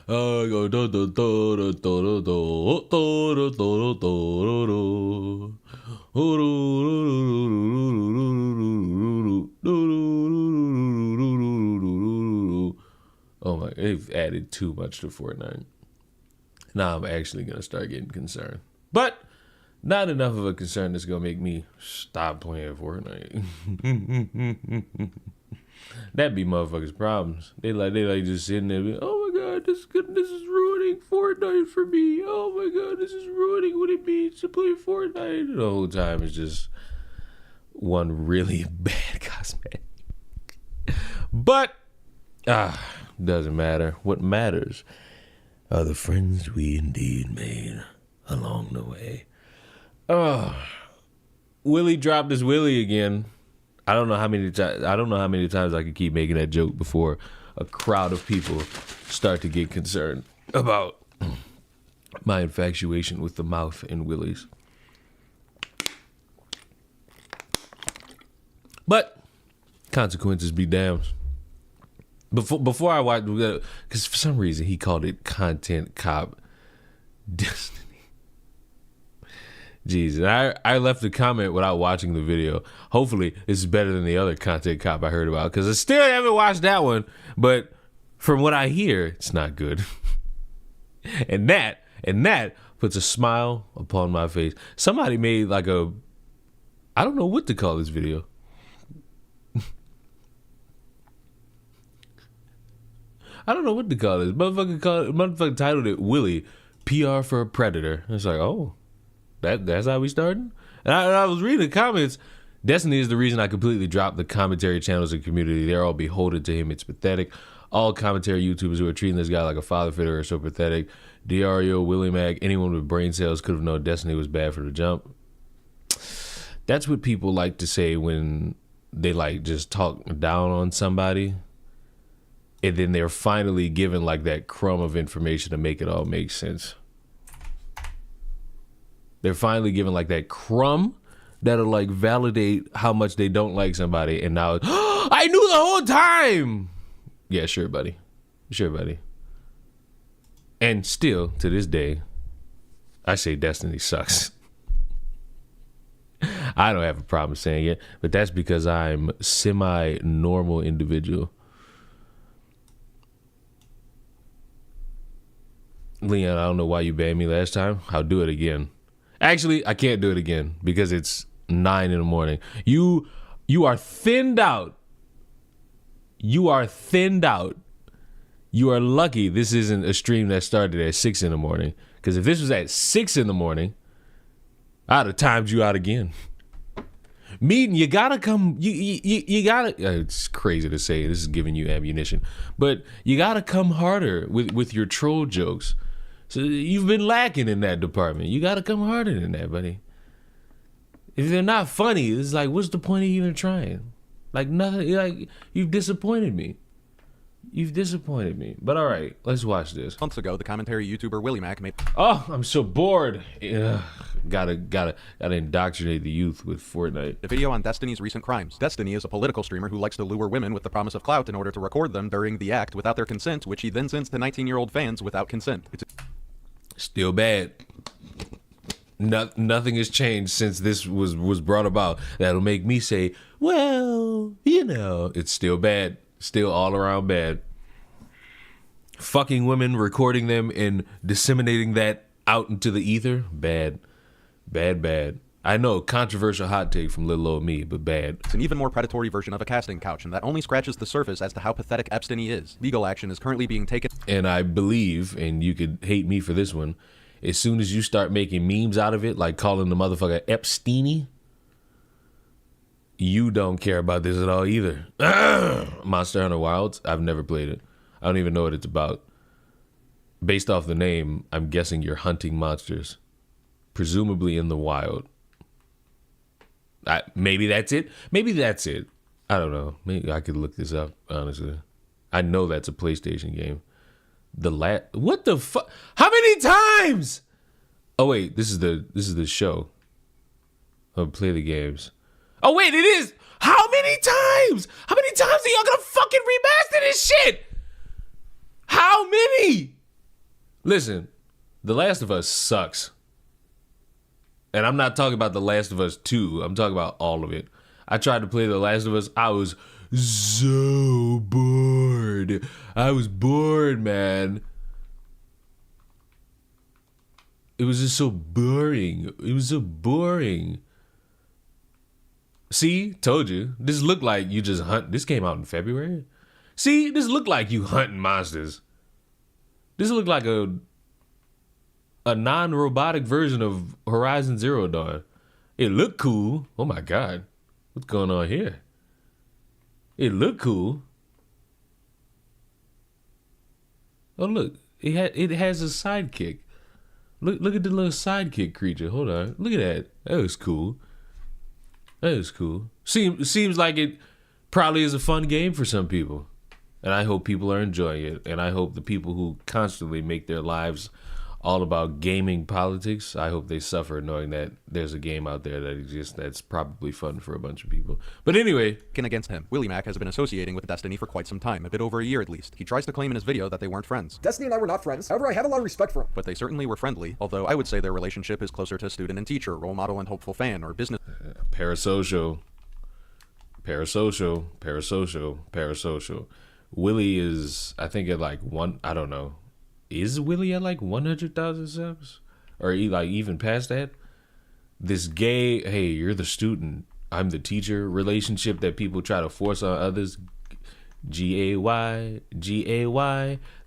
go do do do do do do do do do. Oh my! They've added too much to Fortnite. Now I'm actually gonna start getting concerned, but not enough of a concern that's gonna make me stop playing Fortnite. That'd be motherfuckers' problems. They like just sitting there. Like, oh my god, this is ruining Fortnite for me. Oh my god, this is ruining what it means to play Fortnite. The whole time it's just one really bad cosmetic. But doesn't matter. What matters are the friends we indeed made along the way. Willie dropped his Willy again. I don't know how many times I could keep making that joke before a crowd of people start to get concerned about my infatuation with the mouth and willies. But consequences be damned. Before I watched, because for some reason he called it Content Cop Destiny. Jeez, and I left a comment without watching the video. Hopefully, this is better than the other Content Cop I heard about, because I still haven't watched that one. But from what I hear, it's not good. and that puts a smile upon my face. Somebody made like I don't know what to call this video. I don't know what to call this. Motherfucker titled it Willy, PR for a Predator. It's like, oh. That's how we started? And I was reading the comments. Destiny is the reason I completely dropped the commentary channels and community. They're all beholden to him. It's pathetic. All commentary YouTubers who are treating this guy like a father figure are so pathetic. Dario, Willy, Mack, anyone with brain cells could have known Destiny was bad for the jump. That's what people like to say when they like just talk down on somebody. And then they're finally given like that crumb of information to make it all make sense. They're finally given like that crumb that'll like validate how much they don't like somebody. And now, I knew the whole time. Yeah, sure, buddy. Sure, buddy. And still, to this day, I say Destiny sucks. I don't have a problem saying it, but that's because I'm semi-normal individual. Leon, I don't know why you banned me last time. I'll do it again. Actually, I can't do it again because it's 9 a.m. You are thinned out. You are thinned out. You are lucky this isn't a stream that started at 6 a.m. Because if this was at 6 a.m, I'd have timed you out again. Meeting, you gotta come. You gotta. It's crazy to say. This is giving you ammunition, but you gotta come harder with your troll jokes. So you've been lacking in that department. You gotta come harder than that, buddy. If they're not funny, it's like, what's the point of even trying? Like nothing. Like you've disappointed me. You've disappointed me. But all right, let's watch this. Months ago, the commentary YouTuber Willy Mack made. Oh, I'm so bored. Ugh. Gotta indoctrinate the youth with Fortnite. A video on Destiny's recent crimes. Destiny is a political streamer who likes to lure women with the promise of clout in order to record them during the act without their consent, which he then sends to 19-year-old fans without consent. Still bad. Nothing has changed since this was brought about. That'll make me say, well, it's still bad. Still all around bad. Fucking women, recording them and disseminating that out into the ether, bad. Bad. I know, controversial hot take from little old me, but bad. It's an even more predatory version of a casting couch, and that only scratches the surface as to how pathetic Epstein is. Legal action is currently being taken. And I believe, and you could hate me for this one, as soon as you start making memes out of it, like calling the motherfucker Epsteiny, you don't care about this at all either. Monster Hunter Wilds, I've never played it. I don't even know what it's about. Based off the name, I'm guessing you're hunting monsters. Presumably in the wild. Maybe that's it. I don't know. Maybe I could look this up, honestly. I know that's a PlayStation game. What the fuck? How many times? Oh wait, this is the show. I'll play the games. Oh wait, it is. How many times? How many times are y'all gonna fucking remaster this shit? How many? Listen, The Last of Us sucks. And I'm not talking about The Last of Us 2. I'm talking about all of it. I tried to play The Last of Us. I was so bored. I was bored, man. It was just so boring. It was so boring. See, told you. This looked like you just hunt. This came out in February. See, this looked like you hunting monsters. This looked like a non-robotic version of Horizon Zero Dawn. It looked cool. Oh my God. What's going on here? It looked cool. Oh look, it has a sidekick. Look at the little sidekick creature. Hold on. Look at that. That was cool. That is cool. Seems like it probably is a fun game for some people. And I hope people are enjoying it. And I hope the people who constantly make their lives all about gaming politics, I hope they suffer knowing that there's a game out there that exists that's probably fun for a bunch of people. But anyway. Against him, Willy Mack has been associating with Destiny for quite some time, a bit over a year at least. He tries to claim in his video that they weren't friends. Destiny and I were not friends. However, I have a lot of respect for him. But they certainly were friendly, although I would say their relationship is closer to student and teacher, role model and hopeful fan, or business. Parasocial. Willy is, I think, at like I don't know. Is Willy at like 100,000 subs? Or like even past that? This gay, hey, you're the student, I'm the teacher relationship that people try to force on others. G-A-Y,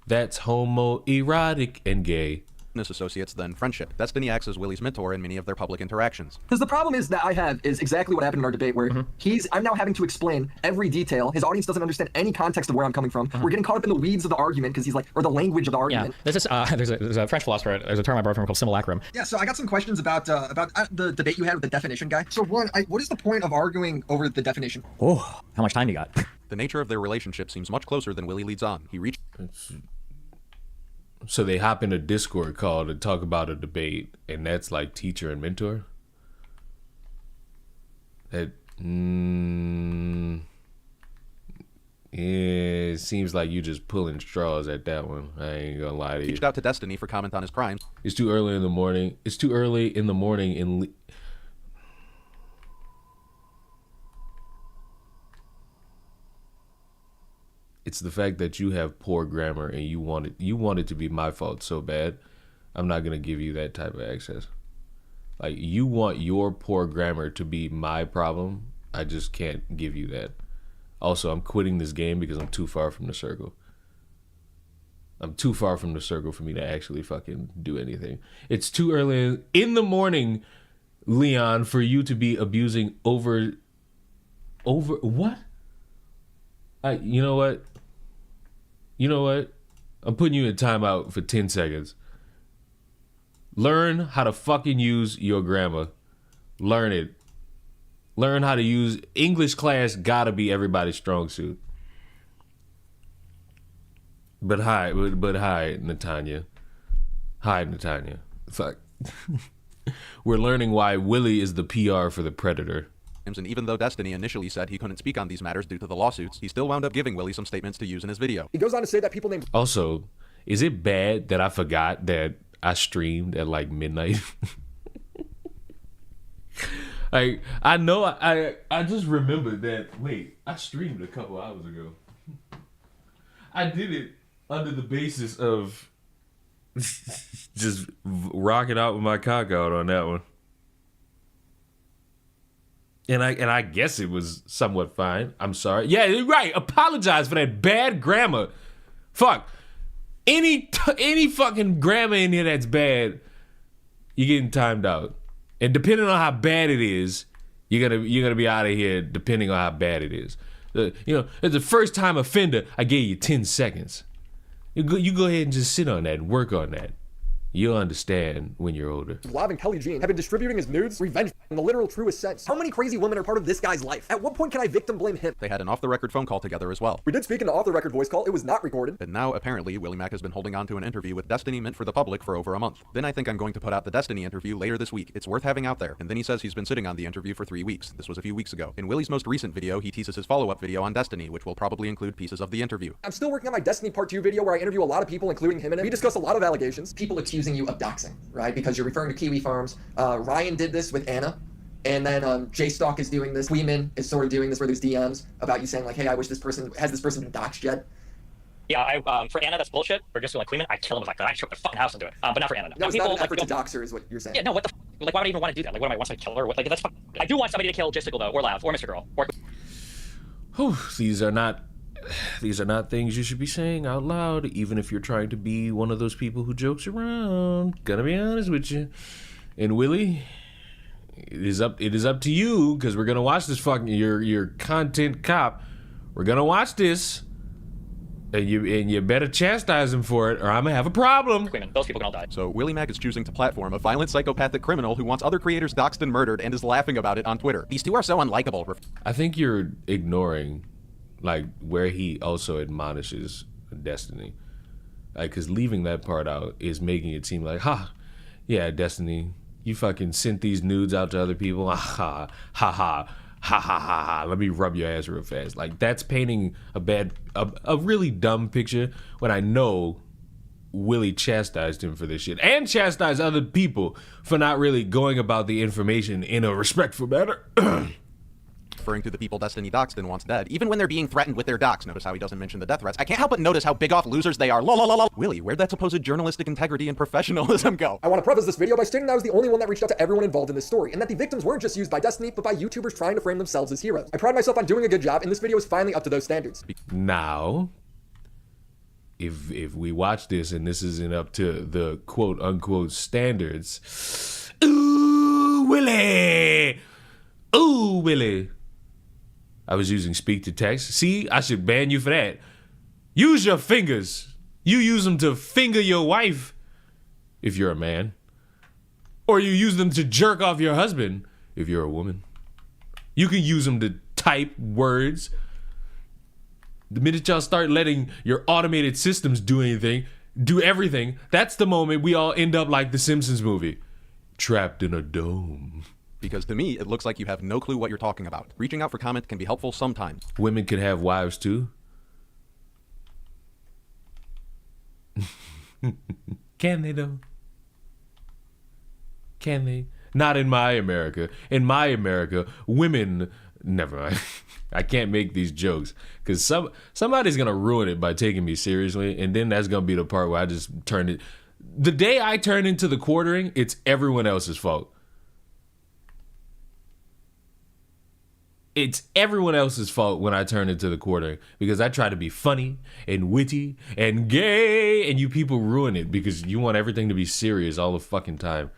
that's homoerotic and gay. Associates than friendship. Destiny acts as Willy's mentor in many of their public interactions. Because the problem is that I have is exactly what happened in our debate where I'm now having to explain every detail. His audience doesn't understand any context of where I'm coming from. We're getting caught up in the weeds of the argument because he's like, or the language of the argument. Yeah, there's a French philosopher, there's a term I borrowed from called simulacrum. Yeah, so I got some questions about the debate you had with the definition guy. So one, what is the point of arguing over the definition? Oh, how much time you got? The nature of their relationship seems much closer than Willy leads on. He reached... So they hop in a Discord call to talk about a debate, and that's like teacher and mentor? That, it seems like you just pulling straws at that one. I ain't gonna lie to you. Reached out to Destiny for comment on his crimes. It's too early in the morning. It's too early in the morning in... It's the fact that you have poor grammar and you want it to be my fault so bad. I'm not going to give you that type of access. Like, you want your poor grammar to be my problem. I just can't give you that. Also, I'm quitting this game because I'm too far from the circle. I'm too far from the circle for me to actually fucking do anything. It's too early in the morning, Leon, for you to be abusing over what? You know what? I'm putting you in timeout for 10 seconds. Learn how to fucking use your grammar. Learn it. Learn how to use English class. Gotta be everybody's strong suit. But hi, Natanya. Hi, Natanya. Fuck. We're learning why Willy is the PR for the Predator. And even though Destiny initially said he couldn't speak on these matters due to the lawsuits, he still wound up giving Willy some statements to use in his video. He goes on to say that people named... Also, is it bad that I forgot that I streamed at like midnight? Like, I know I just remembered that, wait, I streamed a couple hours ago. I did it under the basis of just rocking out with my cock out on that one. And I guess it was somewhat fine. I'm sorry. Yeah, you're right. Apologize for that bad grammar. Fuck. Any fucking grammar in here that's bad, you're getting timed out. And depending on how bad it is, you're gonna be out of here. Depending on how bad it is, as a first time offender, I gave you 10 seconds. You go ahead and just sit on that and work on that. You'll understand when you're older. Lav and Kelly Jean have been distributing his nudes, revenge in the literal truest sense. How many crazy women are part of this guy's life? At what point can I victim blame him? They had an off-the-record phone call together as well. We did speak in the off-the-record voice call. It was not recorded. And now, apparently, Willie Mack has been holding on to an interview with Destiny meant for the public for over a month. Then I think I'm going to put out the Destiny interview later this week. It's worth having out there. And then he says he's been sitting on the interview for 3 weeks. This was a few weeks ago. In Willie's most recent video, he teases his follow-up video on Destiny, which will probably include pieces of the interview. I'm still working on my Destiny Part 2 video where I interview a lot of people, including him in it. We discuss a lot of allegations. People accusing you of doxing, right? Because you're referring to Kiwi Farms. Ryan did this with Anna. And then J-Stalk is doing this. Weeman is sort of doing this where there's DMs about you saying like, hey, I wish this person, has this person been doxed yet? Yeah, for Anna, that's bullshit. For just like Queen, I kill him with like I took the fucking house into it. But not for Anna. No, it's people, not an effort like, to dox her is what you're saying. Yeah, no, what the like why would I even want to do that? Like what am I want to kill her? What, like that's I do want somebody to kill Jistical though, or Lav, or Mr. Girl, or These are not things you should be saying out loud, even if you're trying to be one of those people who jokes around. Gonna be honest with you. And Willie, it is up to you, because we're gonna watch this fucking your content cop. We're gonna watch this, and you better chastise him for it, or I'm gonna have a problem. Queen. Those people can all die. So Willie Mack is choosing to platform a violent psychopathic criminal who wants other creators doxed and murdered and is laughing about it on Twitter. These two are so unlikable. I think you're ignoring, like, where he also admonishes Destiny. Like, because leaving that part out is making it seem like, yeah, Destiny, you fucking sent these nudes out to other people. Ha ha. Let me rub your ass real fast. Like, that's painting a really dumb picture when I know Willie chastised him for this shit and chastised other people for not really going about the information in a respectful manner. Referring to the people Destiny doxed and wants dead, even when they're being threatened with their dox. Notice how he doesn't mention the death threats. I can't help but notice how big off losers they are. Willie, where'd that supposed journalistic integrity and professionalism go? I want to preface this video by stating that I was the only one that reached out to everyone involved in this story, and that the victims weren't just used by Destiny, but by YouTubers trying to frame themselves as heroes. I pride myself on doing a good job, and this video is finally up to those standards. Now, if we watch this and this isn't up to the quote unquote standards, ooh, Willie! Ooh, Willie! I was using speak to text. See, I should ban you for that. Use your fingers. You use them to finger your wife, if you're a man. Or you use them to jerk off your husband, if you're a woman. You can use them to type words. The minute y'all start letting your automated systems do everything, that's the moment we all end up like the Simpsons movie. Trapped in a dome. Because to me, it looks like you have no clue what you're talking about. Reaching out for comment can be helpful sometimes. Women can have wives too. Can they though? Can they? Not in my America. In my America, women... Never mind. I can't make these jokes because somebody's going to ruin it by taking me seriously, and then that's going to be the part where I just turn it... The day I turn into the quartering, it's everyone else's fault. It's everyone else's fault when I turn into the quartering because I try to be funny and witty and gay, and you people ruin it because you want everything to be serious all the fucking time.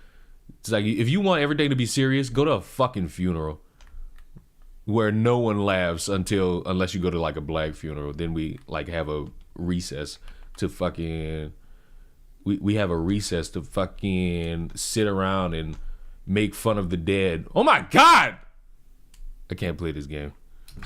It's like, if you want everything to be serious, go to a fucking funeral where no one laughs unless you go to like a black funeral. Then we like have a recess to fucking... We have a recess to fucking sit around and make fun of the dead. Oh my God! I can't play this game.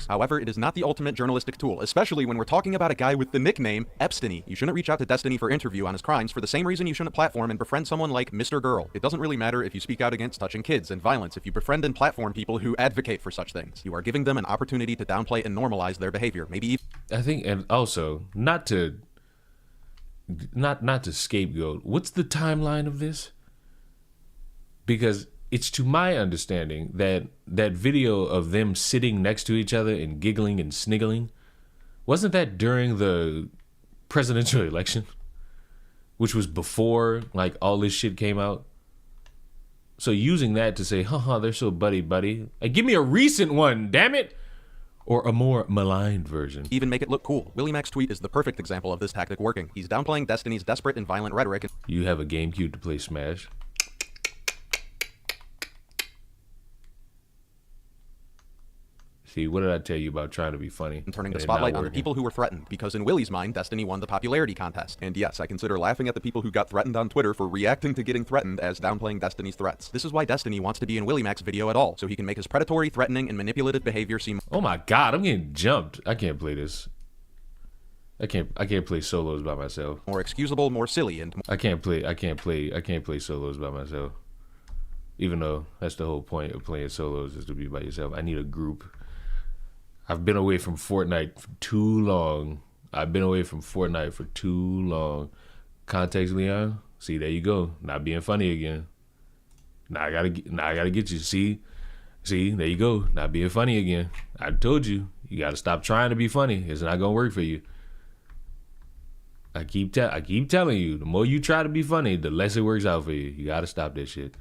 However, it is not the ultimate journalistic tool, especially when we're talking about a guy with the nickname Epstiny. You shouldn't reach out to Destiny for interview on his crimes for the same reason you shouldn't platform and befriend someone like Mr. Girl. It doesn't really matter if you speak out against touching kids and violence if you befriend and platform people who advocate for such things. You are giving them an opportunity to downplay and normalize their behavior. Maybe even... I think, and also, not to scapegoat, what's the timeline of this? Because it's to my understanding that video of them sitting next to each other and giggling and sniggling, wasn't that during the presidential election? Which was before like all this shit came out. So using that to say, they're so buddy. Like, give me a recent one, damn it! Or a more maligned version. Even make it look cool. Willie Mack's tweet is the perfect example of this tactic working. He's downplaying Destiny's desperate and violent rhetoric. You have a GameCube to play Smash. See, what did I tell you about trying to be funny? And turning the and it spotlight not on the working? people who were threatened, because in Willy's mind, Destiny won the popularity contest. And yes, I consider laughing at the people who got threatened on Twitter for reacting to getting threatened as downplaying Destiny's threats. This is why Destiny wants to be in Willy Mack's video at all, so he can make his predatory, threatening, and manipulative behavior seem Oh my god, I'm getting jumped. I can't play this. I can't play solos by myself. more excusable, more silly, and I can't play solos by myself. Even though that's the whole point of playing solos, is to be by yourself. I need a group. I've been away from Fortnite for too long. Context, Leon. See, there you go. Not being funny again. Now I gotta get you. See, there you go. Not being funny again. I told you. You gotta stop trying to be funny. It's not gonna work for you. I keep telling you, the more you try to be funny, the less it works out for you. You gotta stop that shit.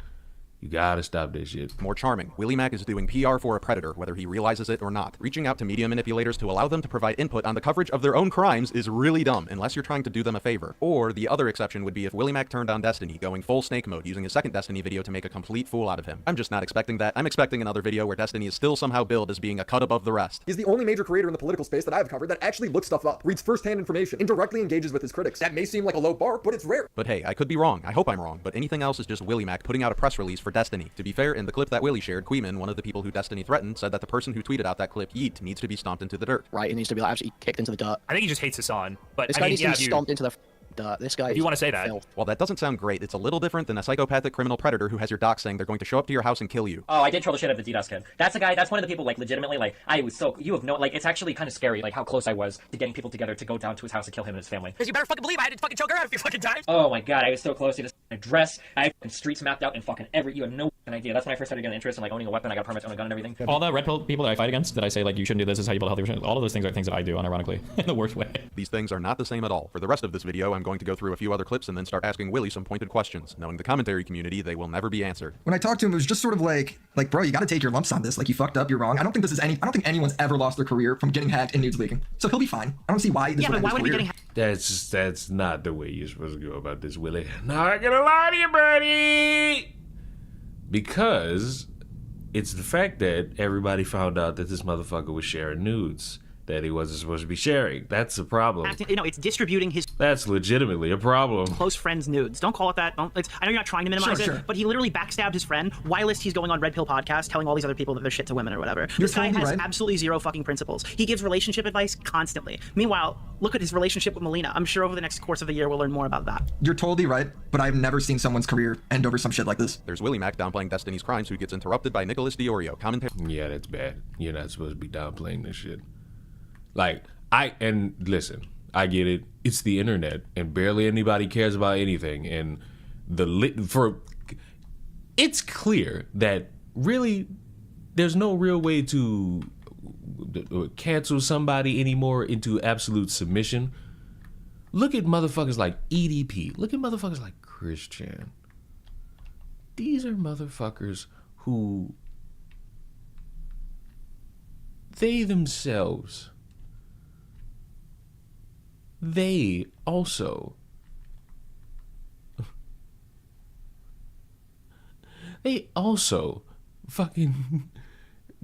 more charming. Willy Mack is doing PR for a predator, whether he realizes it or not. Reaching out to media manipulators to allow them to provide input on the coverage of their own crimes is really dumb, unless you're trying to do them a favor. Or the other exception would be if Willy Mack turned on Destiny, going full snake mode, using his second Destiny video to make a complete fool out of him. I'm just not expecting that. I'm expecting another video where Destiny is still somehow billed as being a cut above the rest. He's the only major creator in the political space that I've covered that actually looks stuff up, reads first-hand information, and directly engages with his critics. That may seem like a low bar, but it's rare. But hey, I could be wrong. I hope I'm wrong. But anything else is just Willy Mack putting out a press release for Destiny. To be fair, in the clip that Willy shared, Queeman, one of the people who Destiny threatened, said that the person who tweeted out that clip, Yeet, needs to be stomped into the dirt. Right, it needs to be like absolutely kicked into the dirt. I think he just hates Hassan. But This I guy mean, needs yeah, to be stomped into the dirt. This guy. if you want to say that. filth. While that doesn't sound great, it's a little different than a psychopathic criminal predator who has your docs saying they're going to show up to your house and kill you. Oh, I did troll the shit out of the DDoS kid. That's a guy. That's one of the people. Like legitimately, like I was so. You have no. Like it's actually kind of scary. Like how close I was to getting people together to go down to his house and kill him and his family. Because you better fucking believe I had to fucking choke her out a few fucking times. Oh my god, I was so close to this address. I have streets mapped out and fucking every. You have no fucking idea. That's when I first started getting interest in like owning a weapon. I got permits to own a gun and everything. All the red pill people that I fight against, that I say like you shouldn't do this, is how you build a healthy relationship. All of those things are things that I do, unironically, in the worst way. These things are not the same at all. For the rest of this video, I'm going to go through a few other clips and then start asking Willy some pointed questions. Knowing the commentary community, they will never be answered. When I talked to him, it was just sort of like, bro, you got to take your lumps on this. Like, you fucked up, you're wrong. I don't think anyone's ever lost their career from getting hacked and nudes leaking. So he'll be fine. I don't see why this would end his career. That's not the way you're supposed to go about this, Willie. Not gonna lie to you, buddy. Because it's the fact that everybody found out that this motherfucker was sharing nudes that he wasn't supposed to be sharing. That's a problem. You know, it's distributing his That's legitimately a problem. close friends' nudes. Don't call it that. I know you're not trying to minimize Sure, it, sure. but he literally backstabbed his friend whilst he's going on Red Pill podcast telling all these other people that they're shit to women or whatever. You're This guy totally has right. absolutely zero fucking principles. He gives relationship advice constantly. Meanwhile, look at his relationship with Melina. I'm sure over the next course of the year we'll learn more about that. You're totally right, but I've never seen someone's career end over some shit like this. There's Willy Mack downplaying Destiny's crimes who gets interrupted by Nicholas Diorio. Commentary Yeah, that's bad. You're not supposed to be downplaying this shit. Listen, I get it. It's the internet, and barely anybody cares about anything. And it's clear that really there's no real way to cancel somebody anymore into absolute submission. Look at motherfuckers like EDP. Look at motherfuckers like Christian. These are motherfuckers who they themselves, they also fucking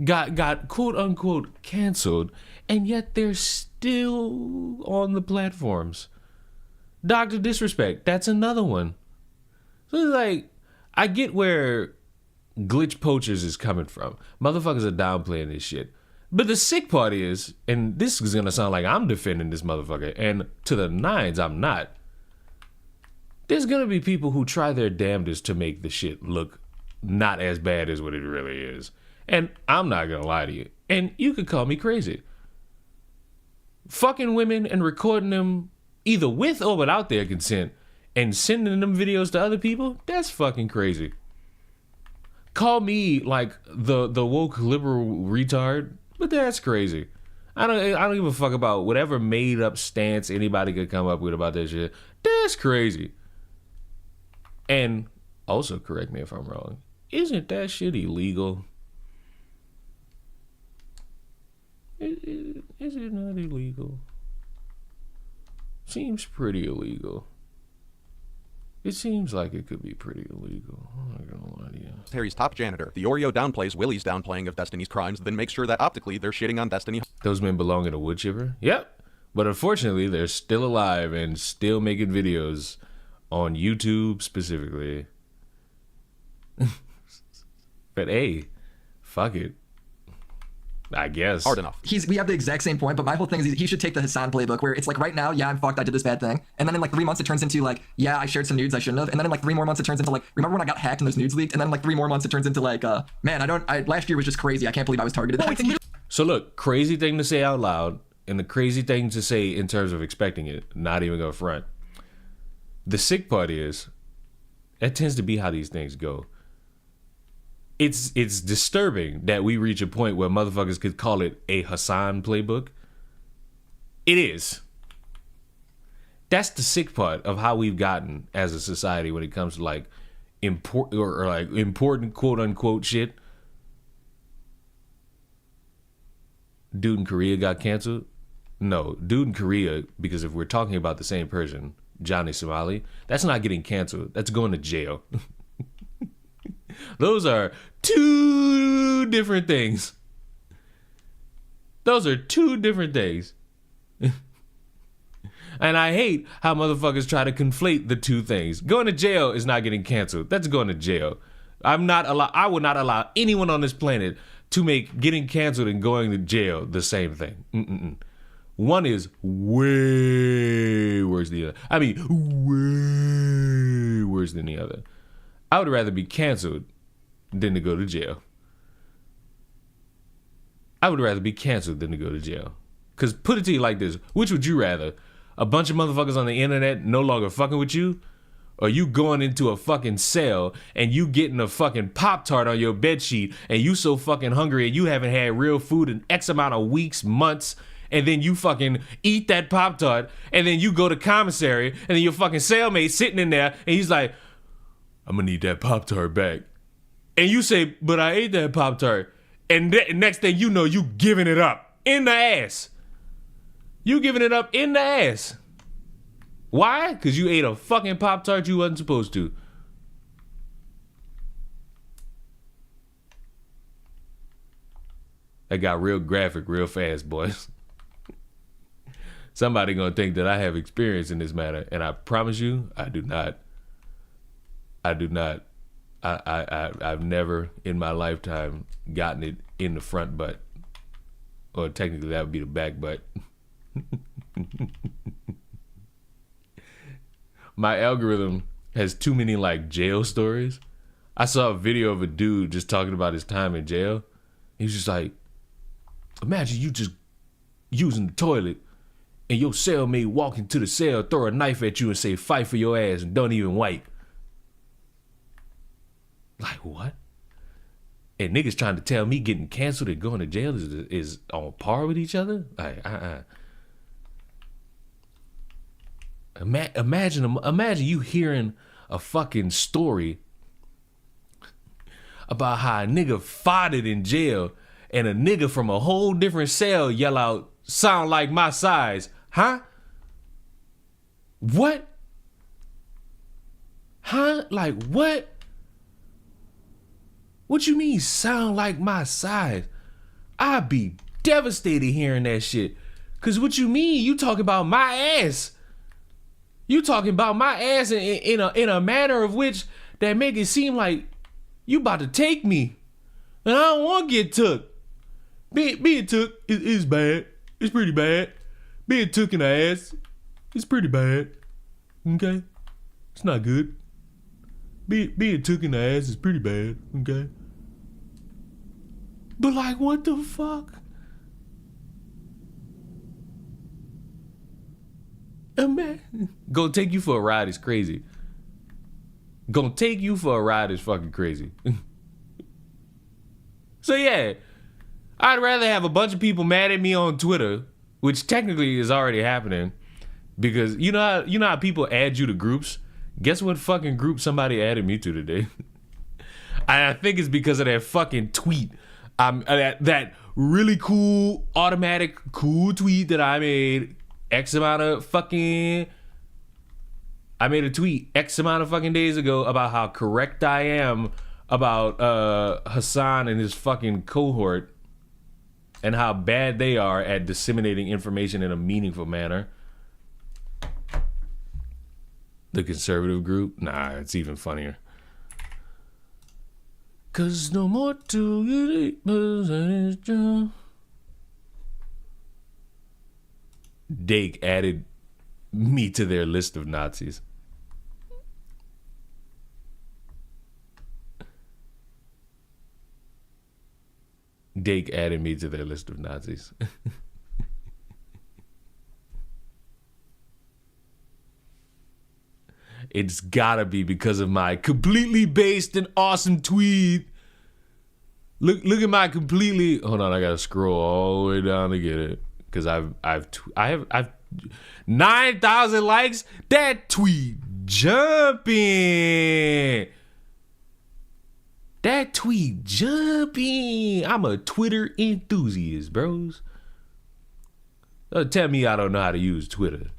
got quote unquote canceled, and yet they're still on the platforms. Dr. Disrespect, that's another one. So it's like, I get where Glitch Poachers is coming from. Motherfuckers are downplaying this shit. But the sick part is, and this is gonna sound like I'm defending this motherfucker, and to the nines, I'm not. There's gonna be people who try their damnedest to make the shit look not as bad as what it really is. And I'm not gonna lie to you. And you could call me crazy. Fucking women and recording them either with or without their consent and sending them videos to other people, that's fucking crazy. Call me like the woke liberal retard, but that's crazy. I don't give a fuck about whatever made up stance anybody could come up with about that shit. That's crazy. And also, correct me if I'm wrong, isn't that shit illegal? Is it not illegal? Seems pretty illegal. It seems like it could be pretty illegal. I'm not gonna lie to you. Harry's top janitor. The Oreo downplays Willy's downplaying of Destiny's crimes, then makes sure that optically they're shitting on Destiny. Those men belong in a wood chipper? Yep. But unfortunately, they're still alive and still making videos on YouTube specifically. But hey, fuck it. I guess. Hard enough. We have the exact same point, but my whole thing is he should take the Hassan playbook where it's like right now, yeah, I'm fucked, I did this bad thing. And then in like 3 months, it turns into like, yeah, I shared some nudes I shouldn't have. And then in like 3 more months, it turns into like, remember when I got hacked and those nudes leaked? And then in like 3 more months, it turns into like, man, last year was just crazy. I can't believe I was targeted. So look, crazy thing to say out loud and the crazy thing to say in terms of expecting it, not even go front. The sick part is, that tends to be how these things go. It's disturbing that we reach a point where motherfuckers could call it a Hassan playbook. It is. That's the sick part of how we've gotten as a society when it comes to like important quote unquote shit. Dude in Korea got canceled? No, dude in Korea, because if we're talking about the same person, Johnny Somali, that's not getting canceled. That's going to jail. Those are two different things. Those are two different things. And I hate how motherfuckers try to conflate the two things. Going to jail is not getting canceled. That's going to jail. I would not allow anyone on this planet to make getting canceled and going to jail the same thing. One is way worse than the other. I mean, way worse than the other. I would rather be canceled than to go to jail. I would rather be canceled than to go to jail. Because put it to you like this. Which would you rather? A bunch of motherfuckers on the internet no longer fucking with you? Or you going into a fucking cell and you getting a fucking Pop-Tart on your bedsheet and you so fucking hungry and you haven't had real food in X amount of weeks, months, and then you fucking eat that Pop-Tart and then you go to commissary and then your fucking cellmate sitting in there and he's like, I'm gonna need that Pop-Tart back. And you say, but I ate that Pop-Tart. And next thing you know, you giving it up in the ass. You giving it up in the ass. Why? Because you ate a fucking Pop-Tart you wasn't supposed to. That got real graphic real fast, boys. Somebody gonna think that I have experience in this matter, and I promise you, I do not. I do not. I've never in my lifetime gotten it in the front butt. Or technically that would be the back butt. My algorithm has too many like jail stories. I saw a video of a dude just talking about his time in jail. He was just like, imagine you just using the toilet and your cellmate walk into the cell, throw a knife at you and say, fight for your ass and don't even wipe. Like, what? And niggas trying to tell me getting canceled and going to jail is on par with each other? Like, Imagine you hearing a fucking story about how a nigga fought it in jail and a nigga from a whole different cell yell out, sound like my size. Huh? What? Huh? Like, what? What you mean sound like my size? I'd be devastated hearing that shit. Cause what you mean? You talking about my ass. You talking about my ass in a manner of which that make it seem like you about to take me. And I don't want to get took. Being took is bad. It's pretty bad. Being took in the ass is pretty bad. Okay? It's not good. Being took in the ass is pretty bad. Okay? But like, what the fuck? Man, gonna take you for a ride is crazy. Gonna take you for a ride is fucking crazy. So yeah, I'd rather have a bunch of people mad at me on Twitter, which technically is already happening, because you know how people add you to groups. Guess what fucking group somebody added me to today? I think it's because of that fucking tweet. That really cool automatic cool tweet that I made X amount of fucking I made a tweet X amount of fucking days ago about how correct I am about Hassan and his fucking cohort and how bad they are at disseminating information in a meaningful manner. The conservative group? Nah, it's even funnier. 'Cause no more to get Dake added me to their list of Nazis. Dake added me to their list of Nazis. It's gotta be because of my completely based and awesome tweet. Look at my completely. Hold on, I gotta scroll all the way down to get it because I've 9,000 likes. That tweet jumping. That tweet jumping. I'm a Twitter enthusiast, bros. Don't tell me I don't know how to use Twitter.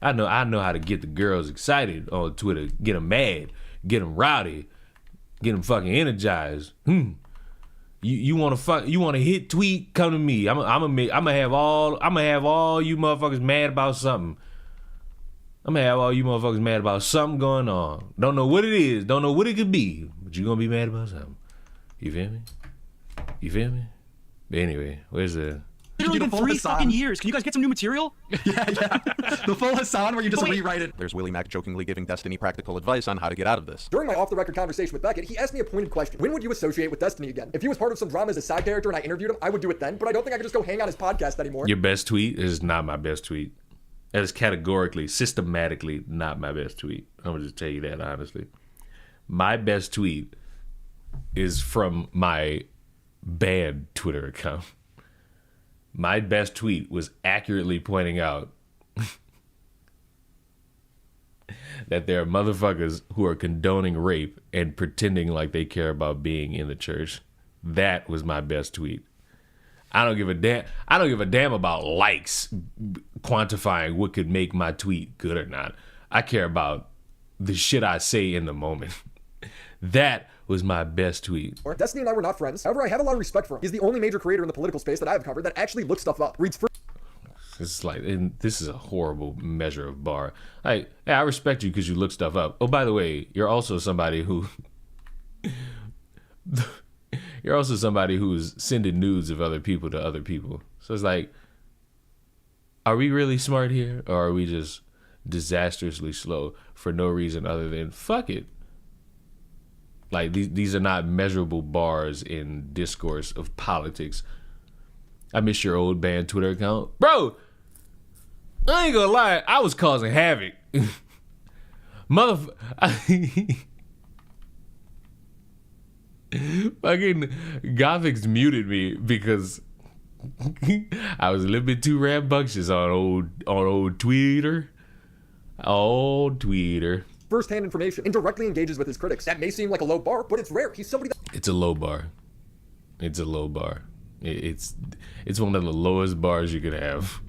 I know how to get the girls excited on Twitter, get them mad, get them rowdy, get them fucking energized. You want to hit tweet? Come to me. I'm gonna have all you motherfuckers mad about something. I'm gonna have all you motherfuckers mad about something going on. Don't know what it is. Don't know what it could be. But you gonna be mad about something. You feel me? You feel me? But anyway, where's the? Literally been 3 fucking years. Can you guys get some new material? Yeah. The full Hassan where you just rewrite it. There's Willie Mack jokingly giving Destiny practical advice on how to get out of this. During my off-the-record conversation with Beckett, he asked me a pointed question. When would you associate with Destiny again? If he was part of some drama as a side character and I interviewed him, I would do it then, but I don't think I could just go hang on his podcast anymore. Your best tweet is not my best tweet. That is categorically, systematically not my best tweet. I'm going to just tell you that honestly. My best tweet is from my bad Twitter account. My best tweet was accurately pointing out that there are motherfuckers who are condoning rape and pretending like they care about being in the church. That was my best tweet. I don't give a damn. I don't give a damn about likes quantifying what could make my tweet good or not. I care about the shit I say in the moment. That was my best tweet. Destiny and I were not friends. However, I have a lot of respect for him. He's the only major creator in the political space that I have covered that actually looks stuff up, reads free. It's like, and this is a horrible measure of bar. Hey, I respect you because you look stuff up. Oh, by the way, you're also somebody who you're also somebody who's sending nudes of other people to other people. So it's like, are we really smart here, or are we just disastrously slow for no reason other than fuck it? Like, these are not measurable bars in discourse of politics. I miss your old band Twitter account. Bro, I ain't gonna lie, I was causing havoc. Fucking Gothic's muted me because I was a little bit too rambunctious on old Twitter. Old Twitter. First-hand information and directly engages with his critics. That may seem like a low bar, but it's rare. He's somebody that... It's a low bar. It's a low bar. It's one of the lowest bars you could have.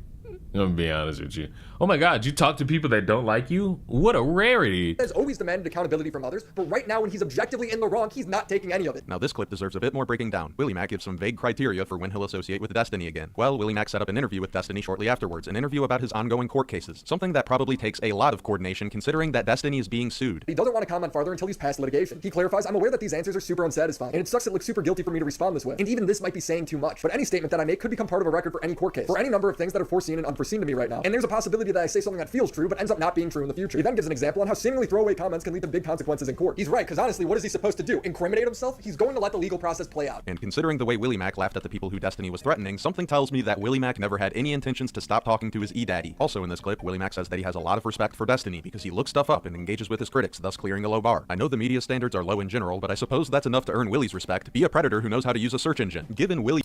I'm gonna be honest with you. Oh my God, you talk to people that don't like you? What a rarity. Has always demanded accountability from others, but right now when he's objectively in the wrong, he's not taking any of it. Now this clip deserves a bit more breaking down. Willie Mack gives some vague criteria for when he'll associate with Destiny again. Well, Willie Mack set up an interview with Destiny shortly afterwards, an interview about his ongoing court cases, something that probably takes a lot of coordination considering that Destiny is being sued. He doesn't want to comment farther until he's past litigation. He clarifies, I'm aware that these answers are super unsatisfying, and it sucks it looks super guilty for me to respond this way. And even this might be saying too much, but any statement that I make could become part of a record for any court case, for any number of things that are foreseen and unforeseen to me right now. And there's a possibility that I say something that feels true, but ends up not being true in the future. He then gives an example on how seemingly throwaway comments can lead to big consequences in court. He's right, because honestly, what is he supposed to do? Incriminate himself? He's going to let the legal process play out. And considering the way Willie Mack laughed at the people who Destiny was threatening, something tells me that Willie Mack never had any intentions to stop talking to his E-Daddy. Also in this clip, Willie Mack says that he has a lot of respect for Destiny because he looks stuff up and engages with his critics, thus clearing a low bar. I know the media standards are low in general, but I suppose that's enough to earn Willie's respect. Be a predator who knows how to use a search engine. Given Willie...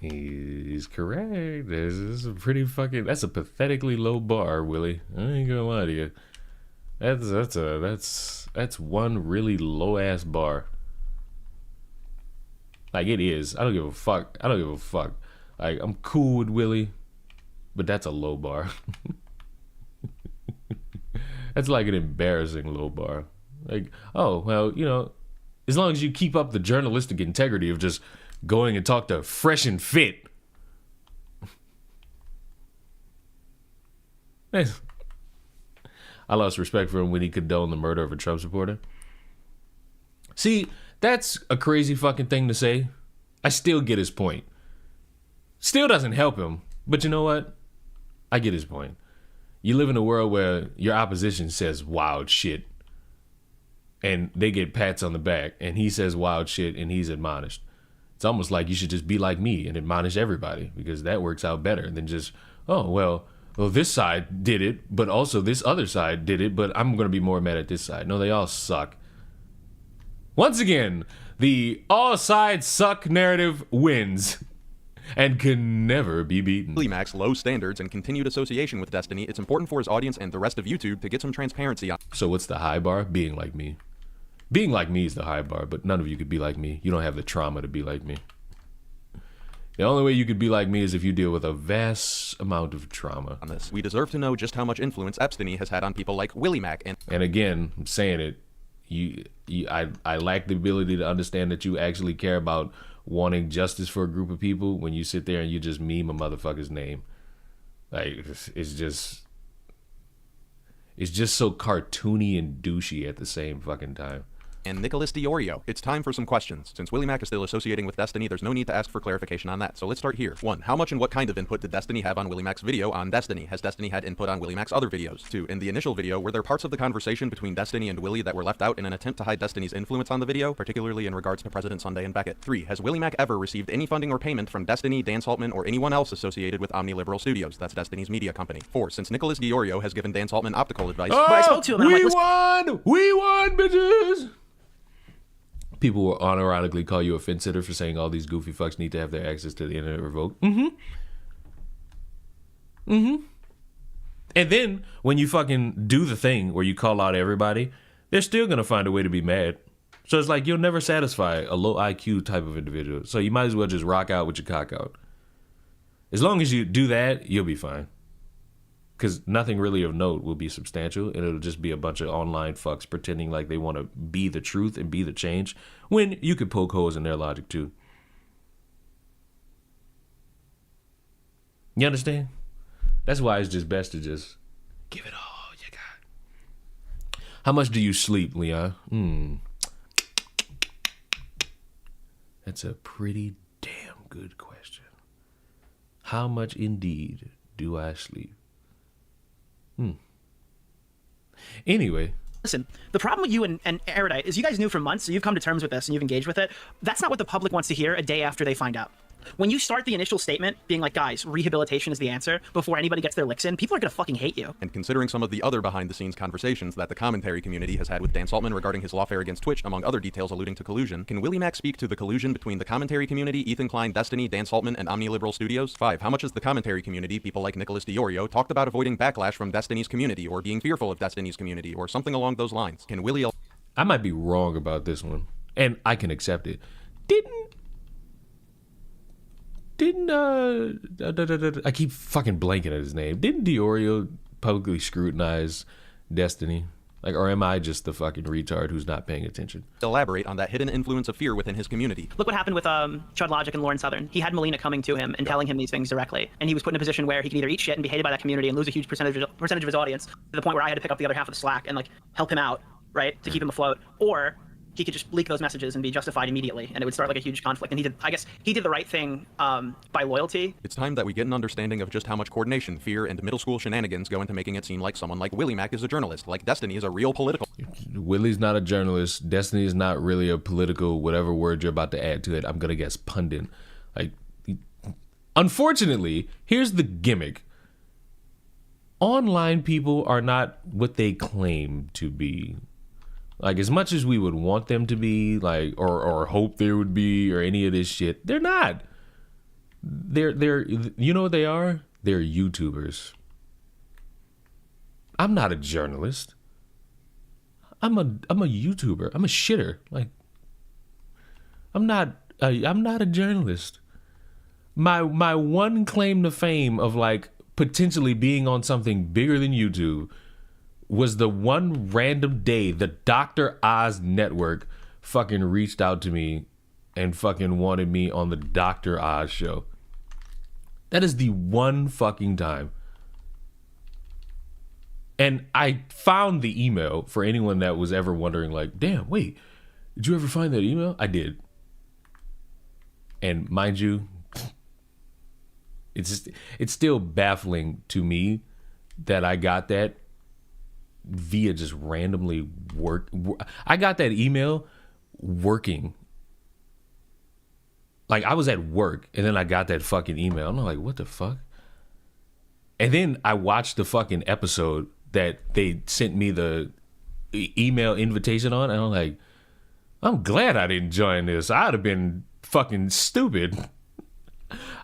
He's correct. This is a pretty fucking... That's a pathetically low bar, Willie. I ain't gonna lie to you. That's one really low ass bar. Like, it is. I don't give a fuck. Like, I'm cool with Willie, but that's a low bar. That's like an embarrassing low bar. Like, oh, well, you know, as long as you keep up the journalistic integrity of just going and talk to Fresh and Fit. I lost respect for him when he condoned the murder of a Trump supporter. See, that's a crazy fucking thing to say. I still get his point. Still doesn't help him, but you know what? I get his point. You live in a world where your opposition says wild shit and they get pats on the back, and he says wild shit and he's admonished. It's almost like you should just be like me and admonish everybody, because that works out better than just, oh, well, this side did it, but also this other side did it, but I'm going to be more mad at this side. No, they all suck. Once again, the all sides suck narrative wins and can never be beaten. Willy Mack's low standards and continued association with Destiny, it's important for his audience and the rest of YouTube to get some transparency on. So what's the high bar? Being like me. Being like me is the high bar, but none of you could be like me. You don't have the trauma to be like me. The only way you could be like me is if you deal with a vast amount of trauma. On this, we deserve to know just how much influence Epstein has had on people like Willy Mack. And again, I'm saying it, I lack the ability to understand that you actually care about wanting justice for a group of people when you sit there and you just meme a motherfucker's name. Like, it's just so cartoony and douchey at the same fucking time. And Nicholas DiOrio. It's time for some questions. Since Willy Mack is still associating with Destiny, there's no need to ask for clarification on that. So let's start here. 1. How much and what kind of input did Destiny have on Willy Mack's video on Destiny? Has Destiny had input on Willy Mack's other videos? 2. In the initial video, were there parts of the conversation between Destiny and Willy that were left out in an attempt to hide Destiny's influence on the video, particularly in regards to President Sunday and Beckett? 3. Has Willy Mack ever received any funding or payment from Destiny, Dan Saltman, or anyone else associated with Omniliberal Studios? That's Destiny's media company. 4. Since Nicholas DiOrio has given Dan Saltman optical advice... But I spoke to him and I'm like, We won, bitches! People will unironically call you a fence sitter for saying all these goofy fucks need to have their access to the internet revoked. And then when you fucking do the thing where you call out everybody, they're still gonna find a way to be mad. So it's like you'll never satisfy a low IQ type of individual. So you might as well just rock out with your cock out. As long as you do that, you'll be fine. Because nothing really of note will be substantial, and it'll just be a bunch of online fucks pretending like they want to be the truth and be the change, when you could poke holes in their logic too. You understand? That's why it's just best to just give it all you got. How much do you sleep, Leon? That's a pretty damn good question. How much indeed do I sleep? Anyway. Listen, the problem with you and Erudite is you guys knew for months, so you've come to terms with this and you've engaged with it. That's not what the public wants to hear a day after they find out. When you start the initial statement being like, guys, rehabilitation is the answer, before anybody gets their licks in, people are gonna fucking hate you. And considering some of the other behind-the-scenes conversations that the commentary community has had with Dan Saltman regarding his lawfare against Twitch, among other details alluding to collusion, can Willy Mack speak to the collusion between the commentary community, Ethan Klein, Destiny, Dan Saltman, and Omniliberal Studios? 5. How much has the commentary community, people like Nicholas DiOrio, talked about avoiding backlash from Destiny's community, or being fearful of Destiny's community, or something along those lines? Can Willy... I might be wrong about this one, and I can accept it. I keep fucking blanking at his name. Didn't DiOrio publicly scrutinize Destiny? Like, or am I just the fucking retard who's not paying attention? Elaborate on that hidden influence of fear within his community. Look what happened with Chud Logic and Lauren Southern. He had Melina coming to him and telling him these things directly, and he was put in a position where he could either eat shit and be hated by that community and lose a huge percentage of his audience, to the point where I had to pick up the other half of the slack and like help him out, right, to keep him afloat, or he could just leak those messages and be justified immediately, and it would start like a huge conflict. And I guess he did the right thing by loyalty. It's time that we get an understanding of just how much coordination, fear, and middle school shenanigans go into making it seem like someone like Willy Mack is a journalist, like Destiny is a real political... Willy's not a journalist. Destiny is not really a political, whatever word you're about to add to it. I'm gonna guess pundit. Like, unfortunately, here's the gimmick. Online people are not what they claim to be. Like, as much as we would want them to be, like, or hope there would be, or any of this shit, they're not. They're you know what they are? They're YouTubers. I'm not a journalist. I'm a YouTuber. I'm a shitter. Like, I'm not a journalist. My one claim to fame of like potentially being on something bigger than YouTube was the one random day the Dr. Oz network fucking reached out to me and fucking wanted me on the Dr. Oz show. That is the one fucking time. And I found the email for anyone that was ever wondering, like, damn, wait, did you ever find that email? I did. And mind you, it's still baffling to me that I got that via just randomly I got that email working. Like, I was at work and then I got that fucking email. I'm like, what the fuck? And then I watched the fucking episode that they sent me the email invitation on, and I'm like, I'm glad I didn't join this. I'd have been fucking stupid.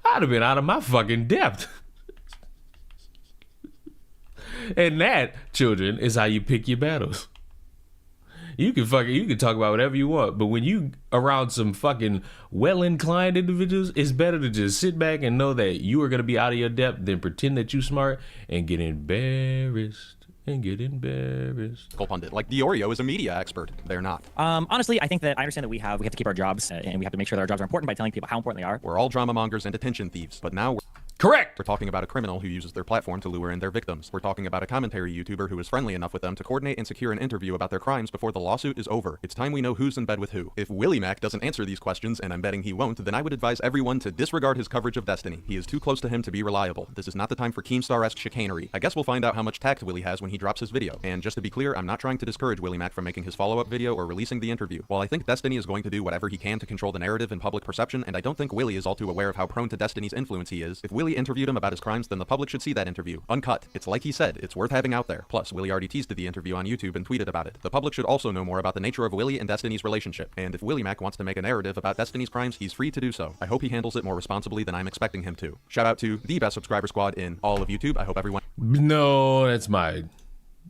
I'd have been out of my fucking depth. And that, children, is how you pick your battles. You can talk about whatever you want, but when you around some fucking well-inclined individuals, it's better to just sit back and know that you are going to be out of your depth than pretend that you smart and get embarrassed. Pundit. Like, Diorio is a media expert. They're not. Honestly, I think that I understand that we have to keep our jobs and we have to make sure that our jobs are important by telling people how important they are. We're all drama mongers and attention thieves, but now Correct. We're talking about a criminal who uses their platform to lure in their victims. We're talking about a commentary YouTuber who is friendly enough with them to coordinate and secure an interview about their crimes before the lawsuit is over. It's time we know who's in bed with who. If Willy Mack doesn't answer these questions, and I'm betting he won't, then I would advise everyone to disregard his coverage of Destiny. He is too close to him to be reliable. This is not the time for Keemstar-esque chicanery. I guess we'll find out how much tact Willy has when he drops his video. And just to be clear, I'm not trying to discourage Willy Mack from making his follow-up video or releasing the interview. While I think Destiny is going to do whatever he can to control the narrative and public perception, and I don't think Willy is all too aware of how prone to Destiny's influence he is, if Willy interviewed him about his crimes, then the public should see that interview. Uncut. It's like he said, it's worth having out there. Plus, Willy already teased the interview on YouTube and tweeted about it. The public should also know more about the nature of Willy and Destiny's relationship. And if Willy Mack wants to make a narrative about Destiny's crimes, he's free to do so. I hope he handles it more responsibly than I'm expecting him to. Shout out to the best subscriber squad in all of YouTube. I hope everyone... No, that's mine.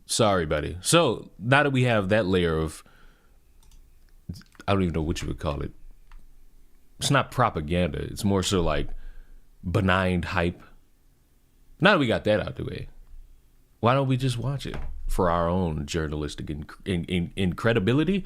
Sorry, buddy. So, now that we have that layer of... I don't even know what you would call it. It's not propaganda. It's more so like benign hype. Now that we got that out the way, why don't we just watch it for our own journalistic incredibility?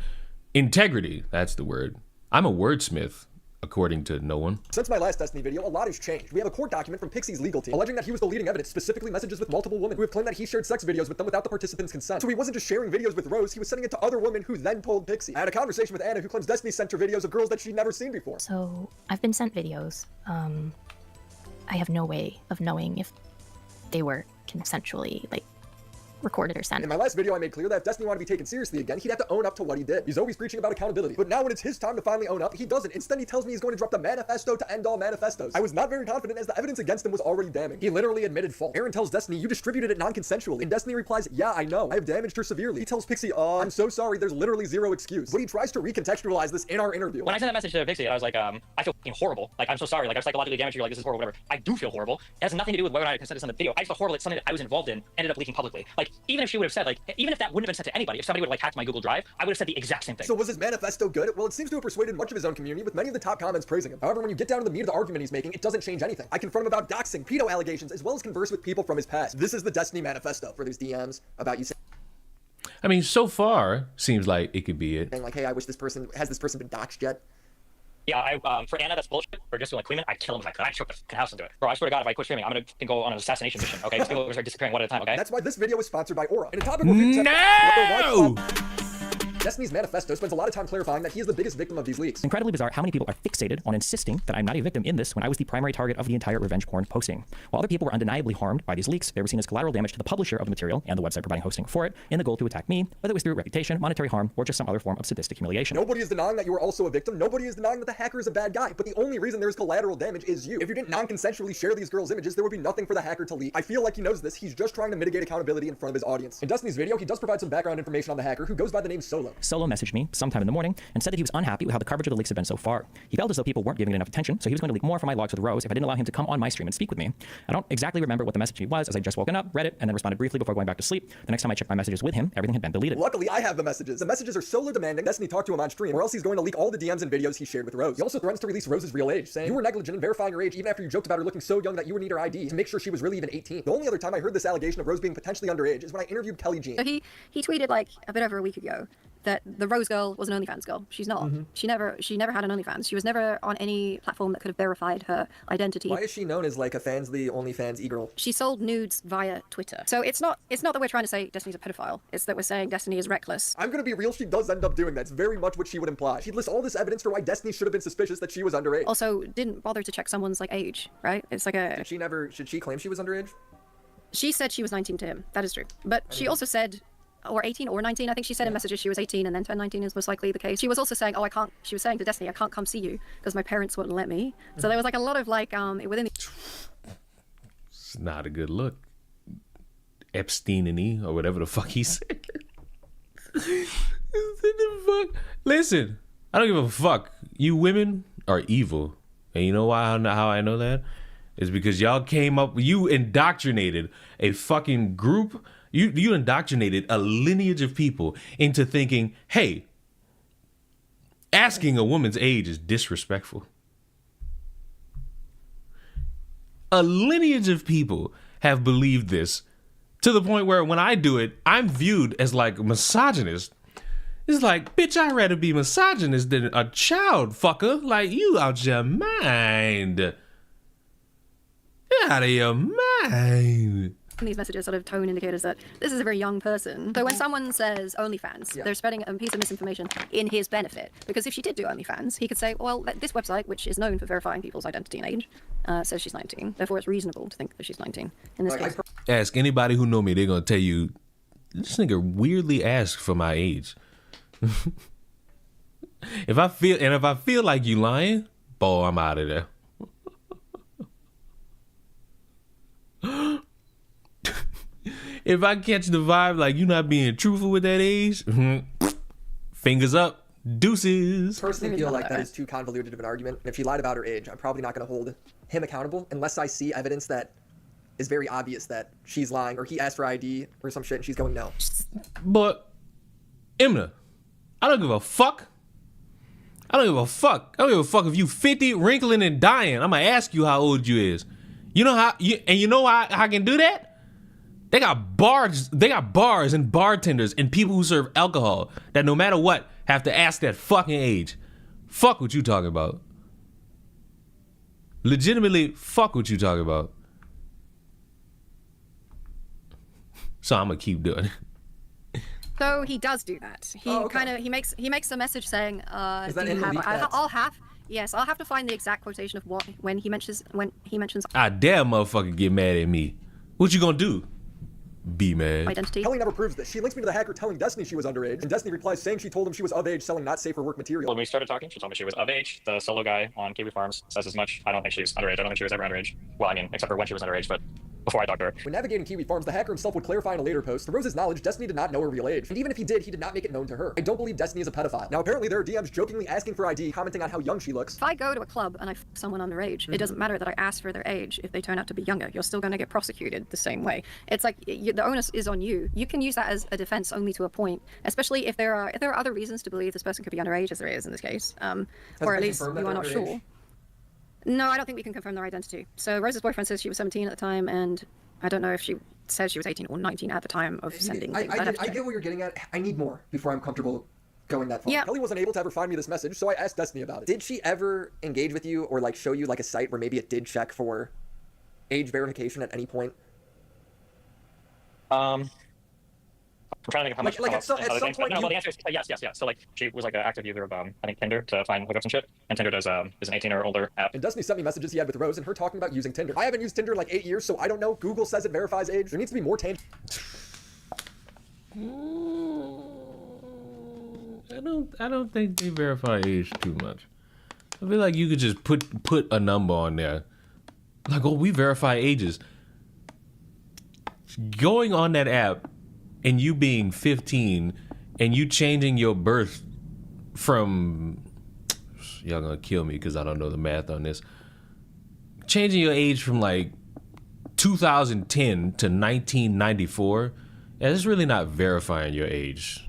Integrity, that's the word. I'm a wordsmith, according to no one. Since my last Destiny video, a lot has changed. We have a court document from Pixie's legal team alleging that he was the leading evidence, specifically messages with multiple women who have claimed that he shared sex videos with them without the participants' consent. So he wasn't just sharing videos with Rose, he was sending it to other women who then told Pixie. I had a conversation with Anna, who claims Destiny sent her videos of girls that she'd never seen before. So I've been sent videos. I have no way of knowing if they were consensually, like, recorded or sent. In my last video, I made clear that if Destiny wanted to be taken seriously again, he'd have to own up to what he did. He's always preaching about accountability. But now when it's his time to finally own up, he doesn't. Instead, he tells me he's going to drop the manifesto to end all manifestos. I was not very confident as the evidence against him was already damning. He literally admitted fault. Aaron tells Destiny, you distributed it non-consensually. And Destiny replies, yeah, I know. I have damaged her severely. He tells Pixie, I'm so sorry, there's literally zero excuse. But he tries to recontextualize this in our interview. When I sent that message to Pixie, I was like, I feel fucking horrible. Like, I'm so sorry. Like, I'm psychologically damaged. You're like, this is horrible, whatever. I do feel horrible. It has nothing to do with whether or not I consented to send the video. I just feel horrible that something that I was involved in ended up leaking publicly. Like, even if she would have said, like, even if that wouldn't have been sent to anybody, if somebody would have, like, hacked my Google Drive, I would have said the exact same thing. So was his manifesto good? Well, it seems to have persuaded much of his own community, with many of the top comments praising him. However, when you get down to the meat of the argument he's making, it doesn't change anything. I confront him about doxing, pedo allegations, as well as converse with people from his past. This is the Destiny manifesto. Where there's DMs about you saying, I mean, so far, seems like it could be it. like, hey, I wish this person, has this person been doxed yet? Yeah, for Anna, that's bullshit. For just like Queen, I'd kill him if I could. I'd choke the fucking house into it. Bro, I swear to God, if I quit streaming, I'm gonna go on an assassination mission, okay? These people are disappearing one at a time, okay? That's why this video is sponsored by Aura. In a topic where No! Destiny's manifesto spends a lot of time clarifying that he is the biggest victim of these leaks. Incredibly bizarre how many people are fixated on insisting that I'm not a victim in this when I was the primary target of the entire revenge porn posting. While other people were undeniably harmed by these leaks, they were seen as collateral damage to the publisher of the material and the website providing hosting for it in the goal to attack me, whether it was through reputation, monetary harm, or just some other form of sadistic humiliation. Nobody is denying that you were also a victim. Nobody is denying that the hacker is a bad guy. But the only reason there is collateral damage is you. If you didn't non-consensually share these girls' images, there would be nothing for the hacker to leak. I feel like he knows this. He's just trying to mitigate accountability in front of his audience. In Destiny's video, he does provide some background information on the hacker, who goes by the name Solo. though. Solo messaged me sometime in the morning and said that he was unhappy with how the coverage of the leaks had been so far. He felt as though people weren't giving it enough attention, so he was going to leak more from my logs with Rose if I didn't allow him to come on my stream and speak with me. I don't exactly remember what the message was, as I just woken up, read it, and then responded briefly before going back to sleep. The next time I checked my messages with him, everything had been deleted. Luckily, I have the messages. The messages are Solo demanding Destiny talk to him on stream, or else he's going to leak all the DMs and videos he shared with Rose. He also threatens to release Rose's real age, saying, "You were negligent in verifying her age even after you joked about her looking so young that you would need her ID to make sure she was really even 18. The only other time I heard this allegation of Rose being potentially underage is when I interviewed Kelly Jean. So he tweeted like a bit over a week ago that the Rose girl was an OnlyFans girl. She's not. She never had an OnlyFans. She was never on any platform that could have verified her identity. Why is she known as like a Fansly OnlyFans e-girl? She sold nudes via Twitter. So it's not that we're trying to say Destiny's a pedophile. It's that we're saying Destiny is reckless. I'm gonna be real, she does end up doing that. It's very much what she would imply. She'd list all this evidence for why Destiny should have been suspicious that she was underage. Also, didn't bother to check someone's like age, right? It's like a... Should she claim she was underage? She said she was 19 to him. That is true. But she also said, or 18 or 19, I think she said in messages she was 18 and then turned 19 is most likely the case. She was also saying, she was saying to Destiny, I can't come see you because my parents wouldn't let me. So there was like a lot of like, within the... It's not a good look. Epstein-y, or whatever the fuck he said. Listen, I don't give a fuck. You women are evil. And you know how I know that? It's because y'all came up, you indoctrinated a fucking group. You indoctrinated a lineage of people into thinking, hey, asking a woman's age is disrespectful. A lineage of people have believed this to the point where when I do it, I'm viewed as like a misogynist. It's like, bitch, I'd rather be misogynist than a child fucker. Like, you out your mind. You're out of your mind. These messages sort of tone indicators that this is a very young person. So when someone says OnlyFans, they're spreading a piece of misinformation in his benefit. Because if she did do OnlyFans, he could say, well, this website, which is known for verifying people's identity and age, says she's 19. Therefore, it's reasonable to think that she's 19 in this case. Ask anybody who know me, they're going to tell you, this nigga weirdly asked for my age. If I feel like you lying, boy, I'm out of there. If I catch the vibe like you not being truthful with that age, fingers up, deuces. Personally feel like that is too convoluted of an argument. And if she lied about her age, I'm probably not going to hold him accountable unless I see evidence that is very obvious that she's lying or he asked for ID or some shit and she's going no. But, Emna, I don't give a fuck. I don't give a fuck. I don't give a fuck if you 50, wrinkling and dying. I'm going to ask you how old you is. You know how I can do that? They got bars and bartenders and people who serve alcohol that no matter what have to ask that fucking age. Fuck what you talking about. Legitimately, fuck what you talking about. So I'm gonna keep doing it. So he does do that. He makes a message saying, is that in the leak? I'll have to find the exact quotation of what when he mentions I dare motherfucker get mad at me. What you gonna do? Be mad. Identity. Kelly never proves this. She links me to the hacker telling Destiny she was underage, and Destiny replies saying she told him she was of age selling not safe for work material. When we started talking, she told me she was of age. The solo guy on Kiwi Farms says as much. I don't think she's underage. I don't think she was ever underage. Well, I mean, except for when she was underage, but before I talked to her. When navigating Kiwi Farms, the hacker himself would clarify in a later post, to Rose's knowledge, Destiny did not know her real age. And even if he did not make it known to her. I don't believe Destiny is a pedophile. Now, apparently there are DMs jokingly asking for ID, commenting on how young she looks. If I go to a club and I f someone underage, it doesn't matter that I ask for their age if they turn out to be younger. You're still going to get prosecuted the same way. It's like the onus is on you. You can use that as a defense only to a point, especially if there are other reasons to believe this person could be underage, as there is in this case, or at least you are not sure. No, I don't think we can confirm their identity. So Rose's boyfriend says she was 17 at the time, and I don't know if she says she was 18 or 19 at the time of sending things. I get what you're getting at. I need more before I'm comfortable going that far. Yeah. Kelly wasn't able to ever find me this message, so I asked Destiny about it. Did she ever engage with you or like show you like a site where maybe it did check for age verification at any point? I'm trying to think of how much. Like at some point. No, well, the answer is yes. So like she was like an active user of I think Tinder to find hookups and shit. And Tinder is an 18 or older app. And Destiny sent me messages he had with Rose and her talking about using Tinder. I haven't used Tinder in like 8 years, so I don't know. Google says it verifies age. There needs to be more tangible. I don't think they verify age too much. I feel like you could just put a number on there. Like, oh, we verify ages. Going on that app and you being 15 and you changing your birth from, y'all gonna kill me because I don't know the math on this, changing your age from like 2010 to 1994, yeah, that's really not verifying your age.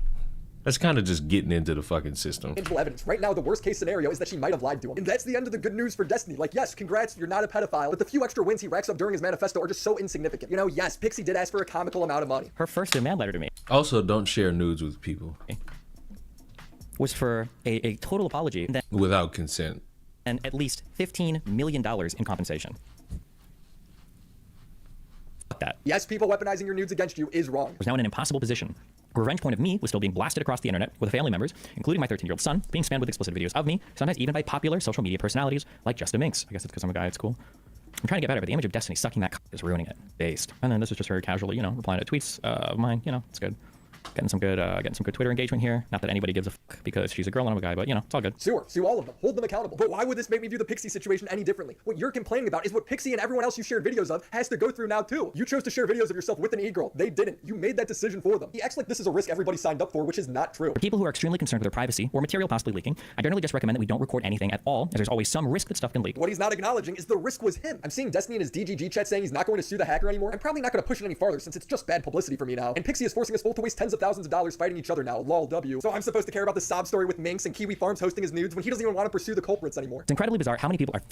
That's kind of just getting into the fucking system. Tangible evidence. Right now, the worst case scenario is that she might have lied to him. And that's the end of the good news for Destiny. Like, yes, congrats, you're not a pedophile, but the few extra wins he racks up during his manifesto are just so insignificant. You know, yes, Pixie did ask for a comical amount of money. Her first demand letter to me Also, don't share nudes with people. Was for a total apology without consent. And at least $15 million in compensation. Fuck that. Yes, people weaponizing your nudes against you is wrong. Was now in an impossible position. A revenge point of me was still being blasted across the internet with family members, including my 13-year-old son, being spammed with explicit videos of me, sometimes even by popular social media personalities like Just a Minx. I guess it's because I'm a guy at school. I'm trying to get better, but the image of Destiny sucking that is ruining it. Based. And then this is just her casually, replying to tweets of mine. It's good. Getting some good Twitter engagement here. Not that anybody gives a fuck because she's a girl and I'm a guy, but it's all good. Sue her. Sue all of them. Hold them accountable. But why would this make me view the Pixie situation any differently? What you're complaining about is what Pixie and everyone else you shared videos of has to go through now too. You chose to share videos of yourself with an e-girl. They didn't. You made that decision for them. He acts like this is a risk everybody signed up for, which is not true. For people who are extremely concerned with their privacy or material possibly leaking, I generally just recommend that we don't record anything at all, as there's always some risk that stuff can leak. What he's not acknowledging is the risk was him. I'm seeing Destiny in his DGG chat saying he's not going to sue the hacker anymore. I'm probably not going to push it any farther since it's just bad publicity for me now. And Pixie is forcing us both to waste tens of thousands of dollars fighting each other now. Lol W. So I'm supposed to care about the sob story with Minx and Kiwi Farms hosting his nudes when he doesn't even want to pursue the culprits anymore. It's incredibly bizarre how many people are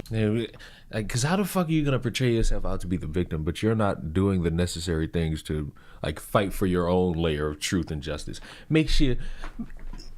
because how the fuck are you gonna portray yourself out to be the victim, but you're not doing the necessary things to fight for your own layer of truth and justice? Makes you,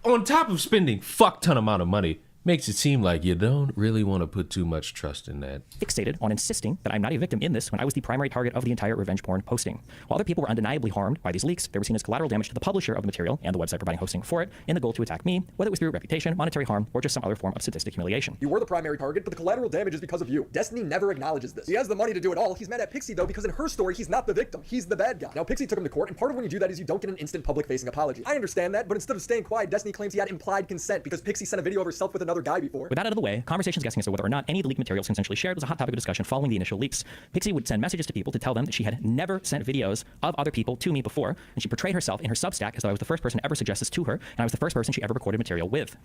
on top of spending fuck ton amount of money, makes it seem like you don't really want to put too much trust in that. Fixated on insisting that I'm not a victim in this when I was the primary target of the entire revenge porn posting. While other people were undeniably harmed by these leaks, they were seen as collateral damage to the publisher of the material and the website providing hosting for it in the goal to attack me, whether it was through reputation, monetary harm, or just some other form of sadistic humiliation. You were the primary target, but the collateral damage is because of you. Destiny never acknowledges this. He has the money to do it all. He's mad at Pixie though because in her story, he's not the victim. He's the bad guy. Now Pixie took him to court, and part of when you do that is you don't get an instant public-facing apology. I understand that, but instead of staying quiet, Destiny claims he had implied consent because Pixie sent a video of herself with another guy before. With that out of the way, conversations guessing as to whether or not any of the leaked materials consensually shared was a hot topic of discussion following the initial leaks. Pixie would send messages to people to tell them that she had never sent videos of other people to me before, and she portrayed herself in her Substack as though I was the first person to ever suggest this to her, and I was the first person she ever recorded material with.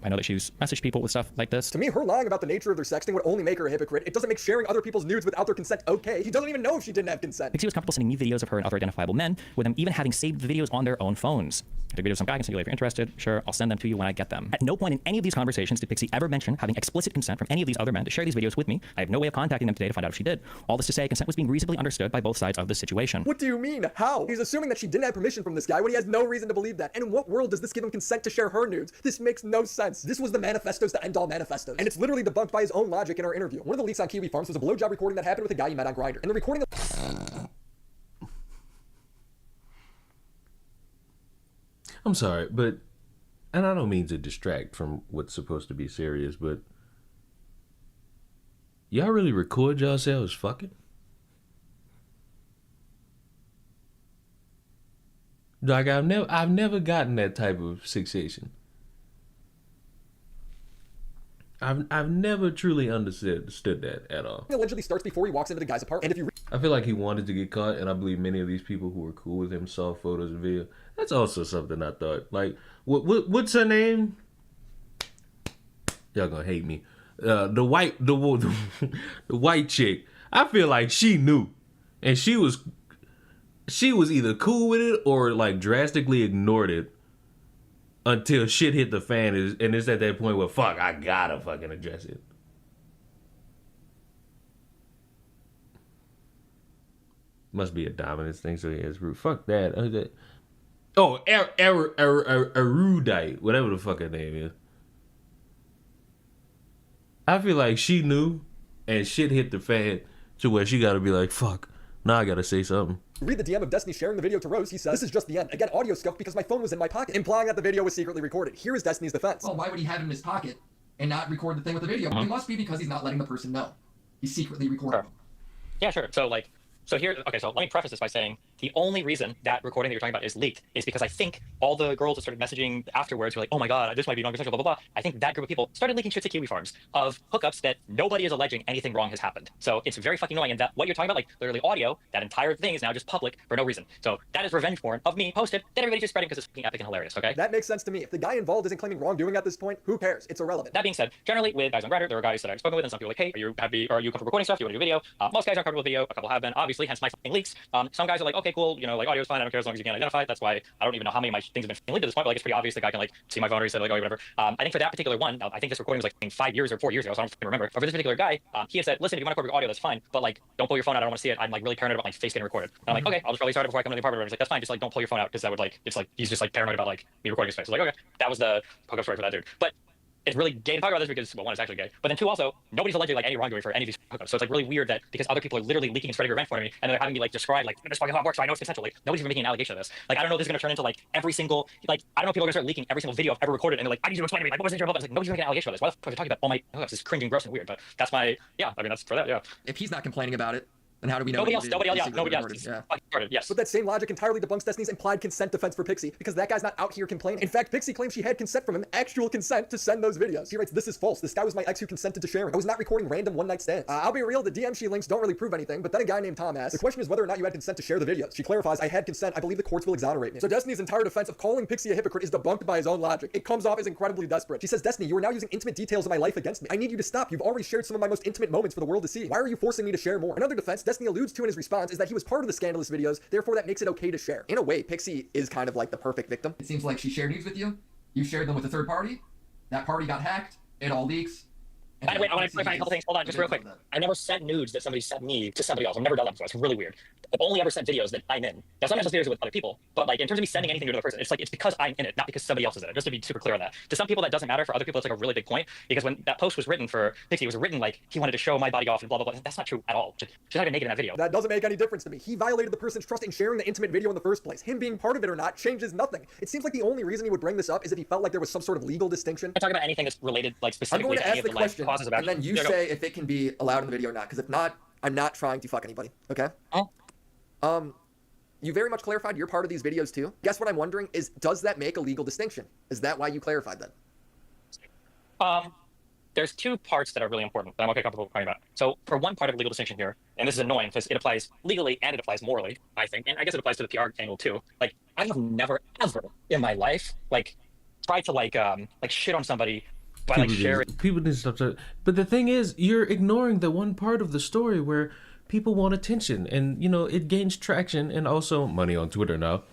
I know that she's messaged people with stuff like this. To me, her lying about the nature of their sexting would only make her a hypocrite. It doesn't make sharing other people's nudes without their consent okay. He doesn't even know if she didn't have consent. Pixie was comfortable sending me videos of her and other identifiable men, with them even having saved the videos on their own phones. I took videos of some guy, I can send you later if you're interested. Sure, I'll send them to you when I get them. At no point in any of these conversations did Pixie ever mention having explicit consent from any of these other men to share these videos with me. I have no way of contacting them today to find out if she did. All this to say, consent was being reasonably understood by both sides of this situation. What do you mean? How? He's assuming that she didn't have permission from this guy when he has no reason to believe that. And in what world does this give him consent to share her nudes? This makes no sense. This was the manifestos to end all manifestos. And it's literally debunked by his own logic in our interview. One of the leaks on Kiwi Farms was a blowjob recording that happened with a guy he met on Grindr. And the recording of... I'm sorry, but, and I don't mean to distract from what's supposed to be serious, but y'all really record yourselves fucking? Like, I've never gotten that type of fixation. I've never truly understood that at all. He allegedly starts before he walks into the guy's apartment. And if you I feel like he wanted to get caught, and I believe many of these people who were cool with him saw photos and video. That's also something I thought. Like, what's her name? Y'all gonna hate me. The white chick. I feel like she knew, and she was either cool with it or like drastically ignored it until shit hit the fan, and it's at that point where fuck, I gotta fucking address it. Must be a dominance thing, so he has root. Fuck that. Oh, erudite, whatever the fuck her name is. I feel like she knew, and shit hit the fan to where she gotta be like, fuck, now I gotta say something. Read the DM of Destiny sharing the video to Rose. He says, "This is just the end. Again, audio scuffed because my phone was in my pocket," implying that the video was secretly recorded. Here is Destiny's defense. Well, why would he have it in his pocket and not record the thing with the video? It must be because he's not letting the person know. He's secretly recording. Sure. Yeah, sure. So let me preface this by saying The only reason that recording that you're talking about is leaked is because I think all the girls that started messaging afterwards were like, oh my God, this might be non-consensual, blah, blah, blah. I think that group of people started leaking shit to Kiwi Farms of hookups that nobody is alleging anything wrong has happened. So it's very fucking annoying. And that what you're talking about, like literally audio, that entire thing is now just public for no reason. So that is revenge porn of me posted that everybody's just spreading because it's fucking epic and hilarious, okay? That makes sense to me. If the guy involved isn't claiming wrongdoing at this point, who cares? It's irrelevant. That being said, generally with guys on Reddit, there are guys that I've spoken with and some people are like, hey, are you comfortable recording stuff? Do you want to do video? Most guys aren't comfortable with video. A couple have been, obviously, hence my fucking leaks. Some guys are like, okay, cool, you know, like audio's fine, I don't care as long as you can identify it. That's why I don't even know how many of my things have been leaked at this point, but like it's pretty obvious the guy can like see my phone or he said like, oh, whatever. I think for that particular one, now, I think this recording was like 5 years or 4 years ago, so I don't remember. But for this particular guy, he had said, listen, if you want to record your audio, that's fine, but like, don't pull your phone out, I don't want to see it. I'm like really paranoid about my face getting recorded. And I'm like, okay, I'll just probably start it before I come to the apartment. He's like, that's fine, just like don't pull your phone out, because that would like, it's like, he's just like paranoid about like me recording his face. So like, okay, that was the hookup story for that dude. But it's really gay to talk about this because, well, one, it's actually gay, but then two, also, nobody's alleging like any wrongdoing for any of these hookups. So it's like really weird that because other people are literally leaking and spreading revenge for me, and they're having me like describe like this fucking how it works, so I know it's consensual. Like, nobody's even making an allegation of this. Like, I don't know if this is gonna turn into like every single like I don't know if people are gonna start leaking every single video I've ever recorded, and they're like, I need you to explain to me like what was your hookup? Like, nobody's making an allegation of this. Why the fuck are you talking about all my hookups? It's cringe and gross and weird. But that's my I mean that's for that. Yeah. If he's not complaining about it, then how do we know? Nobody else. Yeah. Yes. But that same logic entirely debunks Destiny's implied consent defense for Pixie, because that guy's not out here complaining. In fact, Pixie claims she had consent from him, actual consent to send those videos. She writes, this is false. This guy was my ex who consented to sharing. I was not recording random one-night stands. I'll be real, the DM she links don't really prove anything, but then a guy named Tom asks, the question is whether or not you had consent to share the videos. She clarifies, I had consent. I believe the courts will exonerate me. So Destiny's entire defense of calling Pixie a hypocrite is debunked by his own logic. It comes off as incredibly desperate. She says, Destiny, you are now using intimate details of my life against me. I need you to stop. You've already shared some of my most intimate moments for the world to see. Why are you forcing me to share more? Another defense Destiny alludes to in his response is that he was part of the scandalous videos, therefore that makes it okay to share. In a way, Pixie is kind of like the perfect victim. It seems like she shared nudes with you, you shared them with a third party, that party got hacked, it all leaks. By the way, I want to clarify a couple things. Hold on, just real quick. I never sent nudes that somebody sent me to somebody else. I've never done that before. It's really weird. I've only ever sent videos that I'm in. Now, sometimes those videos are with other people, but like in terms of me sending anything to another person, it's like it's because I'm in it, not because somebody else is in it. Just to be super clear on that. To some people, that doesn't matter. For other people, it's like a really big point, because when that post was written for Pixie, it was written like he wanted to show my body off and blah blah blah. That's not true at all. She's not even naked in that video. That doesn't make any difference to me. He violated the person's trust in sharing the intimate video in the first place. Him being part of it or not changes nothing. It seems like the only reason he would bring this up is if he felt like there was some sort of legal distinction. I talk about anything that's related, like specifically to any of the question, causes of action. And then you say if it can be allowed in the video or not, because if not, I'm not trying to fuck anybody. Okay? Oh. You very much clarified you're part of these videos too. Guess what I'm wondering is, does that make a legal distinction? Is that why you clarified that? There's two parts that are really important that I'm okay comfortable talking about. So for one part of legal distinction here, and this is annoying because it applies legally and it applies morally, I think, and I guess it applies to the PR angle too. Like, I have never ever in my life like tried to like shit on somebody by like sharing. People need to stop. But the thing is, you're ignoring the one part of the story where people want attention, and you know it gains traction and also money on Twitter now,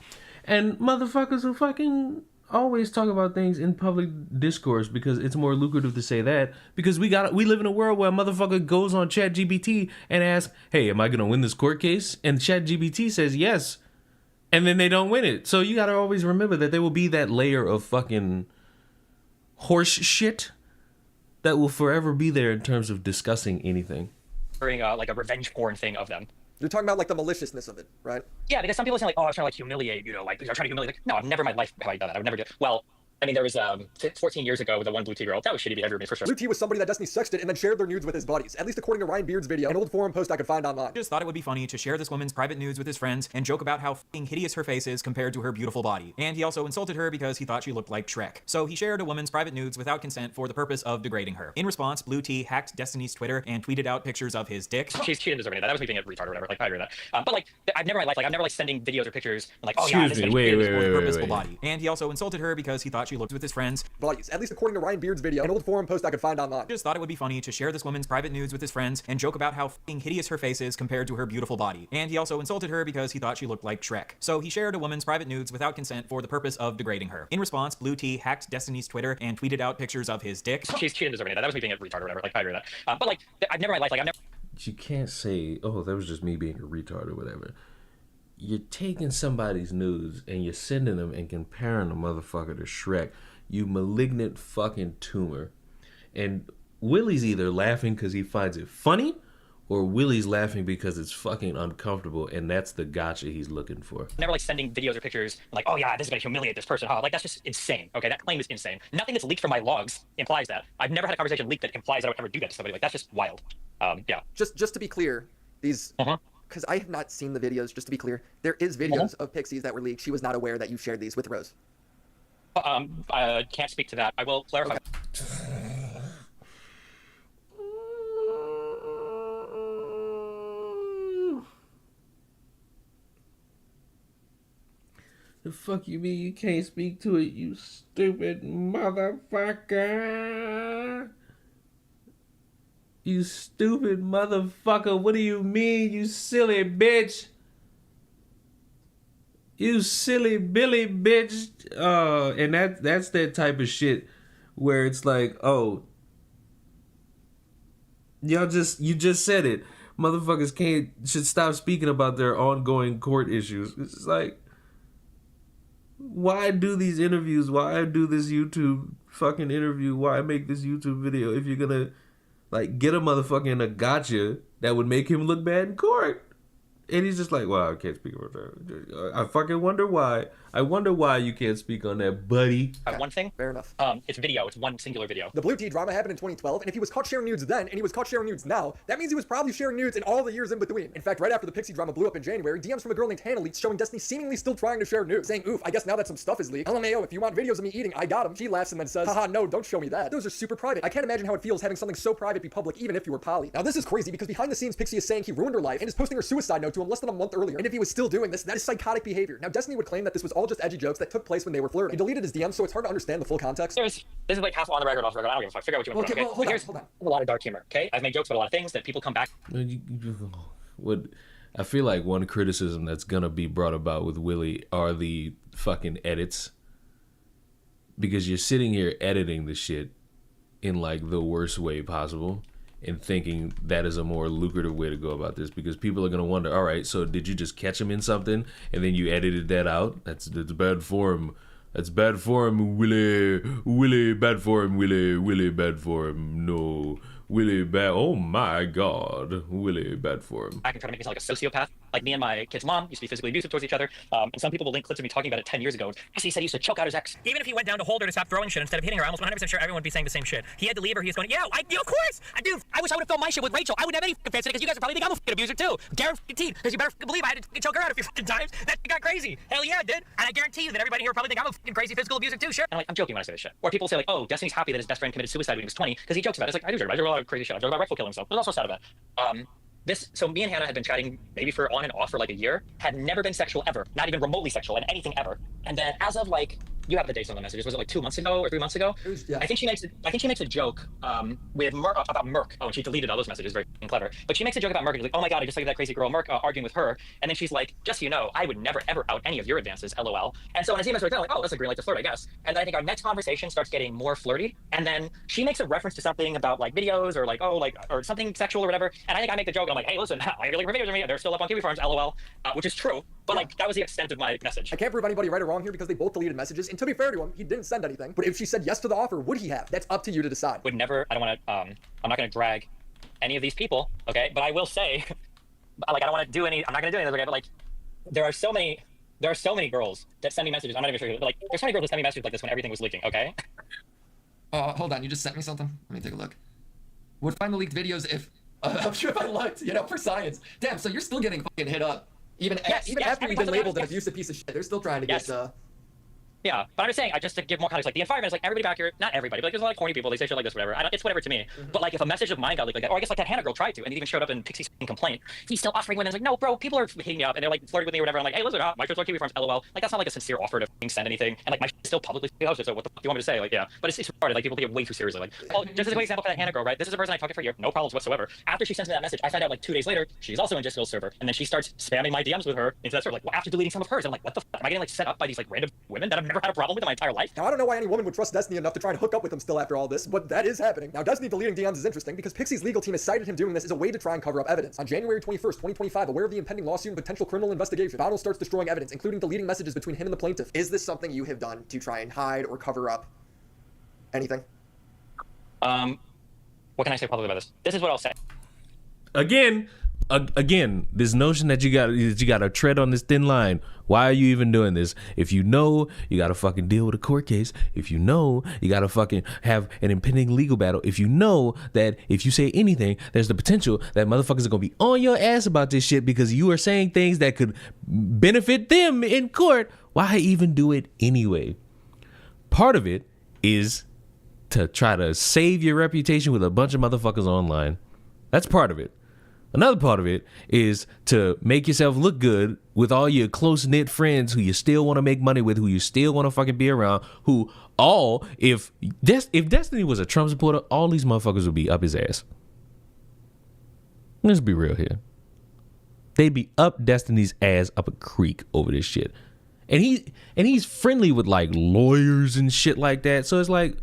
and motherfuckers who fucking always talk about things in public discourse because it's more lucrative to say that, because we live in a world where a motherfucker goes on ChatGPT and asks, hey, am I gonna win this court case? And ChatGPT says yes, and then they don't win it. So you gotta always remember that there will be that layer of fucking horse shit that will forever be there in terms of discussing anything. Like a revenge porn thing of them. You're talking about like the maliciousness of it, right? Yeah, because some people say like, oh, I was trying to like humiliate, you know, like I was trying to humiliate. Like, no, I've never in my life have I done that. I would never do it. Well, I mean, there was 14 years ago with the one Blue Tea girl. That was shitty behavior of me for sure. Blue Tea was somebody that Destiny sexted and then shared their nudes with his buddies, at least according to Ryan Beard's video, an old forum post I could find online. Just thought it would be funny to share this woman's private nudes with his friends and joke about how f***ing hideous her face is compared to her beautiful body. And he also insulted her because he thought she looked like Shrek. So he shared a woman's private nudes without consent for the purpose of degrading her. In response, Blue Tea hacked Destiny's Twitter and tweeted out pictures of his dick. She didn't deserve any of that. That was me being a retard or whatever. Like, I agree with that. But like, I've never in my life, like, I'm never like sending videos or pictures and like, oh yeah, this is purposeful body. And he also insulted her because he thought she looked with his friends. Buddies, at least according to Ryan Beard's video, an old forum post I could find online. Just thought it would be funny to share this woman's private nudes with his friends and joke about how f***ing hideous her face is compared to her beautiful body. And he also insulted her because he thought she looked like Shrek. So he shared a woman's private nudes without consent for the purpose of degrading her. In response, Blue Tea hacked Destiny's Twitter and tweeted out pictures of his dick. She didn't deserve any of that. That was me being a retard or whatever. Like, I agree with that. But like, I've never in my life, like, I've never. You can't say, oh, that was just me being a retard or whatever. You're taking somebody's nudes and you're sending them and comparing the motherfucker to Shrek. You malignant fucking tumor. And Willy's either laughing because he finds it funny, or Willy's laughing because it's fucking uncomfortable, and that's the gotcha he's looking for. Never like sending videos or pictures like, oh yeah, this is gonna humiliate this person. Like, that's just insane. Okay, that claim is insane. Nothing that's leaked from my logs implies that. I've never had a conversation leaked that implies that I would ever do that to somebody. Like, that's just wild. Yeah. Just to be clear, these because I have not seen the videos, just to be clear, there is videos of Pixies that were leaked. She was not aware that you shared these with Rose. I can't speak to that. I will clarify. The fuck you mean you can't speak to it, you stupid motherfucker? You stupid motherfucker. What do you mean, you silly bitch? You silly Billy bitch. And that's that type of shit where it's like, oh, you just said it. Motherfuckers should stop speaking about their ongoing court issues. It's just like, why do these interviews? Why do this YouTube fucking interview? Why make this YouTube video if you're gonna like get a motherfucker in a gotcha that would make him look bad in court? And he's just like, well, I can't speak about that. I fucking wonder why. I wonder why you can't speak on that, buddy. One thing. Fair enough. It's video. It's one singular video. The Blue Tea drama happened in 2012, and if he was caught sharing nudes then, and he was caught sharing nudes now, that means he was probably sharing nudes in all the years in between. In fact, right after the Pixie drama blew up in January, DMs from a girl named Hannah leaked showing Destiny seemingly still trying to share nudes, saying, oof, I guess now that some stuff is leaked, LMAO, if you want videos of me eating, I got them. She laughs and then says, haha, no, don't show me that. Those are super private. I can't imagine how it feels having something so private be public, even if you were poly. Now this is crazy because behind the scenes, Pixie is saying he ruined her life and is posting her suicide note to him less than a month earlier. And if he was still doing this, that is psychotic behavior. Now Destiny would claim that this was all just edgy jokes that took place when they were flirting. He deleted his DMs, so it's hard to understand the full context. This is like half on the record, off the record. I don't give a fuck. Figure out what you want to Okay, well, hold on. A lot of dark humor, okay? I've made jokes about a lot of things that people come back. I feel like one criticism that's gonna be brought about with Willy are the fucking edits. Because you're sitting here editing the shit in like the worst way possible and thinking that is a more lucrative way to go about this, because people are gonna wonder, all right, so did you just catch him in something and then you edited that out? That's bad form. That's bad form, Willy. Willy, bad form, Willy. Willy, bad form. No. Willy, bad. Oh my God. Willy, bad form. I can try to make me sound like a sociopath. Like me and my kid's mom used to be physically abusive towards each other. And some people will link clips of me talking about it 10 years ago. He said he used to choke out his ex. Even if he went down to hold her to stop throwing shit instead of hitting her, I'm almost 100% sure everyone would be saying the same shit. He had to leave her. He was going, yeah, of course. Dude, I wish I would have filmed my shit with Rachel. I wouldn't have any fans because you guys would probably think I'm a fucking abuser too. Guaranteed. Because you better believe I had to choke her out a few fucking times. That got crazy. Hell yeah, dude. And I guarantee you that everybody here would probably think I'm a fucking crazy physical abuser too. Sure. And I'm joking when I say this shit. Or people say like, oh, Destiny's happy that his best friend committed suicide when he was 20 because he jokes about it. It's like, I do joke about it. I joke about a lot of crazy shit. I joke about Rifle killing himself. But it's also sad about it. So me and Hannah had been chatting maybe for on and off for like a year, had never been sexual ever, not even remotely sexual in anything ever. And then as of like, you have the dates on the messages, was it like 2 months ago or 3 months ago? Yeah. I think she makes a joke with about Merck. Oh, and she deleted all those messages, very clever. But she makes a joke about Merck and she's like, oh my God, I just saw that crazy girl Merck arguing with her. And then she's like, just so you know, I would never ever out any of your advances, LOL. And so when I see message, I'm like, oh, that's a green light to flirt, I guess. And then I think our next conversation starts getting more flirty. And then she makes a reference to something about like videos or like, oh, like, or something sexual or whatever. And I think I make the joke, I'm like, hey, listen, I really videos of me, they're still up on Kiwi Farms, LOL, which is true. But like, that was the extent of my message. I can't prove anybody right or wrong here because they both deleted messages. And to be fair to him, he didn't send anything. But if she said yes to the offer, would he have? That's up to you to decide. Would never. I don't want to. I'm not going to drag any of these people. Okay, but I will say, like, I don't want to do any. I'm not going to do anything. Okay, but like, there are so many girls that send me messages. I'm not even sure. But like, there's so many girls that send me messages like this when everything was leaking. Okay. Hold on. You just sent me something. Let me take a look. Would find the leaked videos if. I'm sure if I looked, for science. Damn. So you're still getting fucking hit up. Even after you've been labeled an abusive piece of shit, they're still trying to get. Yeah, but I'm just saying, just to give more context, like the environment is like everybody back here, not everybody, but like, there's a lot of corny people, they say shit like this, whatever. It's whatever to me. But like if a message of mine got leaked like that, or I guess like that Hannah girl tried to, and it even showed up in Pixie's complaint, he's still offering women. It's like, no, bro, people are hitting me up and they're like flirting with me or whatever. I'm like, hey, listen, my shirt's like Kiwi Farms, LOL. Like that's not like a sincere offer to send anything. And like my shit's still publicly posted, so what the fuck do you want me to say? Like, yeah, but it's retarded. Like people take it way too seriously. Like, oh, just as a quick example for that Hannah girl, right? This is a person I talked to for a year, no problems whatsoever. After she sends me that message, I find out like 2 days later she's also in Discourse server, and then she starts spamming my DMs with her into that server. Like, well, after deleting some of hers, I'm like, what the fuck? Am I getting like set up by these like random women that I've never had a problem with in my entire life? Now I don't know why any woman would trust Destiny enough to try and hook up with him still after all this, but that is happening. Now Destiny deleting DMs is interesting because Pixie's legal team has cited him doing this as a way to try and cover up evidence. On January 21st, 2025, aware of the impending lawsuit and potential criminal investigation, Bottle starts destroying evidence, including deleting messages between him and the plaintiff. Is this something you have done to try and hide or cover up anything? What can I say publicly about this? This is what I'll say. Again, again, this notion that you got to tread on this thin line. Why are you even doing this? If you know you got to fucking deal with a court case, if you know you got to fucking have an impending legal battle, if you know that if you say anything, there's the potential that motherfuckers are going to be on your ass about this shit because you are saying things that could benefit them in court, why even do it anyway? Part of it is to try to save your reputation with a bunch of motherfuckers online. That's part of it. Another part of it is to make yourself look good with all your close-knit friends who you still want to make money with, who you still want to fucking be around, who all, if Destiny was a Trump supporter, all these motherfuckers would be up his ass. Let's be real here. They'd be up Destiny's ass up a creek over this shit. And he's friendly with like lawyers and shit like that. So it's like,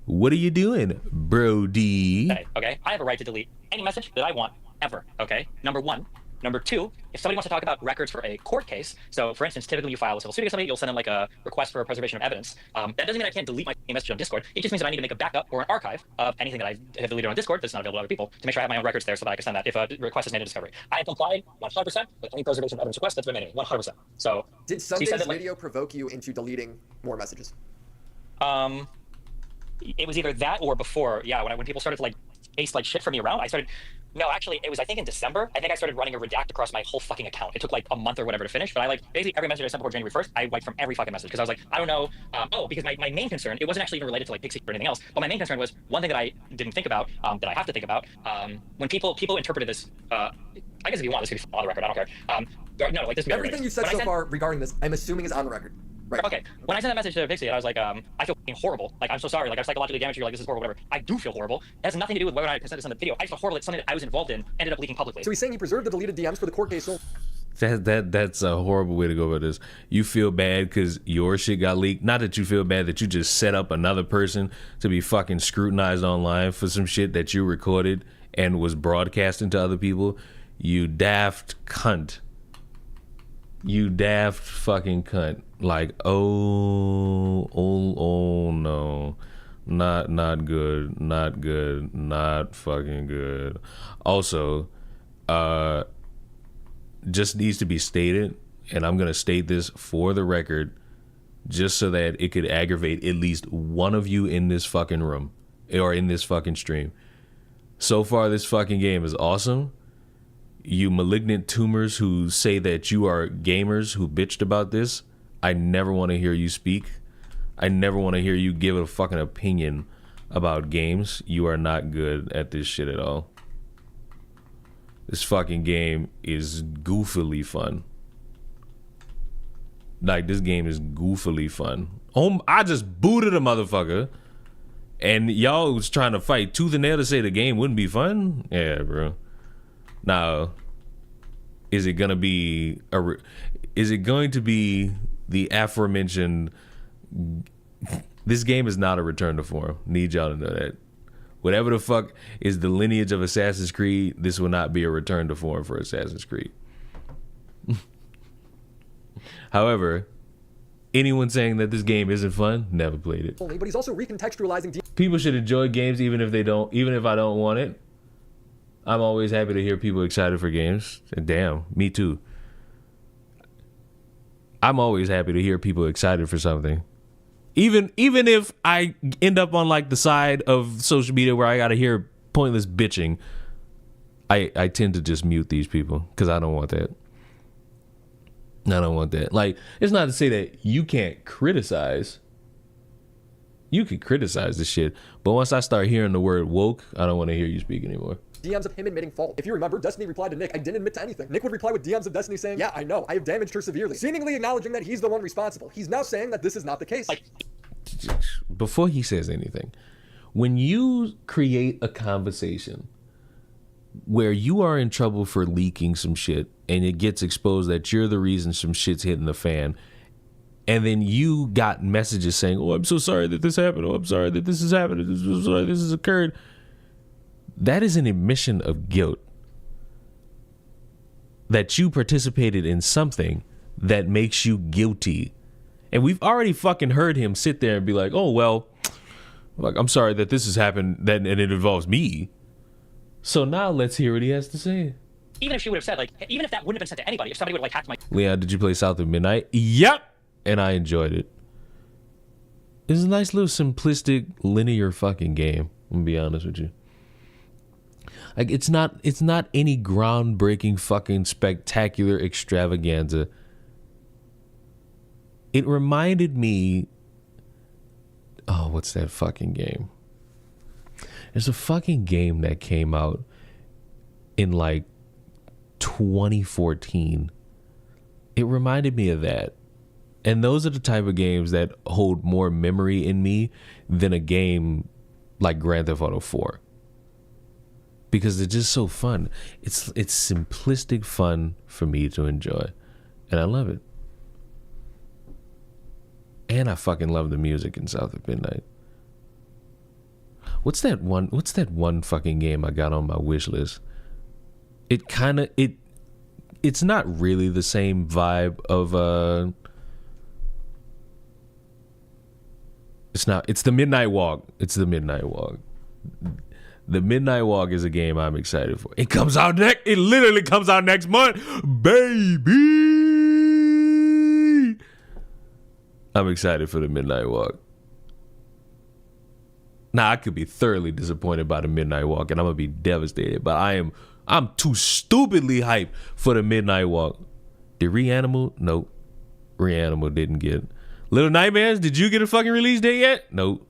what are you doing, Brody? Okay, I have a right to delete any message that I want. Ever, okay? Number one. Number two, if somebody wants to talk about records for a court case, so for instance, typically when you file a civil suit against somebody, you'll send them like a request for a preservation of evidence. That doesn't mean I can't delete my message on Discord. It just means that I need to make a backup or an archive of anything that I have deleted on Discord that's not available to other people to make sure I have my own records there so that I can send that if a request is made in discovery. I have complied 100% with any preservation of evidence request that's been made, 100%. So did Sunday's video provoke you into deleting more messages? It was either that or before. Yeah, when people started to like ace like shit for me around, I started. No, actually, it was, I think, in December. I think I started running a redact across my whole fucking account. It took like a month or whatever to finish, but I like basically every message I sent before January 1st, I wiped from every fucking message because I was like, I don't know. Because my main concern, it wasn't actually even related to like Pixie or anything else, but my main concern was one thing that I didn't think about, that I have to think about, when people interpreted this, I guess if you want, this could be on the record, I don't care. No, like this. Everything you said so far regarding this, I'm assuming is on the record. Right. Okay. When I sent that message to Pixie, I was like, I feel horrible. Like, I'm so sorry. Like, I'm psychologically damaged. You're like, this is horrible, whatever. I do feel horrible. It has nothing to do with whether I consented to send the video. I feel horrible. It's something that I was involved in, ended up leaking publicly. So he's saying he preserved the deleted DMs for the court case. So that's a horrible way to go about this. You feel bad because your shit got leaked. Not that you feel bad that you just set up another person to be fucking scrutinized online for some shit that you recorded and was broadcasting to other people. You daft cunt. You daft fucking cunt. Like, oh no. Not good. Not fucking good. Also, just needs to be stated, and I'm gonna state this for the record, just so that it could aggravate at least one of you in this fucking room or in this fucking stream. So far, this fucking game is awesome. You malignant tumors who say that you are gamers who bitched about this, I never want to hear you speak. I never want to hear you give a fucking opinion about games. You are not good at this shit at all. This fucking game is goofily fun. Like, this game is goofily fun. I just booted a motherfucker, and y'all was trying to fight tooth and nail to say the game wouldn't be fun? Yeah, bro. Now, is it going to be the aforementioned? This game is not a return to form. Need y'all to know that. Whatever the fuck is the lineage of Assassin's Creed, this will not be a return to form for Assassin's Creed. However, anyone saying that this game isn't fun, never played it. But he's also recontextualizing. People should enjoy games even if I don't want it. I'm always happy to hear people excited for games. And damn, me too. I'm always happy to hear people excited for something. Even if I end up on like the side of social media where I gotta hear pointless bitching, I tend to just mute these people because I don't want that. I don't want that. Like, it's not to say that you can't criticize. You can criticize this shit, but once I start hearing the word woke, I don't want to hear you speak anymore. DMs of him admitting fault. If you remember, Destiny replied to Nick, I didn't admit to anything. Nick would reply with DMs of Destiny saying, yeah, I know, I have damaged her severely, seemingly acknowledging that he's the one responsible. He's now saying that this is not the case. Before he says anything, when you create a conversation where you are in trouble for leaking some shit and it gets exposed that you're the reason some shit's hitting the fan, and then you got messages saying, oh, I'm so sorry that this happened. Oh, I'm sorry that this has happened. I'm sorry this has occurred. That is an admission of guilt. That you participated in something that makes you guilty. And we've already fucking heard him sit there and be like, oh, well, like, I'm sorry that this has happened and it involves me. So now let's hear what he has to say. even if she would have said, like, even if that wouldn't have been sent to anybody, if somebody would have, like, hacked my... Leon, did you play South of Midnight? Yep! And I enjoyed it. It's a nice little simplistic, linear fucking game. I'm gonna be honest with you. Like, it's not any groundbreaking, fucking spectacular extravaganza. It reminded me... Oh, what's that fucking game? There's a fucking game that came out in, like, 2014. It reminded me of that. And those are the type of games that hold more memory in me than a game like Grand Theft Auto 4. Because they're just so fun. It's simplistic fun for me to enjoy. And I love it. And I fucking love the music in South of Midnight. What's that one fucking game I got on my wish list? It's not really the same vibe of it's the Midnight Walk. It's the Midnight Walk. The Midnight Walk is a game I'm excited for. It literally comes out next month, baby. I'm excited for the Midnight Walk. Now, I could be thoroughly disappointed by the Midnight Walk, and I'm gonna be devastated. But I'm too stupidly hyped for the Midnight Walk. Did Reanimal? Nope. Reanimal didn't get. Little Nightmares, did you get a fucking release date yet? Nope.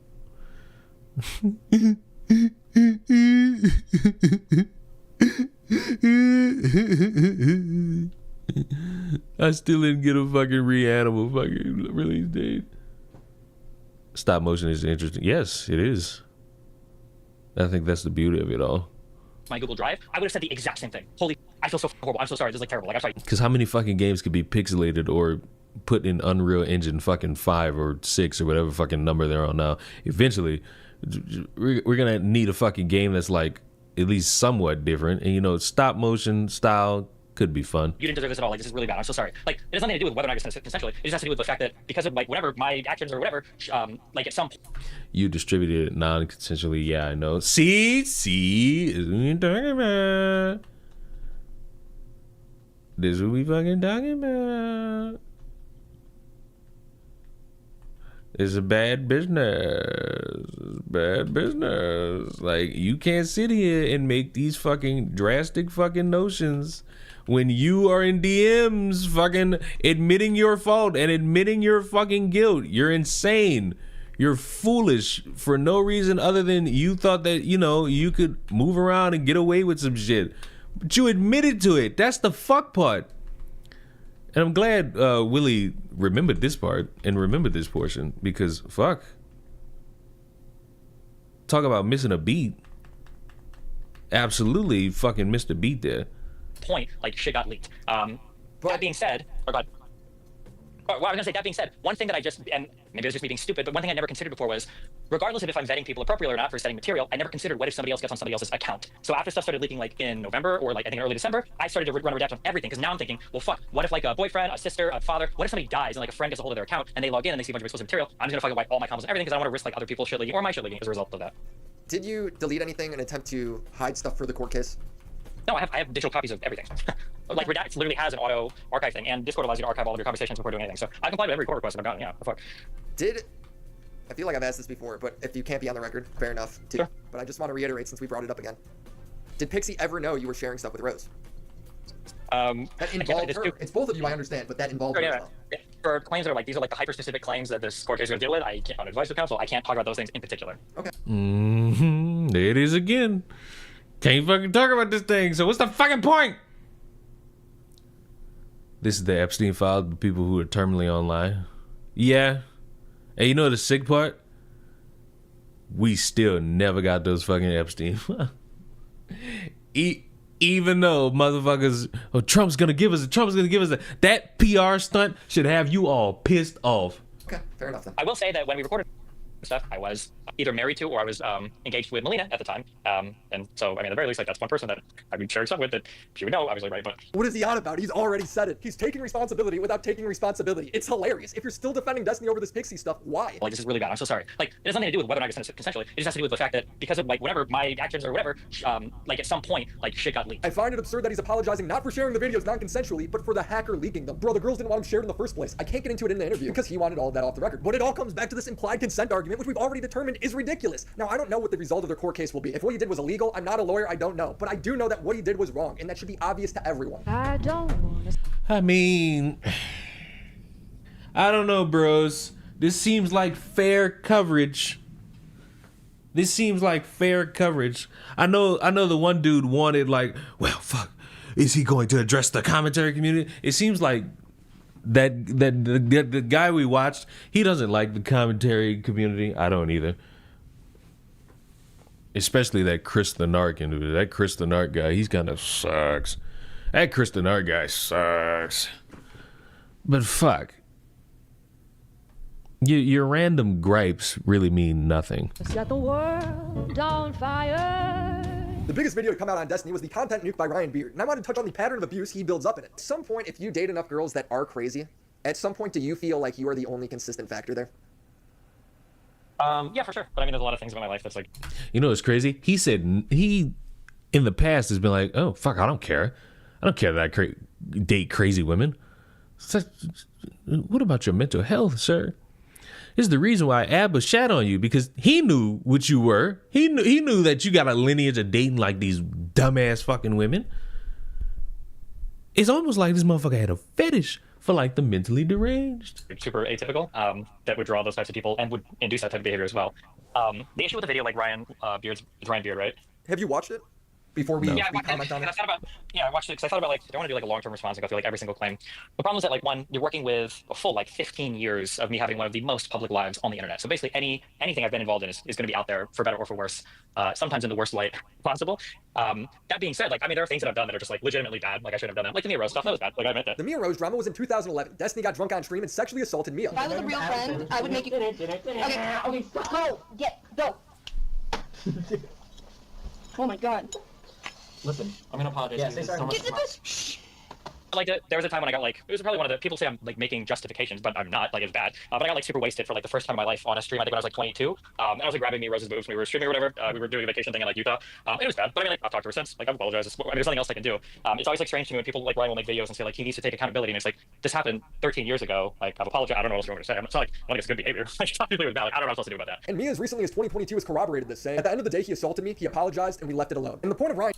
I still didn't get a fucking Reanimal fucking release date. Stop motion is interesting. Yes, it is. I think that's the beauty of it all. My Google Drive, I would have said the exact same thing. Holy, I feel so horrible. I'm so sorry. This is like terrible. Like, I'm sorry. Because how many fucking games could be pixelated or put in Unreal Engine fucking 5 or 6 or whatever fucking number they're on now? Eventually, we're gonna need a fucking game that's like at least somewhat different. And you know, stop motion style could be fun. You didn't deserve this at all. Like, this is really bad. I'm so sorry. Like, it has nothing to do with whether or not you're consensually. It just has to do with the fact that because of, like, whatever, my actions or whatever, like, at some point... You distributed it non-consensually. Yeah, I know. See? This is what we're talking about. This is what we fucking talking about. It's a bad business. It's bad business. Like, you can't sit here and make these fucking drastic fucking notions when you are in DMs fucking admitting your fault and admitting your fucking guilt. You're insane. You're foolish for no reason other than you thought that, you know, you could move around and get away with some shit. But you admitted to it. That's the fuck part. And I'm glad Willie remembered this part and remembered this portion because fuck. Talk about missing a beat. Absolutely fucking missed a beat there. Point, like, shit got leaked. That being said, well, I was gonna say, that being said, one thing that I just, and maybe it was just me being stupid, but one thing I never considered before was, regardless of if I'm vetting people appropriately or not for setting material, I never considered what if somebody else gets on somebody else's account. So after stuff started leaking, like, in November or, like, I think early December, I started to run a redact on everything, because now I'm thinking, well, fuck, what if, like, a boyfriend, a sister, a father, what if somebody dies and, like, a friend gets a hold of their account and they log in and they see a bunch of exclusive material? I'm just gonna fucking wipe all my comments and everything because I don't want to risk, like, other people's shit leaking or my shit leaking as a result of that. Did you delete anything in an attempt to hide stuff for the court case? No, I have digital copies of everything. Like, Redact literally has an auto archive thing, and Discord allows you to archive all of your conversations before doing anything. So I complied with every court request that I've gotten. Yeah, the fuck. I feel like I've asked this before, but if you can't be on the record, fair enough too. Sure. But I just want to reiterate since we brought it up again. Did Pixie ever know you were sharing stuff with Rose? That involved her. It's both of you, I understand, but that involved her as well. For claims that are like, these are like the hyper-specific claims that this court case is going to deal with, I can't, on advice of counsel, I can't talk about those things in particular. Okay. There it is again. Can't fucking talk about this thing, so what's the fucking point? This is the Epstein file, the people who are terminally online. Yeah. And you know the sick part? We still never got those fucking Epstein. Even though motherfuckers, Trump's gonna give us that PR stunt should have you all pissed off. Okay, fair enough then. I will say that when we recorded stuff, I was either married to or I was engaged with Melina at the time. And so, I mean, at the very least, like, that's one person that I'd be sharing stuff with that she would know, obviously, right? But What is he on about? He's already said it. He's taking responsibility without taking responsibility. It's hilarious. If you're still defending Destiny over this Pixie stuff, why? like, this is really bad. I'm so sorry. Like, it has nothing to do with whether or not it's consensually. It just has to do with the fact that because of, like, whatever my actions or whatever, like, at some point, like, shit got leaked. I find it absurd that he's apologizing not for sharing the videos non-consensually, but for the hacker leaking them. Bro, the girls didn't want him shared in the first place. I can't get into it in the interview because he wanted all of that off the record. But it all comes back to this implied consent argument, which we've already determined is ridiculous. Now, I don't know what the result of their court case will be. If what he did was illegal, I'm not a lawyer, I don't know. But I do know that what he did was wrong, and that should be obvious to everyone. I mean, I don't know, bros. This seems like fair coverage. This seems like fair coverage. I know the one dude wanted, like, well, fuck, is he going to address the commentary community? It seems like that the guy we watched, he doesn't like the commentary community. I don't either. Especially that Chris the Narc individual. That Chris the Narc guy, he's kind of sucks. That Chris the Narc guy sucks. But fuck. Your random gripes really mean nothing. Set the world on fire. The biggest video to come out on Destiny was the content nuke by Ryan Beard, and I want to touch on the pattern of abuse he builds up in it. At some point, if you date enough girls that are crazy, at some point do you feel like you are the only consistent factor there? Yeah, for sure. But I mean, there's a lot of things about my life that's like... You know what's crazy? He said he, in the past, has been like, oh, fuck, I don't care. I don't care that I date crazy women. What about your mental health, sir? This is the reason why Abba shat on you, because he knew what you were. He knew that you got a lineage of dating like these dumbass fucking women. It's almost like this motherfucker had a fetish for like the mentally deranged. Super atypical, that would draw those types of people and would induce that type of behavior as well. The issue with the video, like Ryan Beard's, it's Ryan Beard, right? Have you watched it? Before we, yeah, we comment on it? I watched it because I thought about, like, I want to do like a long-term response and go through like every single claim. The problem is that, like, one, you're working with a full like 15 years of me having one of the most public lives on the internet. So basically anything I've been involved in is going to be out there for better or for worse, sometimes in the worst light possible. That being said, like, I mean, there are things that I've done that are just like legitimately bad. Like, I shouldn't have done that. Like the Mia Rose stuff, that was bad. Like, I admit that. The Mia Rose drama was in 2011. Destiny got drunk on stream and sexually assaulted Mia. If I was a real friend, I would make you... Okay, go! Go! Oh my god. Listen, I'm gonna apologize. Yeah, say sorry. Like, there was a time when I got like, it was probably one of the, people say I'm like making justifications, but I'm not, like, it's bad. But I got like super wasted for like the first time in my life on a stream, I think when I was like 22. And I was like grabbing me Rose's boobs when we were streaming or whatever. We were doing a vacation thing in like Utah. It was bad, but I mean, like, I've talked to her since. Like, I've apologized. I mean, there's nothing else I can do. It's always like strange to me when people like Ryan will make videos and say like he needs to take accountability, and it's like, this happened 13 years ago. Like, I've apologized. I don't know what else you're going to say. It's not like, I don't think it's good behavior. I just thought it was bad. Like, I don't know what I'm supposed to do about that. And Mia, as recently as 2022, has corroborated this, saying, at the end of the day, he assaulted me, he apologized, and we left it alone. And the point of Ryan...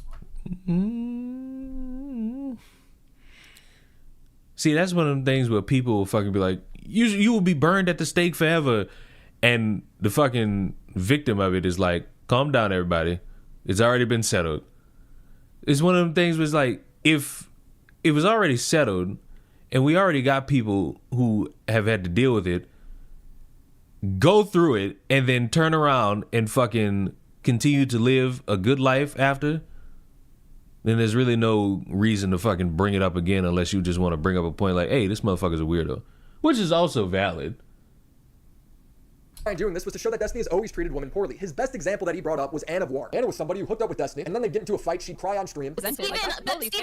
See, that's one of them things where people will fucking be like, you will be burned at the stake forever. And the fucking victim of it is like, calm down, everybody. It's already been settled. It's one of them things where it's like, if it was already settled and we already got people who have had to deal with it, go through it and then turn around and fucking continue to live a good life after, then there's really no reason to fucking bring it up again unless you just want to bring up a point like, hey, this motherfucker's a weirdo, which is also valid. Doing this was to show that Destiny has always treated women poorly. His best example that he brought up was Anna Voir. Anna was somebody who hooked up with Destiny, and then they'd get into a fight, she'd cry on stream. Steven,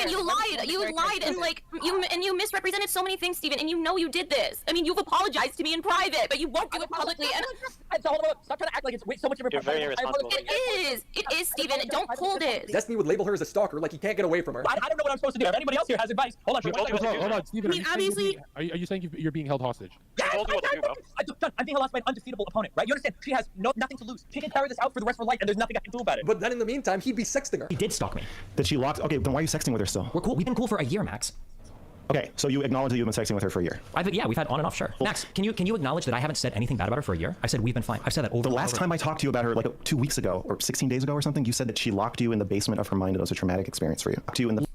you lied. You lied, and like you misrepresented so many things, Steven, and you know you did this. I mean, you've apologized to me in private, but you won't do it publicly. And stop trying to act like it's so much of a You're very irresponsible. It is, Steven. Don't hold it. Destiny would label her as a stalker, like he can't get away from her. I don't know what I'm supposed to do. If anybody else here has advice, hold on. Hold on, Steven. I mean, obviously, are you saying you're being held hostage? Yeah, I'm being held by an undefeatable opponent, right? You understand? She has nothing to lose. She can carry this out for the rest of her life, and there's nothing I can do about it. But then in the meantime, he'd be sexting her. He did stalk me. Did she lock? Okay, then why are you sexting with her still? We're cool. We've been cool for a year, Max. Okay, so you acknowledge that you've been sexting with her for a year. Yeah, we've had on and off, sure. Max, can you acknowledge that I haven't said anything bad about her for a year? I said we've been fine. I've said that over. The last time I talked to you about her, like 2 weeks ago or 16 days ago or something, you said that she locked you in the basement of her mind and it was a traumatic experience for you. Locked you in the.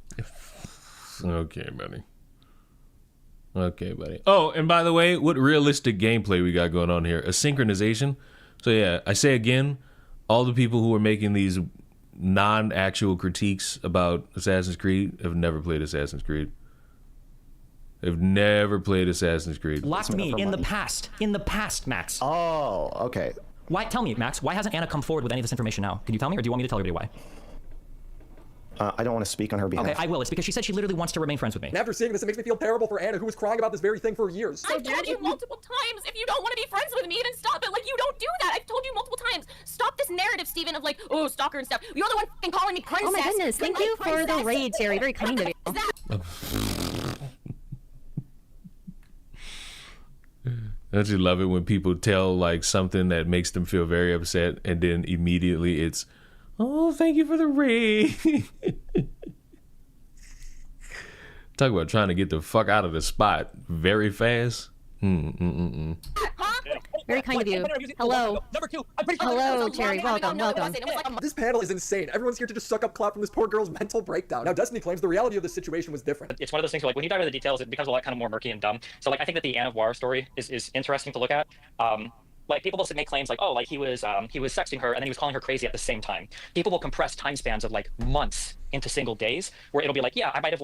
Okay, buddy. Oh, and by the way, what realistic gameplay we got going on here? A synchronization. So yeah, I say again, all the people who are making these non-actual critiques about Assassin's Creed have never played Assassin's Creed. They've never played Assassin's Creed. Locked me in the past. In the past, Max. Oh, okay. Why? Tell me, Max. Why hasn't Anna come forward with any of this information now? Can you tell me, or do you want me to tell everybody why? I don't want to speak on her behalf. Okay, I will. It's because she said she literally wants to remain friends with me. And after seeing this, it makes me feel terrible for Anna, who was crying about this very thing for years. I've told you multiple times, if you don't want to be friends with me, then stop it. Like, you don't do that. I've told you multiple times. Stop this narrative, Steven, of like, oh, stalker and stuff. You're the one f***ing calling me princess. Oh my goodness, thank you for the raid, Terry. Very kind of you. I just love it when people tell like something that makes them feel very upset, and then immediately it's, oh, thank you for the raid. Talk about trying to get the fuck out of the spot very fast. Very kind of you. Hello. Hello, Terry. Welcome. This panel is insane. Everyone's here to just suck up clout from this poor girl's mental breakdown. Now, Destiny claims the reality of the situation was different. It's one of those things where, like, when you dive into the details, it becomes a lot kind of more murky and dumb. So, like, I think that the Anne of War story is interesting to look at. Like, people will make claims like, oh, like he was sexting her and then he was calling her crazy at the same time. People will compress time spans of like months into single days, where it'll be like, yeah, we might have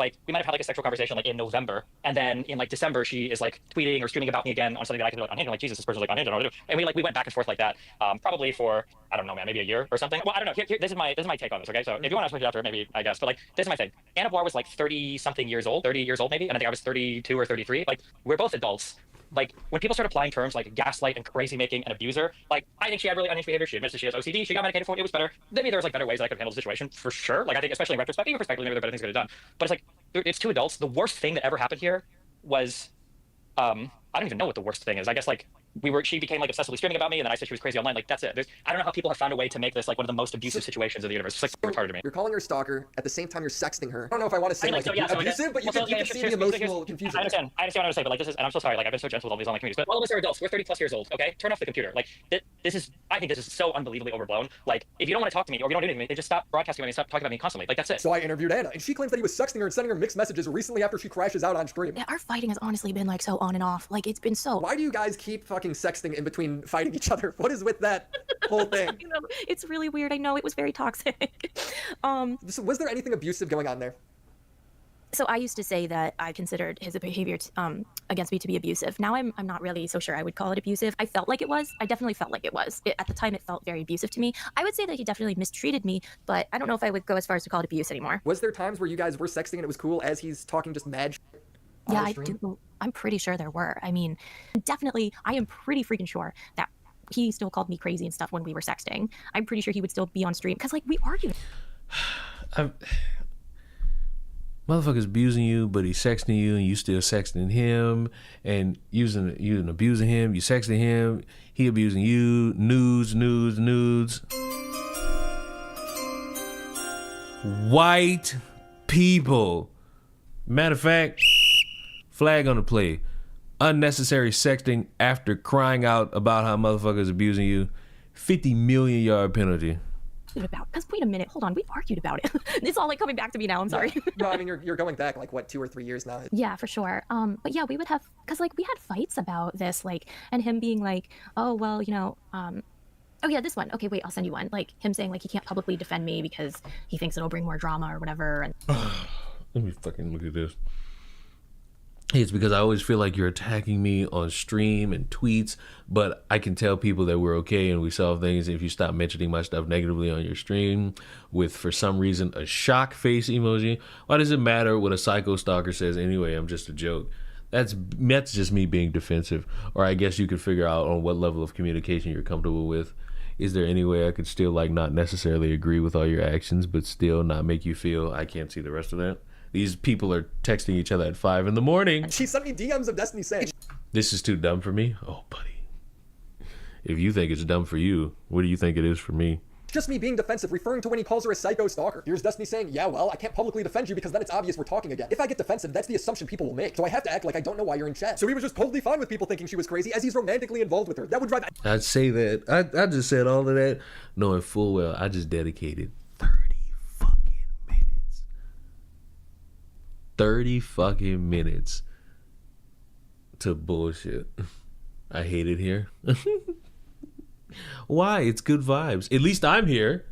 had like a sexual conversation like in November, and then in like December she is like tweeting or streaming about me again on something that I can do like on Hinge, like Jesus, this person's like on Hinge, and we went back and forth like that, probably for, I don't know, man, maybe a year or something. Well, I don't know. Here, this is my take on this. Okay, so if you want to switch it after, maybe, I guess, but like this is my thing. Anne of War was like 30 years old maybe, and I think I was 32 or 33. Like, we're both adults. Like, when people start applying terms like gaslight and crazy making and abuser, like, I think she had really unhinged behavior. She admits that she has OCD. She got medicated for it. It was better. Maybe there was like better ways that I could handle the situation, for sure. Like, I think especially in retrospect, even perspectively, maybe there are better things I could have done. But it's like, it's two adults. The worst thing that ever happened here was, I don't even know what the worst thing is. I guess like she became like obsessively screaming about me, and then I said she was crazy online. Like, that's it. I don't know how people have found a way to make this like one of the most abusive situations in the universe. It's like so retarded to me. You're calling her a stalker, at the same time you're sexting her. I don't know if I want to say like abusive, but you can see the emotional confusion. I understand what I'm saying, but like this is, and I'm so sorry, like I've been so gentle with all these online communities, but all of us are adults. We're 30+ years old, okay? Turn off the computer. Like, I think this is so unbelievably overblown. Like, if you don't want to talk to me or you don't do anything, they just stop broadcasting about me, stop talking about me constantly. Like, that's it. So I interviewed Anna, and she claims that he was sexting her and sending her mixed messages recently after she crashes out on stream. Yeah, our fighting has honestly been like so on and off. Like, it's been so. Why do you guys keep fucking sexting in between fighting each other? What is with that whole thing? You know, it's really weird. I know, it was very toxic. So was there anything abusive going on there? So I used to say that I considered his behavior against me to be abusive. Now I'm not really so sure I would call it abusive. I felt like it was. I definitely felt like it was. At the time, it felt very abusive to me. I would say that he definitely mistreated me, but I don't know if I would go as far as to call it abuse anymore. Was there times where you guys were sexting and it was cool as he's talking just mad shit? Yeah, I do. I'm pretty sure there were. I mean, definitely, I am pretty freaking sure that he still called me crazy and stuff when we were sexting. I'm pretty sure he would still be on stream because, like, we argued. Motherfucker's abusing you, but he's sexting you, and you still sexting him, and you abusing him, you sexting him, he abusing you, nudes. White people. Matter of fact, flag on the play. Unnecessary sexting after crying out about how motherfuckers abusing you. 50 million yard penalty. Because wait a minute, hold on, we argued about it. It's all like coming back to me now. I'm sorry. Yeah. No, I mean you're going back like what, 2 or 3 years now. Yeah, for sure. But yeah, we would have, because like we had fights about this, like, and him being like, oh well, you know, oh yeah, this one. Okay, wait, I'll send you one. Like him saying like he can't publicly defend me because he thinks it'll bring more drama or whatever. And let me fucking look at this. It's because I always feel like you're attacking me on stream and tweets, but I can tell people that we're okay and we solve things if you stop mentioning my stuff negatively on your stream with, for some reason, a shock face emoji. Why does it matter what a psycho stalker says anyway? I'm just a joke. That's just me being defensive. Or I guess you could figure out on what level of communication you're comfortable with. Is there any way I could still like not necessarily agree with all your actions, but still not make you feel I can't see the rest of that? These people are texting each other at 5 a.m. She sent me DMs of Destiny saying, this is too dumb for me? Oh, buddy. If you think it's dumb for you, what do you think it is for me? Just me being defensive, referring to when he calls her a psycho stalker. Here's Destiny saying, yeah, well, I can't publicly defend you because then it's obvious we're talking again. If I get defensive, that's the assumption people will make. So I have to act like I don't know why you're in chat. So he was just totally fine with people thinking she was crazy as he's romantically involved with her. That would drive... I'd say that. I just said all of that knowing full well I just dedicated 30 fucking minutes to bullshit. I hate it here. Why? It's good vibes. At least I'm here.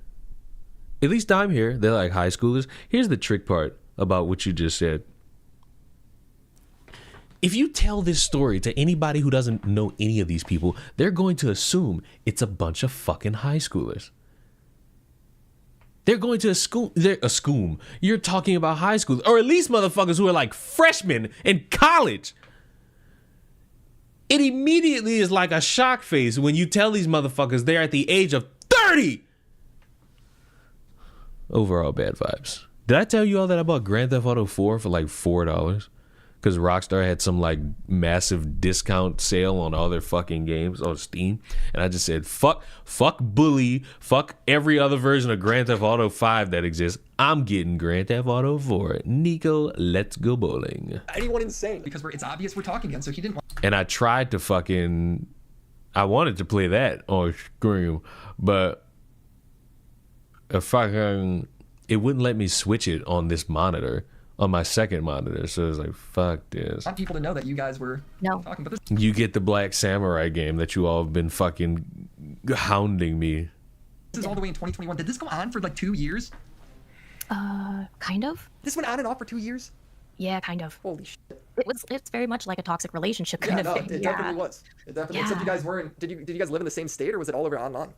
They're like high schoolers. Here's the trick part about what you just said. if you tell this story to anybody who doesn't know any of these people, they're going to assume it's a bunch of fucking high schoolers. They're going to assume you're talking about high school, or at least motherfuckers who are like freshmen in college. It immediately is like a shock face when you tell these motherfuckers they're at the age of 30. Overall bad vibes. Did I tell you all that I bought Grand Theft Auto 4 for like $4? Because Rockstar had some like massive discount sale on all their fucking games on Steam. And I just said, fuck Bully, fuck every other version of Grand Theft Auto 5 that exists. I'm getting Grand Theft Auto 4. Nico, let's go bowling. Anyone insane? Because it's obvious we're talking again, so he didn't want. And I tried to I wanted to play that on screen, but it wouldn't let me switch it on this monitor. On my second monitor, so it was like, fuck this. I want people to know that you guys were talking about this. You get the Black Samurai game that you all have been fucking hounding me. This is all the way in 2021. Did this go on for like 2 years? Kind of. This went on and off for 2 years? Yeah, kind of. Holy shit. It's very much like a toxic relationship kind of thing. It definitely was. It definitely. Yeah. Except you guys weren't. Did you guys live in the same state, or was it all over online?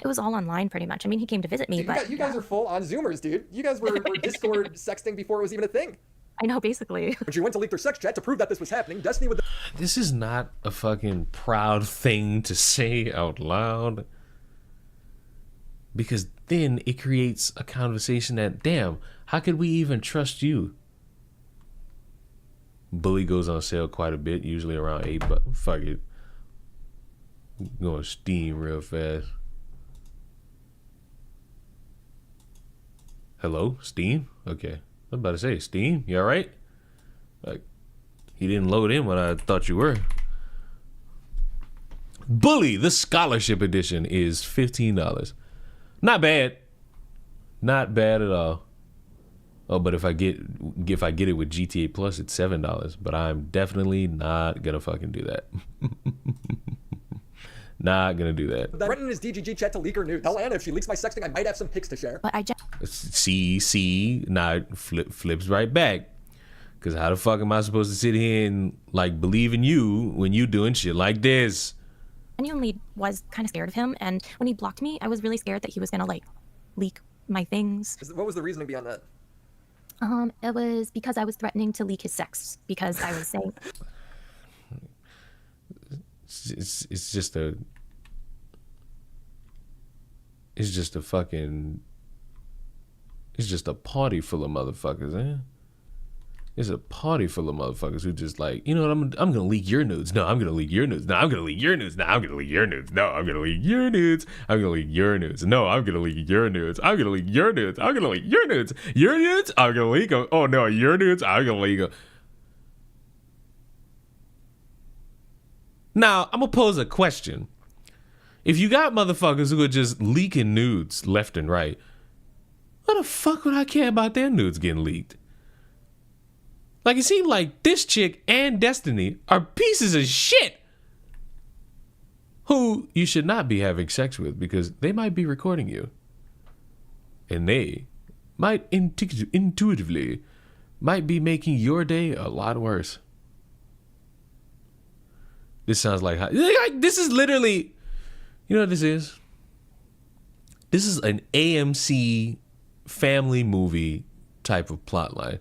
It was all online pretty much. I mean, he came to visit me, but you guys are full on Zoomers, dude. You guys were Discord sexting before it was even a thing. I know, basically. When she went to leak their sex chat to prove that this was happening, Destiny would. This is not a fucking proud thing to say out loud. Because then it creates a conversation that, damn, how could we even trust you? Bully goes on sale quite a bit, usually around $8, but fuck it. Going Steam real fast. Hello, Steam? Okay. I was about to say, Steam, you alright? Like, he didn't load in when I thought you were. Bully, the scholarship edition is $15. Not bad. Not bad at all. Oh, but if I get it with GTA Plus, it's $7. But I'm definitely not gonna fucking do that. Not gonna do that. Brenton is DGG chat to leak her nude. Tell Anna if she leaks my sexting, I might have some pics to share. But I just Now it flips right back. Cause how the fuck am I supposed to sit here and like believe in you when you doing shit like this? genuinely was kind of scared of him, and when he blocked me, I was really scared that he was gonna like leak my things. What was the reasoning behind that? It was because I was threatening to leak his sex because I was saying it's just a party full of motherfuckers, eh? It's a party full of motherfuckers who just like, you know what, I'm gonna leak your nudes. No, I'm gonna leak your nudes. No, I'm gonna leak your nudes. No, I'm gonna leak your nudes. No, I'm gonna leak your nudes. I'm gonna leak your nudes. No, I'm gonna leak your nudes. I'm gonna leak your nudes. I'm gonna leak your nudes. Your nudes? I'm gonna leak them. Oh no, your nudes? I'm gonna leak them. Now, I'm gonna pose a question. If you got motherfuckers who are just leaking nudes left and right, what the fuck would I care about their nudes getting leaked? Like, it seemed like this chick and Destiny are pieces of shit who you should not be having sex with because they might be recording you. And they might intuitively might be making your day a lot worse. This sounds like this is literally, you know what this is? This is an AMC family movie type of plotline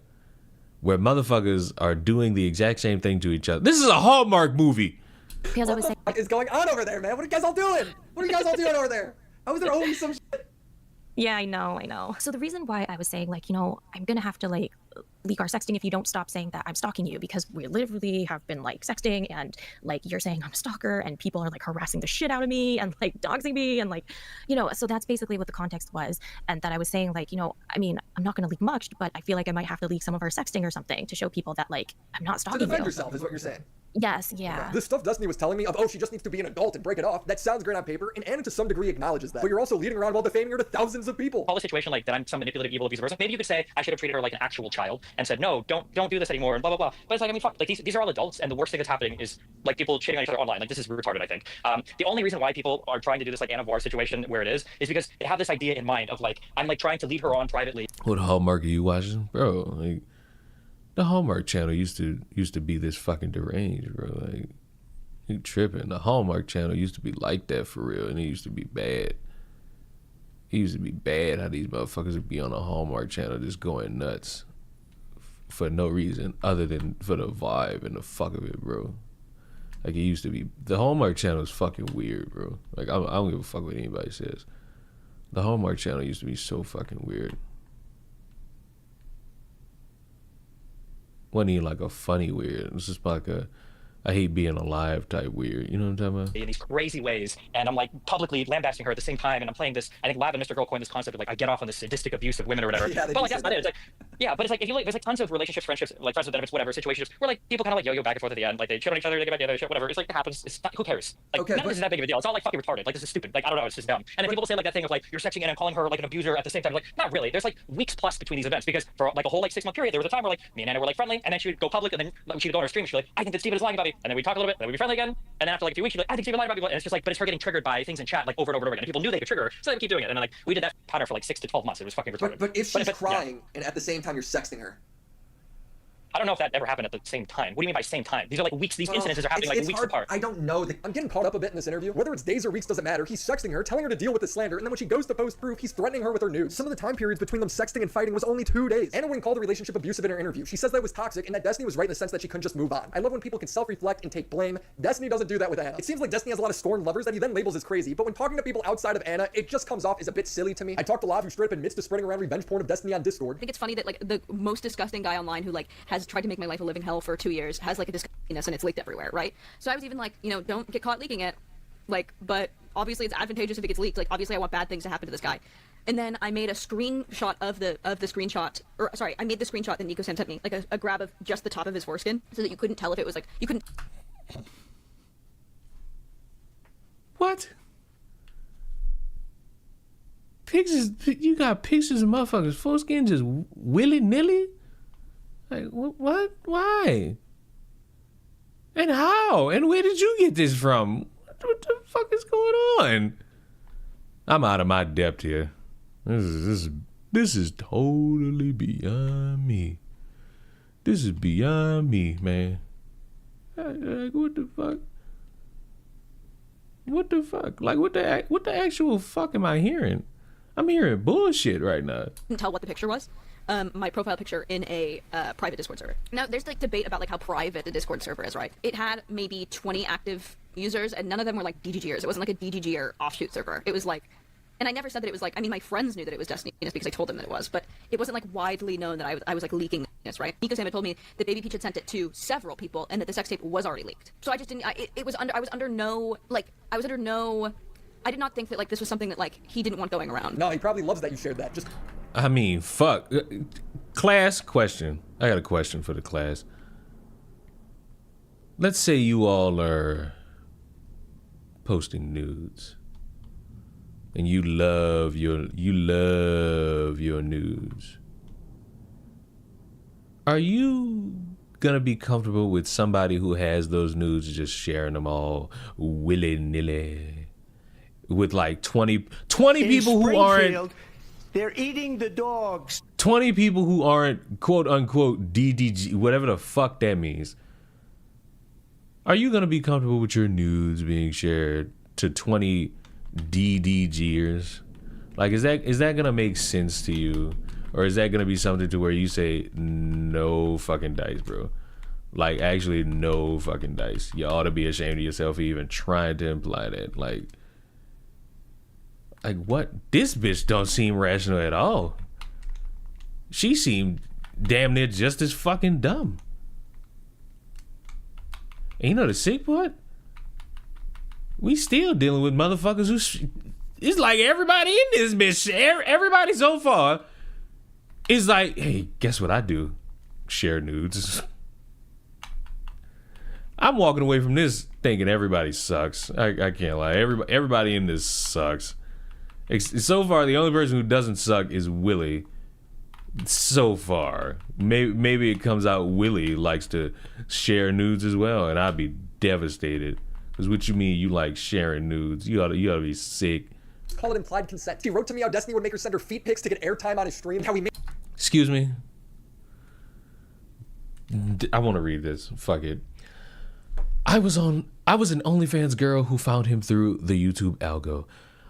where motherfuckers are doing the exact same thing to each other. This is a Hallmark movie. Because I was saying, what is going on over there, man? What are you guys all doing? What are you guys all doing over there? How is there always some shit? yeah, I know. So the reason why I was saying, like, you know, I'm gonna have to like leak our sexting if you don't stop saying that I'm stalking you, because we literally have been like sexting and like you're saying I'm a stalker and people are like harassing the shit out of me and like doxing me and like, you know, so that's basically what the context was. And that I was saying, like, you know, I mean, I'm not going to leak much, but I feel like I might have to leak some of our sexting or something to show people that like I'm not stalking To defend you. yourself is what you're saying. Yes, yeah. This stuff Destiny was telling me of, oh, she just needs to be an adult and break it off. That sounds great on paper, and Anna to some degree acknowledges that. But you're also leading around while defaming her to thousands of people. Call the situation like that I'm some manipulative, evil, abusive person. Maybe you could say I should have treated her like an actual child and said, no, don't do this anymore and blah, blah, blah. But it's like, I mean, fuck, like these are all adults, and the worst thing that's happening is like people cheating on each other online. Like, this is retarded, I think. The only reason why people are trying to do this like Anna Voir situation where it is because they have this idea in mind of like, I'm like trying to lead her on privately. What Hallmark are you watching? Bro, like, The Hallmark Channel used to be this fucking deranged, bro. Like, you tripping. The Hallmark Channel used to be like that for real, and it used to be bad. It used to be bad how these motherfuckers would be on the Hallmark Channel just going nuts for no reason other than for the vibe and the fuck of it, bro. Like, it used to be. The Hallmark Channel is fucking weird, bro. Like, I don't give a fuck what anybody says. The Hallmark Channel used to be so fucking weird. Wasn't even like a funny weird. It was just like a I hate being alive type weird. You know what I'm talking about? In these crazy ways, and I'm like publicly lambasting her at the same time, and I'm playing this. I think Lav and Mr. Girl coined this concept of like I get off on this sadistic abuse of women or whatever. Yeah, but like that's not it. It's like, yeah, but it's like if you like, there's like tons of relationships, friendships, like friends with benefits, whatever, situationships where like people kind of like yo-yo back and forth at the end, like they shit on each other, they get back together, shit, whatever. It's like it happens. It's not, who cares? Like Okay, none of this is that big of a deal. It's all like fucking retarded. Like this is stupid. Like I don't know, it's just dumb. And then people say like that thing of like you're sexing in and calling her like an abuser at the same time. Like not really. There's like weeks plus between these events because for like a whole like 6-month period there was a time where like me and Anna were like friendly, and then she would go public, and then like, she would go on her stream, and she'd be like I think that Steven is lying about me, and then we'd talk a little bit, and then we'd be friendly again, and then after like a few weeks she'd be like I think Steven lied about me, and it's just like but it's her getting triggered by things in chat like over and over and over again. And people knew they could trigger her, so they would keep doing it, and then like we did that pattern for like 6 to 12 months. It was fucking retarded. But if she's crying yeah. and at the same time you're sexting her. I don't know if that ever happened at the same time. What do you mean by same time? These are like weeks. These incidences are happening like weeks apart. I don't know. I'm getting caught up a bit in this interview. Whether it's days or weeks doesn't matter. He's sexting her, telling her to deal with the slander, and then when she goes to post proof, he's threatening her with her nudes. Some of the time periods between them sexting and fighting was only 2 days. Anna wouldn't call the relationship abusive in her interview. She says that was toxic and that Destiny was right in the sense that she couldn't just move on. I love when people can self-reflect and take blame. Destiny doesn't do that with Anna. It seems like Destiny has a lot of scorned lovers that he then labels as crazy, but when talking to people outside of Anna, it just comes off as a bit silly to me. I talked to Lav, who straight up admits to spreading around revenge porn of Destiny on Discord. I think it's funny that like the most disgusting guy online who like has tried to make my life a living hell for 2 years has like a disgustingness and it's leaked everywhere, right? So I was even like, you know, don't get caught leaking it. Like, but obviously it's advantageous if it gets leaked. Like, obviously I want bad things to happen to this guy. And then I made a screenshot of the screenshot, or sorry, I made the screenshot that Nico sent me, like a grab of just the top of his foreskin, so that you couldn't tell if it was like, you couldn't. What? Pictures? You got pictures of motherfuckers foreskin just willy-nilly? Like, what? Why? And how? And where did you get this from? What the fuck is going on? I'm out of my depth here. This is totally beyond me. This is beyond me, man. Like, what the fuck? What the fuck? Like, what the actual fuck am I hearing? I'm hearing bullshit right now. Couldn't tell what the picture was. My profile picture in a private Discord server. Now, there's like debate about like how private the Discord server is, right? It had maybe 20 active users, and none of them were like DGGers. It wasn't like a DGGer offshoot server. It was like, and I never said that it was like, I mean, my friends knew that it was Destiny because I told them that it was, but it wasn't like widely known that I was like leaking this, right? Nico Sam had told me that Baby Peach had sent it to several people and that the sex tape was already leaked. So I just didn't, I was under no, I did not think that like this was something that like he didn't want going around. No, he probably loves that you shared that. I mean, fuck. Class question. I got a question for the class. Let's say you all are posting nudes, and you love your nudes. Are you gonna be comfortable with somebody who has those nudes just sharing them all willy-nilly with like 20 people who aren't? They're eating the dogs. 20 people who aren't quote unquote DDG, whatever the fuck that means. Are you gonna be comfortable with your nudes being shared to 20 DDGers? Like, is that gonna make sense to you? Or is that gonna be something to where you say, no fucking dice, bro? Like, actually, no fucking dice. You ought to be ashamed of yourself for even trying to imply that. Like what? This bitch don't seem rational at all. She seemed damn near just as fucking dumb. And you know the sick part? We still dealing with motherfuckers who... It's like everybody in this bitch, everybody so far is like, hey, guess what I do? Share nudes. I'm walking away from this thinking everybody sucks. I can't lie. Everybody in this sucks. So far, the only person who doesn't suck is Willy. So far. Maybe it comes out Willy likes to share nudes as well, and I'd be devastated. Because what you mean you like sharing nudes? You ought to be sick. Call it implied consent. He wrote to me how Destiny would make her send her feet pics to get airtime on his stream. How he made... Excuse me? I want to read this. Fuck it. I was an OnlyFans girl who found him through the YouTube algo.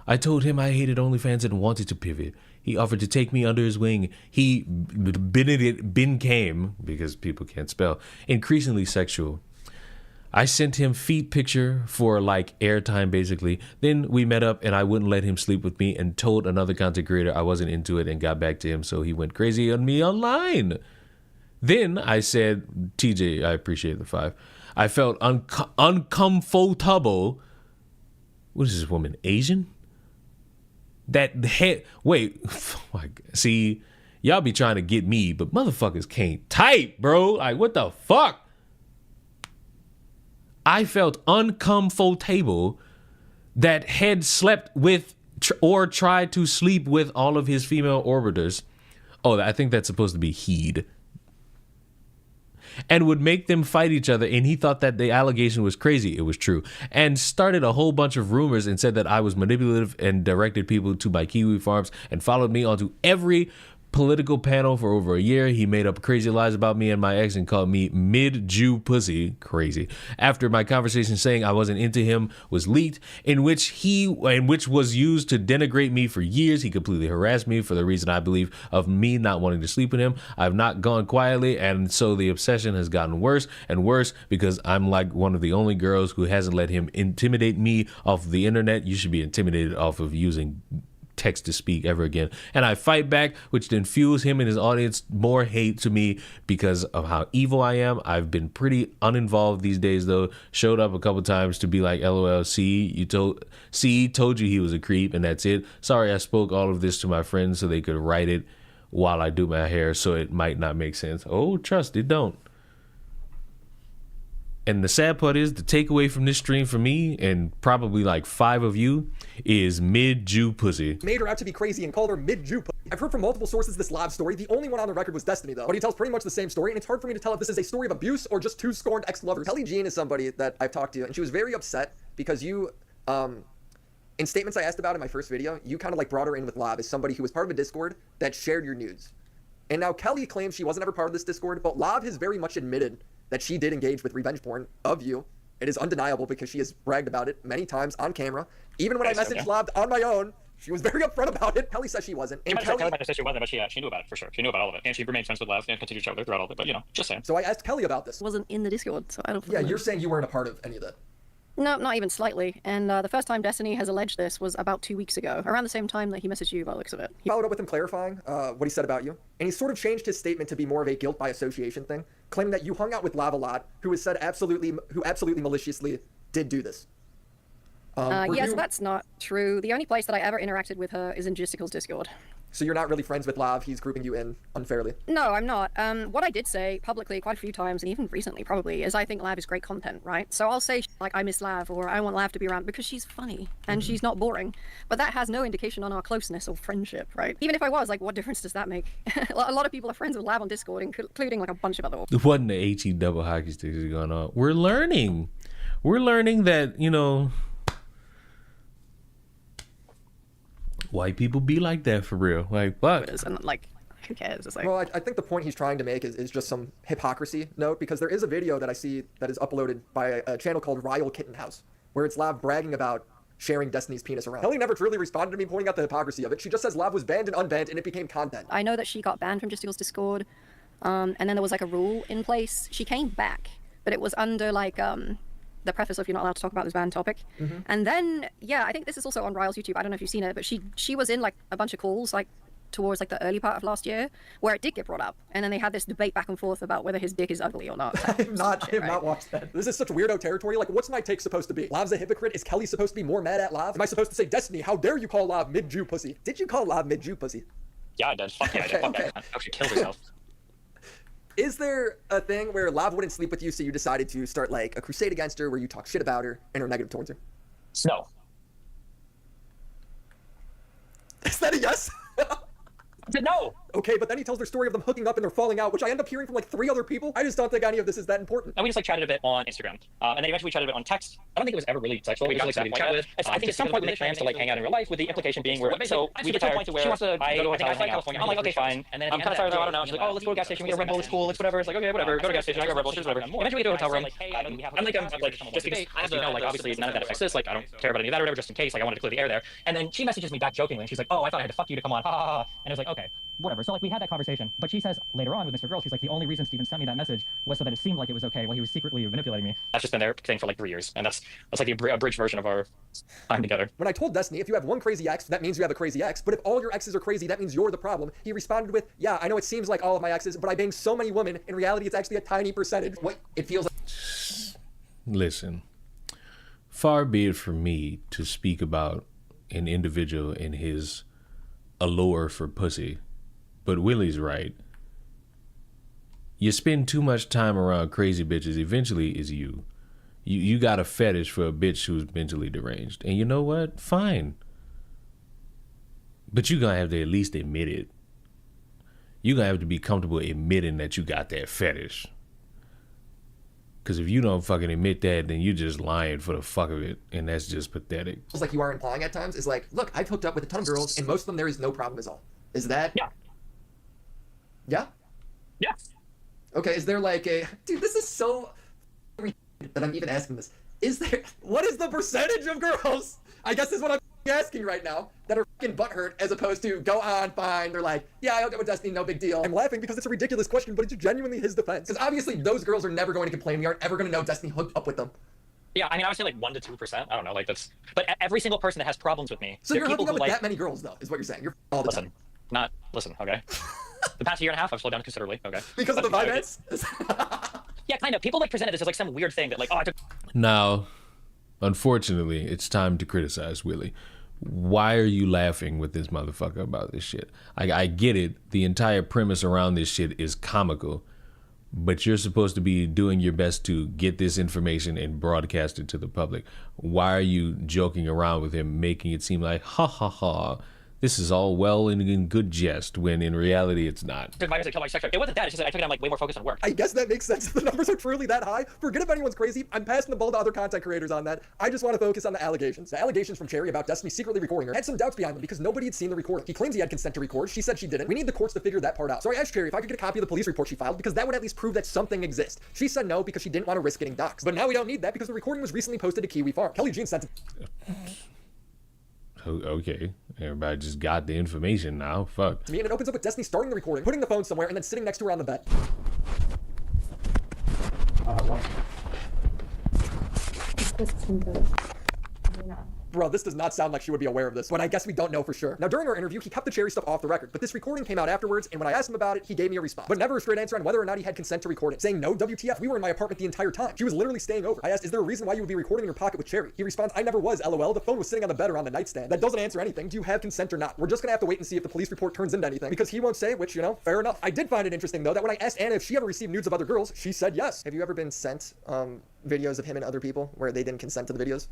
I told him I hated OnlyFans and wanted to pivot. He offered to take me under his wing. He became, because people can't spell, increasingly sexual. I sent him feet picture for like airtime basically. Then we met up and I wouldn't let him sleep with me and told another content creator I wasn't into it and got back to him, so he went crazy on me online. Then I said, TJ, I appreciate the 5. I felt uncomfortable. What is this woman, Asian? Wait, see, y'all be trying to get me, but motherfuckers can't type, bro. Like, what the fuck? I felt uncomfortable that had slept with or tried to sleep with all of his female orbiters. Oh, I think that's supposed to be he'd. And would make them fight each other, and he thought that the allegation was crazy. It was true. And started a whole bunch of rumors and said that I was manipulative and directed people to my kiwi farms and followed me onto every political panel for over a year. He made up crazy lies about me and my ex and called me mid-Jew pussy. Crazy. After my conversation saying I wasn't into him was leaked, in which was used to denigrate me for years. He completely harassed me for the reason I believe of me not wanting to sleep with him. I've not gone quietly, and so the obsession has gotten worse and worse because I'm like one of the only girls who hasn't let him intimidate me off of the internet. You should be intimidated off of using text to speak ever again. And I fight back, which then fuels him and his audience more hate to me because of how evil I am. I've been pretty uninvolved these days though. Showed up a couple times to be like, LOL, told you he was a creep, and that's it. Sorry I spoke all of this to my friends so they could write it while I do my hair, so it might not make sense. Oh, trust it don't. And the sad part is, the takeaway from this stream for me, and probably like 5 of you, is mid-Jew pussy. Made her out to be crazy and called her mid-Jew pussy. I've heard from multiple sources this live story. The only one on the record was Destiny, though. But he tells pretty much the same story, and it's hard for me to tell if this is a story of abuse or just 2 scorned ex-lovers. Kelly Jean is somebody that I've talked to, and she was very upset because you, in statements I asked about in my first video, you kind of like brought her in with Lav as somebody who was part of a Discord that shared your nudes. And now Kelly claims she wasn't ever part of this Discord, but Lav has very much admitted that she did engage with revenge porn of you. It is undeniable because she has bragged about it many times on camera. Even when I messaged Lav on my own, she was very upfront about it. Kelly says she wasn't. And Kelly might have said she wasn't, but she knew about it for sure. She knew about all of it. And she remained friends with Lav and continued to chat with her throughout all of it. But, you know, just saying. So I asked Kelly about this. Wasn't in the Discord, so I don't Yeah, you're saying you weren't a part of any of that. No, not even slightly. And the first time Destiny has alleged this was about 2 weeks ago, around the same time that he messaged you by the looks of it. He followed up with him clarifying what he said about you. And he sort of changed his statement to be more of a guilt by association thing, claiming that you hung out with Lav a lot, who absolutely maliciously did do this. Yes, that's not true. The only place that I ever interacted with her is in Gisticle's Discord. So you're not really friends with Lav, he's grouping you in unfairly? No, I'm not. What I did say publicly quite a few times, and even recently probably, is I think Lav is great content, right? So I'll say like, I miss Lav, or I want Lav to be around because she's funny, and she's not boring. But that has no indication on our closeness or friendship, right? Even if I was, like, what difference does that make? A lot of people are friends with Lav on Discord, including like a bunch of other... What in the HE double hockey sticks is going on? We're learning that, you know... White people be like that for real. Like, what? And like, who cares? It's like... Well, I think the point he's trying to make is just some hypocrisy note, because there is a video that I see that is uploaded by a channel called Ryle Kitten House, where it's Lav bragging about sharing Destiny's penis around. Kelly never truly responded to me pointing out the hypocrisy of it. She just says Lav was banned and unbanned and it became content. I know that she got banned from Gisticle's Discord, and then there was like a rule in place. She came back, but it was under like the preface of you're not allowed to talk about this banned topic. And then, yeah, I think this is also on Ryle's YouTube. I don't know if you've seen it, but she was in like a bunch of calls like towards like the early part of last year where it did get brought up, and then they had this debate back and forth about whether his dick is ugly or not. I have not watched that. This is such weirdo territory. Like, what's my take supposed to be? Lav's a hypocrite? Is Kelly supposed to be more mad at Lav? Am I supposed to say, Destiny, how dare you call Lav mid-Jew pussy? Did you call Lav mid-Jew pussy? Yeah, I did. Fuck yeah, I did. Fuck that. I actually killed herself. Is there a thing where Lav wouldn't sleep with you, so you decided to start like a crusade against her where you talk shit about her and are negative towards her? No. Is that a yes? No. Okay, but then he tells their story of them hooking up and they're falling out, which I end up hearing from like 3 other people. I just don't think any of this is that important. And we just like chatted a bit on Instagram, and then eventually we chatted a bit on text. I don't think it was ever really sexual. We just like somebody to chat with. I think at some point we make plans to like hang out in real life, with the implication being where so we get to a point where she wants to go to a hotel, hang out. I'm like, okay, fine. And then I'm kind of tired. I don't know. She's like, oh, let's go to a gas station. We get a Red Bull. It's cool. It's whatever. It's like, okay, whatever. Go to a gas station. I got Red Bull. Whatever. Eventually we get to a hotel room. I'm like just because as you know, like obviously none of that affects this. Like I don't care about any of that or whatever. Just in case, like I wanted to clear the air there. And then she messages me back jokingly, and she's like, oh, I thought I had to fuck you to come on. Ha ha ha. And I was like, okay, whatever. So like we had that conversation, but she says later on with Mr. Girl, she's like, the only reason Steven sent me that message was so that it seemed like it was okay while he was secretly manipulating me. That's just been their thing for like 3 years, and that's like the abridged version of our time together. When I told Destiny, if you have one crazy ex, that means you have a crazy ex, but if all your exes are crazy, that means you're the problem, he responded with, yeah, I know it seems like all of my exes, but I bang so many women, in reality it's actually a tiny percentage. What it feels like. Listen, far be it from me to speak about an individual and his allure for pussy, but Willie's right. You spend too much time around crazy bitches, eventually it's you. You got a fetish for a bitch who's mentally deranged. And you know what? Fine. But you're going to have to at least admit it. You're going to have to be comfortable admitting that you got that fetish. Because if you don't fucking admit that, then you're just lying for the fuck of it. And that's just pathetic. It's like you are implying at times is like, look, I've hooked up with a ton of girls, and most of them there is no problem at all. Is that? Yeah. Yeah? Yeah. Okay, is there like a... Dude, this is so... that I'm even asking this. Is there... What is the percentage of girls, I guess is what I'm asking right now, that are fucking butthurt as opposed to go on, fine, they're like, yeah, I'll get with Destiny, no big deal. I'm laughing because it's a ridiculous question, but it's genuinely his defense. Because obviously those girls are never going to complain. We aren't ever going to know Destiny hooked up with them. Yeah, I mean, I would say like 1 to 2%. I don't know, like that's... But every single person that has problems with me... So you're hooking up with like, that many girls, though, is what you're saying. You're all the time. Listen, okay? The past year and a half, I've slowed down considerably, okay? Because of the violence? Yeah, kind of. People like present it as like some weird thing that like, oh, I took... Now, unfortunately, it's time to criticize Willie. Why are you laughing with this motherfucker about this shit? I get it. The entire premise around this shit is comical, but you're supposed to be doing your best to get this information and broadcast it to the public. Why are you joking around with him, making it seem like, ha ha ha, this is all well and in good jest, when in reality it's not. It wasn't that. It's just that I took it on like way more focused on work. I guess that makes sense. If the numbers are truly that high, forget if anyone's crazy. I'm passing the ball to other content creators on that. I just want to focus on the allegations. The allegations from Cherry about Destiny secretly recording her had some doubts behind them because nobody had seen the recording. He claims he had consent to record. She said she didn't. We need the courts to figure that part out. So I asked Cherry if I could get a copy of the police report she filed because that would at least prove that something exists. She said no because she didn't want to risk getting doxxed. But now we don't need that because the recording was recently posted to Kiwi Farm. Kelly Jean sent it. Okay, everybody just got the information now. Fuck. To me, and it opens up with Destiny starting the recording, putting the phone somewhere, and then sitting next to her on the bed. Bro, this does not sound like she would be aware of this, but I guess we don't know for sure. Now, during our interview, he kept the Cherry stuff off the record, but this recording came out afterwards, and when I asked him about it, he gave me a response, but never a straight answer on whether or not he had consent to record it, saying, no, WTF, we were in my apartment the entire time. She was literally staying over. I asked, is there a reason why you would be recording in your pocket with Cherry? He responds, I never was, LOL. The phone was sitting on the bed or on the nightstand. That doesn't answer anything. Do you have consent or not? We're just gonna have to wait and see if the police report turns into anything, because he won't say, which, you know, fair enough. I did find it interesting, though, that when I asked Anna if she ever received nudes of other girls, she said yes. Have you ever been sent videos of him and other people where they didn't consent to the videos?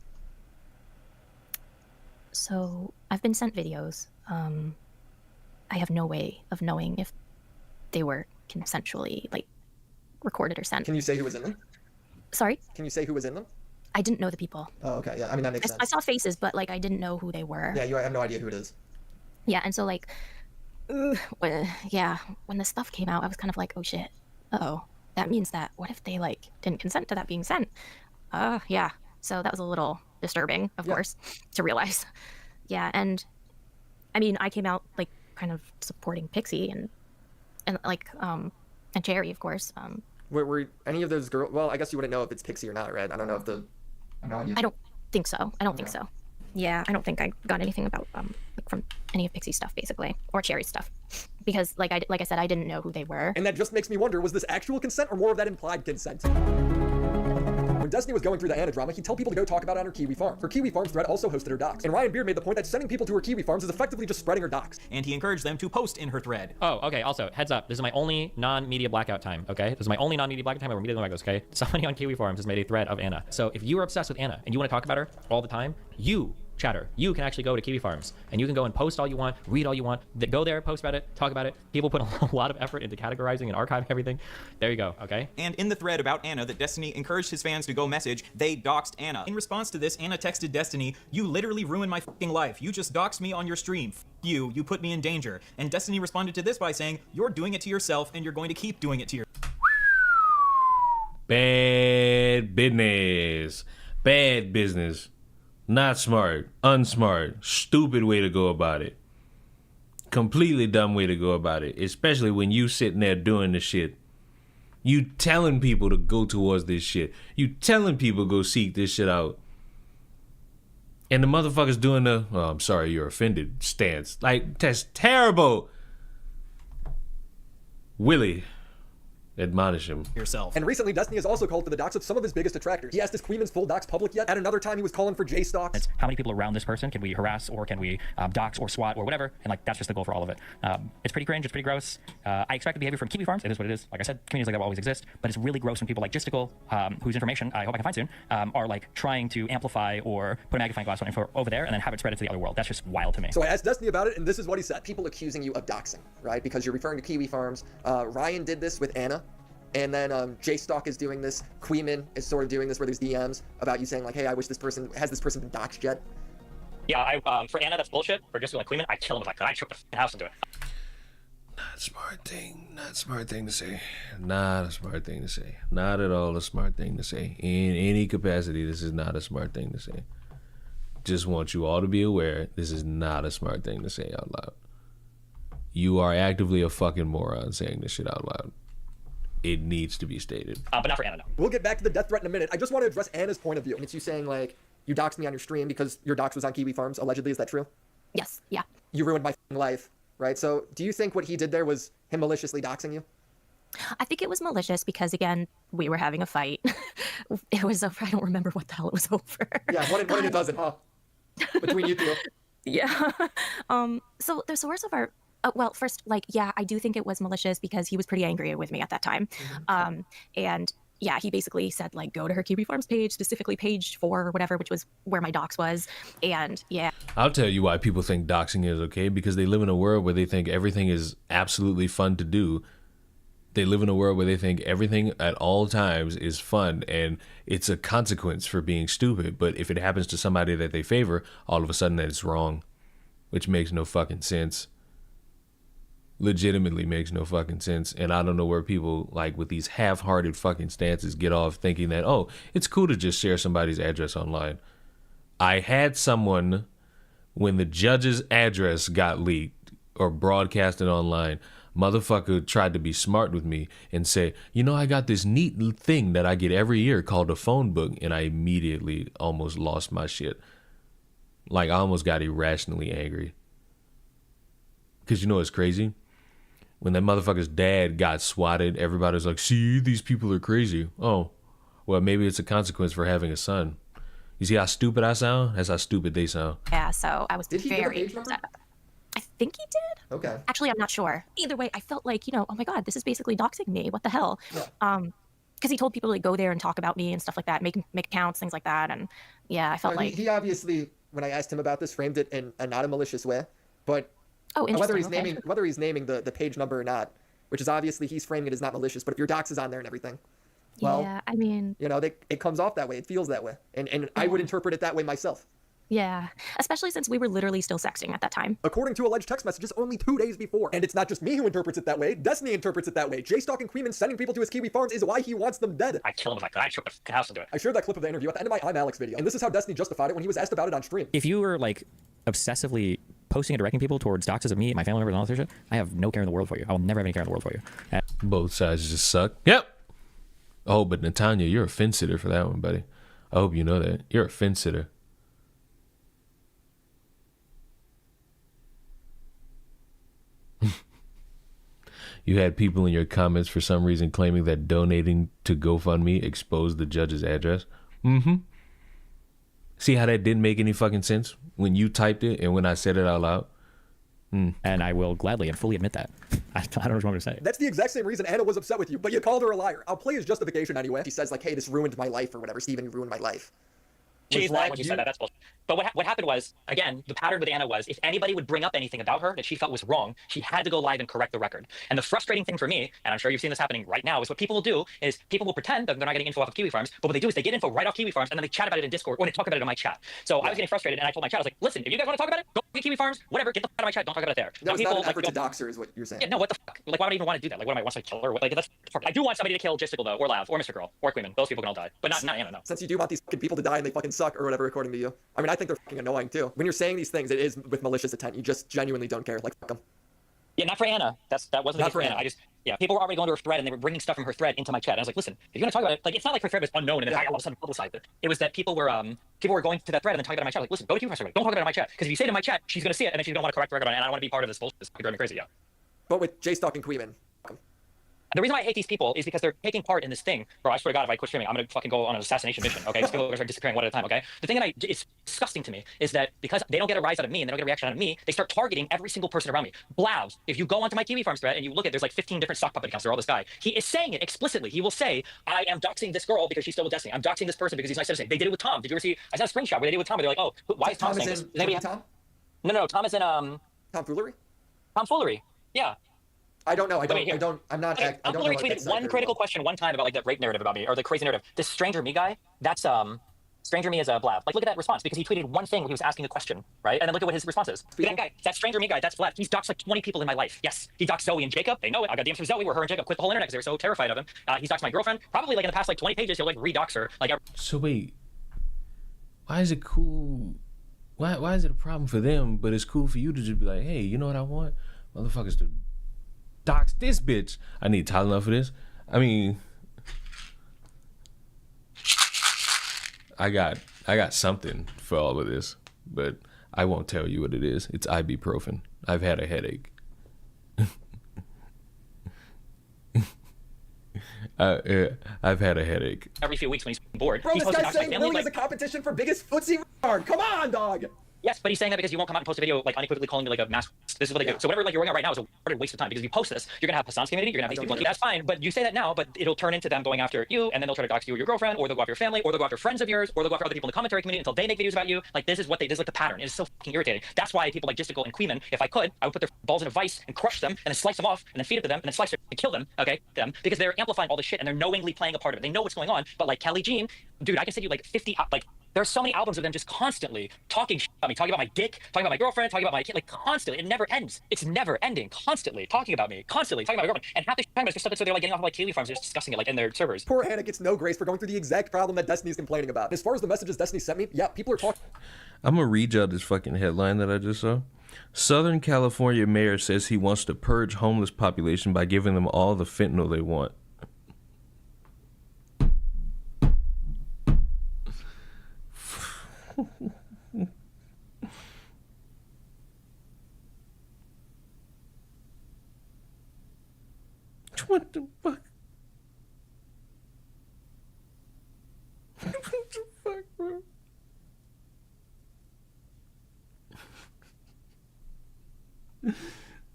So I've been sent videos. I have no way of knowing if they were consensually like recorded or sent. Can you say who was in them? Sorry? Can you say who was in them? I didn't know the people. Oh, okay. Yeah, I mean, that makes sense. I saw faces, but like I didn't know who they were. Yeah, you have no idea who it is. Yeah, and so like, when the stuff came out, I was kind of like, oh shit. Uh-oh. That means that, what if they like didn't consent to that being sent? Yeah. So that was a little disturbing, of course, to realize. Yeah, and I mean, I came out like kind of supporting Pixie and like and Cherry, of course. Were any of those girls? Well, I guess you wouldn't know if it's Pixie or not, right? I don't know if the. I don't think so. I don't think so. Yeah, I don't think I got anything about from any of Pixie's stuff, basically, or Cherry's stuff, because like I said, I didn't know who they were. And that just makes me wonder: was this actual consent or more of that implied consent? When Destiny was going through the Anna drama, he'd tell people to go talk about it on her Kiwi Farm. Her Kiwi Farms thread also hosted her docs. And Ryan Beard made the point that sending people to her Kiwi Farms is effectively just spreading her docs. And he encouraged them to post in her thread. Oh, okay. Also, heads up. This is my only non-media blackout time, okay? This is my only non-media blackout time where media don't like this, okay? Somebody on Kiwi Farms has made a thread of Anna. So if you are obsessed with Anna and you want to talk about her all the time, you chatter. You can actually go to Kiwi Farms and you can go and post all you want, read all you want, go there, post about it, talk about it. People put a lot of effort into categorizing and archiving everything. There you go, okay? And in the thread about Anna that Destiny encouraged his fans to go message, they doxed Anna. In response to this, Anna texted Destiny, "You literally ruined my fucking life. You just doxed me on your stream. You put me in danger." And Destiny responded to this by saying, "You're doing it to yourself and you're going to keep doing it to yourself." Bad business. Bad business. Not smart. Unsmart. Stupid way to go about it. Completely dumb way to go about it. Especially when you sitting there doing the shit. You telling people to go towards this shit. You telling people go seek this shit out. And the motherfuckers doing the, oh, I'm sorry, you're offended stance. Like, that's terrible. Willy. Admonish him. Yourself. And recently, Destiny has also called for the dox of some of his biggest detractors. He asked his Queenman's full dox public yet. At another time, he was calling for J-stalks. It's how many people around this person can we harass or can we dox or swat or whatever, and like that's just the goal for all of it. It's pretty cringe, it's pretty gross. I expect the behavior from Kiwi Farms. It is what it is. Like I said, communities like that will always exist, but it's really gross when people like Gistical, whose information I hope I can find soon, are like trying to amplify or put a magnifying glass on info over there and then have it spread it to the other world. That's just wild to me. So I asked Destiny about it, and this is what he said. People accusing you of doxing, right? Because you're referring to Kiwi Farms. Ryan did this with Anna. And then J-Stalk is doing this. Queeman is sort of doing this where there's DMs about you saying like, hey, I wish this person, has this person been doxed yet? Yeah, for Anna, that's bullshit. For just like Queeman, I kill him if I could. I trip the house into it. Not smart thing. Not smart thing to say. Not a smart thing to say. Not at all a smart thing to say. In any capacity, this is not a smart thing to say. Just want you all to be aware, this is not a smart thing to say out loud. You are actively a fucking moron saying this shit out loud. It needs to be stated. But not for Anna, no. We'll get back to the death threat in a minute. I just want to address Anna's point of view. And it's you saying, like, you doxed me on your stream because your dox was on Kiwi Farms, allegedly. Is that true? Yes, yeah. You ruined my life, right? So do you think what he did there was him maliciously doxing you? I think it was malicious because, again, we were having a fight. It was over. I don't remember what the hell it was over. Yeah, one in a dozen, huh? Between you two. Yeah. So the source of our... well, first, like, yeah, I do think it was malicious because he was pretty angry with me at that time. Mm-hmm. And yeah, he basically said, like, go to her Kiwi Farms page, specifically page 4 or whatever, which was where my dox was. And yeah. I'll tell you why people think doxing is okay, because they live in a world where they think everything is absolutely fun to do. They live in a world where they think everything at all times is fun and it's a consequence for being stupid. But if it happens to somebody that they favor, all of a sudden that it's wrong, which makes no fucking sense. Legitimately makes no fucking sense. And I don't know where people like with these half-hearted fucking stances get off thinking that, oh, it's cool to just share somebody's address online. I had someone, when the judge's address got leaked or broadcasted online, motherfucker tried to be smart with me and say, you know, I got this neat thing that I get every year called a phone book. And I immediately almost lost my shit. Like I almost got irrationally angry. Because you know what's crazy? When that motherfucker's dad got swatted, everybody's like, see, these people are crazy. Oh, well, maybe it's a consequence for having a son. You see how stupid I sound? That's how stupid they sound. Yeah, so I was Did he give a very page number? upset. I think he did. Okay. Actually, I'm not sure. Either way, I felt like, you know, oh my God, this is basically doxing me. What the hell? Yeah. Because he told people to go there and talk about me and stuff like that, make accounts, things like that. And yeah, I felt No, like... He obviously, when I asked him about this, framed it in a not a malicious way. But Oh, whether interesting. he's naming the page number or not, which is obviously he's framing it as not malicious, but if your dox is on there and everything, well, yeah, I mean, you know, it comes off that way. It feels that way. And I would interpret it that way myself. yeah, especially since we were literally still sexting at that time. According to alleged text messages only 2 days before. And it's not just me who interprets it that way. Destiny interprets it that way. J-Stalk and Queeman sending people to his Kiwi Farms is why he wants them dead. I kill him if I could. I trip the house into it. I shared that clip of the interview at the end of my I'm Alex video. And this is how Destiny justified it when he was asked about it on stream. If you were like obsessively posting and directing people towards doxes of me, my family members, and all this shit, I have no care in the world for you. I will never have any care in the world for you. Both sides just suck. Yep. Oh, but Natanya, you're a fence sitter for that one, buddy. I hope you know that. You're a fence sitter. You had people in your comments for some reason claiming that donating to GoFundMe exposed the judge's address. Mm-hmm. See how that didn't make any fucking sense when you typed it and when I said it out loud? And I will gladly and fully admit that. I don't know what you want me to say. That's the exact same reason Anna was upset with you, but you called her a liar. I'll play his justification anyway. He says like, hey, this ruined my life or whatever. Steven, you ruined my life. She's lying when you said that. That's bullshit. But what happened was, again, the pattern with Anna was if anybody would bring up anything about her that she felt was wrong, she had to go live and correct the record. And the frustrating thing for me, and I'm sure you've seen this happening right now, is what people will do is people will pretend that they're not getting info off of Kiwi Farms, but what they do is they get info right off Kiwi Farms and then they chat about it in Discord or they talk about it in my chat. So I was getting frustrated and I told my chat, I was like, listen, if you guys want to talk about it, go get Kiwi Farms, whatever, get the fuck out of my chat, don't talk about it there. No, it's people, not an effort to dox her is what you're saying. Yeah, no, what the fuck? Like, why would I even want to do that? Like, what am I, want to kill her? Like, that's I do want somebody to kill Jistical, though, or Lav, or Mr. Girl, or Queeman. Those people can all die. But not Anna, no. Since you do want these fucking people to die and they fucking suck or whatever, according to you. I mean, I think they're fucking annoying, too. When you're saying these things, it is with malicious intent. You just genuinely don't care. Like, fuck them. Yeah, not for Anna. That wasn't Not for Anna. People were already going to her thread and they were bringing stuff from her thread into my chat. And I was like, listen, if you want to talk about it, like, it's not like her thread was unknown and then I all of a sudden publicized it. It was that people were going to that thread and then talking about it in my chat. Like, listen, go to Kiwi Farms, don't talk about it in my chat. Because if you say it in my chat, she's going to see it and then she's going to want to correct the record on it. And I don't want to be part of this bullshit. It's driving me crazy, yeah. But with J-Stock and Queeman. The reason why I hate these people is because they're taking part in this thing. Bro, I swear to God, if I quit streaming, I'm going to fucking go on an assassination mission, okay? These people are start disappearing one at a time, okay? The thing that it's disgusting to me is that because they don't get a rise out of me and they don't get a reaction out of me, they start targeting every single person around me. Blavs, if you go onto my Kiwi Farms thread and you look at, there's like 15 different sock puppet accounts. They're all this guy. He is saying it explicitly. He will say, I am doxing this girl because she's still with Destiny. I'm doxing this person because he's nice citizen. They did it with Tom. Did you ever see? I saw a screenshot where they did it with Tom. Where they're like, oh, why is Tom saying this? Maybe Tom? No, Tom is in Tomfoolery? Tomfoolery. Yeah. I don't know. I'm not. Okay, I don't Willy know tweeted one critical question one time about like that rape narrative about me or the crazy narrative. This Stranger Me guy, that's Stranger Me is a Blav. Like, look at that response because he tweeted one thing when he was asking a question, right? And then look at what his response is. That guy, that Stranger Me guy, that's Blav. He's doxed like 20 people in my life. Yes, he doxed Zoe and Jacob. They know it. I got DMs from Zoe where her and Jacob quit the whole internet because they were so terrified of him. He's doxed my girlfriend. Probably like in the past like 20 pages, he'll like redox her. Like. So wait, why is it cool? Why is it a problem for them, but it's cool for you to just be like, hey, you know what I want, motherfuckers to dox this bitch. I need Tylenol for this. I mean, I got something for all of this, but I won't tell you what it is. It's ibuprofen. I've had a headache. I've had a headache. Every few weeks when he's bored. Bro, he's this guy's saying Willy like, is a competition for biggest footsie retard. Come on, dog. Yes, but he's saying that because you won't come out and post a video like unequivocally calling me like a mass. This is what they do. So whatever like you're working on right now is a waste of time because if you post this, you're gonna have Hassan's community, you're gonna have these people like you. That's fine, but you say that now, but it'll turn into them going after you, and then they'll try to dox you or your girlfriend, or they'll go after your family, or they'll go after friends of yours, or they'll go after other people in the commentary community until they make videos about you. Like this is like the pattern. It is so fucking irritating. That's why people like Jistical and Queeman, if I could, I would put their balls in a vice and crush them, and then slice them off, and then feed it to them, and then slice them and kill them. Okay, because they're amplifying all this shit and they're knowingly playing a part of it. They know what's going on. But like Kelly Jean, dude, I can send you like 50 like. There's so many albums of them just constantly talking shit about me, talking about my dick, talking about my girlfriend, talking about my kid, like constantly. It never ends. It's never ending. Constantly talking about me, constantly talking about my girlfriend. And half the time it's just stuff that they're like getting off of like Kiwi Farms, they're just discussing it like in their servers. Poor Hannah gets no grace for going through the exact problem that Destiny's complaining about. As far as the messages Destiny sent me, yeah, people are talking. I'm gonna read y'all this fucking headline that I just saw. Southern California mayor says he wants to purge homeless population by giving them all the fentanyl they want. What the fuck? What the fuck, bro?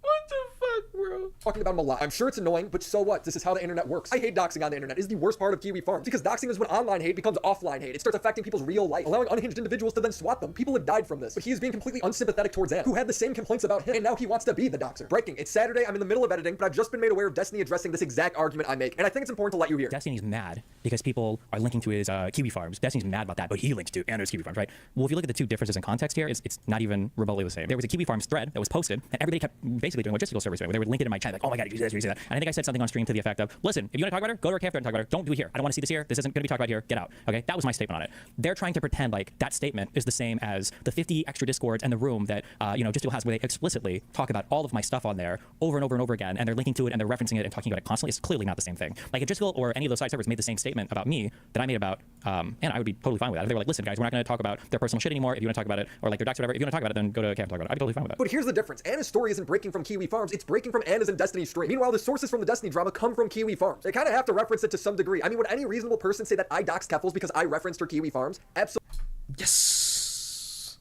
What the fuck, bro? Talking about him a lot. I'm sure it's annoying, but so what? This is how the internet works. I hate doxing on the internet. It's the worst part of Kiwi Farms because doxing is when online hate becomes offline hate. It starts affecting people's real life, allowing unhinged individuals to then swat them. People have died from this, but he is being completely unsympathetic towards Anna, who had the same complaints about him, and now he wants to be the doxer. Breaking. It's Saturday. I'm in the middle of editing, but I've just been made aware of Destiny addressing this exact argument I make, and I think it's important to let you hear. Destiny's mad because people are linking to his Kiwi Farms. Destiny's mad about that, but he links to Anna's Kiwi Farms, right? Well, if you look at the two differences in context here, it's not even remotely the same. There was a Kiwi Farms thread that was posted, and everybody kept basically doing logistical service, where they would link it in my chat, like, oh my god, did you see this, did you see that? And I think I said something on stream to the effect of, listen, if you want to talk about her, go to our cafe and talk about her. Don't do it here. I don't want to see this here. This isn't going to be talked about here. Get out. Okay, that was my statement on it. They're trying to pretend like that statement is the same as the 50 extra discords and the room that Jistical has, where they explicitly talk about all of my stuff on there over and over and over again, and they're linking to it and they're referencing it and talking about it constantly. It's clearly not the same thing. Like if Jistical or any of those side servers made the same statement about me that I made about, and I would be totally fine with that. If they were like, listen guys, we're not going to talk about their personal shit anymore. If you want to talk about it, or like their docs or whatever, if you want to talk about it, then go to camp and talk about it. I'd be totally fine with that. But here's the difference. Anna's story isn't breaking from Kiwi Farms. It's breaking from Anna's and Destiny's stream. Meanwhile, the sources from the Destiny drama come from Kiwi Farms. They kind of have to reference it to some degree. I mean, would any reasonable person say that I doxed Keffels because I referenced her Kiwi Farms? Absolutely. Yes.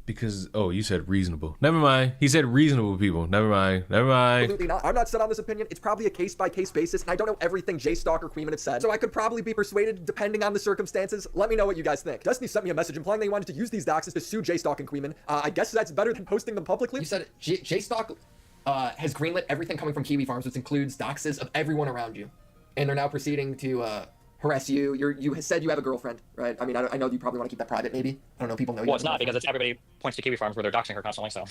Because, oh, you said reasonable. Never mind. He said reasonable people. Never mind. Never mind. Absolutely not. I'm not set on this opinion. It's probably a case-by-case basis, and I don't know everything J. Stalker Queeman has said, so I could probably be persuaded depending on the circumstances. Let me know what you guys think. Destiny sent me a message implying they wanted to use these doxes to sue J. Stalker Queeman. I guess that's better than posting them publicly. You said J. Stalk has greenlit everything coming from Kiwi Farms, which includes doxes of everyone around you, and they're now proceeding to harass you. You said you have a girlfriend, right? I mean, I know you probably want to keep that private, maybe. I don't know if people know you. Well, it's not, because it's everybody points to Kiwi Farms where they're doxing her constantly, so.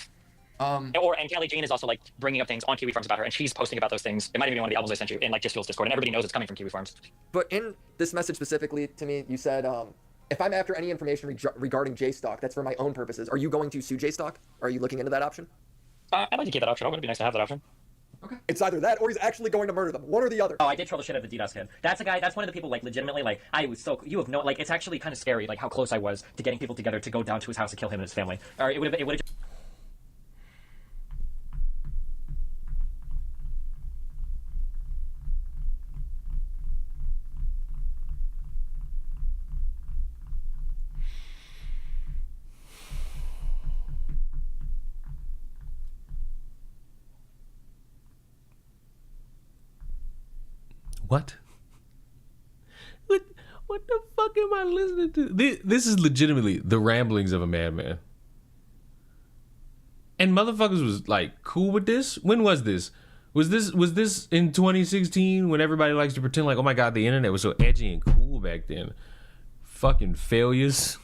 And Kelly Jane is also like bringing up things on Kiwi Farms about her, and she's posting about those things. It might even be one of the albums I sent you in like Just Fuel's Discord, and everybody knows it's coming from Kiwi Farms. But in this message specifically to me, you said, if I'm after any information regarding J-Stock, that's for my own purposes. Are you going to sue J-Stock? Are you looking into that option? I'd like to keep that option open. It'd be nice to have that option. Okay. It's either that or he's actually going to murder them. One or the other. Oh, I did troll the shit out of the DDoS kid. That's a guy, that's one of the people, like, legitimately, like, I was so, you have no, like, it's actually kind of scary, like, how close I was to getting people together to go down to his house to kill him and his family. Or it would have What? What the fuck am I listening to? This is legitimately the ramblings of a madman. And motherfuckers was like cool with this? When was this? Was this in 2016 when everybody likes to pretend like, oh my god, the internet was so edgy and cool back then? Fucking failures.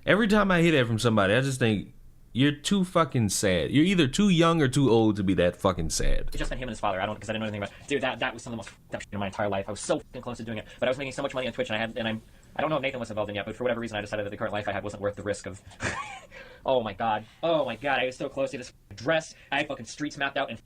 Every time I hear that from somebody, I just think, you're too fucking sad. You're either too young or too old to be that fucking sad. It's just been him and his father. I don't, because I didn't know anything about it. Dude, that was some of the most fucked up shit in my entire life. I was so fucking close to doing it, but I was making so much money on Twitch, and I don't know if Nathan was involved in it yet, but for whatever reason, I decided that the current life I had wasn't worth the risk of. Oh my god, I was so close to this dress. I had fucking streets mapped out, and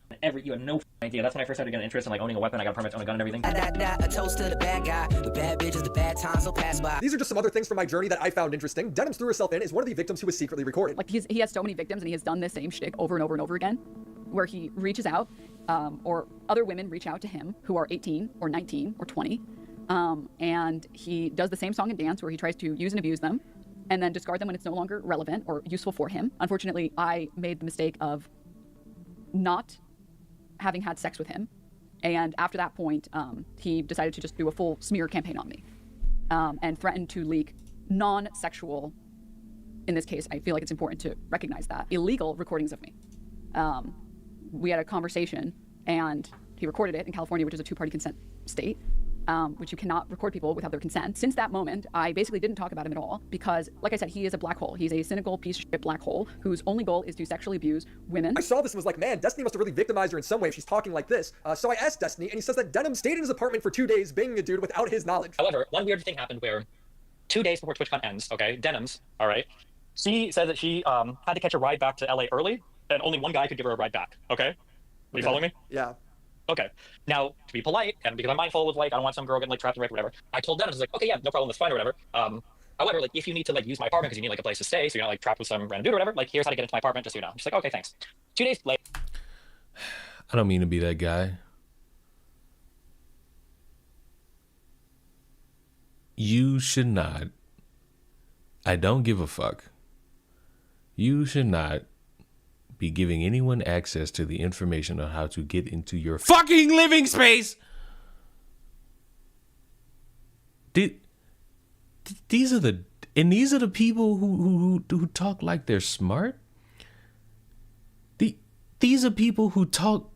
you had no idea. That's when I first started getting interest in like owning a weapon. I got a permit to own a gun and everything. A toast to the bad guy, the bad bitches, the bad times will pass by. These are just some other things from my journey that I found interesting. Denims threw herself in is one of the victims who was secretly recorded. Like he has so many victims, and he has done this same shtick over and over and over again, where he reaches out, or other women reach out to him who are 18 or 19 or 20, and he does the same song and dance where he tries to use and abuse them, and then discard them when it's no longer relevant or useful for him. Unfortunately, I made the mistake of not having had sex with him, and after that point, he decided to just do a full smear campaign on me, and threatened to leak non-sexual, in this case, I feel like it's important to recognize that, illegal recordings of me. We had a conversation, and he recorded it in California, which is a two-party consent state, which you cannot record people without their consent. Since that moment, I basically didn't talk about him at all because, like I said, he is a black hole. He's a cynical piece of shit black hole whose only goal is to sexually abuse women. I saw this and was like, man, Destiny must have really victimized her in some way if she's talking like this. So I asked Destiny, and he says that Denim stayed in his apartment for 2 days banging a dude without his knowledge. However, one weird thing happened where 2 days before TwitchCon ends, okay, Denims, all right, she said that she had to catch a ride back to LA early, and only one guy could give her a ride back, okay? Are you following me? Yeah. Okay. Now, to be polite, and because I'm mindful with, like, I don't want some girl getting, like, trapped and raped or whatever, I told Dennis, like, okay, yeah, no problem, that's fine or whatever. However, like, if you need to, like, use my apartment because you need, like, a place to stay, so you're not, like, trapped with some random dude or whatever, like, here's how to get into my apartment, just so you know. She's like, okay, thanks. 2 days later. I don't mean to be that guy. You should not. I don't give a fuck. You should not be giving anyone access to the information on how to get into your fucking living space. These are the people who talk like they're smart. These are people who talk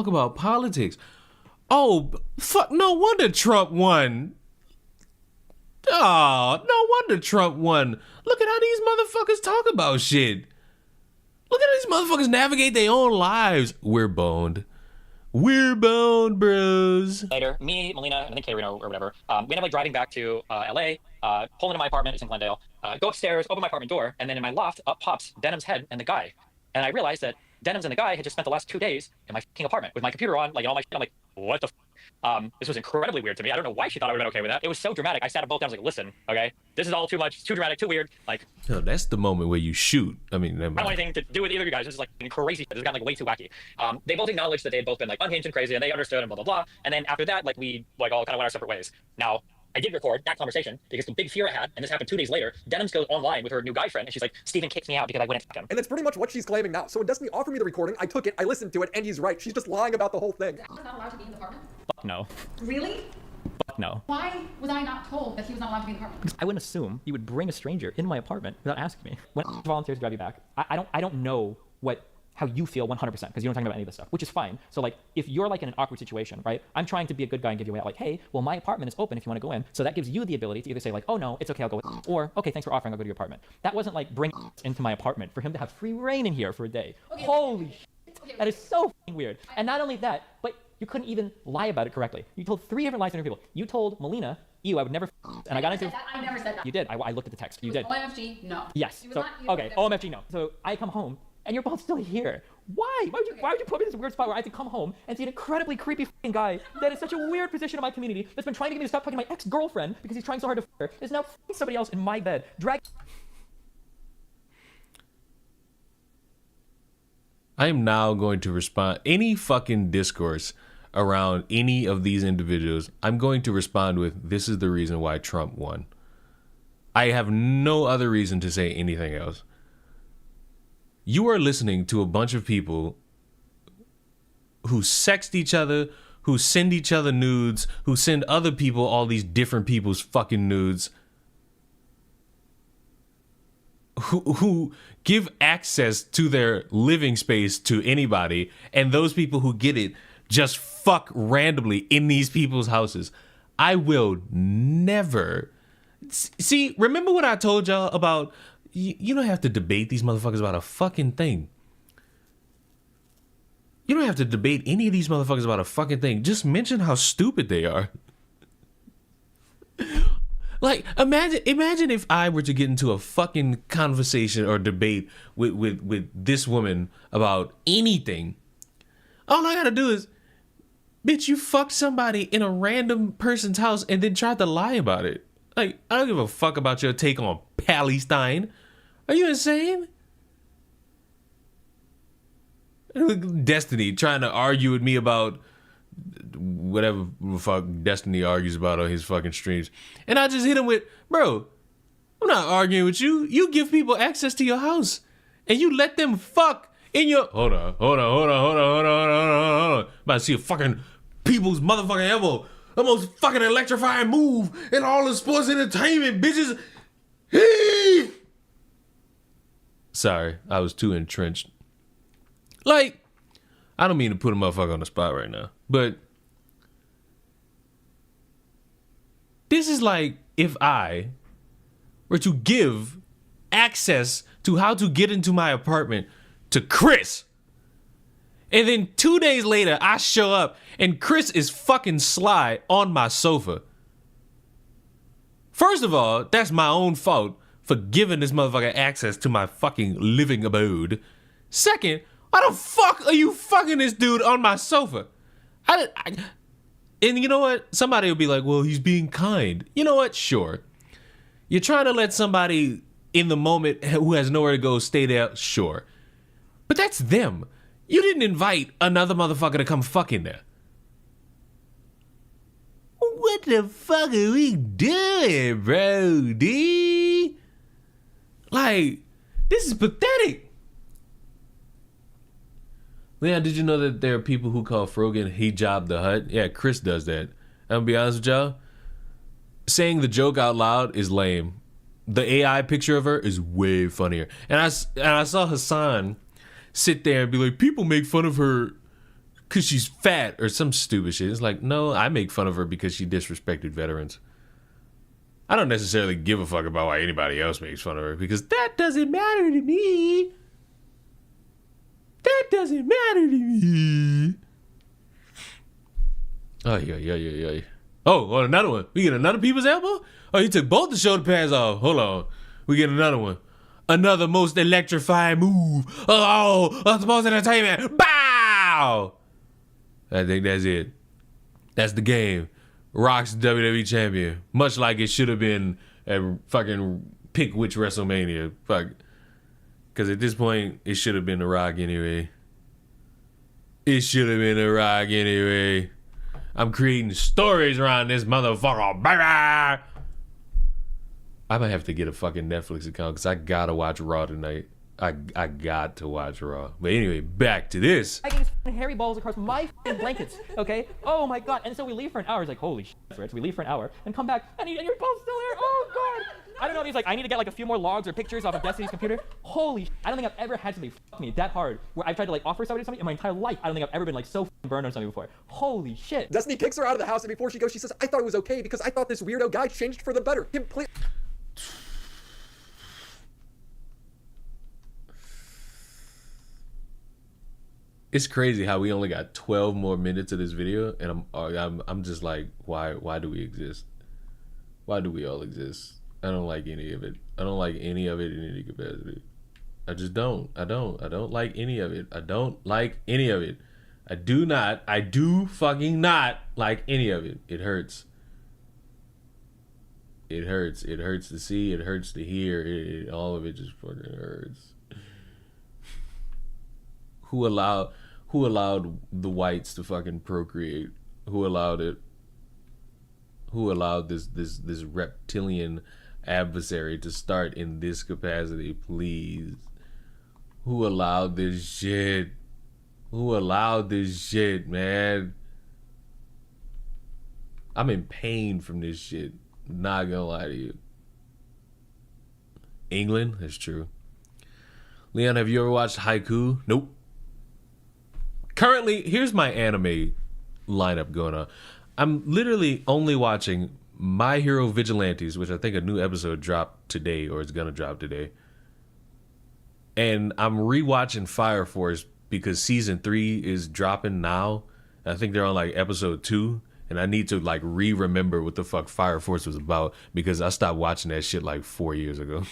about politics. Oh, fuck, no wonder Trump won. Oh, no wonder Trump won. Look at how these motherfuckers talk about shit. Look at how these motherfuckers navigate their own lives. We're boned. We're boned, bros. Later, me, Melina, and I think Karino or whatever, we end up like driving back to LA, pull into my apartment, it's in Glendale, go upstairs, open my apartment door, and then in my loft, up pops Denim's head and the guy. And I realized that Denims and the guy had just spent the last 2 days in my fucking apartment with my computer on, like, and all my shit. I'm like, what the this was incredibly weird to me. I don't know why she thought I would have been okay with that. It was so dramatic. I sat them both down. I was like, listen, okay, this is all too much, too dramatic, too weird. Like, no, that's the moment where you shoot. I mean, I don't want anything to do with either of you guys. This is like crazy. This has gotten like way too wacky. They both acknowledged that they had both been like unhinged and crazy, and they understood and blah blah blah. And then after that, like we like all kind of went our separate ways. Now, I did record that conversation because the big fear I had, and this happened 2 days later, Denims goes online with her new guy friend, and she's like, Steven kicked me out because I wouldn't fuck him. And that's pretty much what she's claiming now. So when Destiny offered me the recording, I took it, I listened to it, and he's right. She's just lying about the whole thing. I was not allowed to be in the apartment? Fuck no. Really? Fuck no. Why was I not told that he was not allowed to be in the apartment? Because I wouldn't assume you would bring a stranger in my apartment without asking me. When volunteers drive you back, I don't know how you feel 100% because you don't talk about any of this stuff, which is fine. So like, if you're like in an awkward situation, right? I'm trying to be a good guy and give you away like, hey, well, my apartment is open if you want to go in. So that gives you the ability to either say like, oh no, it's okay, I'll go with you. Or, okay, thanks for offering, I'll go to your apartment. That wasn't like bring into my apartment for him to have free reign in here for a day. Okay. Holy shit, that is so weird. And not only that, but you couldn't even lie about it correctly. You told 3 different lies to different people. You told Melina, I would never and I got into I never said that. You did. I looked at the text. You did. OMFG, no. Yes. So, okay, OMFG, no. So I come home and you're both still here. Why? Why would you put me in this weird spot where I have to come home and see an incredibly creepy fucking guy that is such a weird position in my community that's been trying to get me to stop fucking my ex-girlfriend because he's trying so hard to f her, is now fucking somebody else in my bed. I am now going to respond any fucking discourse around any of these individuals. I'm going to respond with, this is the reason why Trump won. I have no other reason to say anything else. You are listening to a bunch of people who sext each other, who send each other nudes, who send other people all these different people's fucking nudes, who give access to their living space to anybody, and those people who get it just fuck randomly in these people's houses. I will never... See, remember what I told y'all about... You don't have to debate these motherfuckers about a fucking thing. You don't have to debate any of these motherfuckers about a fucking thing. Just mention how stupid they are. Like, imagine if I were to get into a fucking conversation or debate with this woman about anything. All I gotta do is, bitch, you fucked somebody in a random person's house and then tried to lie about it. Like, I don't give a fuck about your take on Palestine. Are you insane? Destiny trying to argue with me about whatever the fuck Destiny argues about on his fucking streams. And I just hit him with, bro, I'm not arguing with you. You give people access to your house and you let them fuck in your... Hold on. About to see a fucking people's motherfucking elbow. The most fucking electrifying move in all the sports entertainment, bitches. Sorry, I was too entrenched. Like, I don't mean to put a motherfucker on the spot right now, but this is like if I were to give access to how to get into my apartment to Chris, and then 2 days later I show up and Chris is fucking sly on my sofa. First of all, that's my own fault for giving this motherfucker access to my fucking living abode. Second, why the fuck are you fucking this dude on my sofa? And you know what? Somebody will be like, well, he's being kind. You know what? Sure. You're trying to let somebody in the moment who has nowhere to go stay there. Sure. But that's them. You didn't invite another motherfucker to come fuck in there. What the fuck are we doing, bro? D? Like, this is pathetic. Leon, did you know that there are people who call Frogan Hijab the Hut? Yeah, Chris does that. I'm gonna be honest with y'all. Saying the joke out loud is lame. The AI picture of her is way funnier. And I saw Hassan sit there and be like, people make fun of her because she's fat or some stupid shit. It's like, no, I make fun of her because she disrespected veterans. I don't necessarily give a fuck about why anybody else makes fun of her because that doesn't matter to me. That doesn't matter to me. Oh, yeah. Oh, another one. We get another people's elbow? Oh, you took both the shoulder pads off. Hold on. We get another one. Another most electrifying move. Oh, sports entertainment. Bow! I think that's it. That's the game. Rock's WWE champion. Much like it should have been a fucking pick which WrestleMania. Fuck. Because at this point, it should have been The Rock anyway. It should have been The Rock anyway. I'm creating stories around this motherfucker, baby. I might have to get a fucking Netflix account because I gotta watch Raw tonight. I got to watch Raw. But anyway, back to this. I get his hairy balls across my blankets, okay? Oh my god. And so we leave for an hour. He's like, holy shit, Fritz. We leave for an hour and come back and your balls still there. Oh god. I don't know. He's like, I need to get like a few more logs or pictures off of Destiny's computer. Holy shit. I don't think I've ever had somebody fuck me that hard where I've tried to like offer somebody something in my entire life. I don't think I've ever been like so burned on something before. Holy shit. Destiny kicks her out of the house, and before she goes, she says, I thought it was okay because I thought this weirdo guy changed for the better. Completely. It's crazy how we only got 12 more minutes of this video, and I'm just like, why do we exist? Why do we all exist? I don't like any of it. I don't like any of it in any capacity. I just don't. I don't like any of it. I don't like any of it. I do fucking not like any of it. It hurts. It hurts. It hurts to see. It hurts to hear. All of it just fucking hurts. Who allowed the whites to fucking procreate? Who allowed it? Who allowed this reptilian adversary to start in this capacity, please? Who allowed this shit? Who allowed this shit, man? I'm in pain from this shit. Not gonna lie to you. England? That's true. Leon, have you ever watched Haiku? Nope. Currently, here's my anime lineup going on. I'm literally only watching My Hero Vigilantes, which I think a new episode dropped today, or it's gonna drop today. And I'm rewatching Fire Force because season 3 is dropping now. I think they're on like episode 2, and I need to like remember what the fuck Fire Force was about because I stopped watching that shit like 4 years ago.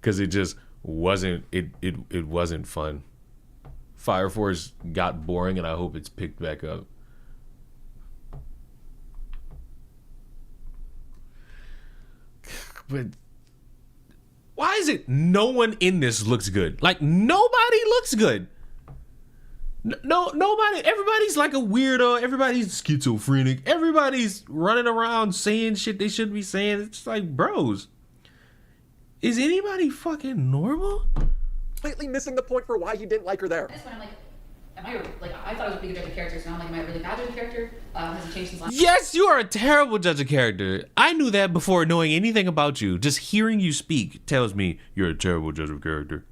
Cause it just wasn't it wasn't fun. Fire Force got boring, and I hope it's picked back up. But why is it no one in this looks good? Like, nobody looks good. No, nobody. Everybody's like a weirdo. Everybody's schizophrenic. Everybody's running around saying shit they shouldn't be saying. It's like, bros, is anybody fucking normal? Completely missing the point for why he didn't like her there. This one, I'm like, I thought it was a big judge of character, so now I'm like, am I a really bad judge of character? Has it changed since last? Yes, you are a terrible judge of character. I knew that before knowing anything about you. Just hearing you speak tells me you're a terrible judge of character.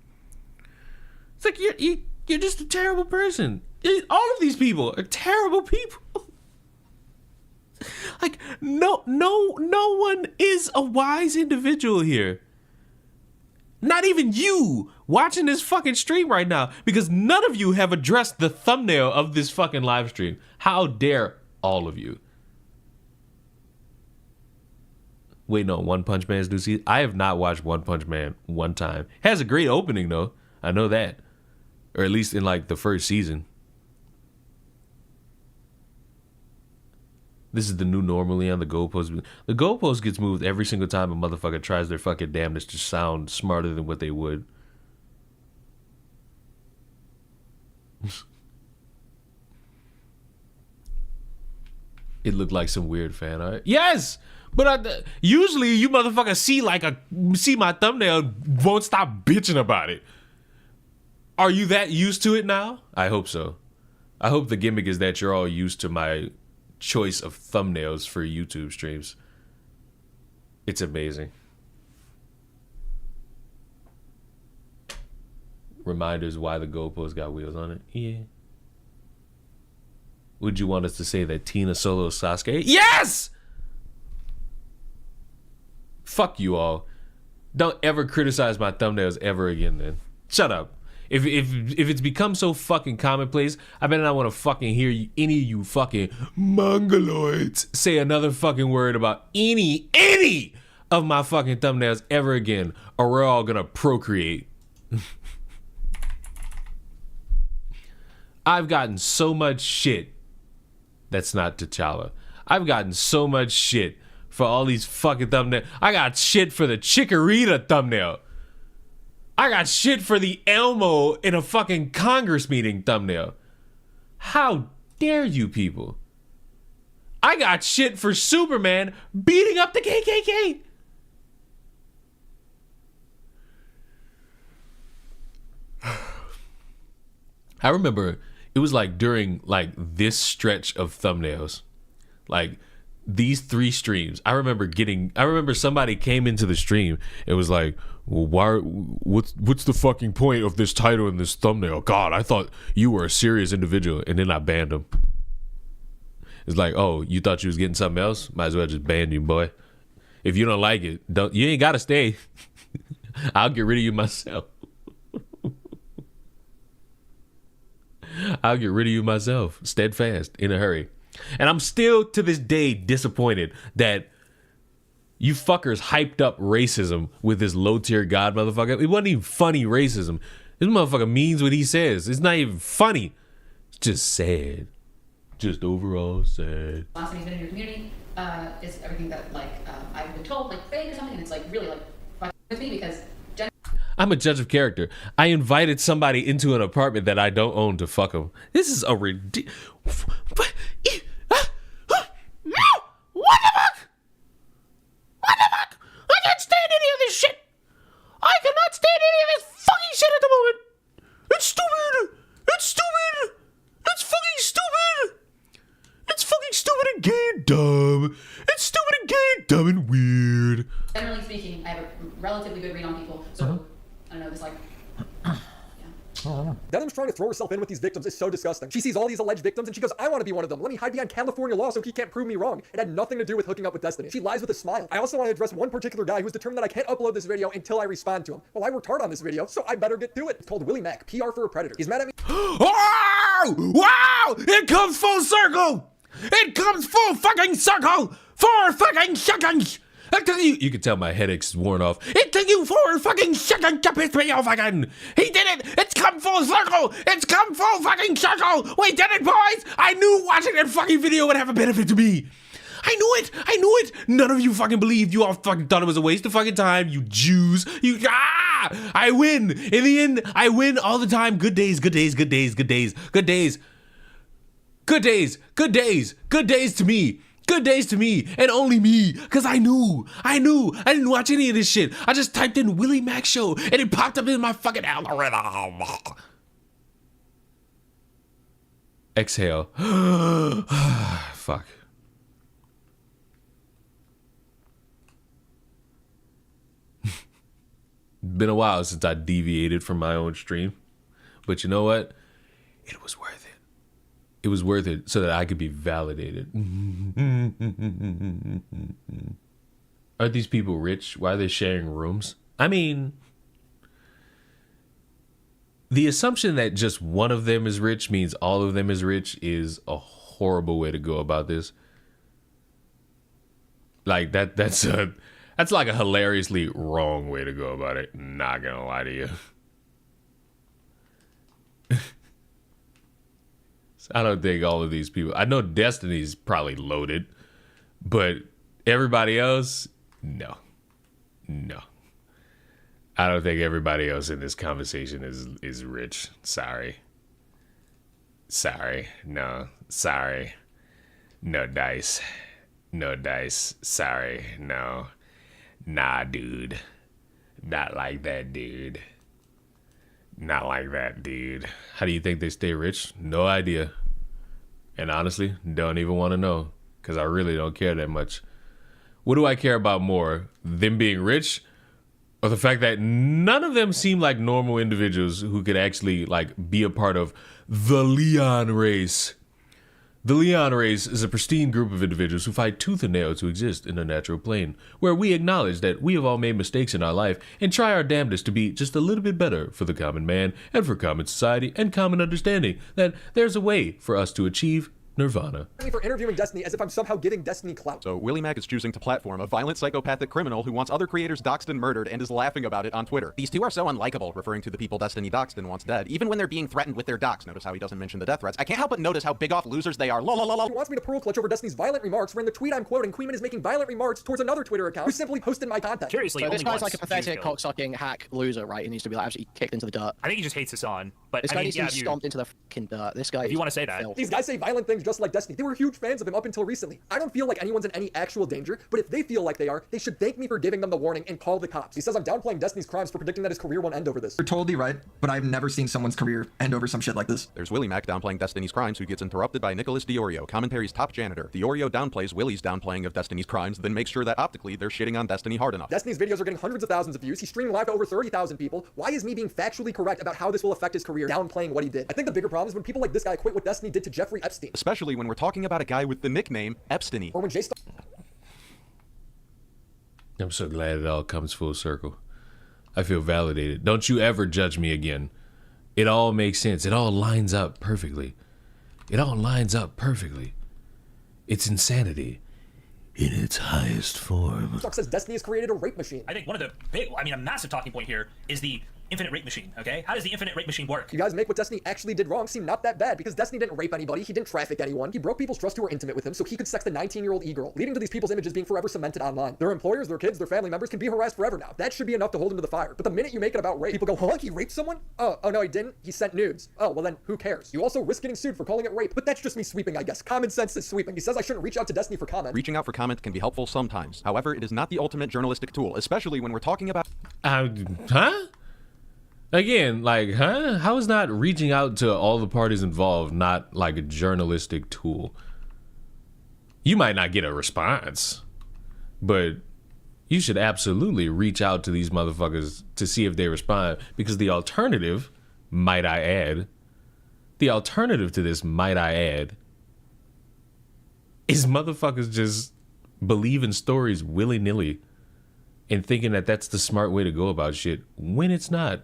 It's like you're just a terrible person. All of these people are terrible people. Like no one is a wise individual here. Not even you watching this fucking stream right now, because none of you have addressed the thumbnail of this fucking live stream. How dare all of you? Wait, no, One Punch Man's new season? I have not watched One Punch Man one time. It has a great opening though. I know that. Or at least in like the first season. This is the new normally on the goalpost. The goalpost gets moved every single time a motherfucker tries their fucking damnedest to sound smarter than what they would. It looked like some weird fan art. Yes! But usually you motherfuckers see my thumbnail, won't stop bitching about it. Are you that used to it now? I hope so. I hope the gimmick is that you're all used to my choice of thumbnails for YouTube streams. It's amazing. Reminders why the goalpost got wheels on it. Yeah. Would you want us to say that Tina Solo's Sasuke? Yes! Fuck you all. Don't ever criticize my thumbnails ever again then. Shut up. If it's become so fucking commonplace, I better not want to fucking hear any of you fucking mongoloids say another fucking word about any of my fucking thumbnails ever again, or we're all gonna procreate. I've gotten so much shit. That's not T'Challa. I've gotten so much shit for all these fucking thumbnails. I got shit for the Chikorita thumbnail. I got shit for the Elmo in a fucking Congress meeting thumbnail. How dare you people? I got shit for Superman beating up the KKK. I remember it was like during like this stretch of thumbnails, like these 3 streams. I remember somebody came into the stream and was like, well, what's the fucking point of this title and this thumbnail? God, I thought you were a serious individual. And then I banned them. It's like, oh, you thought you was getting something else? Might as well just ban you, boy. If you don't like it, you ain't gotta stay. I'll get rid of you myself. I'll get rid of you myself, steadfast, in a hurry. And I'm still to this day disappointed that you fuckers hyped up racism with this low tier God motherfucker. It wasn't even funny racism. This motherfucker means what he says. It's not even funny. It's just sad. Just overall sad. Last time he's been in your community is everything that like I've been told like fake or something, and it's like really like fucking with me because. I'm a judge of character. I invited somebody into an apartment that I don't own to fuck them. This is a ridiculous. What the fuck? What the fuck? I can't stand any of this shit. I cannot stand any of this fucking shit at the moment. It's stupid. It's stupid. It's fucking stupid. It's fucking stupid and gay and dumb. It's stupid and gay and dumb and weird. Generally speaking, I have a relatively good read on people, so I don't know, this like. Denham's trying to throw herself in with these victims is so disgusting. She sees all these alleged victims and she goes, I want to be one of them. Let me hide behind California law so he can't prove me wrong. It had nothing to do with hooking up with Destiny. She lies with a smile. I also want to address one particular guy who's determined that I can't upload this video until I respond to him. Well, I worked hard on this video, so I better get to it. It's called Willy Mack, PR for a predator. He's mad at me. Wow! Wow! It comes full circle! It comes full fucking circle! 4 fucking seconds! You can tell my headache's worn off. It took you 4 fucking seconds to piss me off again. He did it. It's come full circle. It's come full fucking circle. We did it, boys. I knew watching that fucking video would have a benefit to me. I knew it. I knew it. None of you fucking believed. You all fucking thought it was a waste of fucking time. You Jews. I win. In the end, I win all the time. Good days, good days, good days, good days, good days. Good days, good days, good days to me. Good days to me, and only me, because I knew. I didn't watch any of this shit. I just typed in Willy Mack show, and it popped up in my fucking algorithm. Exhale. Fuck. Been a while since I deviated from my own stream, but you know what? It was worth it. It was worth it so that I could be validated. Are these people rich? Why are they sharing rooms? I mean, the assumption that just one of them is rich means all of them is rich is a horrible way to go about this. Like that's like a hilariously wrong way to go about it. Not gonna lie to you. I don't think all of these people, I know Destiny's probably loaded, but everybody else, no. I don't think everybody else in this conversation is rich. Sorry. No. Sorry. No dice. Sorry. No. Nah, dude. Not like that, dude. Not like that, dude. How do you think they stay rich? No idea. And honestly, don't even want to know, because I really don't care that much. What do I care about more? Them being rich, or the fact that none of them seem like normal individuals who could actually like be a part of the Leon race? The Leon race is a pristine group of individuals who fight tooth and nail to exist in the natural plane, where we acknowledge that we have all made mistakes in our life and try our damnedest to be just a little bit better for the common man and for common society and common understanding that there's a way for us to achieve Nirvana. For interviewing Destiny as if I'm somehow giving Destiny clout. So Willy Mack is choosing to platform a violent psychopathic criminal who wants other creators doxed and murdered and is laughing about it on Twitter. These two are so unlikable, referring to the people Destiny doxed and wants dead, even when they're being threatened with their dox. Notice how he doesn't mention the death threats. I can't help but notice how big off losers they are. He wants me to pearl clutch over Destiny's violent remarks, where in the tweet I'm quoting, Queenman is making violent remarks towards another Twitter account who simply posted my content. Curiously, so this guy's like a pathetic, cocksucking hack loser, right? He needs to be like absolutely kicked into the dirt. I think he just hates Hassan. But this guy needs to be stomped into the fucking dirt. This guy. If you want to say that. These guys say violent things just like Destiny. They were huge fans of him up until recently. I don't feel like anyone's in any actual danger, but if they feel like they are, they should thank me for giving them the warning and call the cops. He says I'm downplaying Destiny's crimes for predicting that his career won't end over this. You're totally right, but I've never seen someone's career end over some shit like this. There's Willy Mack downplaying Destiny's crimes, who gets interrupted by Nicholas Diorio, commentary's top janitor. Diorio downplays Willy's downplaying of Destiny's crimes, then makes sure that optically they're shitting on Destiny hard enough. Destiny's videos are getting hundreds of thousands of views. He's streaming live to over 30,000 people. Why is me being factually correct about how this will affect his career downplaying what he did? I think the bigger problem is when people like this guy quit what Destiny did to Jeffrey Epstein. Especially when we're talking about a guy with the nickname Epstein. Or when Jay I'm so glad it all comes full circle. I feel validated. Don't you ever judge me again. It all makes sense. It all lines up perfectly. It all lines up perfectly. It's insanity in its highest form. Says Destiny has created a rape machine. I think one of the big, a massive talking point here is the infinite rape machine, okay? How does the infinite rape machine work? You guys make what Destiny actually did wrong seem not that bad, because Destiny didn't rape anybody, he didn't traffic anyone, he broke people's trust who were intimate with him so he could sex the 19-year-old e-girl, leading to these people's images being forever cemented online. Their employers, their kids, their family members can be harassed forever now. That should be enough to hold him to the fire. But the minute you make it about rape, people go, huh, he raped someone? Oh no, he didn't. He sent nudes. Oh, well then, who cares? You also risk getting sued for calling it rape, but that's just me sweeping, I guess. Common sense is sweeping. He says I shouldn't reach out to Destiny for comment. Reaching out for comment can be helpful sometimes. However, it is not the ultimate journalistic tool, especially when we're talking about... Huh? Again, like, huh? How is not reaching out to all the parties involved not like a journalistic tool? You might not get a response, but you should absolutely reach out to these motherfuckers to see if they respond, because the alternative, might I add, the alternative to this, might I add, is motherfuckers just believing stories willy-nilly and thinking that that's the smart way to go about shit when it's not.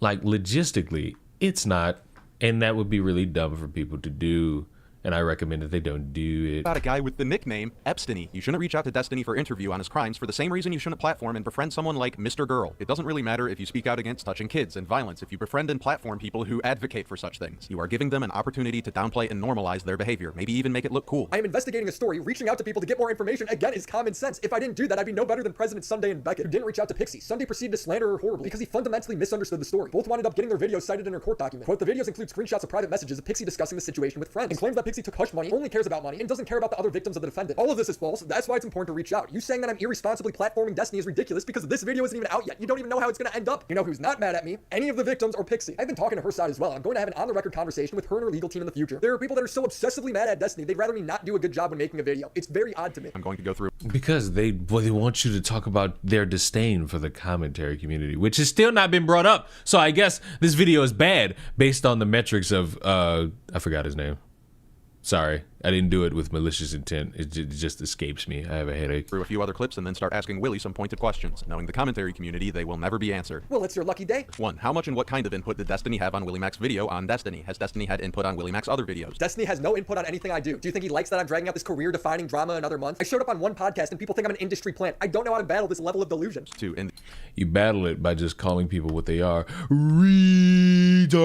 Like, logistically, it's not, and that would be really dumb for people to do, and I recommend that they don't do it. About a guy with the nickname Epstein. You shouldn't reach out to Destiny for interview on his crimes for the same reason you shouldn't platform and befriend someone like Mr. Girl. It doesn't really matter if you speak out against touching kids and violence if you befriend and platform people who advocate for such things. You are giving them an opportunity to downplay and normalize their behavior, maybe even make it look cool. I am investigating a story. Reaching out to people to get more information, again, is common sense. If I didn't do that, I'd be no better than President Sunday and Beckett, who didn't reach out to Pixie. Sunday proceeded to slander her horribly because he fundamentally misunderstood the story. Both wound up getting their videos cited in her court document. Quote, the videos include screenshots of private messages of Pixie discussing the situation with friends, and claims that Pixie took hush money, only cares about money, and doesn't care about the other victims of the defendant. All of this is false. That's why it's important to reach out. You saying that I'm irresponsibly platforming Destiny is ridiculous because this video isn't even out yet. You don't even know how it's going to end up. You know who's not mad at me? Any of the victims or Pixie. I've been talking to her side as well. I'm going to have an on-the-record conversation with her and her legal team in the future. There are people that are so obsessively mad at Destiny, they'd rather me not do a good job when making a video. It's very odd to me. I'm going to go through. Because they want you to talk about their disdain for the commentary community, which has still not been brought up. So I guess this video is bad based on the metrics of, I forgot his name. Sorry, I didn't do it with malicious intent. It just escapes me. I have a headache. Through a few other clips and then start asking Willy some pointed questions. Knowing the commentary community, they will never be answered. Well, it's your lucky day. 1. How much and what kind of input did Destiny have on Willy Mack's video on Destiny? Has Destiny had input on Willy Mack's other videos? Destiny has no input on anything I do. Do you think he likes that I'm dragging out this career-defining drama another month? I showed up on one podcast and people think I'm an industry plant. I don't know how to battle this level of delusion. 2. You battle it by just calling people what they are. Retarded.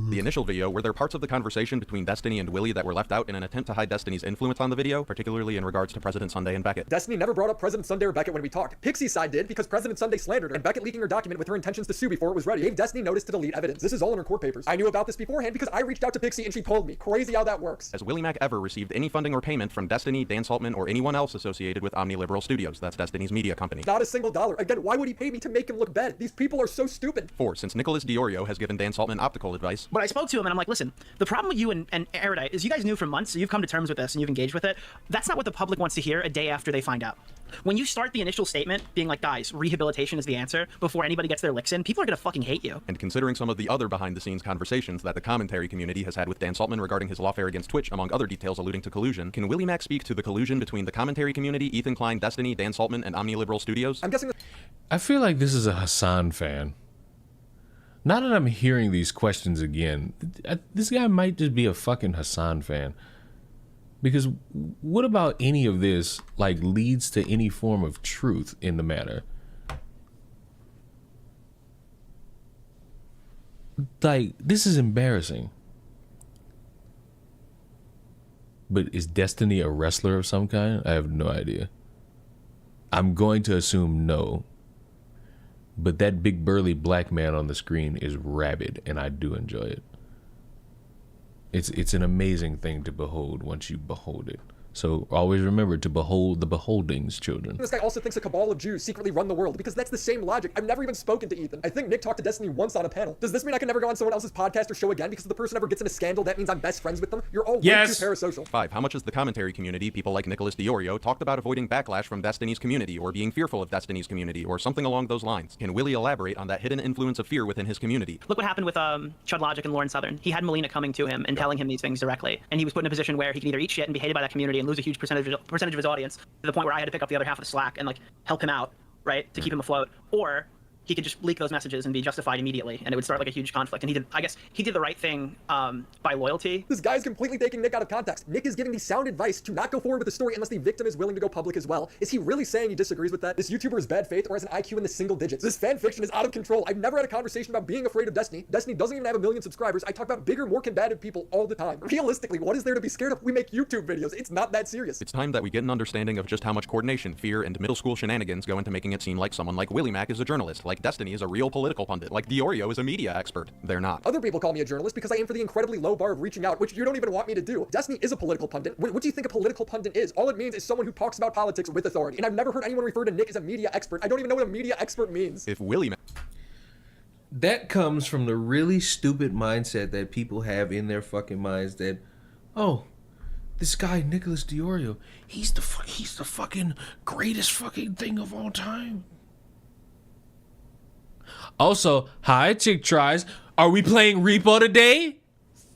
The initial video, were there parts of the conversation between Destiny and Willy that were left out in an attempt to hide Destiny's influence on the video, particularly in regards to President Sunday and Beckett? Destiny never brought up President Sunday or Beckett when we talked. Pixie's side did because President Sunday slandered her, and Beckett leaking her document with her intentions to sue before it was ready gave Destiny notice to delete evidence. This is all in her court papers. I knew about this beforehand because I reached out to Pixie and she told me. Crazy how that works. Has Willy Mack ever received any funding or payment from Destiny, Dan Saltman, or anyone else associated with Omniliberal Studios? That's Destiny's media company. Not a single dollar. Again, why would he pay me to make him look bad? These people are so stupid. 4. Since Nicholas Diorio has given Dan Saltman optical advice. But I spoke to him and I'm like, listen, the problem with you and Erudite is you guys knew for months, so you've come to terms with this and you've engaged with it. That's not what the public wants to hear a day after they find out. When you start the initial statement being like, guys, rehabilitation is the answer, before anybody gets their licks in, people are gonna fucking hate you. And considering some of the other behind-the-scenes conversations that the commentary community has had with Dan Saltman regarding his lawfare against Twitch, among other details alluding to collusion, can Willy Mack speak to the collusion between the commentary community, Ethan Klein, Destiny, Dan Saltman, and Omniliberal Studios? I'm guessing I feel like this is a Hassan fan. Now that I'm hearing these questions again, this guy might just be a fucking Hassan fan. Because what about any of this like leads to any form of truth in the matter? Like, this is embarrassing. But is Destiny a wrestler of some kind? I have no idea. I'm going to assume no. But that big burly black man on the screen is rabid, and I do enjoy it. It's an amazing thing to behold once you behold it. So always remember to behold the beholdings, children. This guy also thinks a cabal of Jews secretly run the world, because that's the same logic. I've never even spoken to Ethan. I think Nick talked to Destiny once on a panel. Does this mean I can never go on someone else's podcast or show again because if the person ever gets in a scandal, that means I'm best friends with them? You're all way too parasocial. 5. How much has the commentary community, people like Nicholas DiOrio, talked about avoiding backlash from Destiny's community or being fearful of Destiny's community or something along those lines? Can Willy elaborate on that hidden influence of fear within his community? Look what happened with Chud Logic and Lauren Southern. He had Melina coming to him and telling him these things directly, and he was put in a position where he can either eat shit and be hated by that community and lose a huge percentage of his audience, to the point where I had to pick up the other half of the slack and like help him out, right, to keep him afloat, or he could just leak those messages and be justified immediately, and it would start like a huge conflict. And I guess he did the right thing by loyalty. This guy's completely taking Nick out of context. Nick is giving the sound advice to not go forward with the story unless the victim is willing to go public as well. Is he really saying he disagrees with that? This YouTuber is bad faith or has an IQ in the single digits. This fan fiction is out of control. I've never had a conversation about being afraid of Destiny. Destiny doesn't even have 1 million subscribers. I talk about bigger, more combative people all the time. Realistically, what is there to be scared of? We make YouTube videos. It's not that serious. It's time that we get an understanding of just how much coordination, fear, and middle school shenanigans go into making it seem like someone like Willy Mack is a journalist, like Destiny is a real political pundit, like DiOrio is a media expert. They're not. Other people call me a journalist because I aim for the incredibly low bar of reaching out, which you don't even want me to do. Destiny is a political pundit. What do you think a political pundit is? All it means is someone who talks about politics with authority. And I've never heard anyone refer to Nick as a media expert. I don't even know what a media expert means. If Willy Mack... That comes from the really stupid mindset that people have in their fucking minds that, oh, this guy Nicholas DiOrio, he's the fucking greatest fucking thing of all time. Also, hi, Chick Tries. Are we playing Repo today?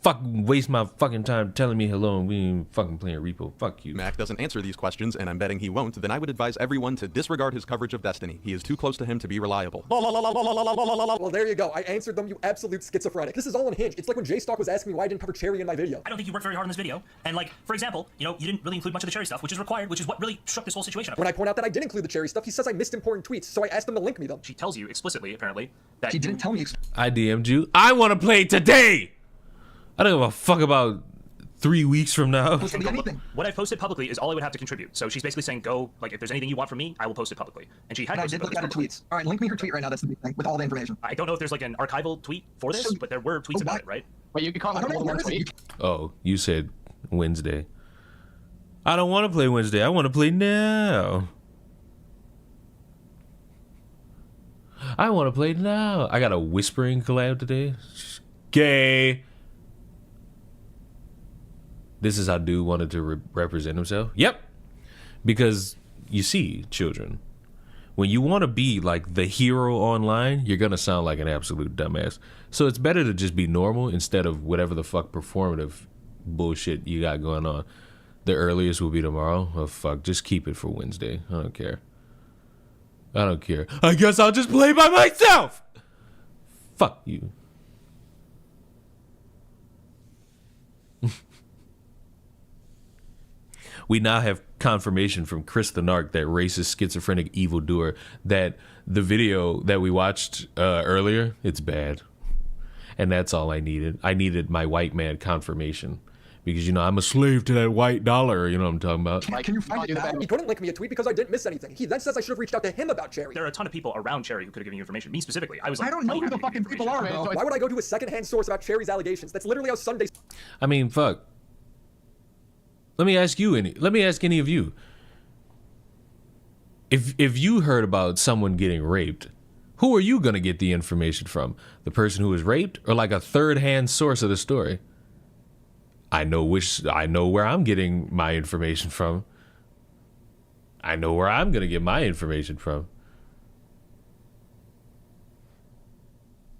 Fucking waste my fucking time telling me hello and we ain't fucking playing Repo. Fuck you. Mack doesn't answer these questions, and I'm betting he won't, then I would advise everyone to disregard his coverage of Destiny. He is too close to him to be reliable. Well, there you go. I answered them, you absolute schizophrenic. This is all unhinged. It's like when J-Stock was asking me why I didn't cover Cherry in my video. I don't think you worked very hard on this video. And like, for example, you know, you didn't really include much of the Cherry stuff, which is required, which is what really shook this whole situation up. When I point out that I did include the Cherry stuff, he says I missed important tweets, so I asked him to link me them. She tells you explicitly, apparently, that she didn't tell me. I DM'd you. I want to play today. I don't give a fuck about 3 weeks from now. What I've posted publicly is all I would have to contribute. So she's basically saying, go, like, if there's anything you want from me, I will post it publicly. And she had I did look at her tweets. All right, link me her tweet right now. That's the big thing, with all the information. I don't know if there's like an archival tweet for this, but there were tweets about it, right? Wait, you can call it one tweet. Oh, you said Wednesday. I don't want to play Wednesday. I want to play now. I want to play now. I got a whispering collab today. Gay. This is how dude wanted to represent himself. Yep. Because you see, children, when you want to be like the hero online, you're going to sound like an absolute dumbass. So it's better to just be normal instead of whatever the fuck performative bullshit you got going on. The earliest will be tomorrow. Oh, fuck. Just keep it for Wednesday. I don't care. I don't care. I guess I'll just play by myself. Fuck you. We now have confirmation from Chris the Narc, that racist, schizophrenic evildoer, that the video that we watched earlier, it's bad. And that's all I needed. I needed my white man confirmation. Because, you know, I'm a slave to that white dollar. You know what I'm talking about? Can you find it out? He couldn't link me a tweet because I didn't miss anything. He then says I should have reached out to him about Cherry. There are a ton of people around Cherry who could have given you information. Me specifically. I was like, I don't know who the fucking people are, bro. Why would I go to a secondhand source about Cherry's allegations? That's literally how Sunday... I mean, fuck. Let me ask any of you. If you heard about someone getting raped, who are you going to get the information from? The person who was raped or like a third-hand source of the story? I know where I'm getting my information from. I know where I'm going to get my information from.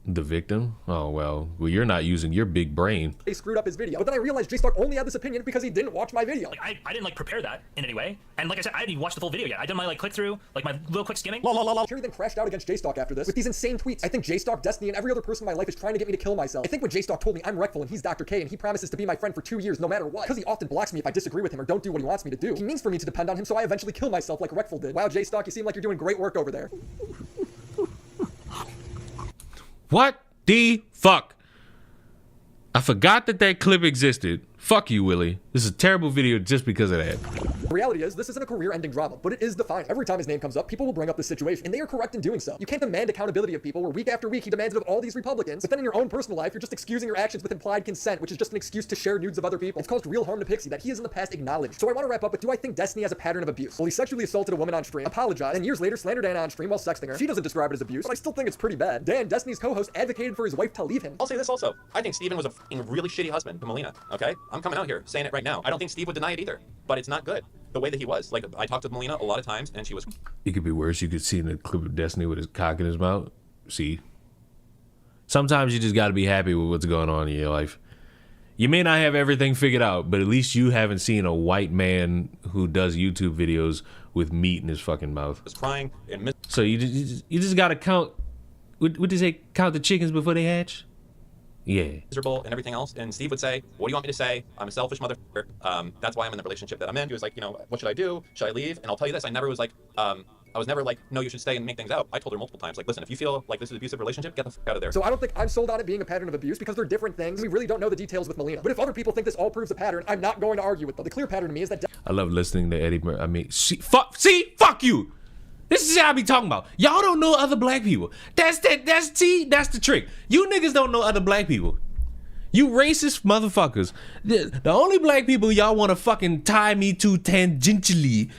The victim? Oh, well, you're not using your big brain. They screwed up his video. But then I realized J-Stalk only had this opinion because he didn't watch my video. Like, I didn't like prepare that in any way. And like I said, I didn't even watch the full video yet. I did my like click through, like my little quick skimming. Cherry then crashed out against J-Stalk after this with these insane tweets. I think J-Stalk, Destiny, and every other person in my life is trying to get me to kill myself. I think when J-Stalk told me I'm Reckful and he's Dr. K and he promises to be my friend for 2 years no matter what, because he often blocks me if I disagree with him or don't do what he wants me to do. He means for me to depend on him, so I eventually kill myself like Reckful did. Wow, J-Stalk, you seem like you're doing great work over there. What the fuck? I forgot that clip existed. Fuck you, Willie. This is a terrible video just because of that. The reality is, this isn't a career-ending drama, but it is defined. Every time his name comes up, people will bring up this situation, and they are correct in doing so. You can't demand accountability of people where week after week he demands it of all these Republicans, but then in your own personal life, you're just excusing your actions with implied consent, which is just an excuse to share nudes of other people. It's caused real harm to Pixie that he has in the past acknowledged. So I want to wrap up with, do I think Destiny has a pattern of abuse? Well, he sexually assaulted a woman on stream, apologized, and years later slandered Anna on stream while sexting her. She doesn't describe it as abuse, but I still think it's pretty bad. Dan, Destiny's co-host, advocated for his wife to leave him. I'll say this also. I think Steven was a fucking really shitty husband to Melina, okay? I'm coming out here saying it right now. I don't think Steve would deny it either, but it's not good. The way that he was. Like, I talked to Melina a lot of times, and she was... It could be worse. You could see in the clip of Destiny with his cock in his mouth. See? Sometimes you just got to be happy with what's going on in your life. You may not have everything figured out, but at least you haven't seen a white man who does YouTube videos with meat in his fucking mouth. Was crying and... So you just got to count... What did they say? Count the chickens before they hatch? Yeah. Miserable and everything else. And Steve would say, what do you want me to say? I'm a selfish motherfucker. That's why I'm in the relationship that I'm in. He was like, you know, what should I do? Should I leave? And I'll tell you this, I never was like, I was never like, no, you should stay and make things out. I told her multiple times, like, listen, if you feel like this is an abusive relationship, get the fuck out of there. So I don't think I'm sold on it being a pattern of abuse because they're different things. We really don't know the details with Melina. But if other people think this all proves a pattern, I'm not going to argue with them. The clear pattern to me is that... I love listening to Eddie Murphy. I mean, fuck you. This is what I be talking about. Y'all don't know other black people. That's the trick. You niggas don't know other black people. You racist motherfuckers. The only black people y'all want to fucking tie me to tangentially,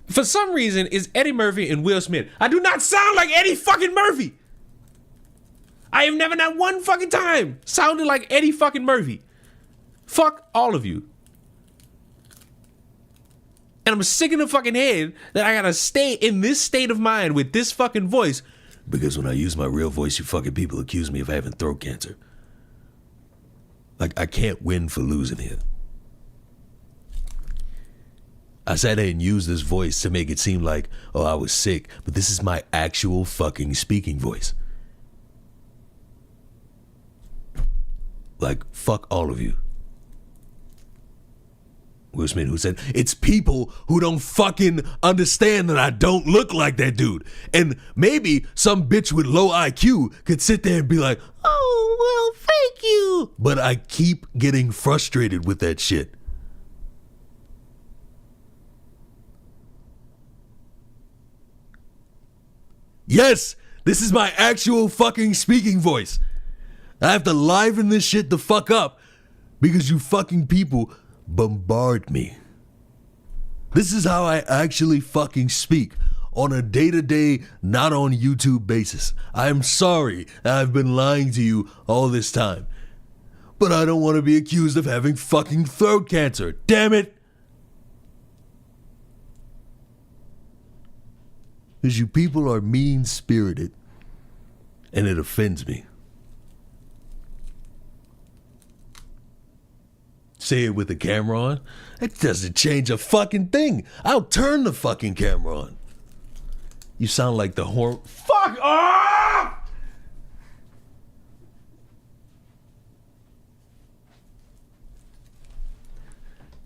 for some reason, is Eddie Murphy and Will Smith. I do not sound like Eddie fucking Murphy. I have never, not one fucking time, sounded like Eddie fucking Murphy. Fuck all of you. And I'm sick in the fucking head that I gotta stay in this state of mind with this fucking voice. Because when I use my real voice, you fucking people accuse me of having throat cancer. Like, I can't win for losing here. I sat there and used this voice to make it seem like, oh, I was sick, but this is my actual fucking speaking voice. Like, fuck all of you. Will Smith, who said, it's people who don't fucking understand that I don't look like that dude. And maybe some bitch with low IQ could sit there and be like, oh, well, thank you. But I keep getting frustrated with that shit. Yes, this is my actual fucking speaking voice. I have to liven this shit the fuck up because you fucking people bombard me. This is how I actually fucking speak on a day-to-day, not on YouTube basis. I am sorry that I've been lying to you all this time, but I don't want to be accused of having fucking throat cancer. Damn it! Because you people are mean-spirited, and it offends me. Say it with the camera on. It doesn't change a fucking thing. I'll turn the fucking camera on. You sound like the horn. Fuck off!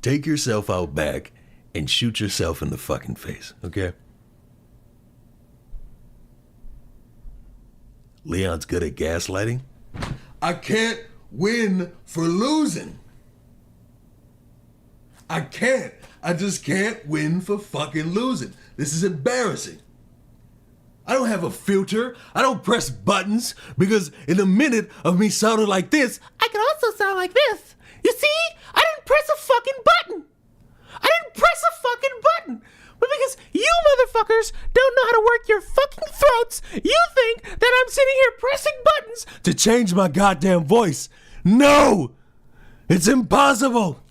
Take yourself out back and shoot yourself in the fucking face, okay? Leon's good at gaslighting. I can't win for losing. I can't. I just can't win for fucking losing. This is embarrassing. I don't have a filter. I don't press buttons because in a minute of me sounding like this, I can also sound like this. You see? I didn't press a fucking button. I didn't press a fucking button. But because you motherfuckers don't know how to work your fucking throats, you think that I'm sitting here pressing buttons to change my goddamn voice. No! It's impossible.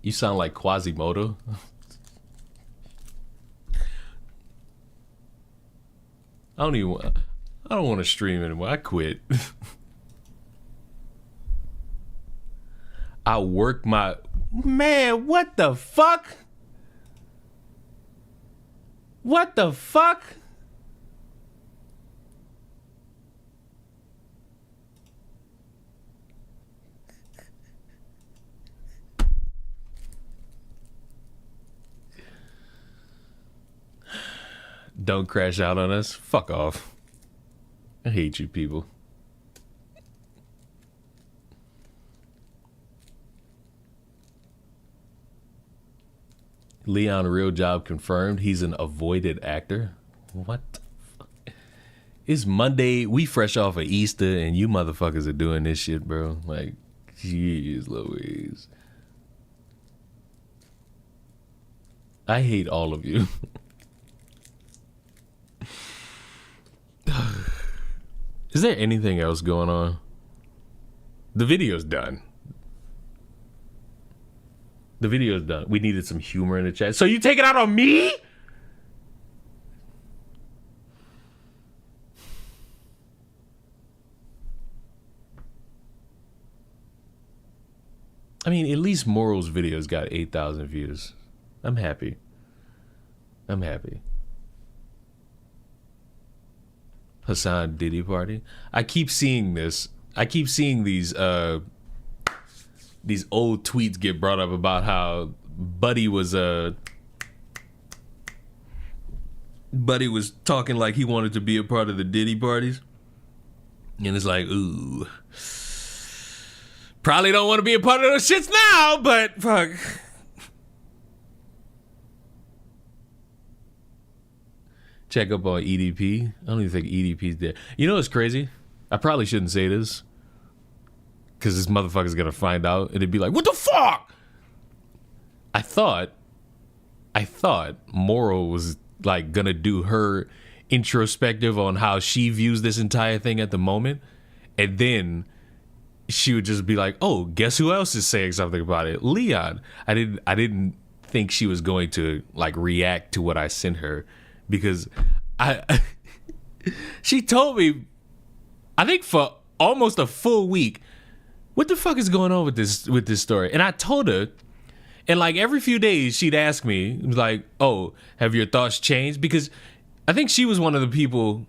You sound like Quasimodo. I don't want to stream anymore. I quit. I work my... Man, what the fuck? What the fuck? Don't crash out on us. Fuck off. I hate you people. Leon real job confirmed. He's an avoided actor. What the fuck? It's Monday. We fresh off of Easter and you motherfuckers are doing this shit, bro. Like, jeez Louise. I hate all of you. Is there anything else going on? The video's done. The video's done. We needed some humor in the chat. So you take it out on me? I mean, at least Moral's videos got 8,000 views. I'm happy. I'm happy. Hassan Diddy party. I keep seeing this. I keep seeing these old tweets get brought up about how Buddy was talking like he wanted to be a part of the Diddy parties. And it's like, ooh. Probably don't want to be a part of those shits now, but fuck. Check up on EDP. I don't even think EDP's there. You know what's crazy? I probably shouldn't say this because this motherfucker's gonna find out and it'd be like, what the fuck? I thought Moral was like gonna do her introspective on how she views this entire thing at the moment, and then she would just be like, oh, guess who else is saying something about it? Leon. I didn't think she was going to like react to what I sent her. Because she told me, I think for almost a full week, what the fuck is going on with this story? And I told her, and like every few days she'd ask me, like, oh, have your thoughts changed? Because I think she was one of the people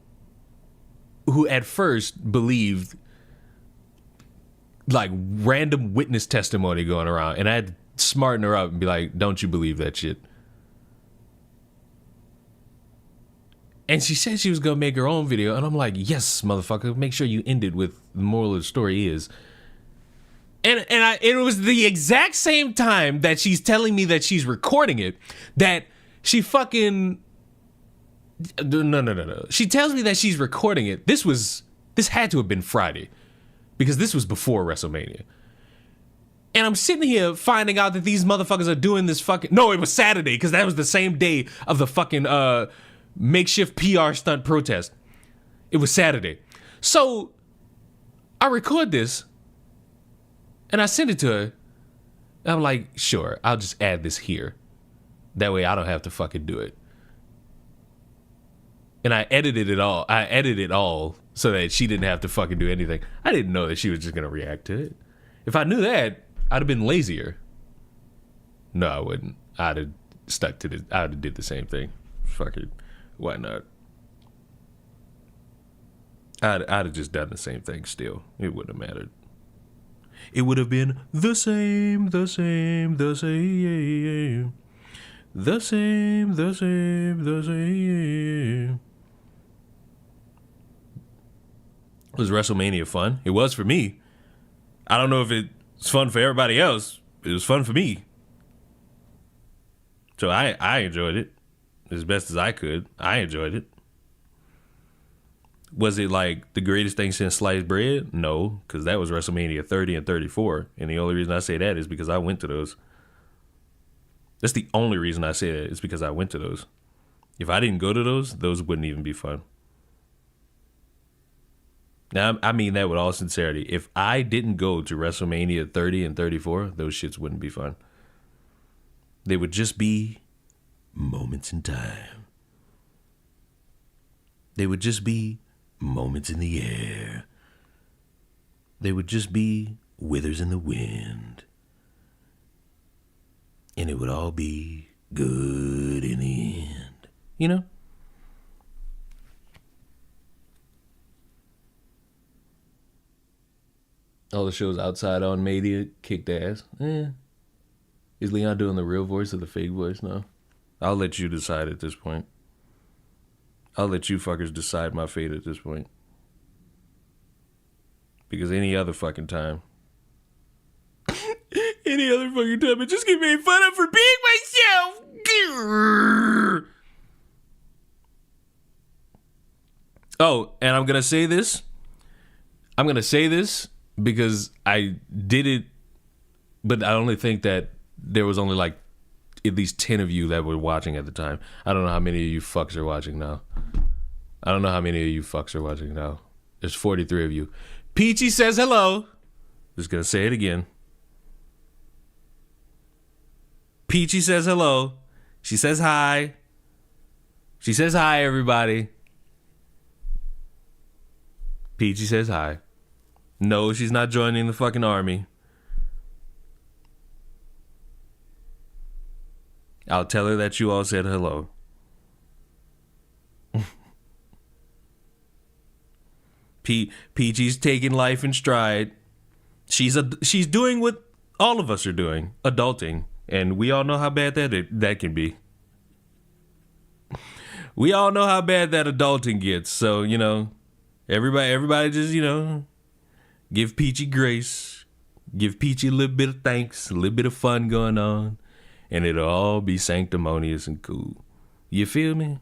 who at first believed like random witness testimony going around. And I had to smarten her up and be like, don't you believe that shit? And she said she was going to make her own video. And I'm like, yes, motherfucker. Make sure you end it with the moral of the story is. And it was the exact same time that she's telling me that she's recording it that she fucking... No. She tells me that she's recording it. This had to have been Friday because this was before WrestleMania. And I'm sitting here finding out that these motherfuckers are doing this fucking... No, it was Saturday because that was the same day of the fucking... makeshift PR stunt protest. It was Saturday. So I record this and I send it to her. And I'm like, sure, I'll just add this here. That way I don't have to fucking do it. And I edited it all. I edited it all so that she didn't have to fucking do anything. I didn't know that she was just going to react to it. If I knew that, I'd have been lazier. No, I wouldn't. I'd have stuck to I'd have did the same thing. Fuck it. Why not? I'd have just done the same thing still. It wouldn't have mattered. It would have been the same. Was WrestleMania fun? It was for me. I don't know if it's fun for everybody else. It was fun for me. So I enjoyed it as best as I could. I enjoyed it. Was it like the greatest thing since sliced bread? No, because that was WrestleMania 30 and 34. And the only reason I say that is because I went to those. That's the only reason I say that is because I went to those. If I didn't go to those wouldn't even be fun. Now, I mean that with all sincerity. If I didn't go to WrestleMania 30 and 34, those shits wouldn't be fun. They would just be moments in time. They would just be moments in the air. They would just be withers in the wind. And it would all be good in the end. You know? All the shows outside on media kicked ass. Is Leon doing the real voice or the fake voice now? I'll let you decide at this point. I'll let you fuckers decide my fate at this point. Because any other fucking time. Any other fucking time, it just get made fun of for being myself. Oh, and I'm going to say this. I'm going to say this because I did it, but I only think that there was only like at least 10 of you that were watching at the time. I don't know how many of you fucks are watching now. There's 43 of you. Peachy says hello. Just gonna say it again. Peachy says hello. She says hi. She says hi, everybody. Peachy says hi. No, she's not joining the fucking army. I'll tell her that you all said hello. Peachy's taking life in stride. She's doing what all of us are doing, adulting, and we all know how bad that can be. We all know how bad that adulting gets. So, you know, everybody just, you know, give Peachy grace, give Peachy a little bit of thanks, a little bit of fun going on, and it'll all be sanctimonious and cool. You feel me?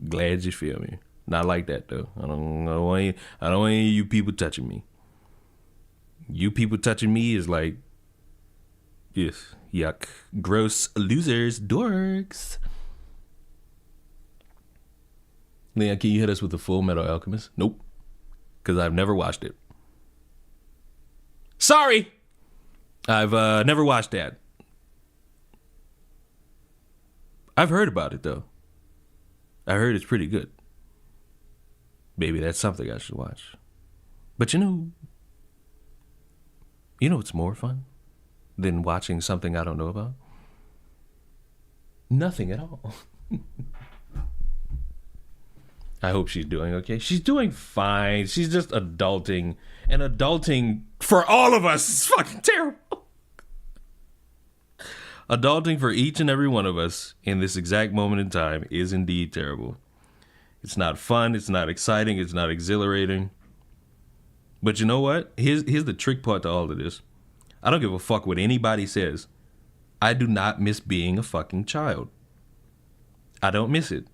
Glad you feel me. Not like that though. I don't want any of you people touching me. You people touching me is like, yes, yuck, gross, losers, dorks. Leon, can you hit us with the Full Metal Alchemist? Nope, because I've never watched it. Sorry, I've never watched that. I've heard about it though. I heard it's pretty good. Maybe that's something I should watch. But you know what's more fun than watching something I don't know about? Nothing at all. I hope she's doing okay. She's doing fine. She's just adulting. And adulting for all of us is fucking terrible. Adulting for each and every one of us in this exact moment in time is indeed terrible. It's not fun. It's not exciting. It's not exhilarating. But you know what? Here's the trick part to all of this. I don't give a fuck what anybody says. I do not miss being a fucking child. I don't miss it.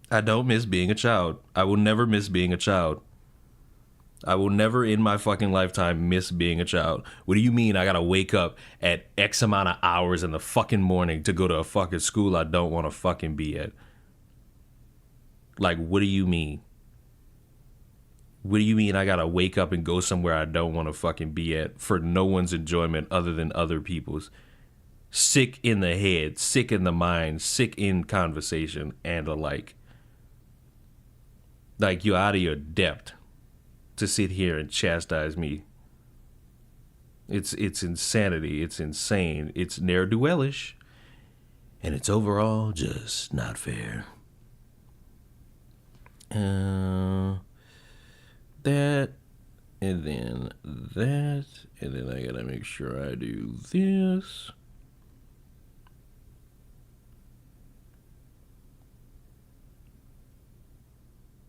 I don't miss being a child. I will never miss being a child. I will never in my fucking lifetime miss being a child. What do you mean I gotta wake up at X amount of hours in the fucking morning to go to a fucking school I don't want to fucking be at? Like, what do you mean? What do you mean I gotta wake up and go somewhere I don't want to fucking be at for no one's enjoyment other than other people's? Sick in the head, sick in the mind, sick in conversation, and alike. Like, you're out of your depth to sit here and chastise me. It's insanity. It's insane. It's ne'er-do-wellish. And it's overall just not fair. That, and then that, and then I gotta make sure I do this.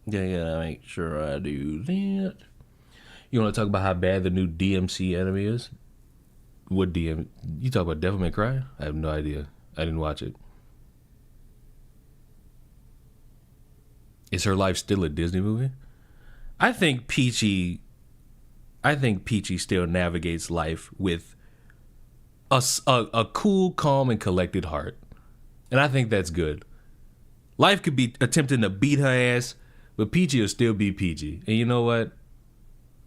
Yeah, gotta make sure I do that. You want to talk about how bad the new DMC anime is? What DM? You talk about Devil May Cry? I have no idea. I didn't watch it. Is her life still a Disney movie? I think Peachy still navigates life with a cool, calm, and collected heart. And I think that's good. Life could be attempting to beat her ass, but Peachy will still be Peachy. And you know what?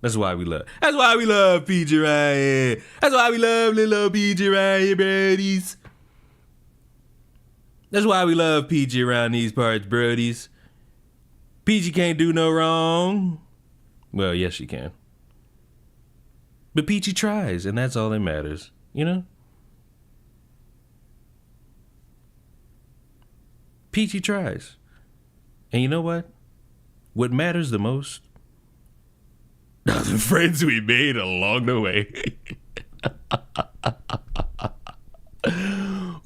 That's why we love PG right here. That's why we love little PG right here, brodies. That's why we love PG around these parts, brodies. PG can't do no wrong. Well, yes, she can. But PG tries, and that's all that matters, you know? PG tries. And you know what? What matters the most are the friends we made along the way.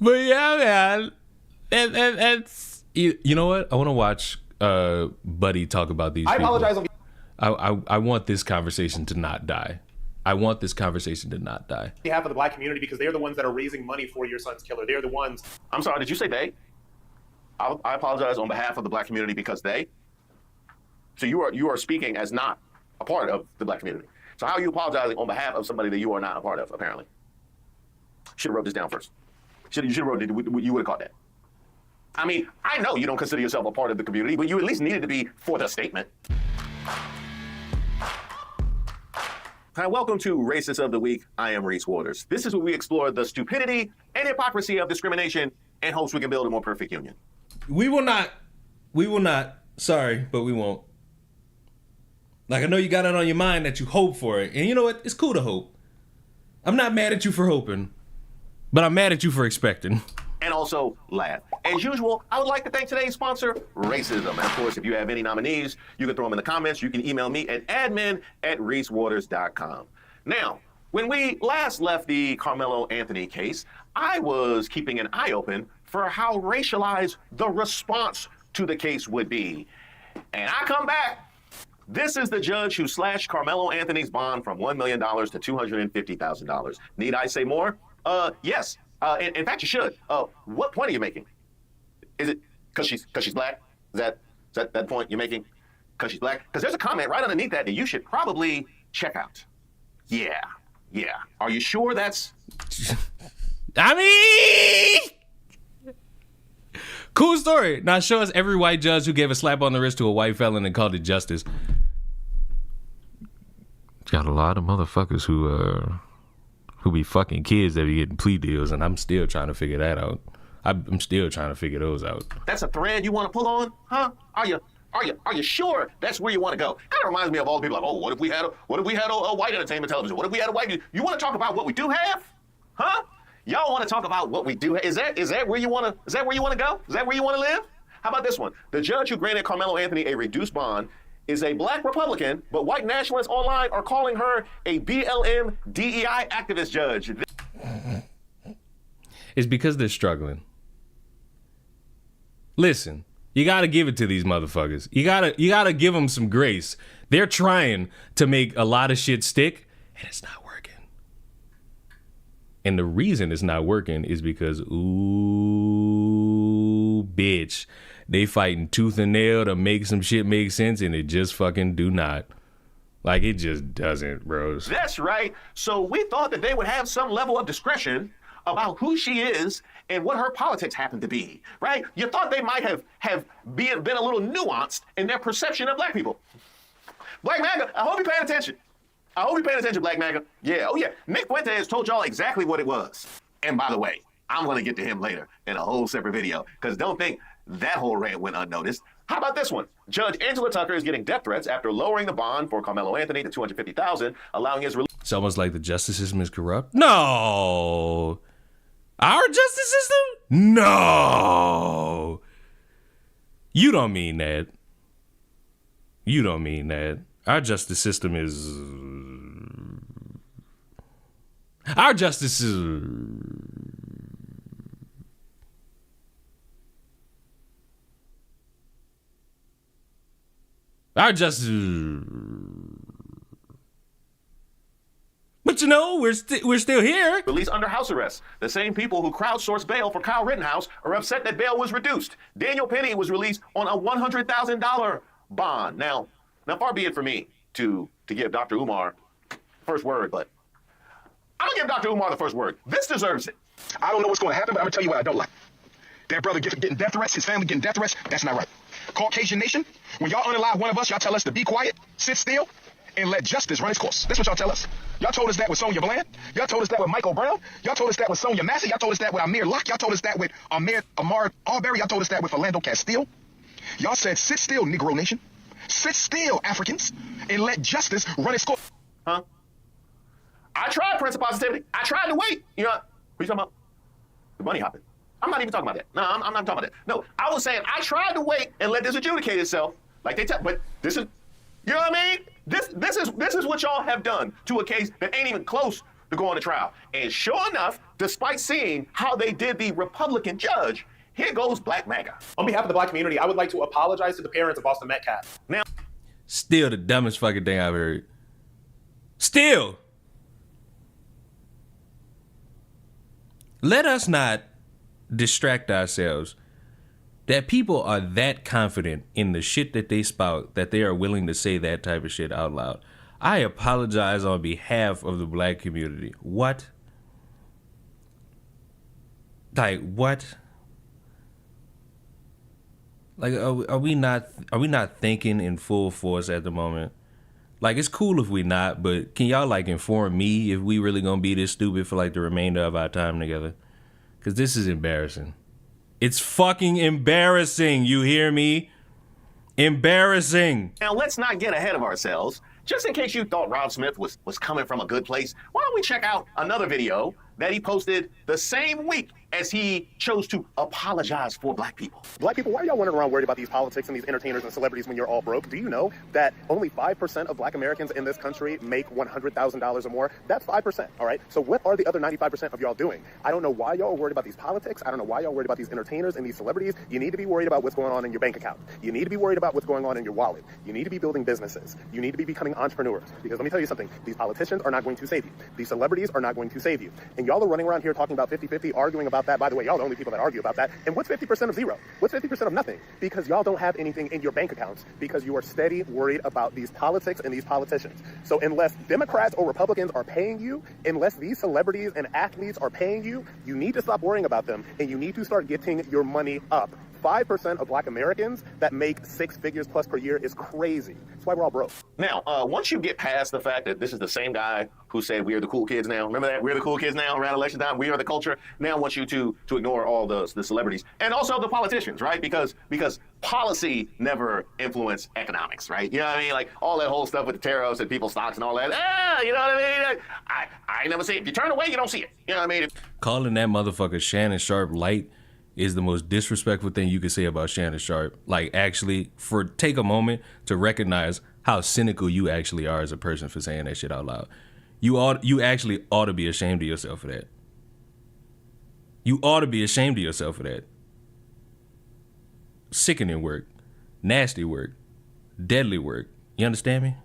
But yeah, man. That's you know what? I want to watch Buddy talk about these people. I apologize. I want this conversation to not die. I want this conversation to not die. On behalf of the black community, because they're the ones that are raising money for your son's killer. They're the ones. I'm sorry, did you say they? I apologize on behalf of the black community because they? So you are speaking as not a part of the black community. So how are you apologizing on behalf of somebody that you are not a part of, apparently? Should have wrote this down first. You should have wrote it. You would have caught that. I mean, I know you don't consider yourself a part of the community, but you at least needed to be for the statement. Hi, welcome to Racist of the Week. I am Reese Waters. This is where we explore the stupidity and hypocrisy of discrimination and hopes we can build a more perfect union. We will not. Sorry, but we won't. Like, I know you got it on your mind that you hope for it. And you know what? It's cool to hope. I'm not mad at you for hoping, but I'm mad at you for expecting. And also laugh. As usual, I would like to thank today's sponsor, Racism. And of course, if you have any nominees, you can throw them in the comments. You can email me at admin@reesewaters.com. Now, when we last left the Carmelo Anthony case, I was keeping an eye open for how racialized the response to the case would be. And I come back. This is the judge who slashed Carmelo Anthony's bond from $1 million to $250,000. Need I say more? Yes. In fact, you should. What point are you making? Is it because she's black? Is that point you're making? Because she's black? Because there's a comment right underneath that you should probably check out. Yeah. Are you sure that's... I mean... Cool story. Now show us every white judge who gave a slap on the wrist to a white felon and called it justice. Got a lot of motherfuckers who be fucking kids that be getting plea deals, and I'm still trying to figure that out. I'm still trying to figure those out. That's a thread you want to pull on, huh? Are you sure that's where you want to go? Kind of reminds me of all the people like, oh, what if we had a white entertainment television? What if we had a white? You want to talk about what we do have, huh? Y'all want to talk about what we do? Is that where you want to go? Is that where you want to live? How about this one? The judge who granted Carmelo Anthony a reduced bond is a black Republican, but white nationalists online are calling her a BLM DEI activist judge. It's because they're struggling. Listen, you got to give it to these motherfuckers. You got to give them some grace. They're trying to make a lot of shit stick, and it's not working. And the reason it's not working is because, ooh, bitch, they fighting tooth and nail to make some shit make sense, and it just fucking do not. Like, it just doesn't, bros. That's right. So we thought that they would have some level of discretion about who she is and what her politics happen to be, right? You thought they might have been a little nuanced in their perception of black people. Black MAGA, I hope you're paying attention. Black MAGA. Yeah, oh yeah. Nick Fuentes told y'all exactly what it was. And by the way, I'm going to get to him later in a whole separate video, because don't think that whole rant went unnoticed. How about this one? Judge Angela Tucker is getting death threats after lowering the bond for Carmelo Anthony to $250,000, allowing his release. It's almost like the justice system is corrupt. No. Our justice system? No. You don't mean that. Our justice system is... Our justice is... Our justice... But you know, we're still here. Released under house arrest. The same people who crowdsourced bail for Kyle Rittenhouse are upset that bail was reduced. Daniel Penny was released on a $100,000 bond. Now, far be it for me to give Dr. Umar first word, but I'm gonna give Dr. Umar the first word. This deserves it. I don't know what's going to happen, but I'm going to tell you what I don't like. That brother getting death threats, his family getting death threats, that's not right. Caucasian nation, when y'all unalive one of us, y'all tell us to be quiet, sit still, and let justice run its course. That's what y'all tell us. Y'all told us that with Sonia Bland. Y'all told us that with Michael Brown. Y'all told us that with Sonia Massey. Y'all told us that with Amir Locke. Y'all told us that with Amar Arbery. Y'all told us that with Orlando Castile. Y'all said, sit still, Negro Nation. Sit still, Africans, and let justice run its course. Huh? I tried principle positivity. I tried to wait. You know, what are you talking about? The bunny hopping. I'm not even talking about that. No, I'm not talking about that. No, I was saying I tried to wait and let this adjudicate itself, like they tell. But this is, you know what I mean? This is what y'all have done to a case that ain't even close to going to trial. And sure enough, despite seeing how they did the Republican judge, here goes Black MAGA. On behalf of the Black community, I would like to apologize to the parents of Austin Metcalf. Now, still the dumbest fucking thing I've heard. Still. Let us not distract ourselves that people are that confident in the shit that they spout that they are willing to say that type of shit out loud. I apologize on behalf of the Black community. What? Like, what? Like, are we not thinking in full force at the moment? Like, it's cool if we not, but can y'all, like, inform me if we really gonna be this stupid for, like, the remainder of our time together? Because this is embarrassing. It's fucking embarrassing, you hear me? Embarrassing. Now, let's not get ahead of ourselves. Just in case you thought Rob Smith was coming from a good place, why don't we check out another video that he posted the same week as he chose to apologize for Black people. Black people, why are y'all wandering around worried about these politics and these entertainers and celebrities when you're all broke? Do you know that only 5% of Black Americans in this country make $100,000 or more? That's 5%, all right? So what are the other 95% of y'all doing? I don't know why y'all are worried about these politics. I don't know why y'all are worried about these entertainers and these celebrities. You need to be worried about what's going on in your bank account. You need to be worried about what's going on in your wallet. You need to be building businesses. You need to be becoming entrepreneurs. Because let me tell you something, these politicians are not going to save you. These celebrities are not going to save you. And y'all are running around here talking about 50-50, arguing about that. By the way, y'all are the only people that argue about that. And what's 50% of zero? What's 50% of nothing? Because y'all don't have anything in your bank accounts because you are steady worried about these politics and these politicians. So unless Democrats or Republicans are paying you, unless these celebrities and athletes are paying you, you need to stop worrying about them and you need to start getting your money up. 5% of Black Americans that make 6 figures plus per year is crazy. That's why we're all broke. Now, once you get past the fact that this is the same guy who said we are the cool kids now, remember that? We're the cool kids now around election time. We are the culture. Now I want you to ignore all the celebrities and also the politicians, right? Because policy never influenced economics, right? You know what I mean? Like all that whole stuff with the tariffs and people's stocks and all that. You know what I mean? I never see it. If you turn away, you don't see it. You know what I mean? Calling that motherfucker Shannon Sharp light is the most disrespectful thing you could say about Shannon Sharp. Like, actually, take a moment to recognize how cynical you actually are as a person for saying that shit out loud. You actually ought to be ashamed of yourself for that. You ought to be ashamed of yourself for that. Sickening work, nasty work, deadly work. You understand me?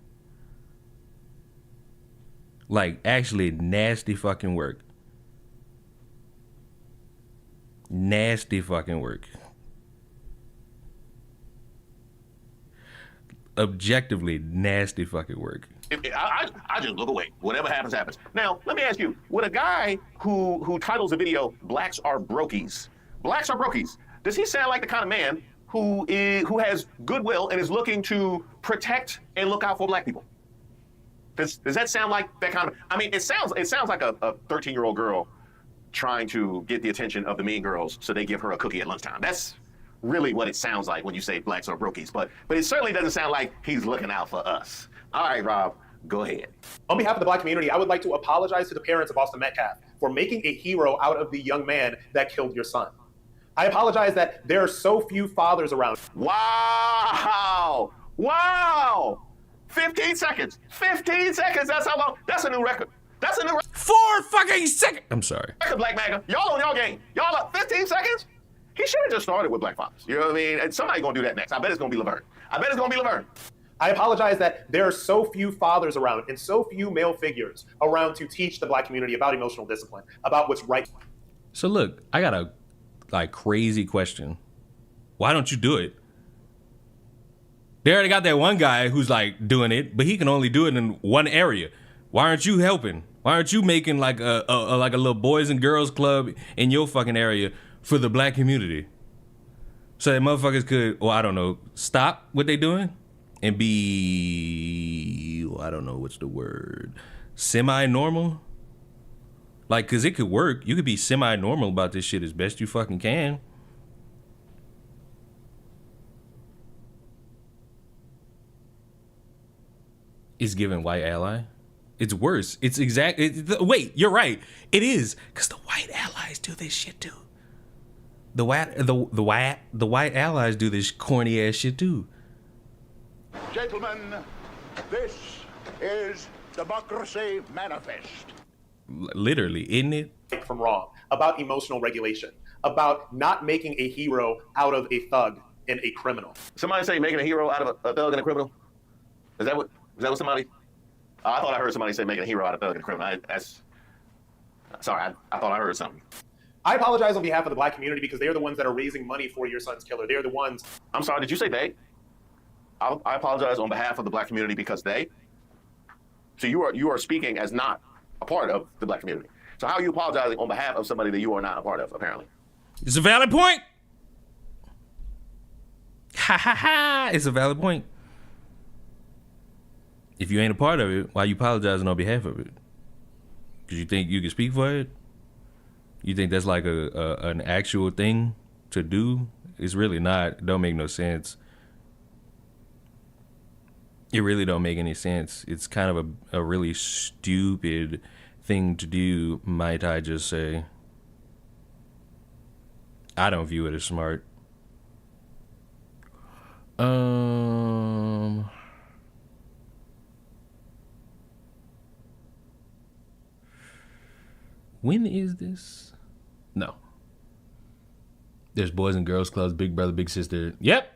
Like, actually nasty fucking work. Nasty fucking work. Objectively nasty fucking work. I just look away. Whatever happens, happens. Now, let me ask you, would a guy who titles a video, Blacks Are Brokies, Blacks Are Brokies, does he sound like the kind of man who has goodwill and is looking to protect and look out for Black people? Does that sound like that kind of, I mean, it sounds like a 13-year-old girl trying to get the attention of the mean girls so they give her a cookie at lunchtime. That's really what it sounds like when you say Blacks are brokies, but it certainly doesn't sound like he's looking out for us. All right, Rob, go ahead. On behalf of the Black community, I would like to apologize to the parents of Austin Metcalf for making a hero out of the young man that killed your son. I apologize that there are so few fathers around. Wow! 15 seconds, that's how long, that's a new record. That's a new 4 fucking seconds. I'm sorry. Black MAGA, y'all on y'all game. Y'all up 15 seconds? He should have just started with Black fathers. You know what I mean? And somebody's gonna do that next. I bet it's gonna be Laverne. I apologize that there are so few fathers around and so few male figures around to teach the Black community about emotional discipline, about what's right. So look, I got a crazy question. Why don't you do it? They already got that one guy who's like doing it, but he can only do it in one area. Why aren't you helping? Why aren't you making like a little boys and girls club in your fucking area for the Black community? So that motherfuckers could, I don't know, stop what they doing? and be, I don't know what's the word, semi-normal. Like, cause it could work. You could be semi-normal about this shit as best you fucking can. It's giving white ally. It's worse. It's wait, you're right. It is, cause the white allies do this shit too. The white allies do this corny ass shit too. Gentlemen, this is Democracy Manifest. Literally, isn't it? From wrong, about emotional regulation, about not making a hero out of a thug and a criminal. Somebody say making a hero out of a thug and a criminal? Is that what somebody? I thought I heard somebody say making a hero out of a thug and a criminal. Sorry, I thought I heard something. I apologize on behalf of the black community because they're the ones that are raising money for your son's killer. They're the ones. I'm sorry, did you say they? I apologize on behalf of the black community because they? So you are speaking as not a part of the black community. So how are you apologizing on behalf of somebody that you are not a part of, apparently? It's a valid point. Ha ha ha. It's a valid point. If you ain't a part of it, why are you apologizing on behalf of it? Because you think you can speak for it? You think that's like an actual thing to do? It's really not. It don't make no sense. It really don't make any sense. It's kind of a really stupid thing to do, might I just say. I don't view it as smart. When is this? No. There's Boys and Girls Clubs, Big Brother, Big Sister. Yep.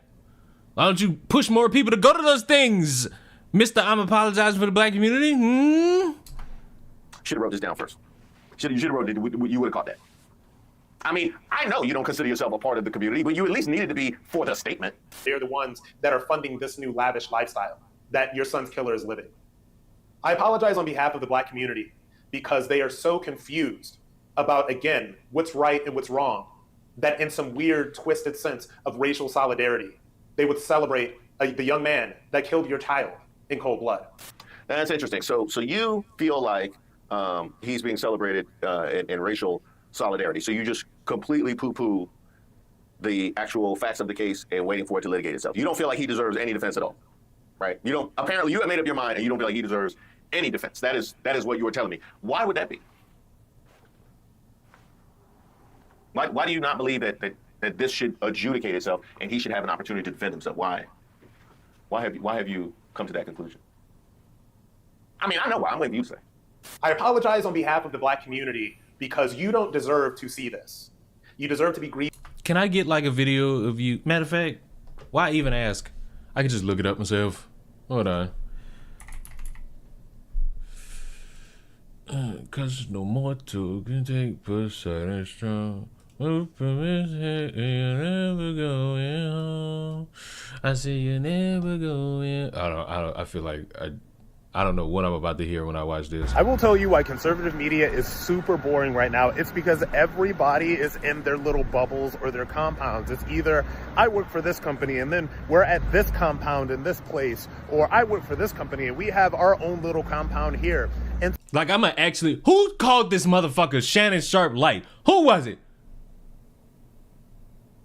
Why don't you push more people to go to those things? Mr. I'm apologizing for the black community. Should have wrote this down first. You should have wrote it. You would have caught that. I mean, I know you don't consider yourself a part of the community, but you at least needed to be for the statement. They're the ones that are funding this new lavish lifestyle that your son's killer is living. I apologize on behalf of the black community because they are so confused about, again, what's right and what's wrong, that in some weird, twisted sense of racial solidarity, they would celebrate the young man that killed your child in cold blood. That's interesting. So you feel like he's being celebrated in racial solidarity. So you just completely poo-poo the actual facts of the case and waiting for it to litigate itself. You don't feel like he deserves any defense at all, right? You don't. Apparently, you have made up your mind and you don't feel like he deserves any defense. That is what you were telling me. Why would that be? Why do you not believe that this should adjudicate itself and he should have an opportunity to defend himself? Why have you come to that conclusion? I mean, I know why. I'm waiting for you to say. I apologize on behalf of the black community because you don't deserve to see this. You deserve to be grieved. Can I get like a video of you? Matter of fact, why even ask? I can just look it up myself. Hold on. Cause no more two can take Poseidon strong. You're never going home. I say you're never going. I feel like I don't know what I'm about to hear when I watch this. I will tell you why conservative media is super boring right now. It's because everybody is in their little bubbles or their compounds. It's either I work for this company and then we're at this compound in this place, or I work for this company and we have our own little compound here. And like, who called this motherfucker Shannon Sharp Light? Who was it?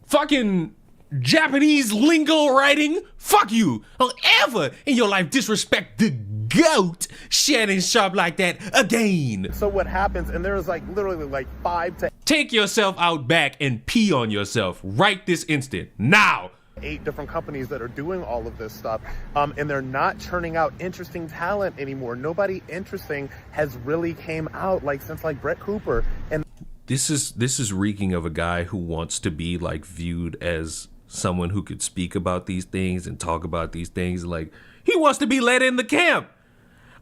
Fucking Japanese lingo writing? Fuck you. Don't ever in your life disrespect the GOAT Shannon Sharp like that again. So what happens, and there's like literally like 5 to take yourself out back and pee on yourself right this instant. Now. 8 different companies that are doing all of this stuff, and they're not churning out interesting talent anymore. Nobody interesting has really came out like since like Brett Cooper. And this is reeking of a guy who wants to be like viewed as someone who could speak about these things and talk about these things. Like, he wants to be let in the camp.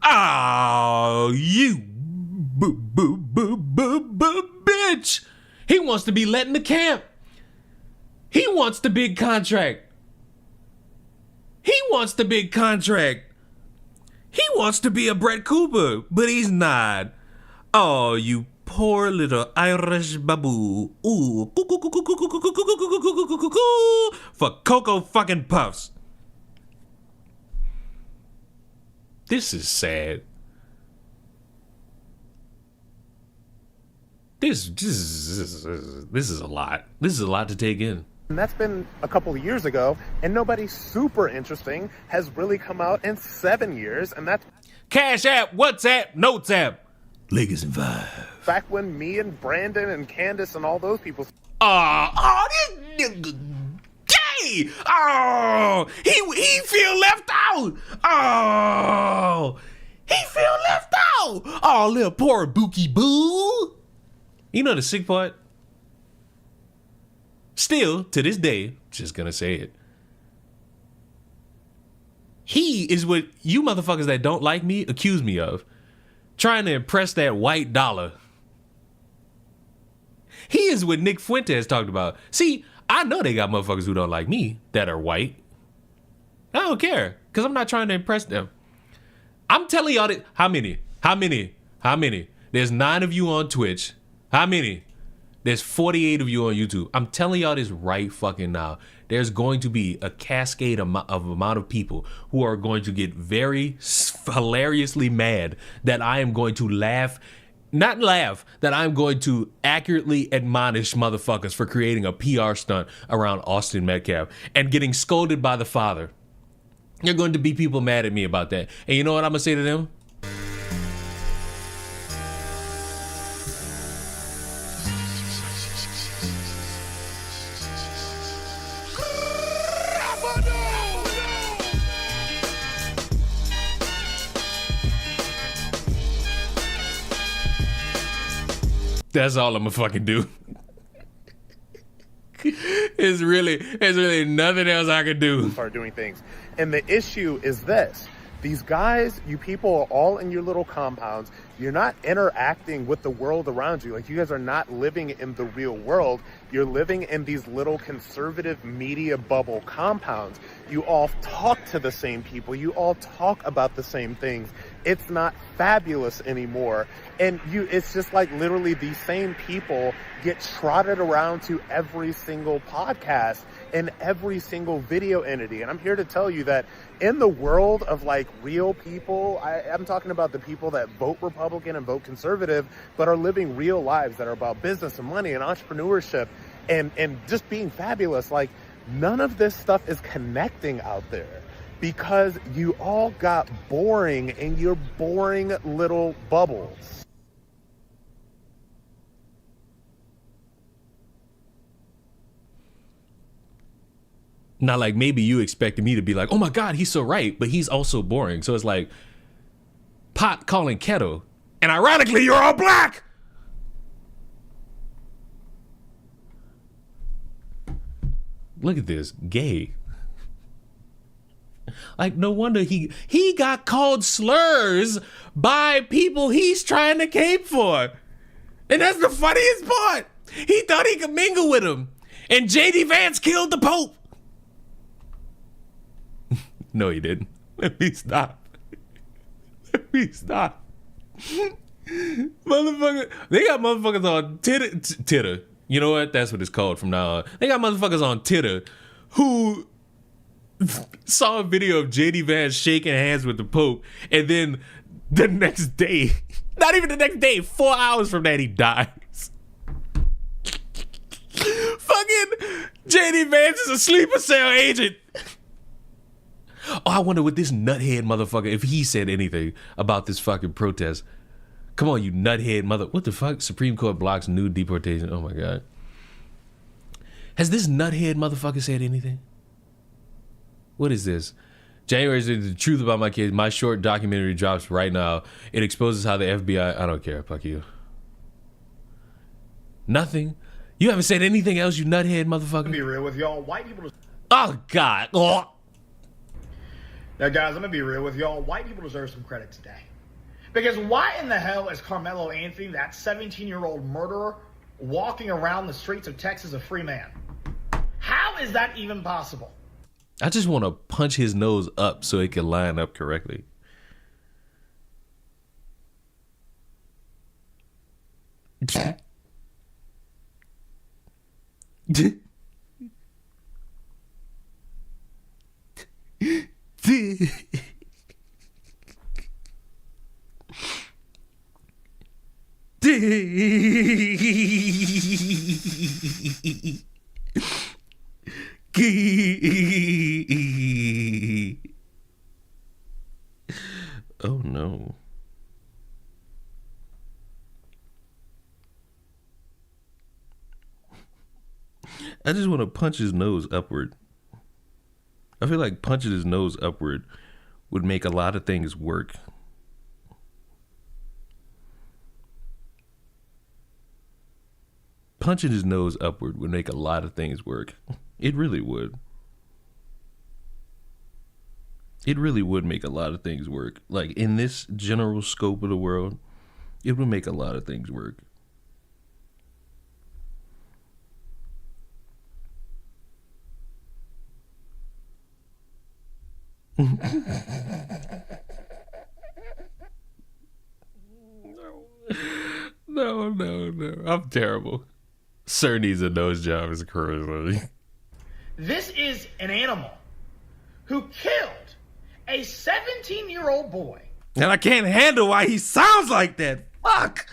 Oh, you bitch. He wants to be let in the camp. He wants the big contract. He wants the big contract. He wants to be a Brett Cooper, but he's not. Oh, you poor little Irish baboo. Ooh, for Cocoa fucking Puffs. This is sad. This is a lot. This is a lot to take in. And that's been a couple of years ago, and nobody super interesting has really come out in 7 years, and that's Cash App, WhatsApp, Notes App, Lakers and Vibe. back when me and Brandon and Candace and all those people. This nigga gay. Oh, he feel left out. Oh, he feel left out. Oh, little poor Bookie Boo. You know the sick part? Still, to this day, just gonna say it. He is what you motherfuckers that don't like me accuse me of. Trying to impress that white dollar. He is what Nick Fuentes talked about. See, I know they got motherfuckers who don't like me that are white. I don't care, because I'm not trying to impress them. I'm telling y'all that, how many? There's 9 of you on Twitch. How many? There's 48 of you on YouTube. I'm telling y'all this right fucking now. There's going to be a cascade amount of people who are going to get very hilariously mad that I am going to that I'm going to accurately admonish motherfuckers for creating a PR stunt around Austin Metcalf and getting scolded by the father. You're going to be people mad at me about that. And you know what I'm going to say to them? That's all I'm gonna fucking do. It's really nothing else I can do. Start doing things. And the issue is this. These guys, you people are all in your little compounds. You're not interacting with the world around you. Like, you guys are not living in the real world. You're living in these little conservative media bubble compounds. You all talk to the same people. You all talk about the same things. It's not fabulous anymore. And it's just like literally these same people get trotted around to every single podcast and every single video entity. And I'm here to tell you that in the world of like real people, I'm talking about the people that vote Republican and vote conservative, but are living real lives that are about business and money and entrepreneurship and just being fabulous. Like, none of this stuff is connecting out there because you all got boring in your boring little bubbles. Not like maybe you expected me to be like, oh my God, he's so right, but he's also boring. So it's like pot calling kettle, and ironically, you're all black. Look at this, gay. Like, no wonder he got called slurs by people he's trying to cape for. And that's the funniest part. He thought he could mingle with him. And JD Vance killed the Pope. No, he didn't. Let me stop. Let me stop. Motherfucker. They got motherfuckers on Titter. You know what? That's what it's called from now on. They got motherfuckers on Titter who saw a video of JD Vance shaking hands with the Pope, and then the next day, not even the next day, 4 hours from that, he dies. Fucking JD Vance is a sleeper cell agent. Oh, I wonder what this nuthead motherfucker, if he said anything about this fucking protest. Come on, you nuthead mother. What the fuck? Supreme Court blocks new deportation. Oh my God. Has this nuthead motherfucker said anything? What is this? January is the truth about my kids. My short documentary drops right now. It exposes how the FBI. I don't care. Fuck you. Nothing. You haven't said anything else, you nuthead motherfucker. To be real with y'all, white people. Oh God. Oh. Now, guys, I'm gonna be real with y'all. White people deserve some credit today. Because why in the hell is Carmelo Anthony, that 17-year-old murderer, walking around the streets of Texas a free man? How is that even possible? I just want to punch his nose up so it can line up correctly. Oh no. I just want to punch his nose upward. I feel like punching his nose upward would make a lot of things work. Punching his nose upward would make a lot of things work. It really would. It really would make a lot of things work. Like in this general scope of the world, it would make a lot of things work. No. I'm terrible. Sir needs a nose job as a charisma. This is an animal who killed a 17-year-old boy. And I can't handle why he sounds like that. Fuck.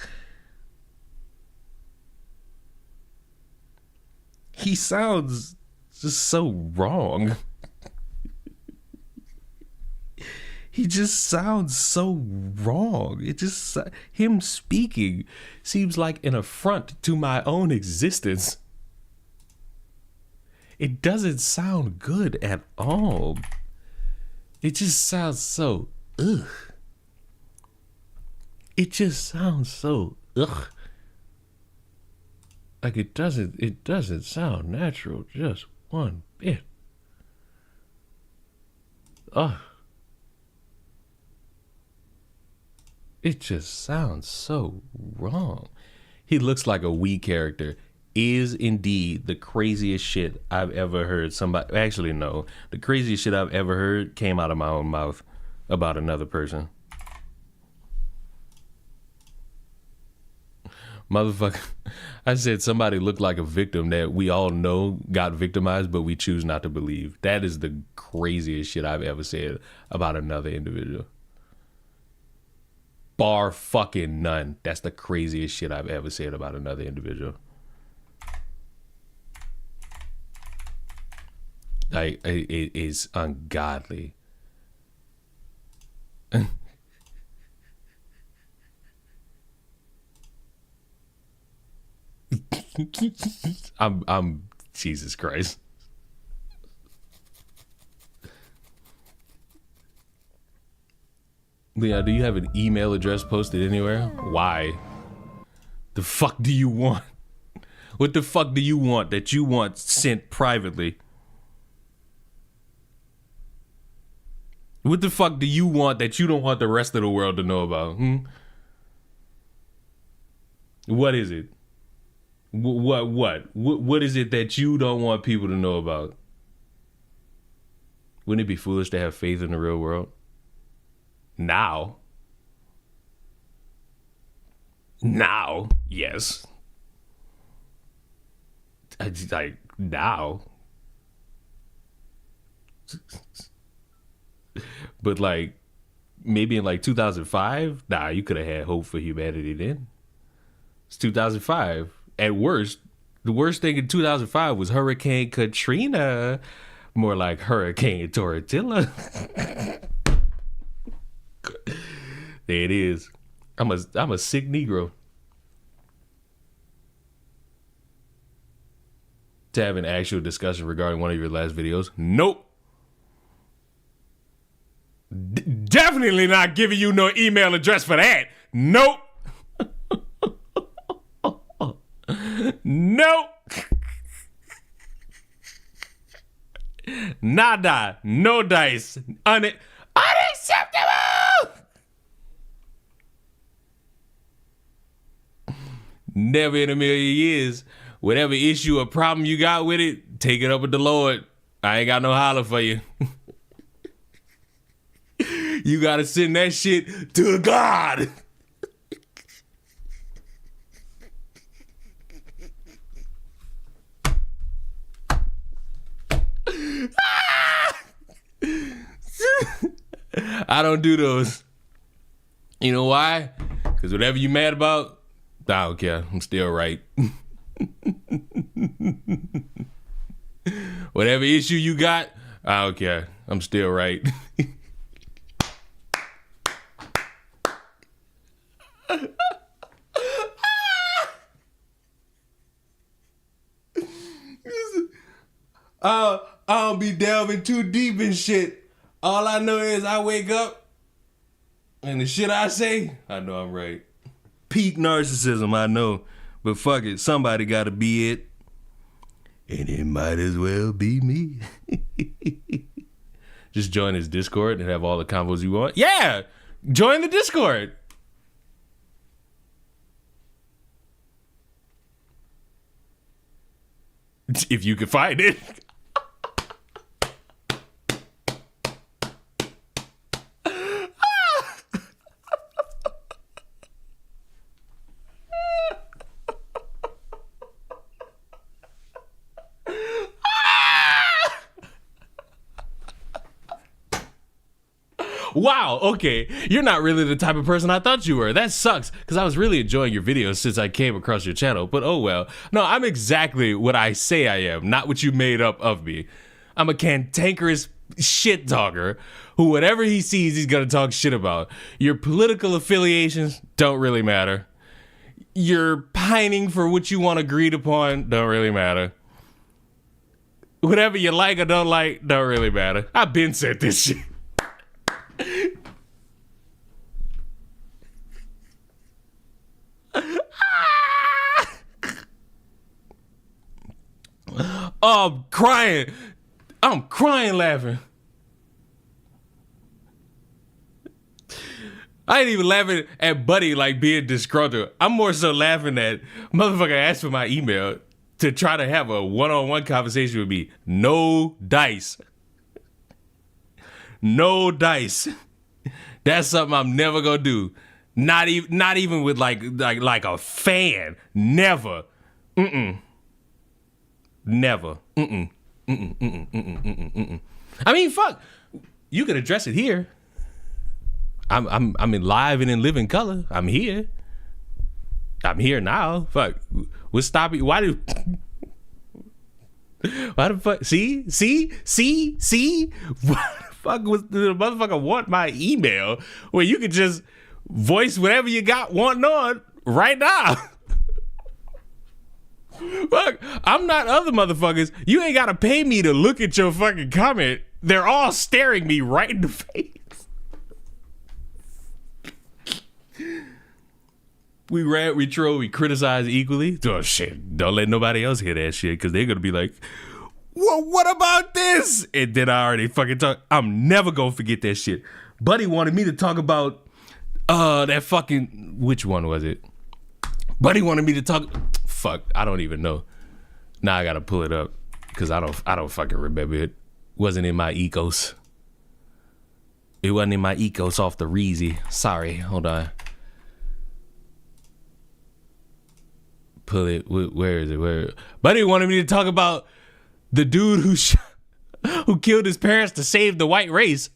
He sounds just so wrong. He just sounds so wrong. It just, him speaking seems like an affront to my own existence. It doesn't sound good at all. It just sounds so, ugh. It just sounds so, ugh. Like it doesn't sound natural, just one bit. Ugh. It just sounds so wrong. He looks like a Wii character. Is indeed the craziest shit I've ever heard somebody. Actually, no. The craziest shit I've ever heard came out of my own mouth about another person. Motherfucker. I said somebody looked like a victim that we all know got victimized, but we choose not to believe. That is the craziest shit I've ever said about another individual. Bar fucking none. That's the craziest shit I've ever said about another individual. Like, it is ungodly. I'm Jesus Christ. Leon, do you have an email address posted anywhere? Why? The fuck do you want? What the fuck do you want that you want sent privately? What the fuck do you want that you don't want the rest of the world to know about? What is it? What is it that you don't want people to know about? Wouldn't it be foolish to have faith in the real world? Now, yes. Like now, but like maybe in like 2005. Nah, you could have had hope for humanity then. It's 2005. At worst, the worst thing in 2005 was Hurricane Katrina. More like Hurricane Tortilla. There it is. I'm a sick Negro. To have an actual discussion regarding one of your last videos. Nope. Definitely not giving you no email address for that. Nope. Nope. Nada. No dice. Unacceptable. Never in a million years. Whatever issue or problem you got with it, take it up with the Lord. I ain't got no holler for you. You gotta send that shit to God. I don't do those. You know why? Because whatever you mad about, I don't care. I'm still right. Whatever issue you got, I don't care. I'm still right. I don't be delving too deep in shit. All I know is I wake up and the shit I say, I know I'm right. Peak narcissism, I know. But fuck it, somebody gotta be it. And it might as well be me. Just join his Discord and have all the combos you want. Yeah! Join the Discord. If you can find it. Wow, okay. You're not really the type of person I thought you were. That sucks, because I was really enjoying your videos since I came across your channel, but oh well. No, I'm exactly what I say I am, not what you made up of me. I'm a cantankerous shit talker who whatever he sees, he's gonna talk shit about. Your political affiliations don't really matter. Your pining for what you want agreed upon don't really matter. Whatever you like or don't like don't really matter. I've been said this shit. Oh, I'm crying laughing. I ain't even laughing at Buddy like being disgruntled. I'm more so laughing at motherfucker asked for my email to try to have a one-on-one conversation with me. No dice. No dice. That's something I'm never gonna do. Not even with like a fan. Never. Never. I mean, fuck. You could address it here. I'm in live and in living color. I'm here. I'm here now. Fuck. What's stopping? Why the fuck? See? Why the fuck was the motherfucker want my email where you could just voice whatever you got wanting on right now? Look, I'm not other motherfuckers. You ain't gotta pay me to look at your fucking comment. They're all staring me right in the face. We rant, we troll, we criticize equally. Oh shit, don't let nobody else hear that shit because they're gonna be like, well, what about this? And then I already fucking talk. I'm never gonna forget that shit. Buddy wanted me to talk about that fucking, which one was it? Buddy wanted me to talk, fuck, I don't even know. Now I gotta pull it up because I don't fucking remember it. Wasn't in my ecos. It wasn't in my ecos off the Reezy. Sorry, hold on. Pull it. Where is it? Where? Buddy wanted me to talk about the dude who killed his parents to save the white race.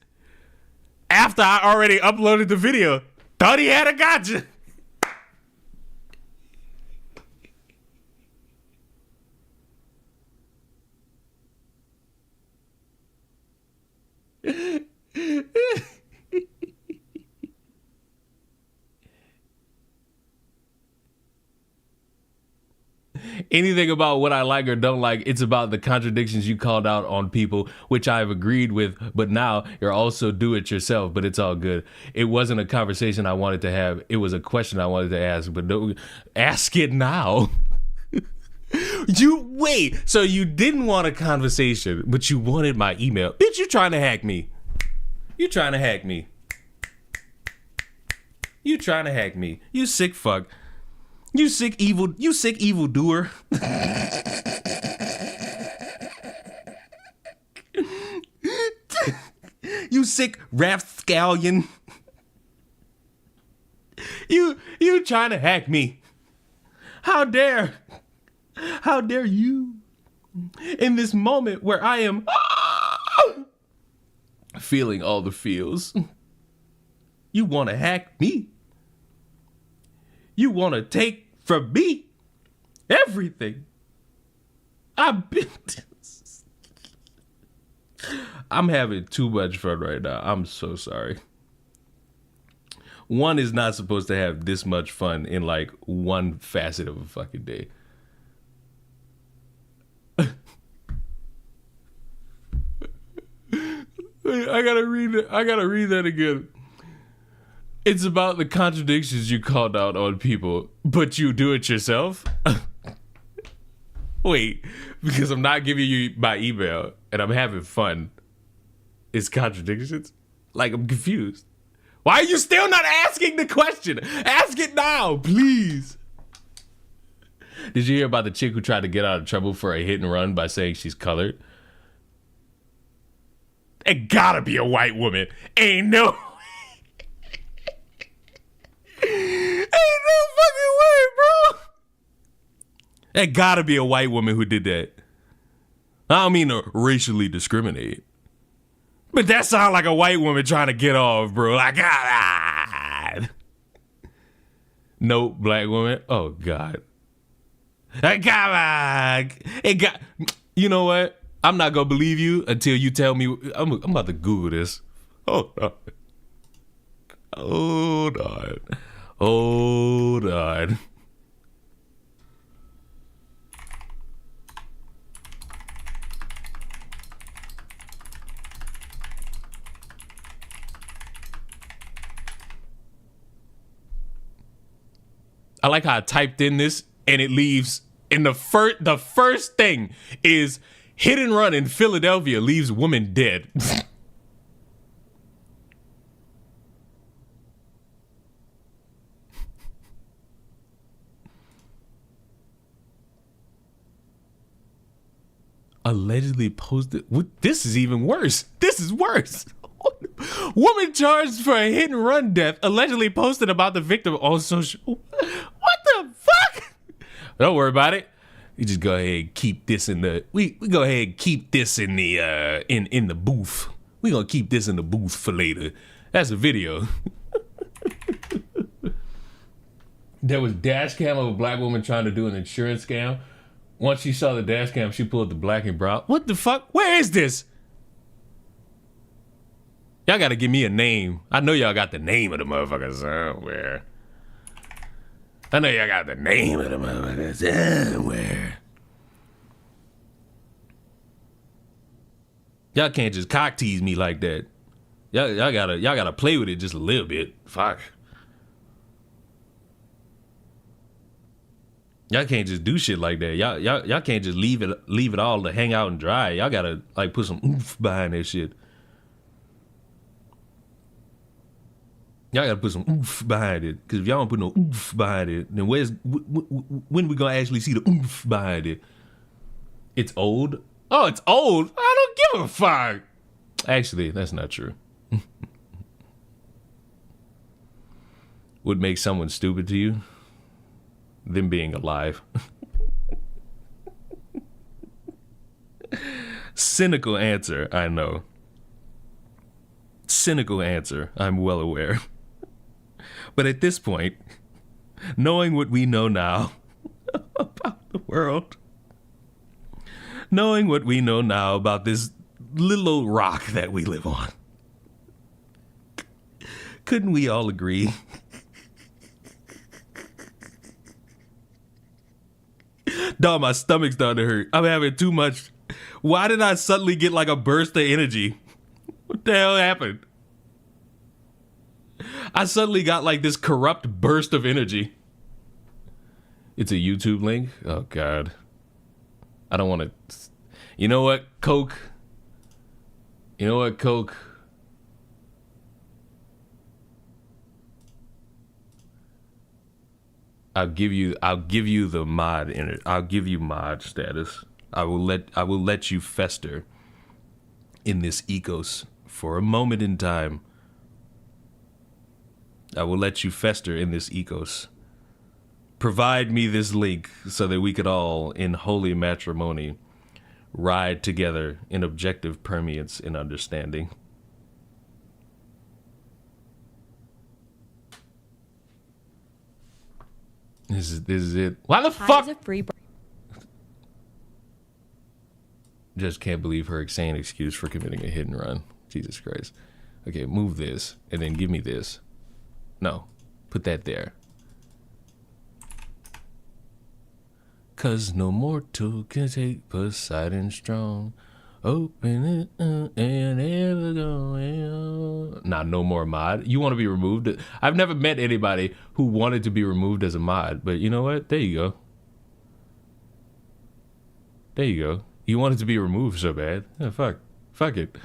After I already uploaded the video, thought he had a gotcha. Anything about what I like or don't like, it's about the contradictions you called out on people, which I've agreed with, but now you're also do it yourself, but it's all good. It wasn't a conversation I wanted to have. It was a question I wanted to ask, but don't ask it now. So you didn't want a conversation, but you wanted my email. Bitch, you trying to hack me. You trying to hack me. You trying to hack me. You sick fuck. You sick evil doer. You sick rapscallion. You trying to hack me. How dare you in this moment where I am feeling all the feels. You want to hack me. You want to take from me. Everything. I've been. I'm having too much fun right now. I'm so sorry. One is not supposed to have this much fun in like one facet of a fucking day. I gotta read it. I gotta read that again. It's about the contradictions you called out on people, but you do it yourself? Wait, because I'm not giving you my email and I'm having fun. It's contradictions? Like, I'm confused. Why are you still not asking the question? Ask it now, please. Did you hear about the chick who tried to get out of trouble for a hit and run by saying she's colored? It gotta be a white woman. Ain't no fucking way, bro. It gotta be a white woman who did that. I don't mean to racially discriminate, but that sounds like a white woman trying to get off, bro. Like, God. No black woman. Oh, God. Come on. You know what? I'm not gonna believe you until you tell me. I'm about to Google this. Hold on. I like how I typed in this and it leaves in the first thing is hit and run in Philadelphia leaves woman dead. Allegedly posted. This is even worse. This is worse. Woman charged for a hit and run death allegedly posted about the victim on social. What the fuck? Don't worry about it. We just go ahead and keep this in the. We go ahead and keep this in the in the booth. We gonna keep this in the booth for later. That's a video. There was dash cam of a black woman trying to do an insurance scam. Once she saw the dash cam, she pulled the black and brown. What the fuck? Where is this? Y'all gotta give me a name. I know y'all got the name of the motherfucker somewhere. I know y'all got the name of the motherfucker somewhere. Y'all can't just cock tease me like that. Y'all gotta play with it just a little bit. Fuck. Y'all can't just do shit like that. Y'all can't just leave it all to hang out and dry. Y'all gotta like put some oomph behind that shit. Y'all gotta put some oomph behind it. Cause if y'all don't put no oomph behind it, then when we gonna actually see the oomph behind it? It's old? Oh, it's old? I don't give a fuck. Actually, that's not true. Would make someone stupid to you? Them being alive. Cynical answer, I know. Cynical answer, I'm well aware. But at this point, knowing what we know now about the world, knowing what we know now about this little old rock that we live on, couldn't we all agree? Dog, my stomach's starting to hurt. I'm having too much. Why did I suddenly get like a burst of energy? What the hell happened? I suddenly got like this corrupt burst of energy. It's a YouTube link? Oh, God. I don't want to. You know what, Coke? You know what, Coke? I'll give you the mod in it. I'll give you mod status. I will let you fester in this ecos for a moment in time. I will let you fester in this ecos. Provide me this link so that we could all, in holy matrimony, ride together in objective permeance and understanding. This is it. Why the Hi fuck? is a free Just can't believe her insane excuse for committing a hit and run. Jesus Christ. Okay, move this and then give me this. No, put that there. Cause no mortal can take Poseidon strong. Open it and ever go. Nah, no more mod. You want to be removed? I've never met anybody who wanted to be removed as a mod, but you know what? There you go. There you go. You wanted to be removed so bad. Yeah, fuck it.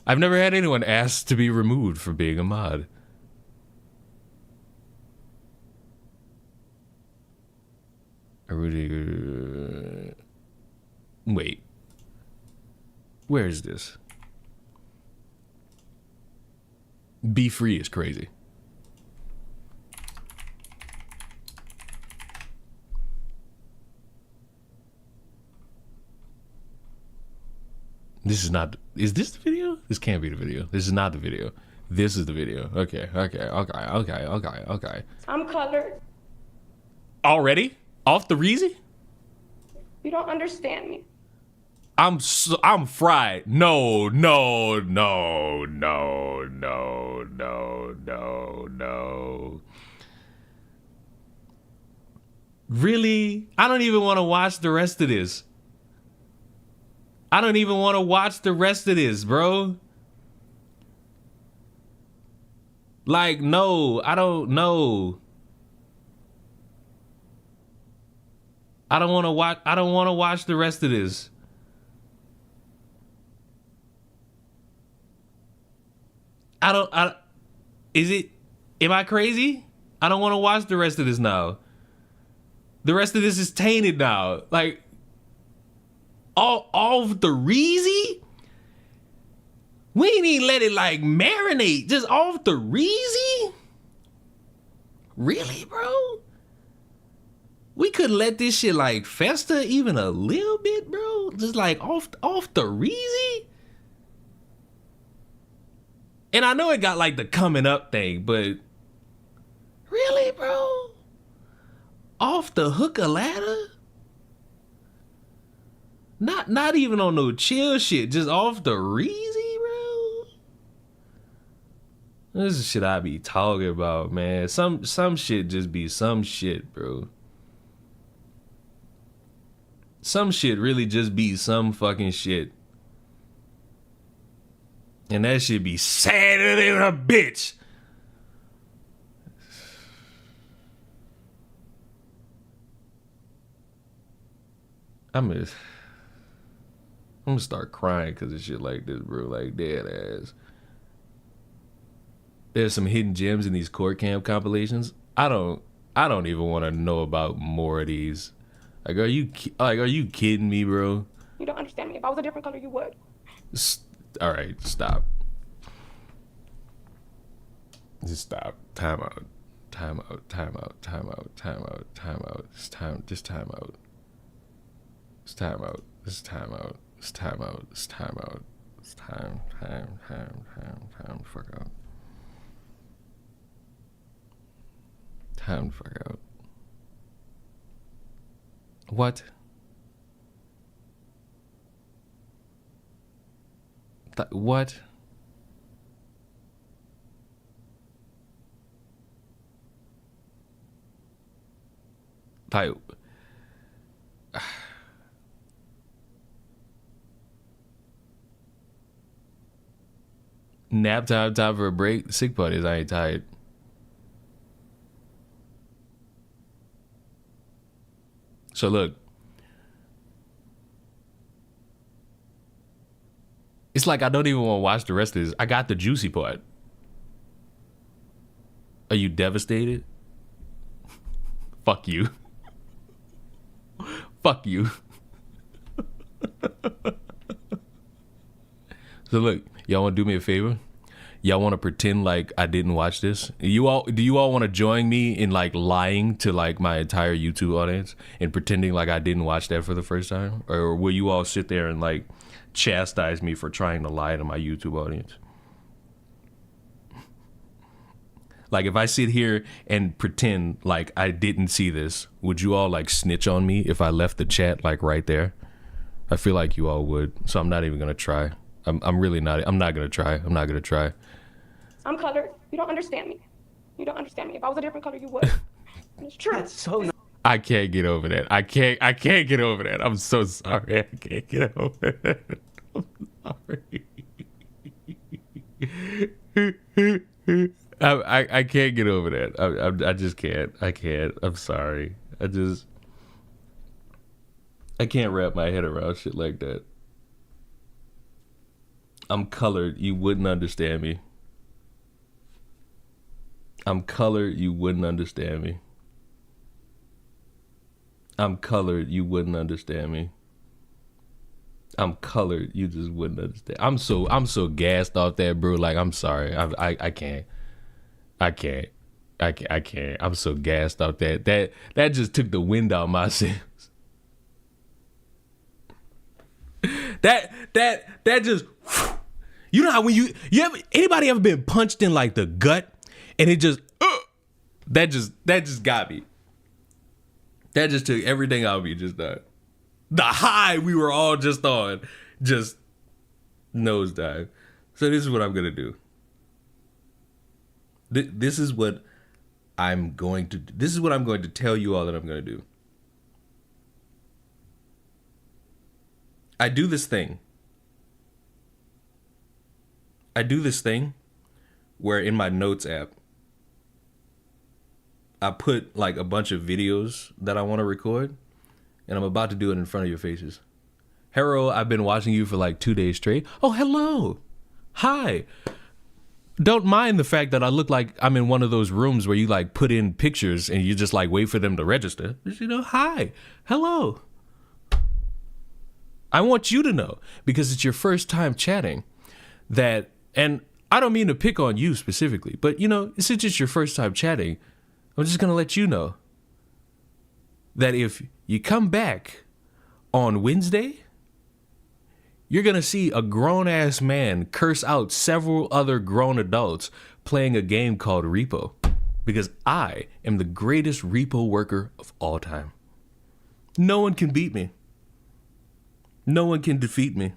I've never had anyone ask to be removed for being a mod. Wait. Where is this? Be free is crazy. This is not. Is this the video? This can't be the video. This is not the video. This is the video. Okay. I'm colored. Already? Off the Reezy? You don't understand me. I'm fried. No. Really? I don't even want to watch the rest of this. I don't even want to watch the rest of this, bro. Like, no, I don't know. I don't want to watch the rest of this. Am I crazy? I don't want to watch the rest of this now. The rest of this is tainted now. Like, all of the Reezy? We ain't even let it like marinate. Just off the Reezy? Really, bro? We couldn't let this shit like fester even a little bit, bro? Just like off the Reezy? And I know it got like the coming up thing, but really, bro? Off the hookah ladder? Not even on no chill shit, just off the Reezy, bro. This is shit I be talking about, man. Some shit just be some shit, bro. Some shit really just be some fucking shit. And that shit be sadder than a bitch. I'm gonna start crying because of shit like this, bro. Like, dead ass. There's some hidden gems in these court camp compilations. I don't even want to know about more of these. Like, are you kidding me, bro? You don't understand me. If I was a different color, you would. All right, stop. Just stop. Time out. Time out. Time out. Time out. Time out. Time out. It's time. Just time out. It's time out. It's time out. It's time out. It's time out. It's time. Time. Fuck out. Time. Fuck out. What? What? Like, nap time for a break. Sick buddies, I ain't tired. So look, it's like I don't even want to watch the rest of this. I got the juicy part. Are you devastated? Fuck you. Fuck you. So look, y'all want to do me a favor? Y'all want to pretend like I didn't watch this? Do you all want to join me in like lying to like my entire YouTube audience and pretending like I didn't watch that for the first time? Or will you all sit there and like chastise me for trying to lie to my YouTube audience? Like, if I sit here and pretend like I didn't see this, would you all like snitch on me if I left the chat like right there? I feel like you all would, so I'm not even gonna try. I'm really not. I'm not gonna try. I'm not gonna try. I'm colored. You don't understand me. You don't understand me. If I was a different color, you would. And it's true. That's so. I can't get over that. I can't get over that. I'm so sorry. I can't get over that. I'm sorry. I can't get over that. I just can't. I can't. I'm sorry. I can't wrap my head around shit like that. I'm colored. You wouldn't understand me. I'm colored. You wouldn't understand me. I'm colored. You wouldn't understand me. I'm colored. You just wouldn't understand. I'm so gassed off that, bro. Like, I'm sorry. I can't. I can't. I'm so gassed off that. That just took the wind out my sails. That just, you know how when you ever, anybody ever been punched in like the gut and it just that just got me. That just took everything out of me. Just the high we were all just on, just nosedive. So this is what I'm gonna do. This is what I'm going to. This is what I'm going to tell you all that I'm gonna do. I do this thing where in my notes app, I put like a bunch of videos that I want to record, and I'm about to do it in front of your faces. Harold, I've been watching you for like 2 days straight. Oh, hello. Hi. Don't mind the fact that I look like I'm in one of those rooms where you like put in pictures and you just like wait for them to register. Just, hi. Hello. I want you to know, because it's your first time chatting, that, and I don't mean to pick on you specifically, but since it's your first time chatting, I'm just going to let you know that if you come back on Wednesday, you're going to see a grown-ass man curse out several other grown adults playing a game called Repo, because I am the greatest repo worker of all time. No one can beat me. No one can defeat me.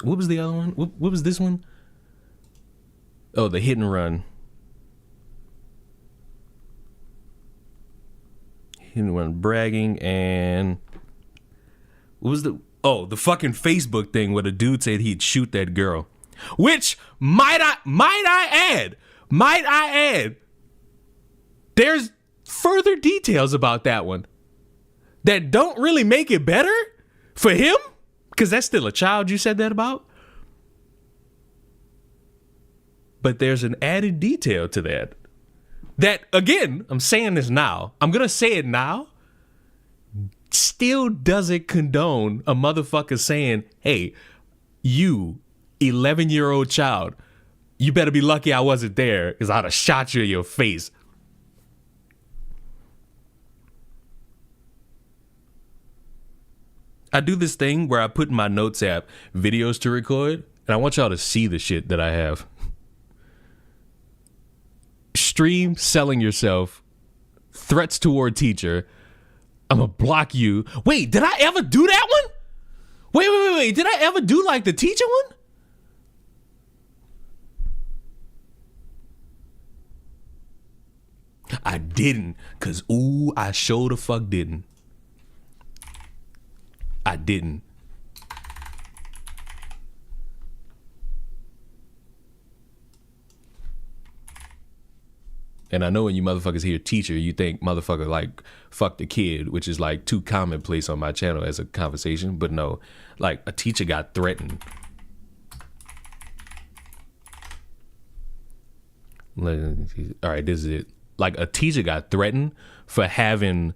What was the other one? What was this one? Oh, the hit and run. Hit and run bragging, and what was the fucking Facebook thing where the dude said he'd shoot that girl. Which might I add, there's further details about that one that don't really make it better for him, because that's still a child you said that about. But there's an added detail to that again, I'm saying this now, I'm gonna say it now, still doesn't condone a motherfucker saying, hey, you 11-year-old child, you better be lucky I wasn't there, because I'd have shot you in your face. I do this thing where I put in my notes app videos to record, and I want y'all to see the shit that I have. Stream selling yourself, threats toward teacher, I'm gonna block you. Wait, did I ever do that one? Wait, did I ever do like the teacher one? I didn't, because I sure the fuck didn't. I didn't. And I know when you motherfuckers hear teacher, you think motherfucker like fuck the kid, which is like too commonplace on my channel as a conversation. But no, like a teacher got threatened. All right, this is it. Like a teacher got threatened for having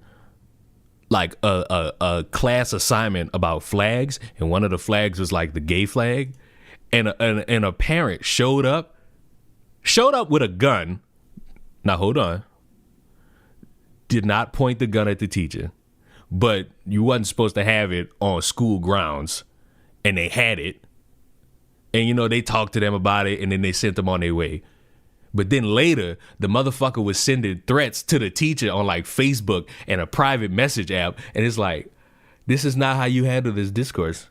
like a class assignment about flags, and one of the flags was like the gay flag, and a parent showed up with a gun. Now hold on. Did not point the gun at the teacher, but you wasn't supposed to have it on school grounds, and they had it, And, you know, they talked to them about it and then they sent them on their way. But then later, the motherfucker was sending threats to the teacher on like Facebook and a private message app. And it's like, this is not how you handle this discourse.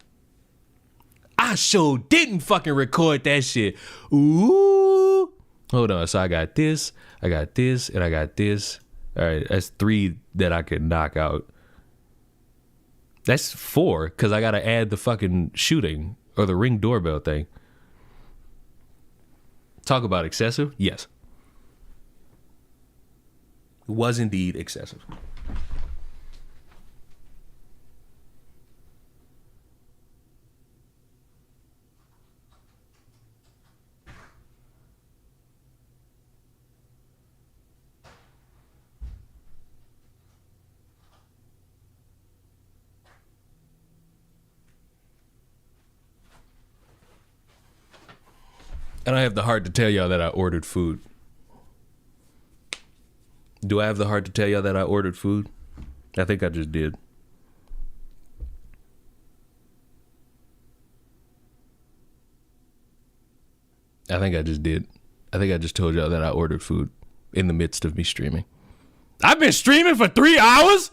I sure didn't fucking record that shit. Ooh. Hold on. So I got this, and I got this. All right. That's 3 that I could knock out. That's 4 because I got to add the fucking shooting or the Ring doorbell thing. Talk about excessive? Yes. It was indeed excessive. And I have the heart to tell y'all that I ordered food. Do I have the heart to tell y'all that I ordered food? I think I just did. I think I just did. I think I just told y'all that I ordered food in the midst of me streaming. I've been streaming for 3 hours?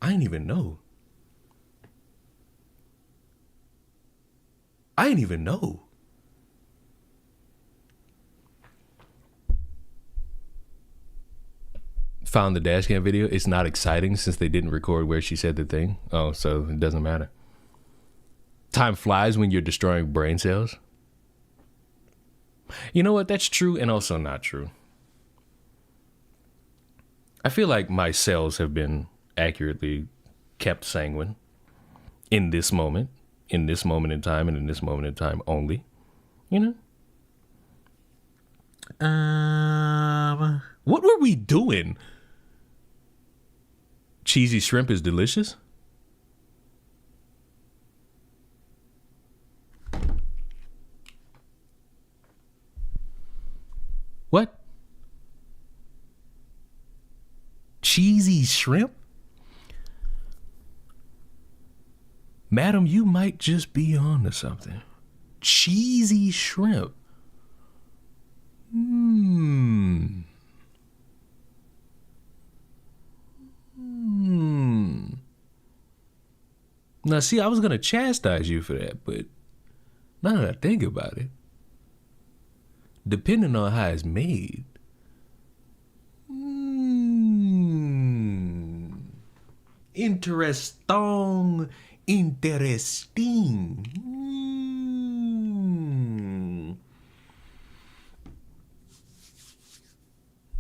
I didn't even know. I didn't even know. Found the dash cam video. It's not exciting since they didn't record where she said the thing. Oh, so it doesn't matter. Time flies when you're destroying brain cells. You know what? That's true and also not true. I feel like my cells have been accurately kept sanguine in this moment in time, and in this moment in time only. You know? What were we doing? Cheesy shrimp is delicious? What? Cheesy shrimp? Madam, you might just be on to something. Cheesy shrimp. Now, see, I was going to chastise you for that, but now that I think about it, depending on how it's made, interesting.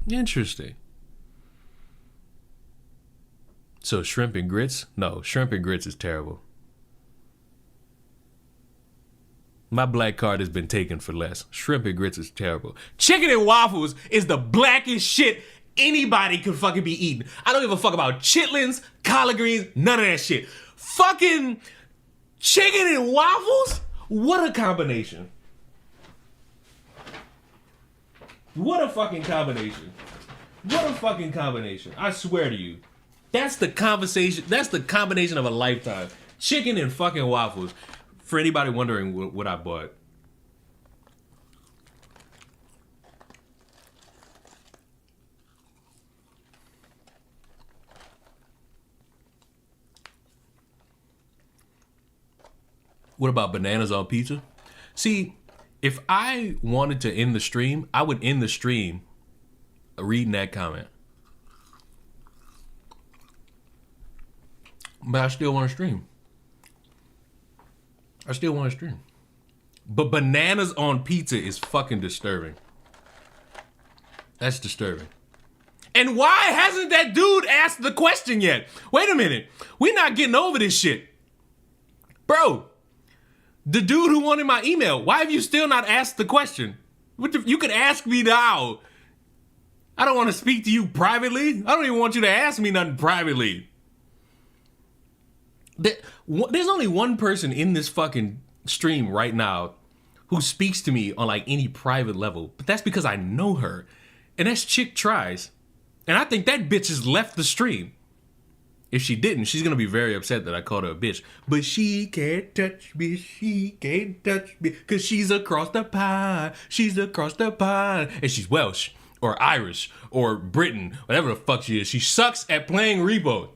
Interesting. So shrimp and grits? No, shrimp and grits is terrible. My black card has been taken for less. Shrimp and grits is terrible. Chicken and waffles is the blackest shit anybody could fucking be eating. I don't give a fuck about chitlins, collard greens, none of that shit. Fucking chicken and waffles? What a combination. What a fucking combination. What a fucking combination. I swear to you. That's the conversation. That's the combination of a lifetime. Chicken and fucking waffles. For anybody wondering what I bought. What about bananas on pizza? See, if I wanted to end the stream, I would end the stream reading that comment. But I still want to stream. But bananas on pizza is fucking disturbing. That's disturbing. And why hasn't that dude asked the question yet? Wait a minute. We're not getting over this shit. Bro, the dude who wanted my email, why have you still not asked the question? You could ask me now. I don't want to speak to you privately. I don't even want you to ask me nothing privately. There's only one person in this fucking stream right now who speaks to me on like any private level, but that's because I know her, and that's Chick Tries, and I think that bitch has left the stream. If she didn't, she's going to be very upset that I called her a bitch. But she can't touch me, she can't touch me, because she's across the pond, she's across the pond. And she's Welsh, or Irish, or Britain, whatever the fuck she is. She sucks at playing Rebo.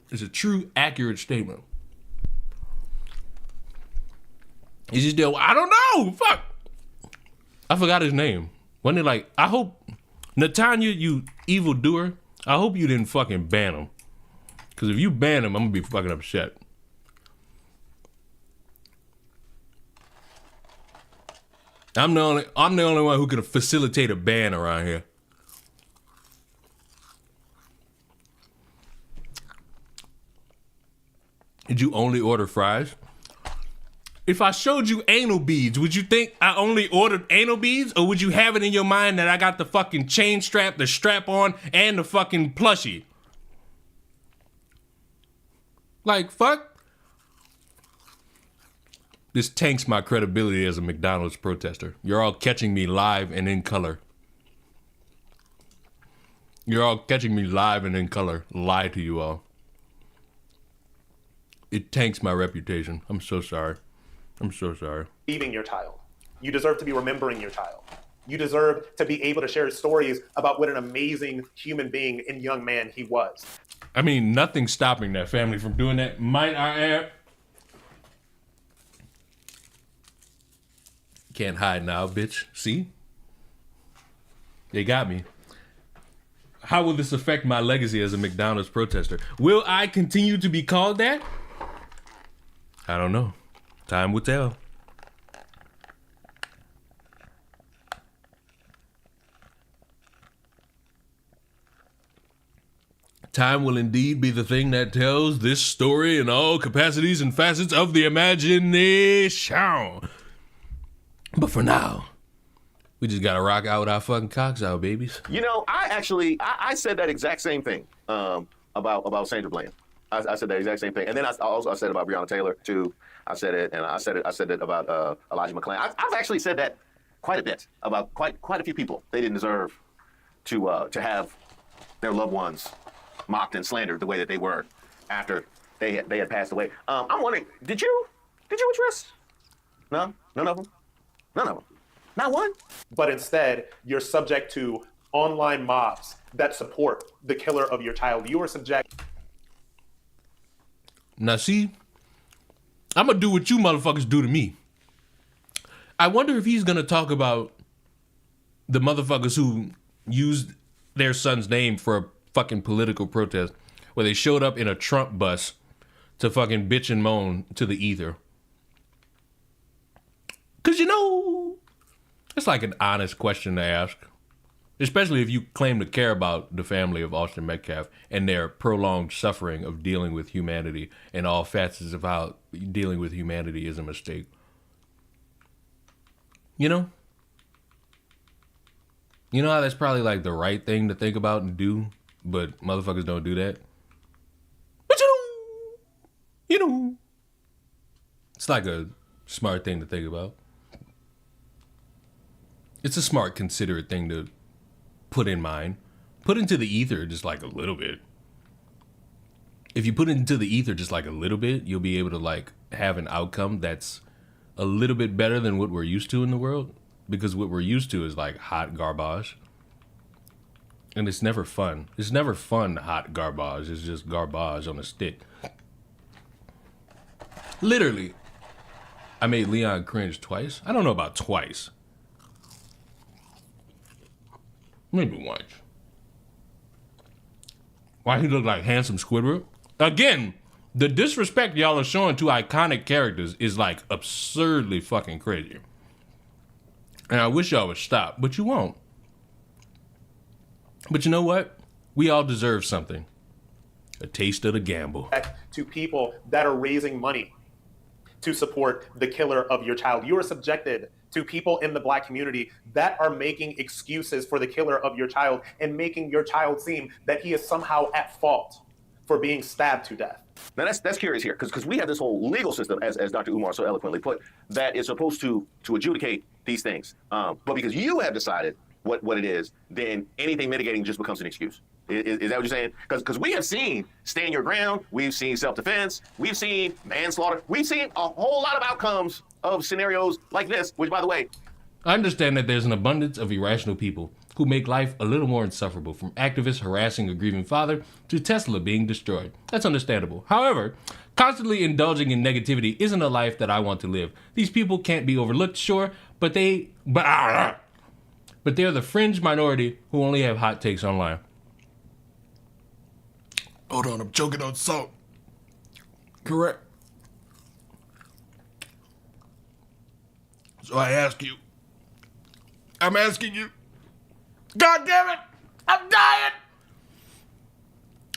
It's a true, accurate statement. Is he still, I don't know, fuck. I forgot his name. Wasn't it like, I hope, Natanya, you evil doer, I hope you didn't fucking ban him. Because if you ban him, I'm going to be fucking upset. I'm the only one who can facilitate a ban around here. Did you only order fries? If I showed you anal beads, would you think I only ordered anal beads? Or would you have it in your mind that I got the fucking chain strap, the strap on, and the fucking plushie? Like, fuck. This tanks my credibility as a McDonald's protester. You're all catching me live and in color. You're all catching me live and in color. Lie to you all. It tanks my reputation. I'm so sorry. I'm so sorry. Leaving your child. You deserve to be remembering your child. You deserve to be able to share stories about what an amazing human being and young man he was. I mean, nothing's stopping that family from doing that. Might I add? Can't hide now, bitch. See? They got me. How will this affect my legacy as a McDonald's protester? Will I continue to be called that? I don't know. Time will tell. Time will indeed be the thing that tells this story in all capacities and facets of the imagination. But for now, we just gotta rock out with our fucking cocks out, babies. You know, I said that exact same thing about Sandra Bland. I said that exact same thing, and then I said about Breonna Taylor too. I said it about Elijah McClain. I've actually said that quite a bit about quite a few people. They didn't deserve to have their loved ones mocked and slandered the way that they were after they had passed away. I'm wondering, did you address? No, none of them. None of them. Not one. But instead, you're subject to online mobs that support the killer of your child. You are subject. Now see, I'm gonna do what you motherfuckers do to me. I wonder if he's gonna talk about the motherfuckers who used their son's name for a fucking political protest, where they showed up in a Trump bus to fucking bitch and moan to the ether. Cause you know, it's like an honest question to ask. Especially if you claim to care about the family of Austin Metcalf and their prolonged suffering of dealing with humanity and all facets of how dealing with humanity is a mistake. You know? You know how that's probably like the right thing to think about and do, but motherfuckers don't do that? But you know. It's like a smart thing to think about. It's a smart, considerate thing to put in mind. Put into the ether just like a little bit. If you put it into the ether just like a little bit, you'll be able to like have an outcome that's a little bit better than what we're used to in the world. Because what we're used to is like hot garbage. And it's never fun. It's never fun, hot garbage. It's just garbage on a stick. Literally, I made Leon cringe twice. I don't know about twice. Maybe once. Why he look like handsome Squidward? Again, the disrespect y'all are showing to iconic characters is like absurdly fucking crazy. And I wish y'all would stop, but you won't. But you know what? We all deserve something. A taste of the gamble. To people that are raising money to support the killer of your child. You are subjected to people in the Black community that are making excuses for the killer of your child and making your child seem that he is somehow at fault for being stabbed to death. Now that's curious here, because we have this whole legal system, as Dr. Umar so eloquently put, that is supposed to adjudicate these things. But because you have decided what it is, then anything mitigating just becomes an excuse. Is that what you're saying? Because we have seen stand your ground, we've seen self-defense, we've seen manslaughter, we've seen a whole lot of outcomes of scenarios like this, which, by the way, I understand that there's an abundance of irrational people who make life a little more insufferable, from activists harassing a grieving father to Tesla being destroyed. That's understandable. However, constantly indulging in negativity isn't a life that I want to live. These people can't be overlooked, sure, but they're the fringe minority who only have hot takes online. Hold on, I'm choking on salt. Correct. So I'm asking you, God damn it, I'm dying.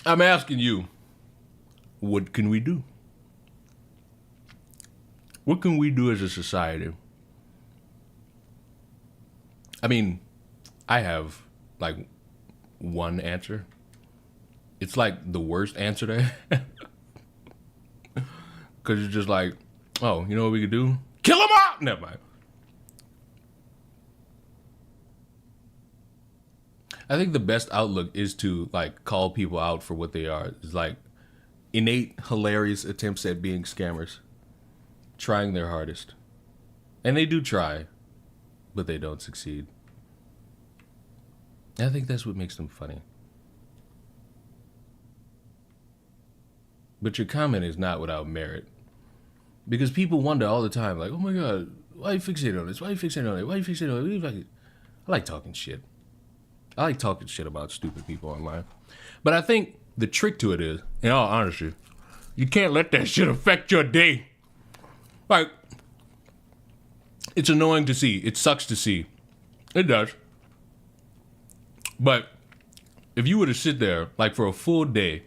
I'm asking you, what can we do? What can we do as a society? I mean, I have like one answer. It's like the worst answer there. Because it's just like, oh, you know what we could do? Kill them all! Never mind. I think the best outlook is to like call people out for what they are. It's like innate, hilarious attempts at being scammers. Trying their hardest. And they do try, but they don't succeed. I think that's what makes them funny. But your comment is not without merit. Because people wonder all the time, like, oh my God, why are you fixated on this? Why are you fixated on it? Why are you fixated on it? I like talking shit. I like talking shit about stupid people online. But I think the trick to it is, in all honesty, you can't let that shit affect your day. Like, it's annoying to see. It sucks to see. It does. But if you were to sit there, like, for a full day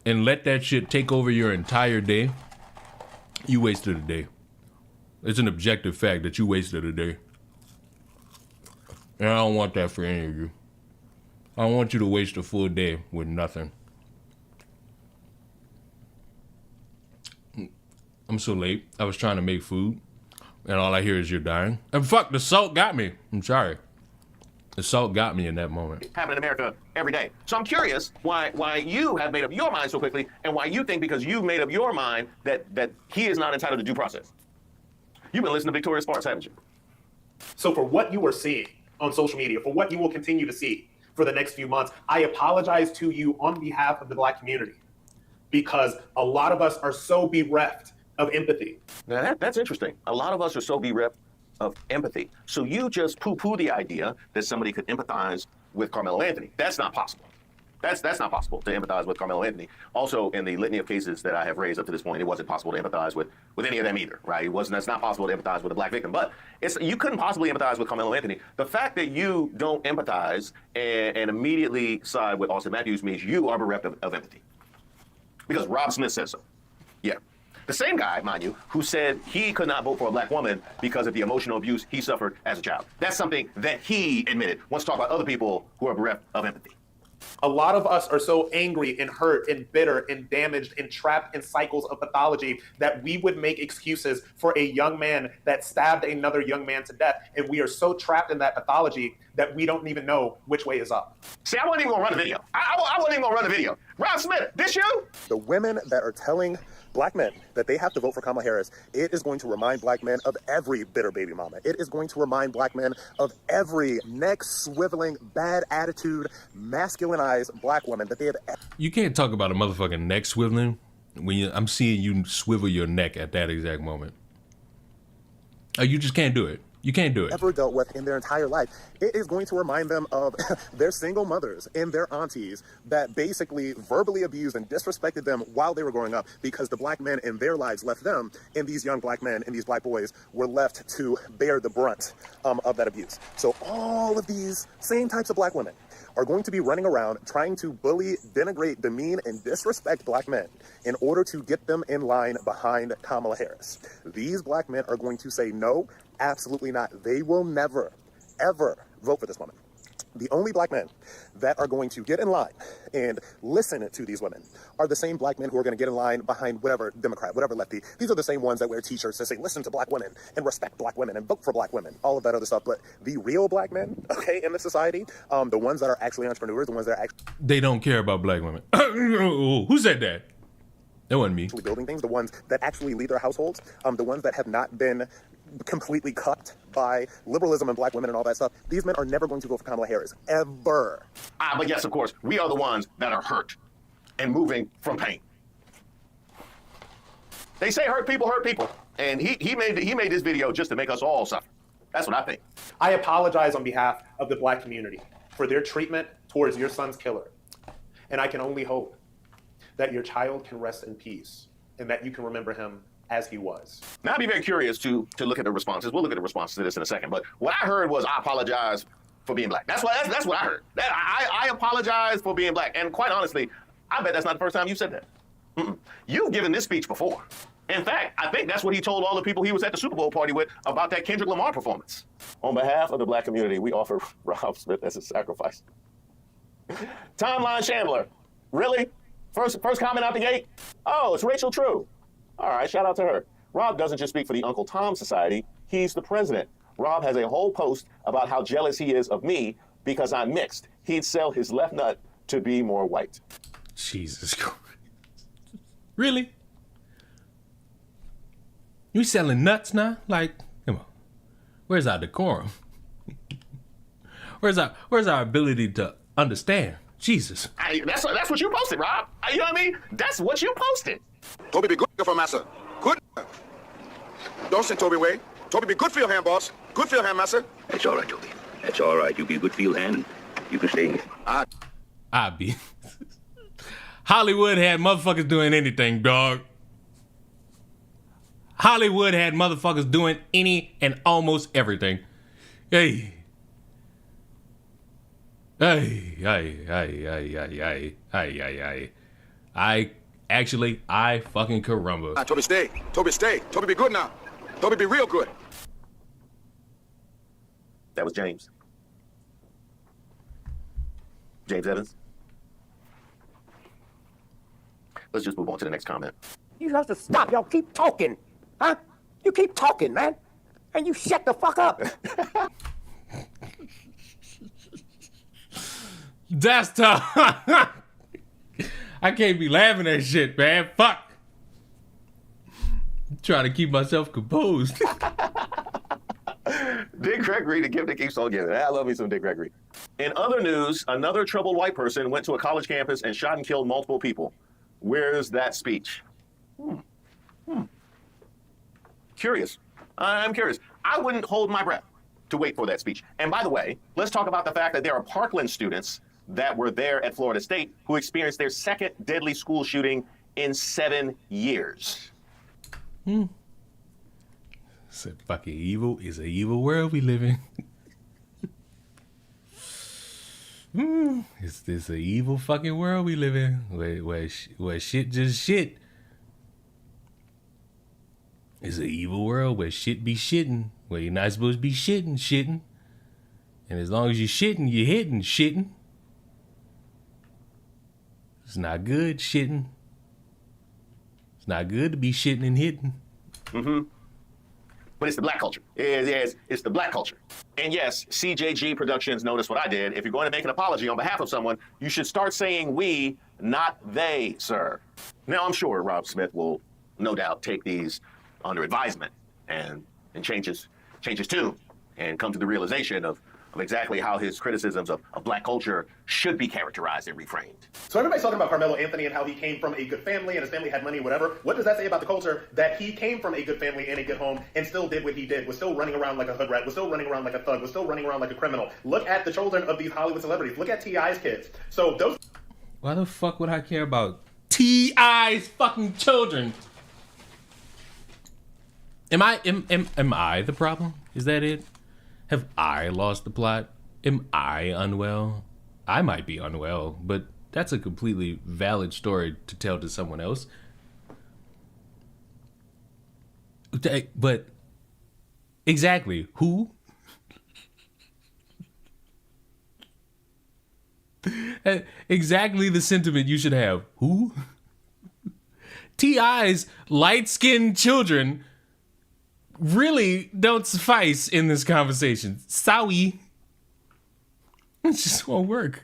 and let that shit take over your entire day, you wasted a day. It's an objective fact that you wasted a day. And I don't want that for any of you. I don't want you to waste a full day with nothing. I'm so late. I was trying to make food, and all I hear is you're dying. And fuck, the salt got me. I'm sorry. The salt got me in that moment. happen in America every day. So I'm curious why you have made up your mind so quickly, and why you think because you've made up your mind that he is not entitled to due process. You've been listening to Victoria Sparks, haven't you? So for what you are seeing on social media, for what you will continue to see for the next few months, I apologize to you on behalf of the Black community, because a lot of us are so bereft of empathy. Now that's interesting. A lot of us are so bereft of empathy. So you just poo-poo the idea that somebody could empathize with Carmelo Anthony. That's not possible. That's not possible to empathize with Carmelo Anthony. Also, in the litany of cases that I have raised up to this point, it wasn't possible to empathize with any of them either, right? That's not possible to empathize with a Black victim. But you couldn't possibly empathize with Carmelo Anthony. The fact that you don't empathize and immediately side with Austin Matthews means you are bereft of empathy. Because Rob Smith says so. Yeah. The same guy, mind you, who said he could not vote for a Black woman because of the emotional abuse he suffered as a child. That's something that he admitted. Wants to talk about other people who are bereft of empathy. A lot of us are so angry and hurt and bitter and damaged and trapped in cycles of pathology that we would make excuses for a young man that stabbed another young man to death. And we are so trapped in that pathology that we don't even know which way is up. See, I wasn't even gonna run a video. I wasn't even gonna run a video. Rob Smith, this you? The women that are telling Black men that they have to vote for Kamala Harris, it is going to remind Black men of every bitter baby mama. It is going to remind Black men of every neck-swiveling, bad attitude, masculinized Black woman that they have. You can't talk about a motherfucking neck swiveling when I'm seeing you swivel your neck at that exact moment. You just can't do it. You can't do it. Ever dealt with in their entire life. It is going to remind them of their single mothers and their aunties that basically verbally abused and disrespected them while they were growing up, because the Black men in their lives left them, and these young Black men and these Black boys were left to bear the brunt of that abuse. So all of these same types of Black women are going to be running around trying to bully, denigrate, demean, and disrespect Black men in order to get them in line behind Kamala Harris. These Black men are going to say no, absolutely not. They will never, ever vote for this woman. The only black men that are going to get in line and listen to these women are the same black men who are going to get in line behind whatever Democrat, whatever lefty. These are the same ones that wear t-shirts that say, listen to black women and respect black women and vote for black women, all of that other stuff. But the real black men, okay, in the society, the ones that are actually entrepreneurs, the ones that are actually... They don't care about black women. Who said that? That wasn't me. Building things, the ones that actually lead their households, the ones that have not been completely cut by liberalism and black women and all that stuff. These men are never going to go for Kamala Harris, ever. But yes, of course, we are the ones that are hurt and moving from pain. They say hurt people, and he made this video just to make us all suffer. That's what I think. I apologize on behalf of the black community for their treatment towards your son's killer. And I can only hope that your child can rest in peace and that you can remember him as he was. Now, I'd be very curious to look at the responses. We'll look at the responses to this in a second. But what I heard was, I apologize for being black. That's what I heard. I apologize for being black. And quite honestly, I bet that's not the first time you said that. You've given this speech before. In fact, I think that's what he told all the people he was at the Super Bowl party with about that Kendrick Lamar performance. On behalf of the black community, we offer Rob Smith as a sacrifice. Timeline Chandler. Really? First comment out the gate? Oh, it's Rachel True. All right, shout out to her. Rob doesn't just speak for the Uncle Tom Society, he's the president. Rob has a whole post about how jealous he is of me because I'm mixed. He'd sell his left nut to be more white. Jesus Christ. Really? You selling nuts now? Like, come on. Where's our decorum? Where's our ability to understand? Jesus. That's what you posted, Rob. You know what I mean? That's what you posted. Toby be good for massa. Good. Don't send Toby away. Toby be good for your hand, boss. Good for your hand, massa. That's all right, Toby. That's all right. You be a good field hand. You can stay here. I be. Hollywood had motherfuckers doing anything, dog. Hollywood had motherfuckers doing any and almost everything. Hey. I fucking caramba. Toby, stay. Toby, stay. Toby, be good now. Toby, be real good. That was James. James Evans. Let's just move on to the next comment. You have to stop. Y'all keep talking. Huh? You keep talking, man. And you shut the fuck up. That's tough. I can't be laughing at shit, man. Fuck. I'm trying to keep myself composed. Dick Gregory, the gift that keeps on giving. I love me some Dick Gregory. In other news, another troubled white person went to a college campus and shot and killed multiple people. Where's that speech? Curious. I'm curious. I wouldn't hold my breath to wait for that speech. And by the way, let's talk about the fact that there are Parkland students that were there at Florida State who experienced their second deadly school shooting in 7 years. It's a fucking evil. It's an evil world we live in. It's an evil fucking world we live in, where shit just shit. It's an evil world where shit be shitting, where you're not supposed to be shitting. And as long as you're shitting, you're hitting shitting. It's not good shitting. It's not good to be shitting and hitting. But it's the black culture. It's the black culture. And yes, CJG Productions noticed what I did. If you're going to make an apology on behalf of someone, you should start saying we, not they, sir. Now, I'm sure Rob Smith will no doubt take these under advisement and change his tune and come to the realization of exactly how his criticisms of black culture should be characterized and reframed. So everybody's talking about Carmelo Anthony and how he came from a good family and his family had money, whatever. What does that say about the culture that he came from a good family and a good home and still did what he did, was still running around like a hood rat, was still running around like a thug, was still running around like a criminal? Look at the children of these Hollywood celebrities. Look at T.I.'s kids. So those... Why the fuck would I care about T.I.'s fucking children? Am I the problem? Is that it? Have I lost the plot? Am I unwell? I might be unwell, but that's a completely valid story to tell to someone else. But exactly, who? Exactly the sentiment you should have. Who? T.I.'s light-skinned children really don't suffice in this conversation. Sorry. It just won't work.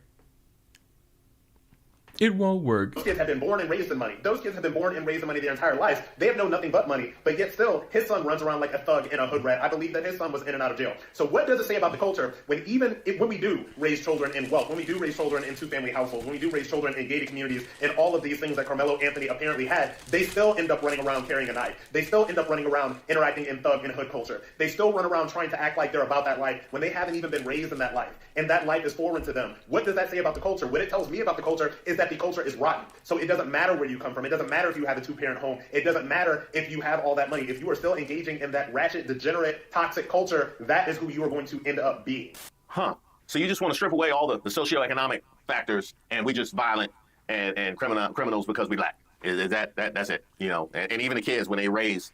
It won't work. Those kids have been born and raised in money. Those kids have been born and raised in money their entire lives. They have known nothing but money, but yet still, his son runs around like a thug and a hood rat. I believe that his son was in and out of jail. So what does it say about the culture when we do raise children in wealth, when we do raise children in two-family households, when we do raise children in gated communities, and all of these things that Carmelo Anthony apparently had, they still end up running around carrying a knife. They still end up running around interacting in thug and hood culture. They still run around trying to act like they're about that life when they haven't even been raised in that life. And that life is foreign to them. What does that say about the culture? What it tells me about the culture is that the culture is rotten. So it doesn't matter where you come from. It doesn't matter if you have a two-parent home. It doesn't matter if you have all that money. If you are still engaging in that ratchet, degenerate, toxic culture, that is who you are going to end up being. Huh. So you just want to strip away all the socioeconomic factors and we just violent and criminals because we black. Is that's it? You know, and even the kids when they raised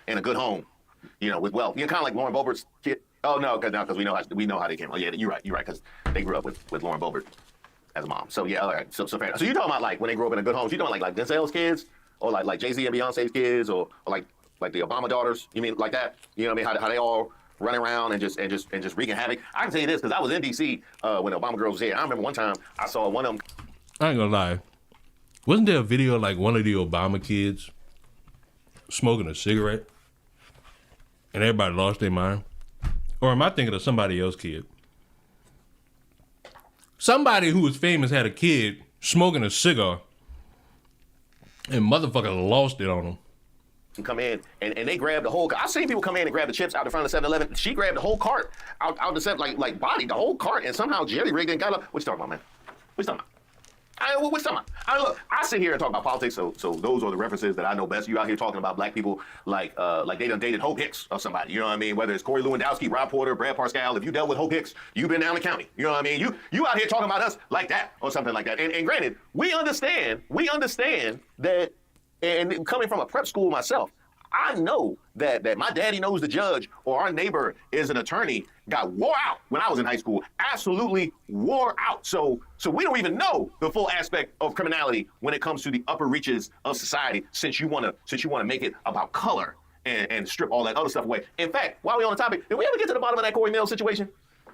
in a good home, you know, with wealth. You're kind of like Lauren Boebert's kid. Oh no, because we know how they came. Oh yeah, you're right, because they grew up with Lauren Boebert as a mom. So yeah, all right. So fair enough. So you're talking about like when they grew up in a good home. You talking like Denzel's kids, or like Jay-Z and Beyonce's kids, or like the Obama daughters. You mean like that? You know what I mean? How they all run around and just wreaking havoc. I can tell you this because I was in D.C. When the Obama girls was here. I remember one time I saw one of them. I ain't gonna lie. Wasn't there a video of like one of the Obama kids smoking a cigarette and everybody lost their mind? Or am I thinking of somebody else's kid? Somebody who was famous had a kid smoking a cigar and motherfucker lost it on him. Come in and they grabbed the whole. I've seen people come in and grab the chips out the front of the 7-Eleven. She grabbed the whole cart out the set like body the whole cart and somehow jerry rigged and got up. What you talking about, man? What you talking about? What's talking about? Look, I sit here and talk about politics, so those are the references that I know best. You out here talking about black people like they done dated Hope Hicks or somebody. You know what I mean? Whether it's Corey Lewandowski, Rob Porter, Brad Parscale, if you dealt with Hope Hicks, you've been down the county. You know what I mean? You out here talking about us like that or something like that. And granted, we understand that, and coming from a prep school myself, I know that my daddy knows the judge or our neighbor is an attorney got wore out when I was in high school. Absolutely wore out. So we don't even know the full aspect of criminality when it comes to the upper reaches of society since you want to make it about color and strip all that other stuff away. In fact, while we're on the topic, did we ever get to the bottom of that Corey Mills situation?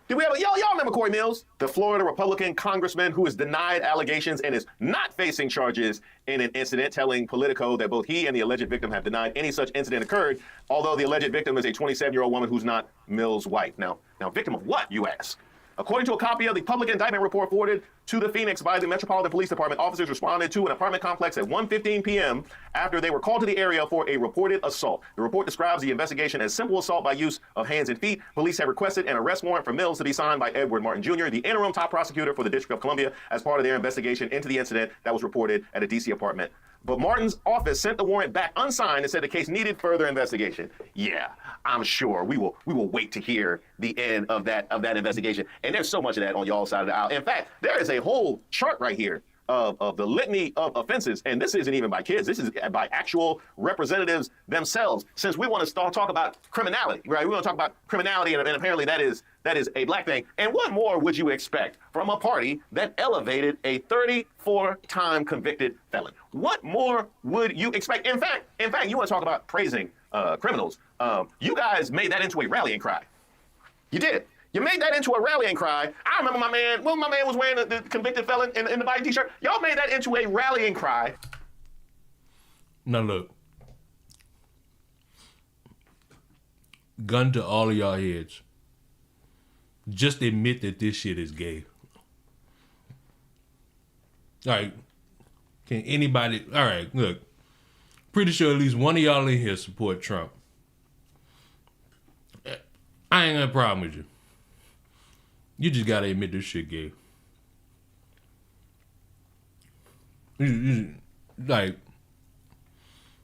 Did we ever? Y'all remember Corey Mills, the Florida Republican congressman who is denied allegations and is not facing charges in an incident, telling Politico that both he and the alleged victim have denied any such incident occurred, although the alleged victim is a 27-year-old woman who's not Mills' wife. Now, victim of what, you ask? According to a copy of the public indictment report forwarded to the Phoenix by the Metropolitan Police Department, officers responded to an apartment complex at 1:15 p.m. after they were called to the area for a reported assault. The report describes the investigation as simple assault by use of hands and feet. Police have requested an arrest warrant for Mills to be signed by Edward Martin Jr., the interim top prosecutor for the District of Columbia, as part of their investigation into the incident that was reported at a D.C. apartment. But Martin's office sent the warrant back unsigned and said the case needed further investigation. Yeah, I'm sure we will wait to hear the end of that investigation. And there's so much of that on y'all side of the aisle. In fact, there is a whole chart right here of the litany of offenses, and this isn't even by kids. This is by actual representatives themselves. Since we want to talk about criminality, right? We want to talk about criminality, and apparently that is a black thing. And what more would you expect from a party that elevated a 34-time convicted felon? What more would you expect? In fact, you want to talk about praising criminals. You guys made that into a rallying cry. You did. You made that into a rallying cry. I remember my man was wearing the convicted felon in the Biden t-shirt. Y'all made that into a rallying cry. Now look, gun to all of y'all heads. Just admit that this shit is gay. All right. Can anybody... All right, look. Pretty sure at least one of y'all in here support Trump. I ain't got a problem with you. You just gotta admit this shit gay. Like,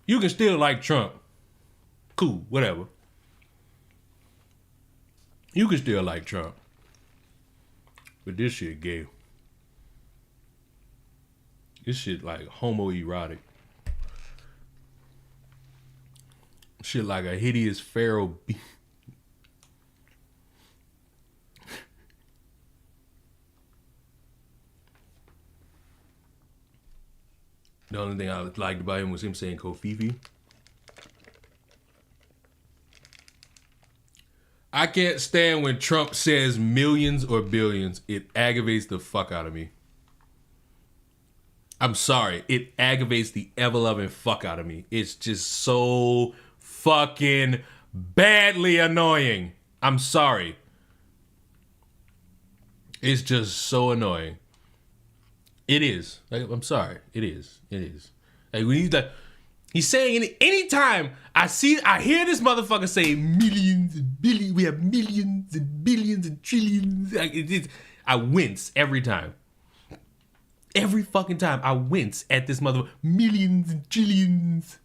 you can still like Trump. Cool, whatever. You can still like Trump. But this shit gay. This shit like homoerotic. Shit like a hideous feral beast. The only thing I liked about him was him saying Kofifi. I can't stand when Trump says millions or billions. It aggravates the fuck out of me. I'm sorry. It aggravates the ever-loving fuck out of me. It's just so fucking badly annoying. I'm sorry. It's just so annoying. It is. Like, I'm sorry. It is. It is. Like, we need to... He's saying anytime I hear this motherfucker say millions and billions, we have millions and billions and trillions. I wince every time. Every fucking time I wince at this motherfucker. Millions and trillions.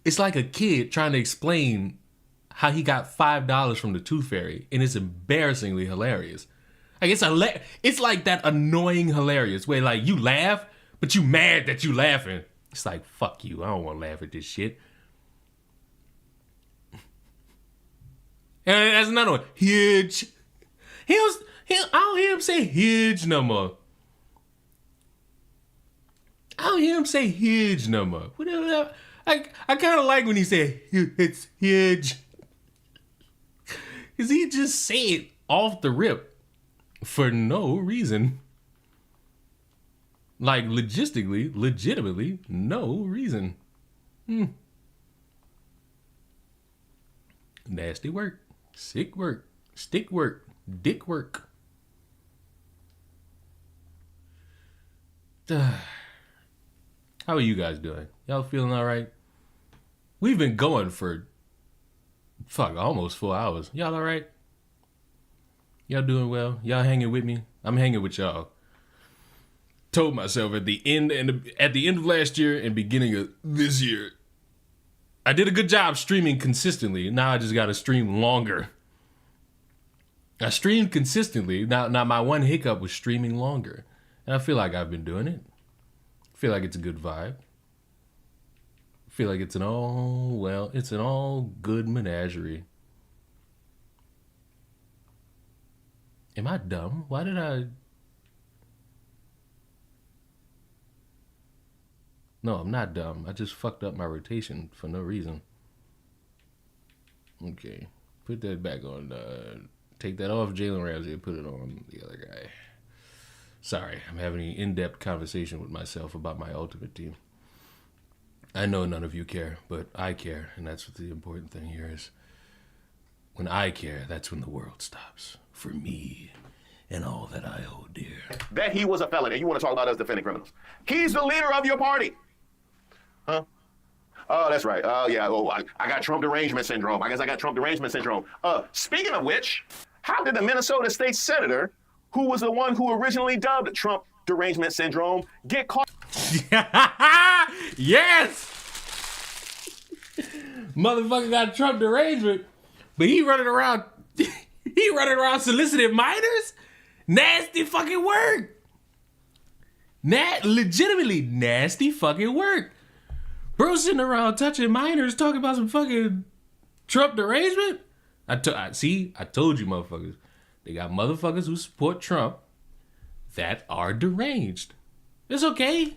It's like a kid trying to explain how he got $5 from the Tooth Fairy, and it's embarrassingly hilarious. Like it's like that annoying hilarious where like you laugh, but you mad that you laughing. It's like, fuck you. I don't want to laugh at this shit. And that's another one. Huge. I don't hear him say huge no more. I don't hear him say huge no more. Whatever. I kind of like when he said it's huge. Because he just say it off the rip for no reason. Like, legitimately, no reason. Nasty work. Sick work. Stick work. Dick work. How are you guys doing? Y'all feeling all right? We've been going for, almost 4 hours. Y'all all right? Y'all doing well? Y'all hanging with me? I'm hanging with y'all. Told myself at the end of last year and beginning of this year, I did a good job streaming consistently. Now I just got to stream longer. I streamed consistently. Now my one hiccup was streaming longer. And I feel like I've been doing it. I feel like it's a good vibe. I feel like it's an all good menagerie. Am I dumb? Why did I... No, I'm not dumb. I just fucked up my rotation for no reason. Okay. Put that back on. Take that off Jalen Ramsey and put it on the other guy. Sorry, I'm having an in-depth conversation with myself about my ultimate team. I know none of you care, but I care, and that's what the important thing here is. When I care, that's when the world stops. For me and all that I hold dear. That he was a felon, and you want to talk about us defending criminals. He's the leader of your party. Huh? Oh, that's right. Oh, yeah. Oh, I got Trump derangement syndrome. I guess I got Trump derangement syndrome. Speaking of which, how did the Minnesota state senator, who was the one who originally dubbed Trump derangement syndrome, get caught? Yes! Motherfucker got Trump derangement, but he running around soliciting minors? Nasty fucking work. Legitimately nasty fucking work. Bro sitting around touching minors talking about some fucking Trump derangement? I told you motherfuckers. They got motherfuckers who support Trump that are deranged. It's okay.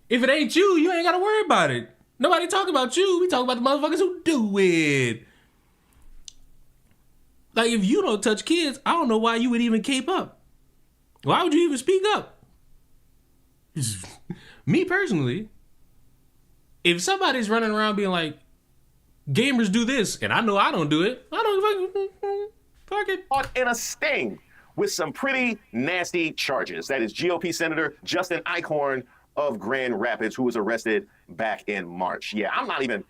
If it ain't you, you ain't got to worry about it. Nobody talk about you. We talk about the motherfuckers who do it. Like, if you don't touch kids, I don't know why you would even cape up. Why would you even speak up? Me personally, if somebody's running around being like, gamers do this, and I know I don't do it, I don't fuck it. Caught in a sting with some pretty nasty charges. That is GOP Senator Justin Eichhorn of Grand Rapids, who was arrested back in March. Yeah, I'm not even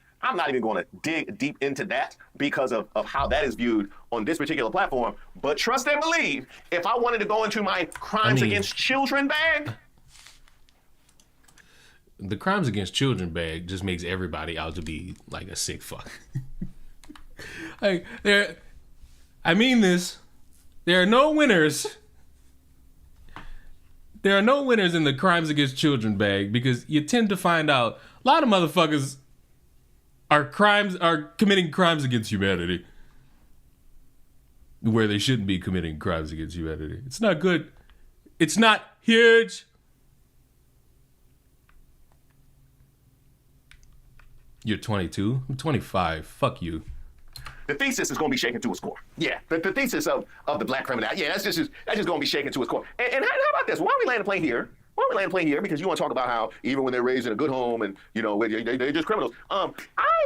going to dig deep into that because of how that is viewed on this particular platform. But trust and believe, if I wanted to go into my crimes against children bag, the crimes against children bag just makes everybody out to be like a sick fuck. Like, I mean this. There are no winners. There are no winners in the crimes against children bag because you tend to find out a lot of motherfuckers are committing crimes against humanity where they shouldn't be committing crimes against humanity. It's not good. It's not huge. You're 22? I'm 25. Fuck you. The thesis is going to be shaken to its core. Yeah, the thesis of the black criminal. Yeah, that's just going to be shaken to its core. And how about this? Why are we landing the plane here? Because you want to talk about how even when they're raised in a good home and, you know, they're just criminals. I'm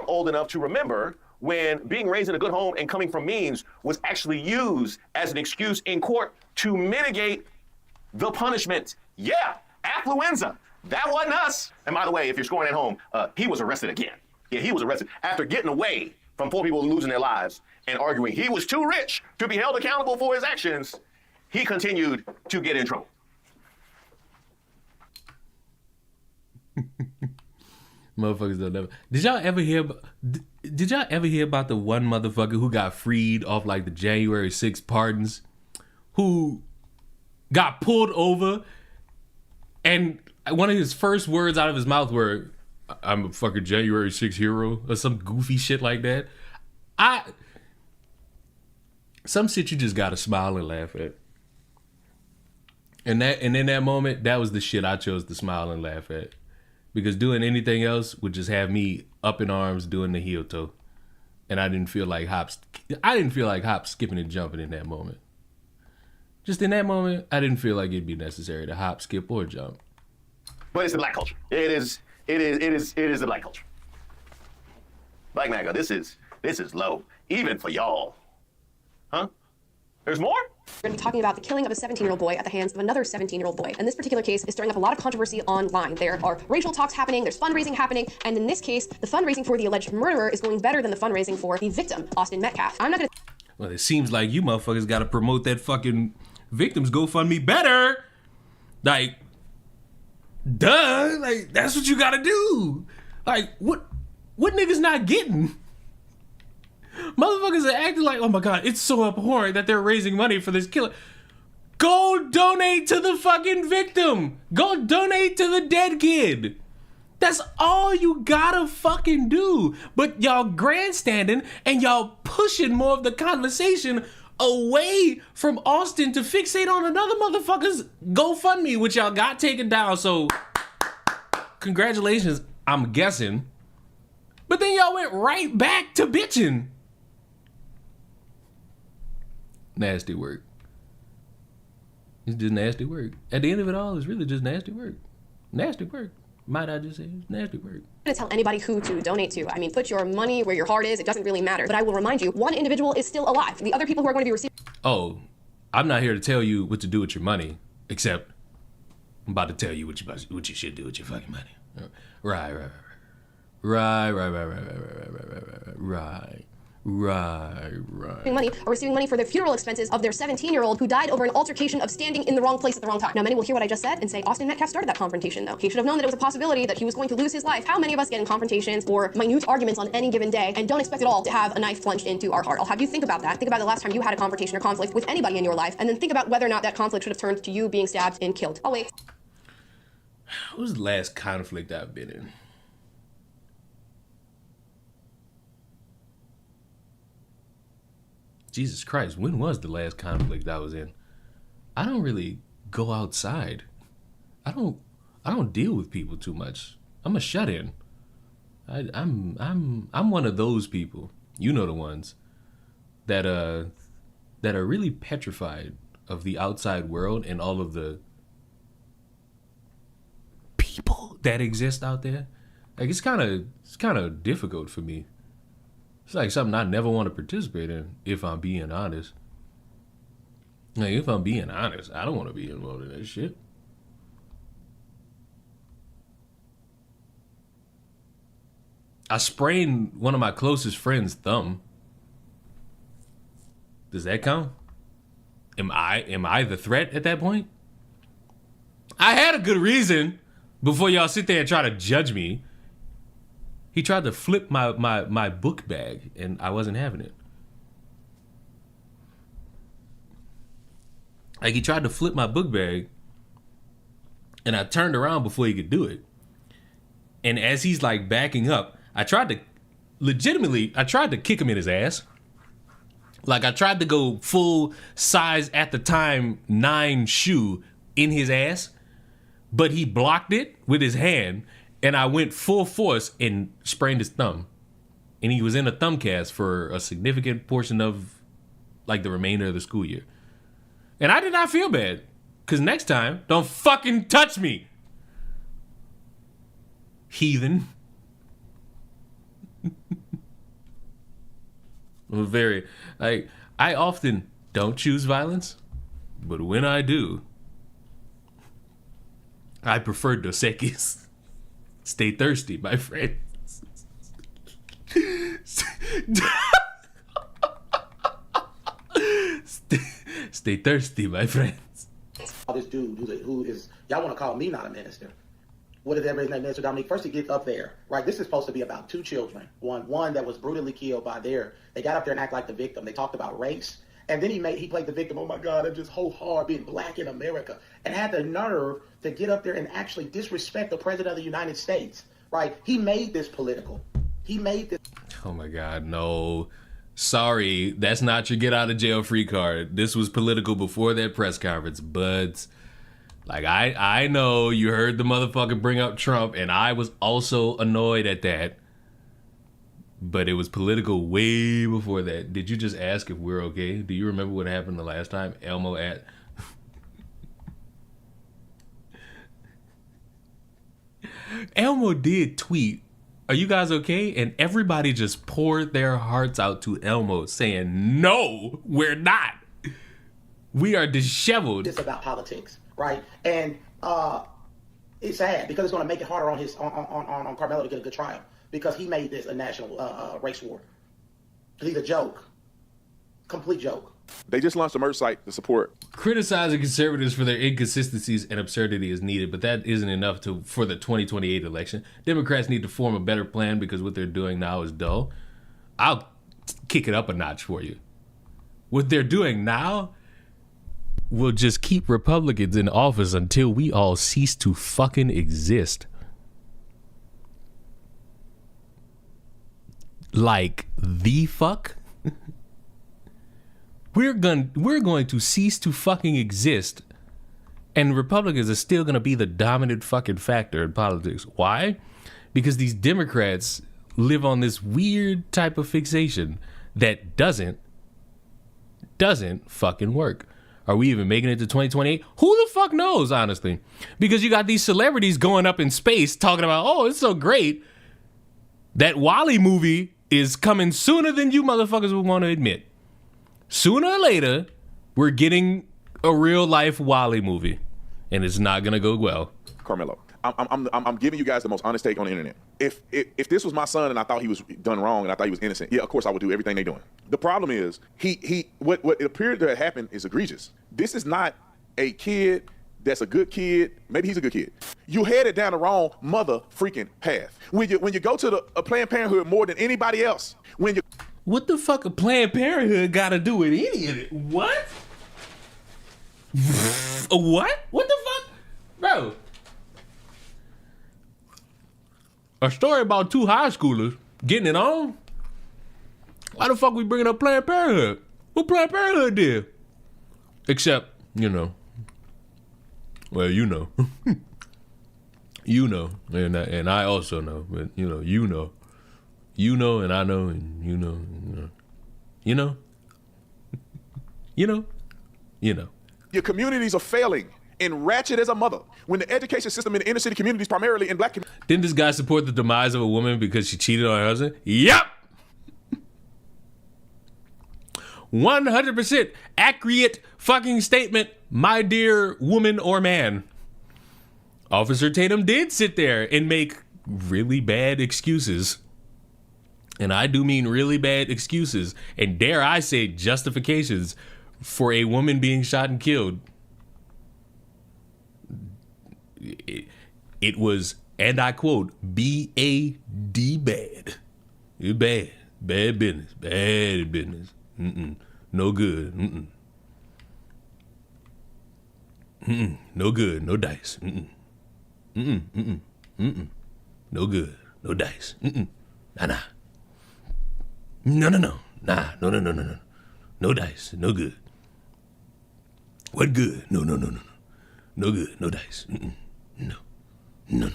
old enough to remember when being raised in a good home and coming from means was actually used as an excuse in court to mitigate the punishment. Yeah, affluenza. That wasn't us. And by the way, if you're scoring at home, he was arrested again. Yeah, he was arrested after getting away from poor people losing their lives and arguing he was too rich to be held accountable for his actions. He continued to get in trouble. Motherfuckers don't never. Did y'all ever hear about the one motherfucker who got freed off like the January 6th pardons, who got pulled over and one of his first words out of his mouth were, "I'm a fucking January 6th hero," or some goofy shit like that. Some shit you just gotta smile and laugh at. And in that moment, that was the shit I chose to smile and laugh at. Because doing anything else would just have me up in arms doing the heel toe. And I didn't feel like hop skipping and jumping in that moment. Just in that moment, I didn't feel like it'd be necessary to hop, skip, or jump. But it's the black culture. It is the black culture. Black MAGA, this is low, even for y'all. Huh? There's more? We're going to be talking about the killing of a 17-year-old boy at the hands of another 17-year-old boy. And this particular case is stirring up a lot of controversy online. There are racial talks happening, there's fundraising happening, and in this case, the fundraising for the alleged murderer is going better than the fundraising for the victim, Austin Metcalf. I'm not going to... Well, it seems like you motherfuckers got to promote that fucking victim's GoFundMe better. Like, duh. Like, that's what you got to do. Like, what niggas not getting? Motherfuckers are acting like, oh my God, it's so abhorrent that they're raising money for this killer. Go donate to the fucking victim. Go donate to the dead kid. That's all you gotta fucking do. But y'all grandstanding and y'all pushing more of the conversation away from Austin to fixate on another motherfucker's GoFundMe, which y'all got taken down. So congratulations, I'm guessing. But then y'all went right back to bitching. Nasty work. It's just nasty work. At the end of it all, it's really just nasty work. Nasty work. Might I just say it's nasty work. I'm going to tell anybody who to donate to. I mean, put your money where your heart is. It doesn't really matter. But I will remind you, one individual is still alive. The other people who are going to be receiving... Oh, I'm not here to tell you what to do with your money, except I'm about to tell you what you should do with your fucking money. Right. money or receiving money for their funeral expenses of their 17-year-old who died over an altercation of standing in the wrong place at the wrong time. Now, many will hear what I just said and say, Austin Metcalf started that confrontation, though. He should have known that it was a possibility that he was going to lose his life. How many of us get in confrontations or minute arguments on any given day and don't expect at all to have a knife plunged into our heart? I'll have you think about that. Think about the last time you had a confrontation or conflict with anybody in your life, and then think about whether or not that conflict should have turned to you being stabbed and killed. I'll wait. What was the last conflict I've been in? Jesus Christ, when was the last conflict I was in? I don't really go outside. I don't deal with people too much. I'm a shut-in. I'm one of those people. You know the ones that are really petrified of the outside world and all of the people that exist out there. Like it's kind of difficult for me. It's like something I never want to participate in, if I'm being honest. Like, if I'm being honest, I don't want to be involved in that shit. I sprained one of my closest friends' thumb. Does that count? Am I the threat at that point? I had a good reason before y'all sit there and try to judge me. He tried to flip my book bag, and I wasn't having it. Like, he tried to flip my book bag, and I turned around before he could do it. And as he's, like, backing up, I tried to kick him in his ass. Like, I tried to go full size, at the time, 9 shoe in his ass, but he blocked it with his hand. And I went full force and sprained his thumb. And he was in a thumb cast for a significant portion of like the remainder of the school year. And I did not feel bad. Because next time, don't fucking touch me. Heathen. Very, like, I often don't choose violence. But when I do, I prefer Dos Equis. Stay thirsty, my friend. Stay thirsty, my friends. This dude who is y'all want to call me not a minister. What is everybody's name? Minister Dominique. First he gets up there, right? This is supposed to be about two children. One that was brutally killed by they got up there and act like the victim. They talked about race. And then he played the victim. Oh my God, I'm just so hard being black in America. And had the nerve to get up there and actually disrespect the president of the United States, right? He made this political. He made this. Oh my God, no. Sorry, that's not your get out of jail free card. This was political before that press conference, buds. Like, I know you heard the motherfucker bring up Trump, and I was also annoyed at that. But it was political way before that. Did you just ask if we're okay? Do you remember what happened the last time? Elmo at... Elmo did tweet, "Are you guys okay?" And everybody just poured their hearts out to Elmo saying, "No, we're not. We are disheveled." It's about politics, right? And it's sad because it's going to make it harder on Carmelo to get a good trial because he made this a national race war. He's a joke, complete joke. They just launched a merch site to support. Criticizing conservatives for their inconsistencies and absurdity is needed, but that isn't enough for the 2028 election. Democrats need to form a better plan because what they're doing now is dull. I'll kick it up a notch for you. What they're doing now will just keep Republicans in office until we all cease to fucking exist. Like the fuck? We're going to cease to fucking exist, and Republicans are still going to be the dominant fucking factor in politics. Why? Because these Democrats live on this weird type of fixation that doesn't fucking work. Are we even making it to 2028? Who the fuck knows, honestly? Because you got these celebrities going up in space talking about, oh, it's so great. That Willy movie is coming sooner than you motherfuckers would want to admit. Sooner or later, we're getting a real life Willy movie, and it's not gonna go well. Carmelo, I'm giving you guys the most honest take on the internet. If this was my son and I thought he was done wrong and I thought he was innocent, yeah, of course I would do everything they're doing. The problem is what it appeared to have happened is egregious. This is not a kid that's a good kid. Maybe he's a good kid. You headed down the wrong mother freaking path. When you go to the Planned Parenthood more than anybody else, what the fuck a Planned Parenthood got to do with any of it? What? What? What the fuck? Bro. A story about two high schoolers getting it on? Why the fuck we bringing up Planned Parenthood? What Planned Parenthood did? Except, well, you know, and I also know, but you know, and I know, and you know. Your communities are failing and ratchet as a mother. When the education system in the inner city communities, primarily in black communities. Didn't this guy support the demise of a woman because she cheated on her husband? Yep. 100% accurate fucking statement, my dear woman or man. Officer Tatum did sit there and make really bad excuses. And I do mean really bad excuses. And dare I say justifications for a woman being shot and killed. It was, and I quote, B-A-D bad. It's bad. Bad business. Bad business. No good. No good. No dice. No good. No dice. Nah. No. Nah. No. No dice. No good. What good? No. No good. No dice. No.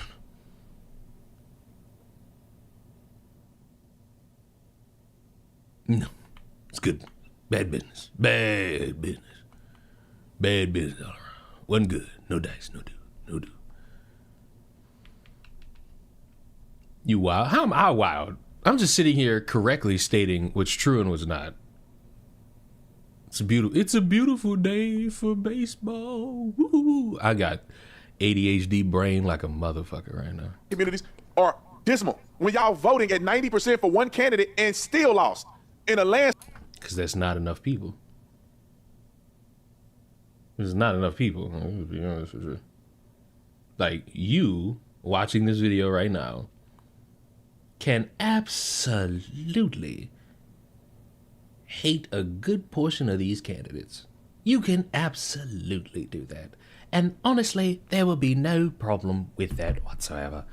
No, it's good. Bad business. Bad business. Bad business all around. Wasn't good. No dice. No do. No do. You wild? How am I wild? I'm just sitting here correctly stating what's true and what's not. It's a beautiful day for baseball. Woo! I got ADHD brain like a motherfucker right now. Communities are dismal. When y'all voting at 90% for one candidate and still lost in a land. Because that's not enough people. There's not enough people. To be honest with you. Like, you watching this video right now can absolutely hate a good portion of these candidates. You can absolutely do that. And honestly, there will be no problem with that whatsoever.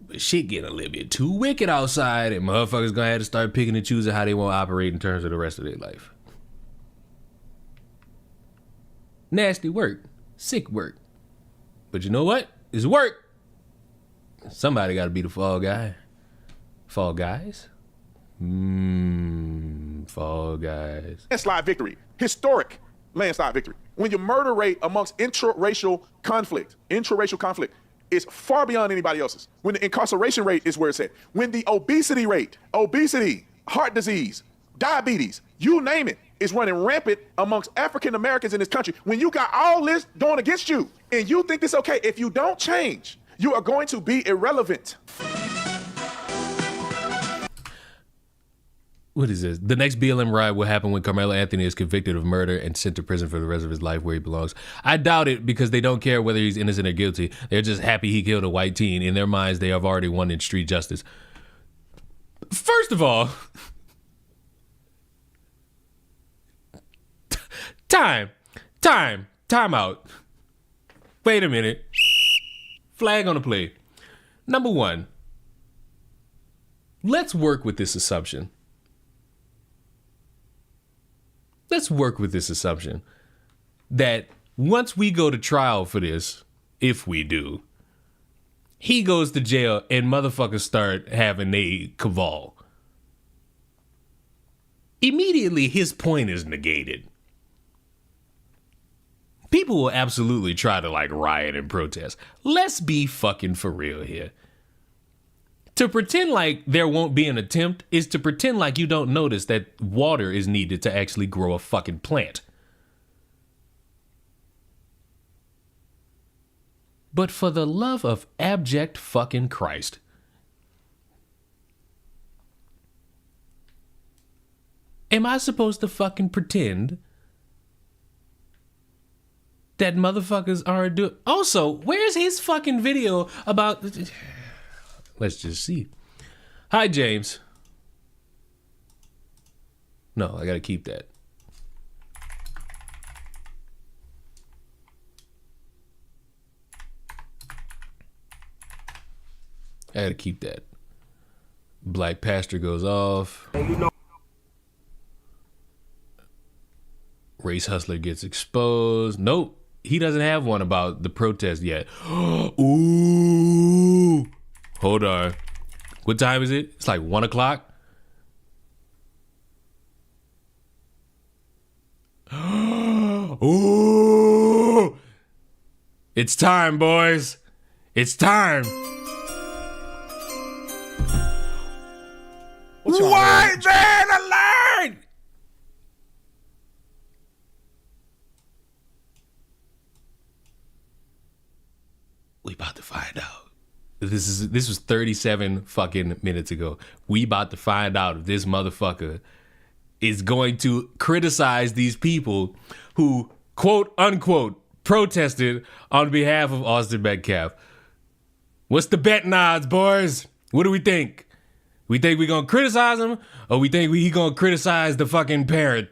But shit getting a little bit too wicked outside, and motherfuckers gonna have to start picking and choosing how they want to operate in terms of the rest of their life. Nasty work. Sick work. But you know what? It's work. Somebody got to be the fall guy. Fall guys? Fall guys. Landslide victory. Historic landslide victory. When your murder rate amongst intraracial conflict is far beyond anybody else's. When the incarceration rate is where it's at. When the obesity rate, heart disease, diabetes, you name it, is running rampant amongst African Americans in this country. When you got all this going against you and you think it's okay, if you don't change, you are going to be irrelevant. What is this? The next BLM riot will happen when Carmelo Anthony is convicted of murder and sent to prison for the rest of his life where he belongs. I doubt it, because they don't care whether he's innocent or guilty. They're just happy he killed a white teen. In their minds, they have already won in street justice. First of all, time out. Wait a minute. Flag on the play. Number one, let's work with this assumption. Let's work with this assumption that once we go to trial for this, if we do, he goes to jail and motherfuckers start having a cabal. Immediately, his point is negated. People will absolutely try to riot and protest. Let's be fucking for real here. To pretend like there won't be an attempt is to pretend like you don't notice that water is needed to actually grow a fucking plant. But for the love of abject fucking Christ, am I supposed to fucking pretend that motherfuckers aren't doing? Also, where's his fucking video about? Let's just see. Hi, James. No, I gotta keep that. I gotta keep that. Black pastor goes off. Race hustler gets exposed. Nope. He doesn't have one about the protest yet. Ooh. Hold on. What time is it? It's like 1 o'clock. Ooh. It's time, boys. It's time. White man alert! We about to find out. This was 37 fucking minutes ago. We about to find out if this motherfucker is going to criticize these people who, quote unquote, protested on behalf of Austin Metcalf. What's the betting odds, boys? What do we think? We think we gonna criticize him, or we think he gonna criticize the fucking parent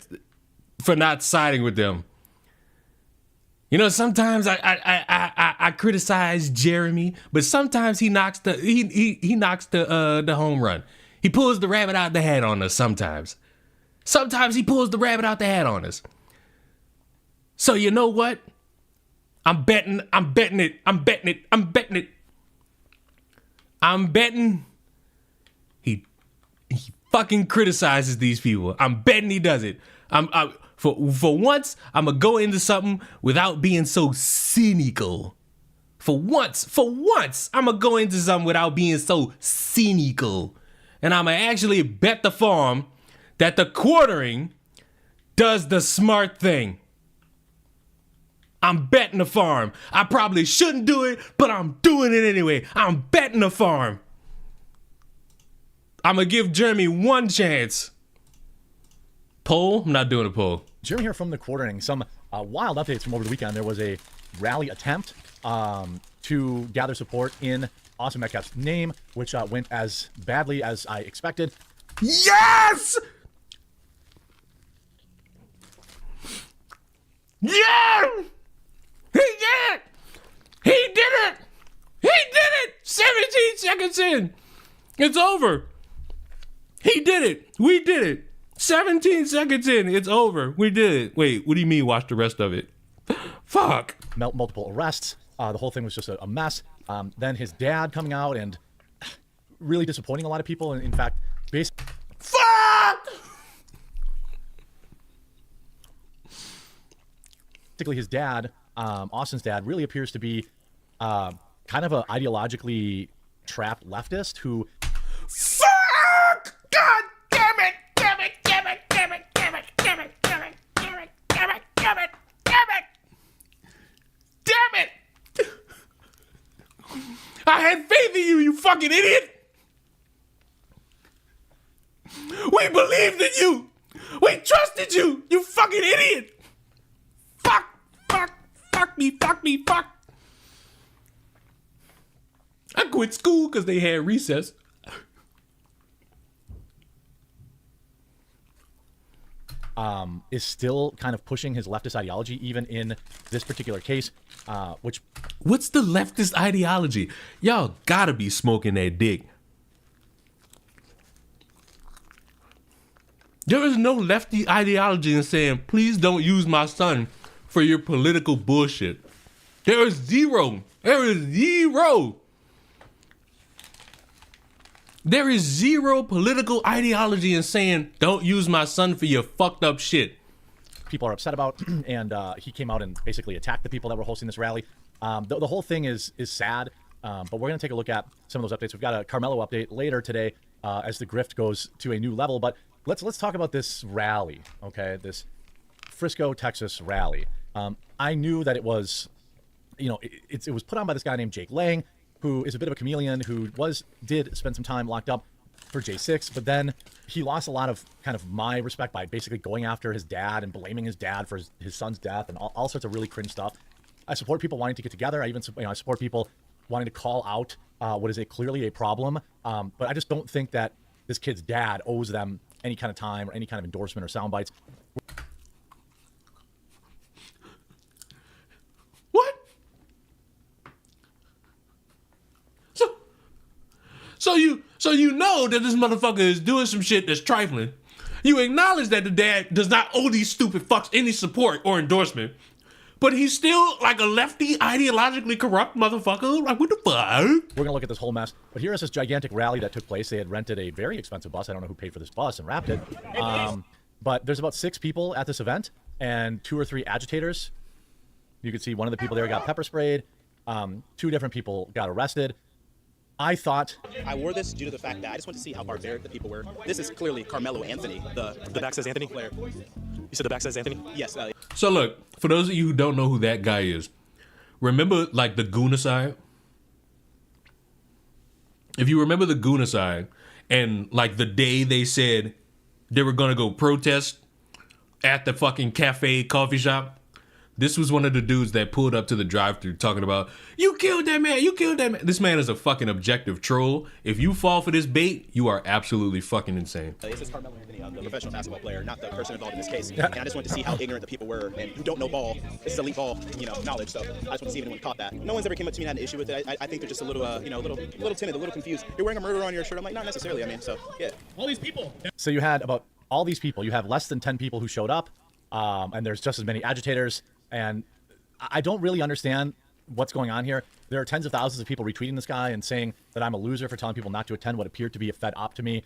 for not siding with them? You know, sometimes I criticize Jeremy, but sometimes he knocks the home run. He pulls the rabbit out the hat on us sometimes. Sometimes he pulls the rabbit out the hat on us. So you know what? I'm betting he fucking criticizes these people. I'm betting he does it. For once, I'm gonna go into something without being so cynical. For once, I'm gonna go into something without being so cynical. And I'm gonna actually bet the farm that the quartering does the smart thing. I'm betting the farm. I probably shouldn't do it, but I'm doing it anyway. I'm betting the farm. I'm gonna give Jeremy one chance. Poll? I'm not doing a poll. Jeremy here from the quartering. Some wild updates from over the weekend. There was a rally attempt to gather support in Austin Metcalf's name, which went as badly as I expected. Yes! Yeah! He did it! He did it! He did it! 17 seconds in. It's over. He did it. We did it. 17 seconds in. It's over. We did it. Wait, what do you mean watch the rest of it? Fuck. Multiple arrests. The whole thing was just a mess. Then his dad coming out and really disappointing a lot of people. And in fact, fuck! Basically, his dad, Austin's dad, really appears to be kind of an ideologically trapped leftist who... Fuck! God damn it! Damn it! Damn it! Damn it! Damn it! Damn it! Damn it! Damn it! Damn it! Damn it! Damn it! Damn it! I had faith in you, you fucking idiot! We believed in you! We trusted you, you fucking idiot! Fuck! Fuck! Fuck me! Fuck me! Fuck! I quit school because they had recess. Is still kind of pushing his leftist ideology, even in this particular case, which... What's the leftist ideology? Y'all gotta be smoking that dick. There is no lefty ideology in saying, please don't use my son for your political bullshit. There is zero. There is zero. There is zero political ideology in saying, don't use my son for your fucked up shit. People are upset about, and he came out and basically attacked the people that were hosting this rally. The whole thing is sad, but we're going to take a look at some of those updates. We've got a Carmelo update later today as the grift goes to a new level, but let's talk about this rally, okay? This Frisco, Texas rally. I knew that it was, it was put on by this guy named Jake Lang, who is a bit of a chameleon, who did spend some time locked up for J6, but then he lost a lot of kind of my respect by basically going after his dad and blaming his dad for his son's death and all sorts of really cringe stuff. I support people wanting to get together. I support people wanting to call out what is clearly a problem, but I just don't think that this kid's dad owes them any kind of time or any kind of endorsement or sound bites. So you know that this motherfucker is doing some shit that's trifling. You acknowledge that the dad does not owe these stupid fucks any support or endorsement. But he's still like a lefty, ideologically corrupt motherfucker. Like, what the fuck? We're gonna look at this whole mess. But here is this gigantic rally that took place. They had rented a very expensive bus. I don't know who paid for this bus and wrapped it. But there's about 6 people at this event and 2 or 3 agitators. You can see one of the people there got pepper sprayed. 2 different people got arrested. I wore this due to the fact that I just want to see how barbaric the people were. This is clearly Carmelo Anthony. The back says Anthony? Player. You said the back says Anthony? Yes. So look, for those of you who don't know who that guy is, remember like the Goonacide? If you remember the Goonacide and like the day they said they were gonna go protest at the fucking cafe coffee shop, this was one of the dudes that pulled up to the drive-thru talking about, you killed that man, you killed that man. This man is a fucking objective troll. If you fall for this bait, you are absolutely fucking insane. This is Carmelo Anthony, the professional basketball player, not the person involved in this case. And I just wanted to see how ignorant the people were and who don't know ball. This is elite ball, knowledge. So I just want to see if anyone caught that. No one's ever came up to me and had an issue with it. I think they're just a little, little timid, a little confused. You're wearing a murderer on your shirt. I'm like, not necessarily. So yeah. All these people. So you had about all these people. You have less than 10 people who showed up, and there's just as many agitators. And I don't really understand what's going on here. There are tens of thousands of people retweeting this guy and saying that I'm a loser for telling people not to attend what appeared to be a fed op to me.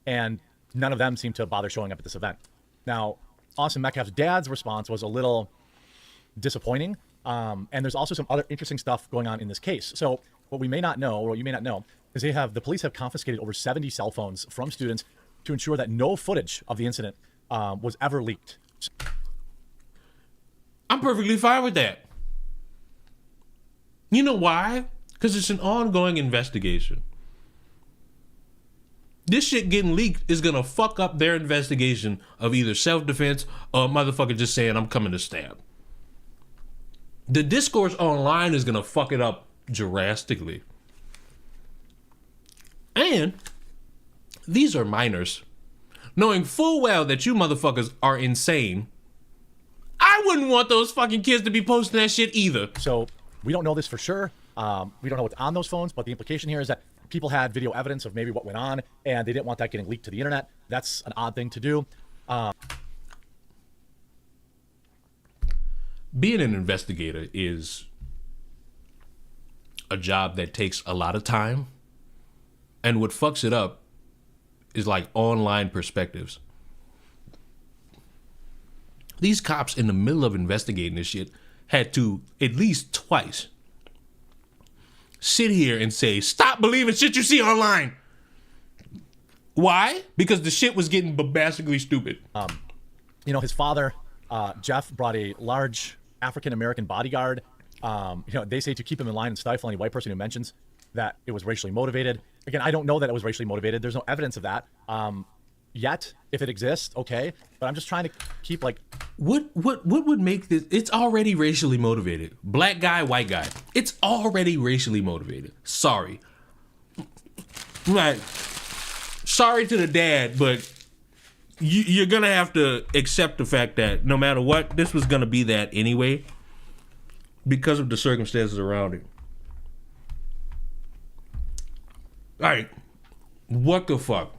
and none of them seem to bother showing up at this event. Now, Austin Metcalf's dad's response was a little disappointing, and there's also some other interesting stuff going on in this case. So what we may not know, or what you may not know, is the police have confiscated over 70 cell phones from students to ensure that no footage of the incident was ever leaked. I'm perfectly fine with that. You know why? Because it's an ongoing investigation. This shit getting leaked is gonna fuck up their investigation of either self-defense or a motherfucker just saying, I'm coming to stab. The discourse online is gonna fuck it up drastically. And these are minors. Knowing full well that you motherfuckers are insane, I wouldn't want those fucking kids to be posting that shit either. So we don't know this for sure. We don't know what's on those phones, but the implication here is that people had video evidence of maybe what went on, and they didn't want that getting leaked to the internet. That's an odd thing to do. Being an investigator is a job that takes a lot of time, and what fucks it up is like online perspectives. These cops in the middle of investigating this shit had to at least twice sit here and say, stop believing shit you see online. Why? Because the shit was getting bombastically stupid. You know, his father, Jeff, brought a large African-American bodyguard. You know, they say to keep him in line and stifle any white person who mentions that it was racially motivated. Again, I don't know that it was racially motivated. There's no evidence of that yet. If it exists, okay. But I'm just trying to keep like... What would make this... It's already racially motivated. Black guy, white guy. It's already racially motivated. Sorry. Like, sorry to the dad, but you're going to have to accept the fact that no matter what, this was going to be that anyway because of the circumstances around it. All right. What the fuck?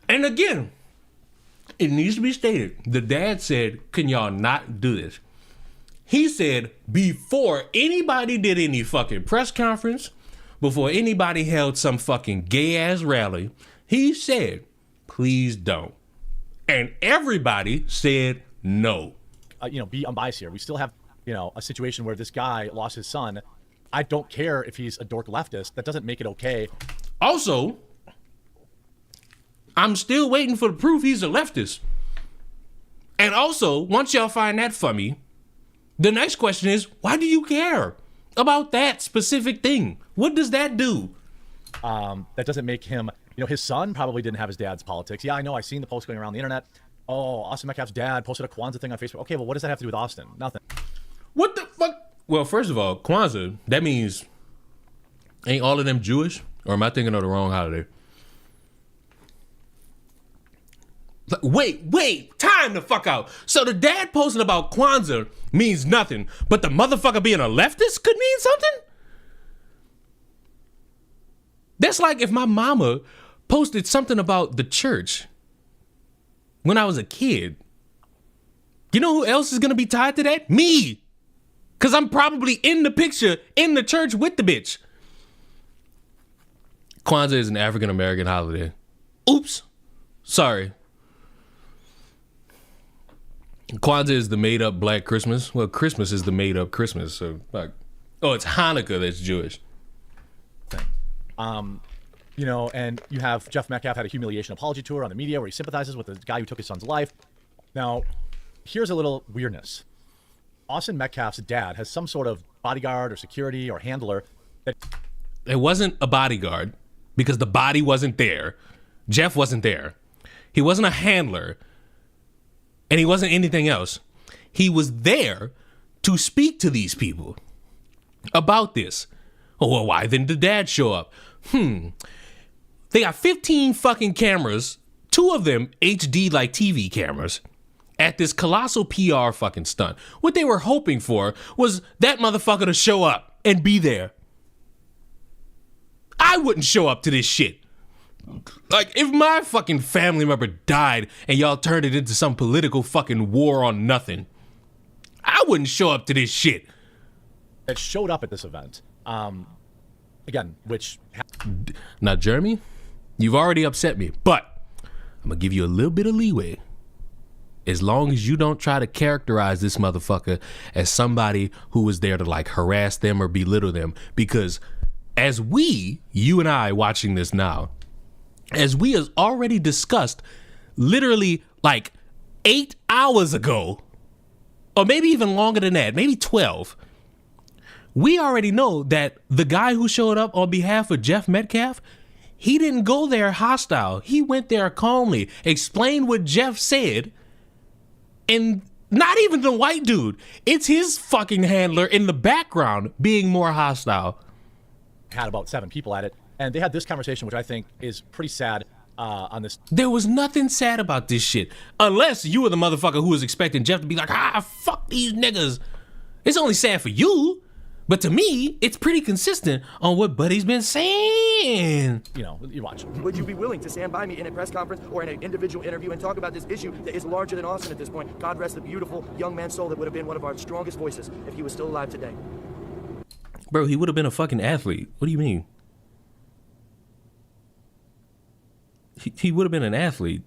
And again, it needs to be stated. The dad said, can y'all not do this? He said, before anybody did any fucking press conference, before anybody held some fucking gay ass rally, he said, please don't. And everybody said no. You know, be unbiased here. We still have, you know, a situation where this guy lost his son. I don't care if he's a dork leftist. That doesn't make it okay. Also, I'm still waiting for the proof he's a leftist. And also, once y'all find that for me, the next question is, why do you care about that specific thing? What does that do? That doesn't make him, you know, his son probably didn't have his dad's politics. Yeah, I know. I've seen the posts going around the internet. Oh, Austin Metcalf's dad posted a Kwanzaa thing on Facebook. Okay, well, what does that have to do with Austin? Nothing. What the fuck? Well, first of all, Kwanzaa, that means, ain't all of them Jewish? Or am I thinking of the wrong holiday? Wait, time the fuck out. So the dad posting about Kwanzaa means nothing, but the motherfucker being a leftist could mean something? That's like if my mama posted something about the church when I was a kid. You know who else is gonna be tied to that? Me. Cause I'm probably in the picture in the church with the bitch. Kwanzaa is an African-American holiday. Oops. Sorry. Kwanzaa is the made-up Black Christmas. Well, Christmas is the made-up Christmas. So, like, oh, it's Hanukkah that's Jewish. You know, and you have Jeff Metcalf had a humiliation apology tour on the media where he sympathizes with the guy who took his son's life. Now, here's a little weirdness. Austin Metcalf's dad has some sort of bodyguard or security or handler. It wasn't a bodyguard because the body wasn't there. Jeff wasn't there. He wasn't a handler. And he wasn't anything else. He was there to speak to these people about this. Oh, well, why didn't the dad show up? They got 15 fucking cameras, 2 of them HD like TV cameras, at this colossal PR fucking stunt. What they were hoping for was that motherfucker to show up and be there. I wouldn't show up to this shit. Like, if my fucking family member died and y'all turned it into some political fucking war on nothing, I wouldn't show up to this shit. That showed up at this event. Again, which... Now, Jeremy, You've already upset me, but I'm gonna give you a little bit of leeway. As long as you don't try to characterize this motherfucker as somebody who was there to like harass them or belittle them. Because as you and I watching this now, as we have already discussed literally like 8 hours ago, or maybe even longer than that, maybe 12, we already know that the guy who showed up on behalf of Jeff Metcalf, he didn't go there hostile. He went there calmly, explained what Jeff said, and not even the white dude. It's his fucking handler in the background being more hostile. Had about 7 people at it, and they had this conversation, which I think is pretty sad on this. There was nothing sad about this shit. Unless you were the motherfucker who was expecting Jeff to be like, fuck these niggas. It's only sad for you. But to me, it's pretty consistent on what Buddy's been saying. You know, you watch. Would you be willing to stand by me in a press conference or in an individual interview and talk about this issue that is larger than Austin at this point? God rest the beautiful young man's soul that would have been one of our strongest voices if he was still alive today. Bro, he would have been a fucking athlete. What do you mean? He would have been an athlete.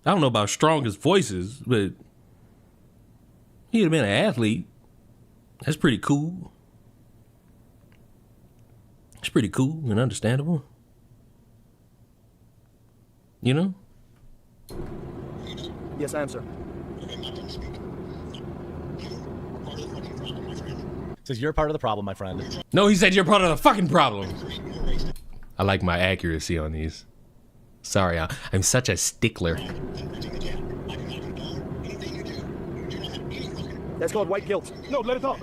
I don't know about strongest voices, but he would have been an athlete. That's pretty cool. It's pretty cool and understandable. You know? Yes, I am, sir. Says you're part of the problem, my friend. No, he said you're part of the fucking problem. I like my accuracy on these. Sorry, I'm such a stickler. That's called white guilt. No, let it talk.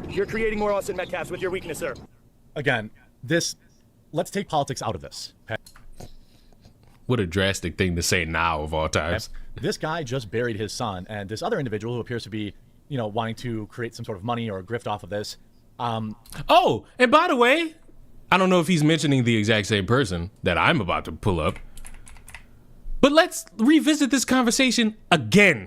You're creating more Austin Metcalfs with your weakness, sir. Again, let's take politics out of this. Okay? What a drastic thing to say now of all times. This guy just buried his son, and this other individual who appears to be, wanting to create some sort of money or grift off of this. Oh, and by the way, I don't know if he's mentioning the exact same person that I'm about to pull up. But let's revisit this conversation again.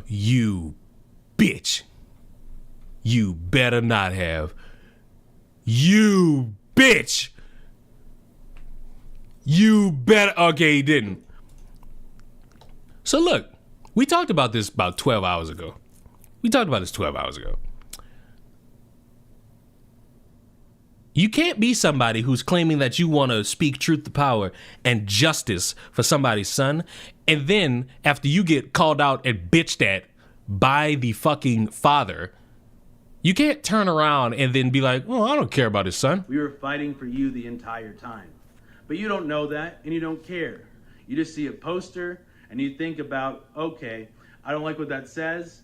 You bitch. You better not have. You bitch. You better. Okay, he didn't. So look, we talked about this about 12 hours ago. You can't be somebody who's claiming that you want to speak truth to power and justice for somebody's son, and then after you get called out and bitched at by the fucking father, you can't turn around and then be like, oh, I don't care about his son. We were fighting for you the entire time. But you don't know that, and you don't care. You just see a poster, and you think about, okay, I don't like what that says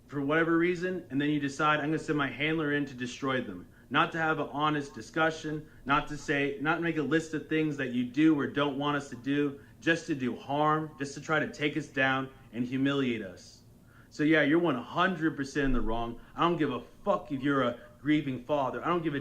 for whatever reason, and then you decide, I'm going to send my handler in to destroy them. Not to have an honest discussion, not make a list of things that you do or don't want us to do, just to do harm, just to try to take us down and humiliate us. So yeah, you're 100% in the wrong. I don't give a fuck if you're a grieving father. I don't give a...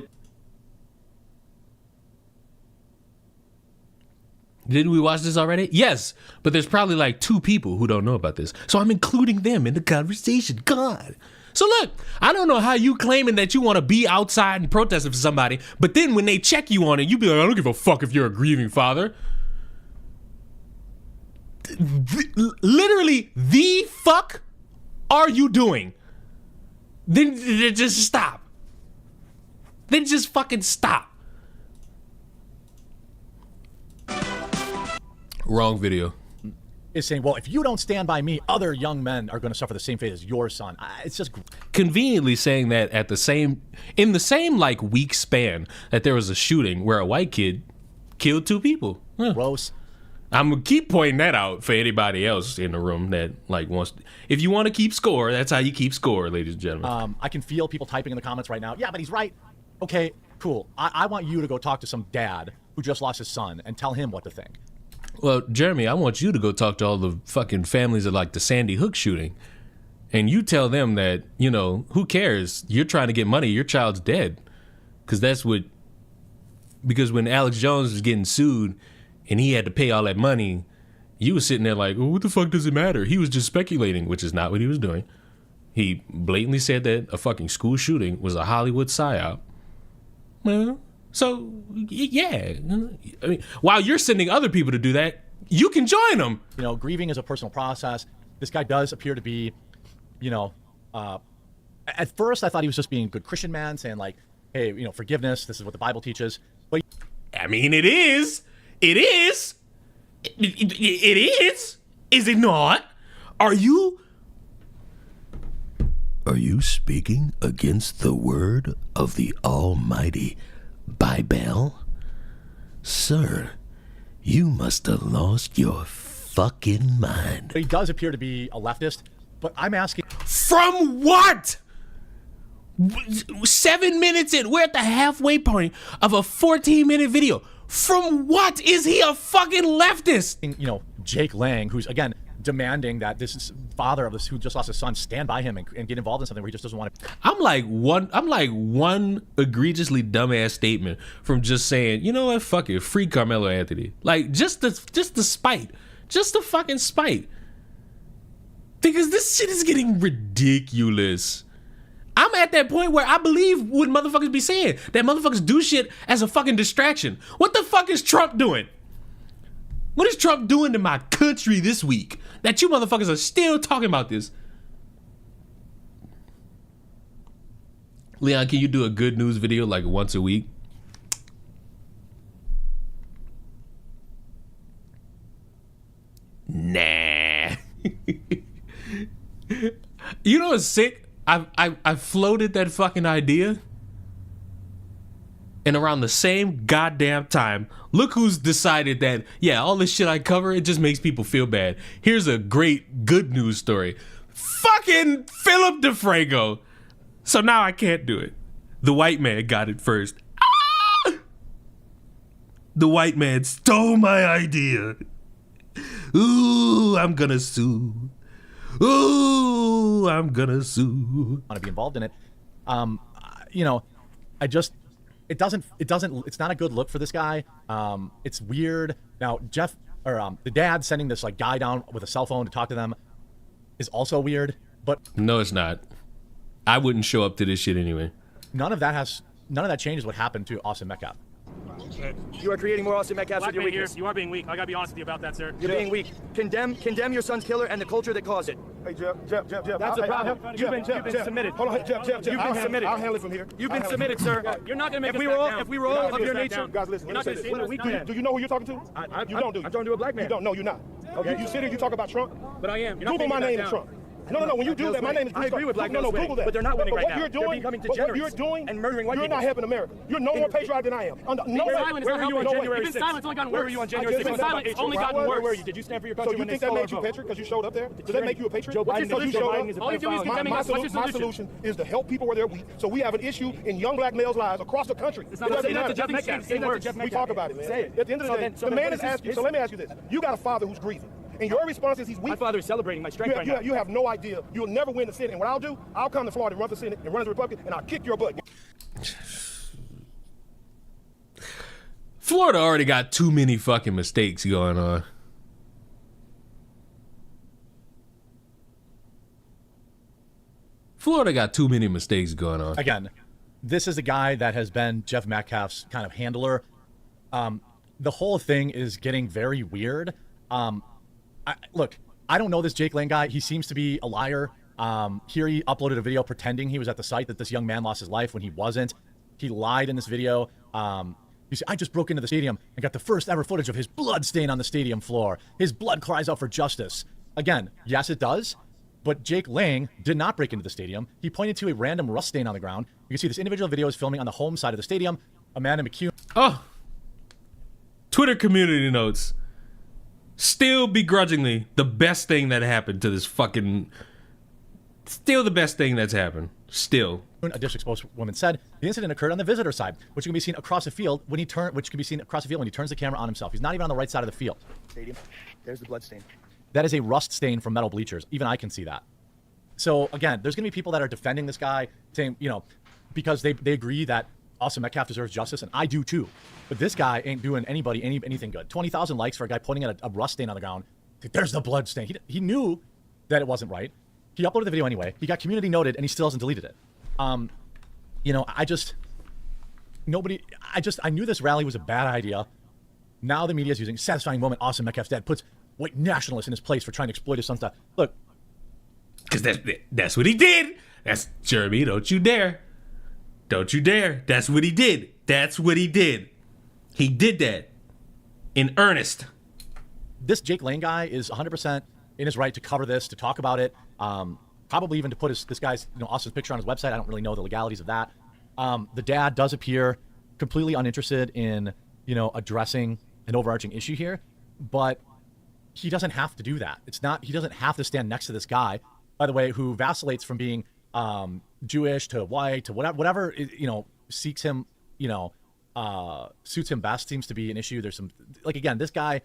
Didn't we watch this already? Yes, but there's probably like 2 people who don't know about this. So I'm including them in the conversation. God. So look, I don't know how you claiming that you want to be outside and protesting for somebody, but then when they check you on it, you be like, I don't give a fuck if you're a grieving father. Literally, the fuck are you doing? Then just stop. Then just fucking stop. Wrong video. Is saying, well, if you don't stand by me, other young men are going to suffer the same fate as your son. It's just conveniently saying that in the same like week span that there was a shooting where a white kid killed 2 people. Gross. I'm gonna keep pointing that out for anybody else in the room that like wants. If you want to keep score, that's how you keep score, ladies and gentlemen. I can feel people typing in the comments right now. Yeah, but he's right. Okay, cool. I want you to go talk to some dad who just lost his son and tell him what to think. Well, Jeremy, I want you to go talk to all the fucking families of like the Sandy Hook shooting. And you tell them that, who cares? You're trying to get money. Your child's dead. Because when Alex Jones was getting sued and he had to pay all that money You was sitting there like, well, what the fuck does it matter? He was just speculating, which is not what he was doing. He blatantly said that a fucking school shooting was a Hollywood psyop. Well, so, yeah. I mean, while you're sending other people to do that, you can join them. You know, grieving is a personal process. This guy does appear to be, you know, at first I thought he was just being a good Christian man, saying like, hey, you know, forgiveness, this is what the Bible teaches. But I mean, it is. It is. It is. Is it not? Are you speaking against the word of the Almighty Bible? Sir, you must have lost your fucking mind. he does appear to be a leftist, but I'm asking... From what? 7 minutes in, we're at the halfway point of a 14-minute video. From what is he a fucking leftist? You know, Jake Lang, who's, again, demanding that this father of this who just lost his son stand by him and get involved in something where he just doesn't want to. I'm like one egregiously dumbass statement from just saying, you know what, fuck it, free Carmelo Anthony. Like just the spite, just the fucking spite. Because this shit is getting ridiculous. I'm at that point where I believe what motherfuckers be saying, that motherfuckers do shit as a fucking distraction. What the fuck is Trump doing? What is Trump doing to my country this week that you motherfuckers are still talking about this? Leon, can you do a good news video like once a week? Nah. You know what's sick? I floated that fucking idea, and around the same goddamn time, look who's decided that, yeah, all this shit I cover, it just makes people feel bad. Here's a great good news story. Fucking Philip DeFranco. So now I can't do it. The white man got it first. Ah! The white man stole my idea. Ooh, I'm gonna sue. Ooh, I'm gonna sue. Want to be involved in it. You know, it's not a good look for this guy. It's weird. Now, the dad sending this like guy down with a cell phone to talk to them is also weird, but no, it's not. I wouldn't show up to this shit anyway. None of that changes what happened to Austin Metcalf. You are creating more Austin Metcalfs with your weakness. You are being weak. I gotta be honest with you about that, sir. You're being weak. Condemn your son's killer and the culture that caused it. Hey, Jeff. That's a problem. You've been submitted. Hold on, Jeff. You've been submitted. I'll handle it from here. You've been submitted, sir. You're not gonna make us back down. If we were all of your nature, guys, listen. You're not gonna say that. Do you know who you're talking to? You don't, do you? I'm talking to a black man. You don't. No, you're not. Okay. You sit here, you talk about Trump. But I am. Google my name is Trump. No. When you do that, my name is. I agree with black No, Google that. but they're not winning right now. What you're doing and murdering white people. You're not helping America. You're no more patriotic than I am. Where were you on January 6th? You've been silent. It's only gotten worse. Where were you on January 6th? You've been silent. It's only gotten worse. Where were you? Did you stand for your country? So you think that makes you patriot because you showed up there? Does that make you a patriot? Joe Biden is a All you do is condemning us. What's your solution? My solution is to help people where they're weak. So we have an issue in young black males' lives across the country. It's not to Jeff Metcalf. We talk about it, man. Say it. At the end of the day, the man is asking. So let me ask you this: you got a father who's grieving. And your response is he's weak. My father is celebrating my strength right now. You have no idea. You'll never win the Senate. And what I'll do, I'll come to Florida and run for Senate and run as a Republican, and I'll kick your butt. Florida already got too many fucking mistakes going on. Florida got too many mistakes going on. Again, this is a guy that has been Jeff Metcalf's kind of handler. The whole thing is getting very weird. Look, I don't know this Jake Lang guy. He seems to be a liar. Here he uploaded a video pretending he was at the site that this young man lost his life when he wasn't. He lied in this video. He said, I just broke into the stadium and got the first ever footage of his blood stain on the stadium floor. His blood cries out for justice. Again, yes, it does. But Jake Lang did not break into the stadium. He pointed to a random rust stain on the ground. You can see this individual video is filming on the home side of the stadium. Amanda McCune. Oh, Twitter community notes. Still begrudgingly the best thing that happened to this fucking... Still the best thing that's happened. Still. A district spokeswoman said the incident occurred on the visitor side, which can be seen across the field when he turns the camera on himself. He's not even on the right side of the field. Stadium. There's the blood stain. That is a rust stain from metal bleachers. Even I can see that. So again, there's going to be people that are defending this guy, saying, you know, because they agree that Austin Metcalf deserves justice, and I do too. But this guy ain't doing anybody anything good. 20,000 likes for a guy pointing at a rust stain on the ground. There's the blood stain. He knew that it wasn't right. He uploaded the video anyway. He got community noted, and he still hasn't deleted it. You know, I knew this rally was a bad idea. Now the media is using satisfying moment. Austin Metcalf's dad puts white nationalists in his place for trying to exploit his son's stuff. Look, because that's what he did. That's Jeremy. Don't you dare. Don't you dare. That's what he did. That's what he did. He did that in earnest. This Jake Lang guy is 100% in his right to cover this, to talk about it. Probably even to put this guy's, Austin's picture on his website. I don't really know the legalities of that. The dad does appear completely uninterested in, addressing an overarching issue here, but he doesn't have to do that. He doesn't have to stand next to this guy, by the way, who vacillates from being Jewish to white to whatever, seeks him, suits him best seems to be an issue. There's some, again, this guy,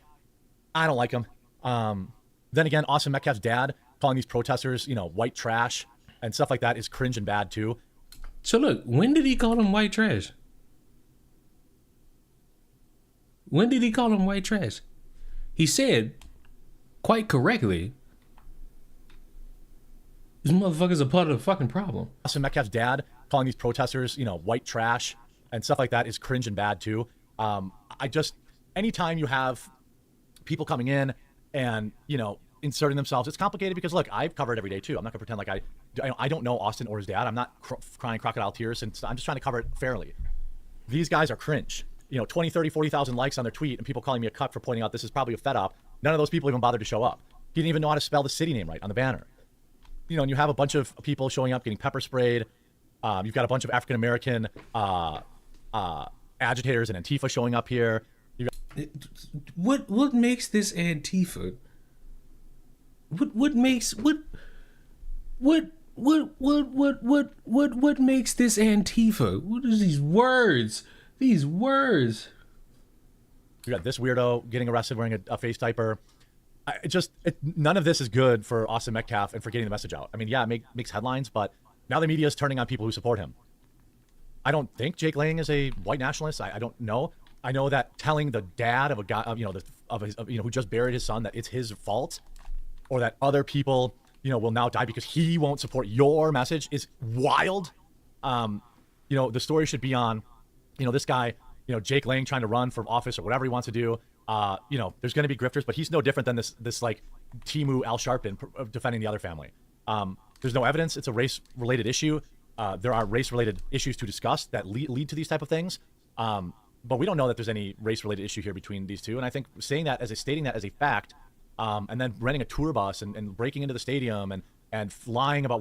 I don't like him. Then again, Austin Metcalf's dad calling these protesters, white trash and stuff like that is cringe and bad too. So look, when did he call them white trash? When did he call them white trash? He said, quite correctly, these motherfuckers are part of the fucking problem. Austin Metcalf's dad calling these protesters, white trash and stuff like that is cringe and bad too. Anytime you have people coming in and, inserting themselves, it's complicated because look, I've covered every day too. I'm not gonna pretend like I don't know Austin or his dad. I'm not crying crocodile tears, and I'm just trying to cover it fairly. These guys are cringe. 20, 30, 40,000 likes on their tweet and people calling me a cuck for pointing out this is probably a fed up. None of those people even bothered to show up. He didn't even know how to spell the city name right on the banner. And you have a bunch of people showing up getting pepper sprayed. You've got a bunch of African-American agitators and Antifa showing up here. What makes this Antifa? What makes this Antifa? What are these words? These words. You got this weirdo getting arrested wearing a face diaper. None of this is good for Austin Metcalf and for getting the message out. I mean, yeah, it makes headlines, but now the media is turning on people who support him. I don't think Jake Lang is a white nationalist. I don't know. I know that telling the dad of a guy, who just buried his son, that it's his fault, or that other people, will now die because he won't support your message is wild. The story should be on, this guy, Jake Lang trying to run for office or whatever he wants to do. There's going to be grifters, but he's no different than this like Timu Al Sharpton defending the other family. There's no evidence. It's a race-related issue. There are race-related issues to discuss that lead to these type of things. But we don't know that there's any race-related issue here between these two. And I think stating that as a fact, and then renting a tour bus and breaking into the stadium and lying about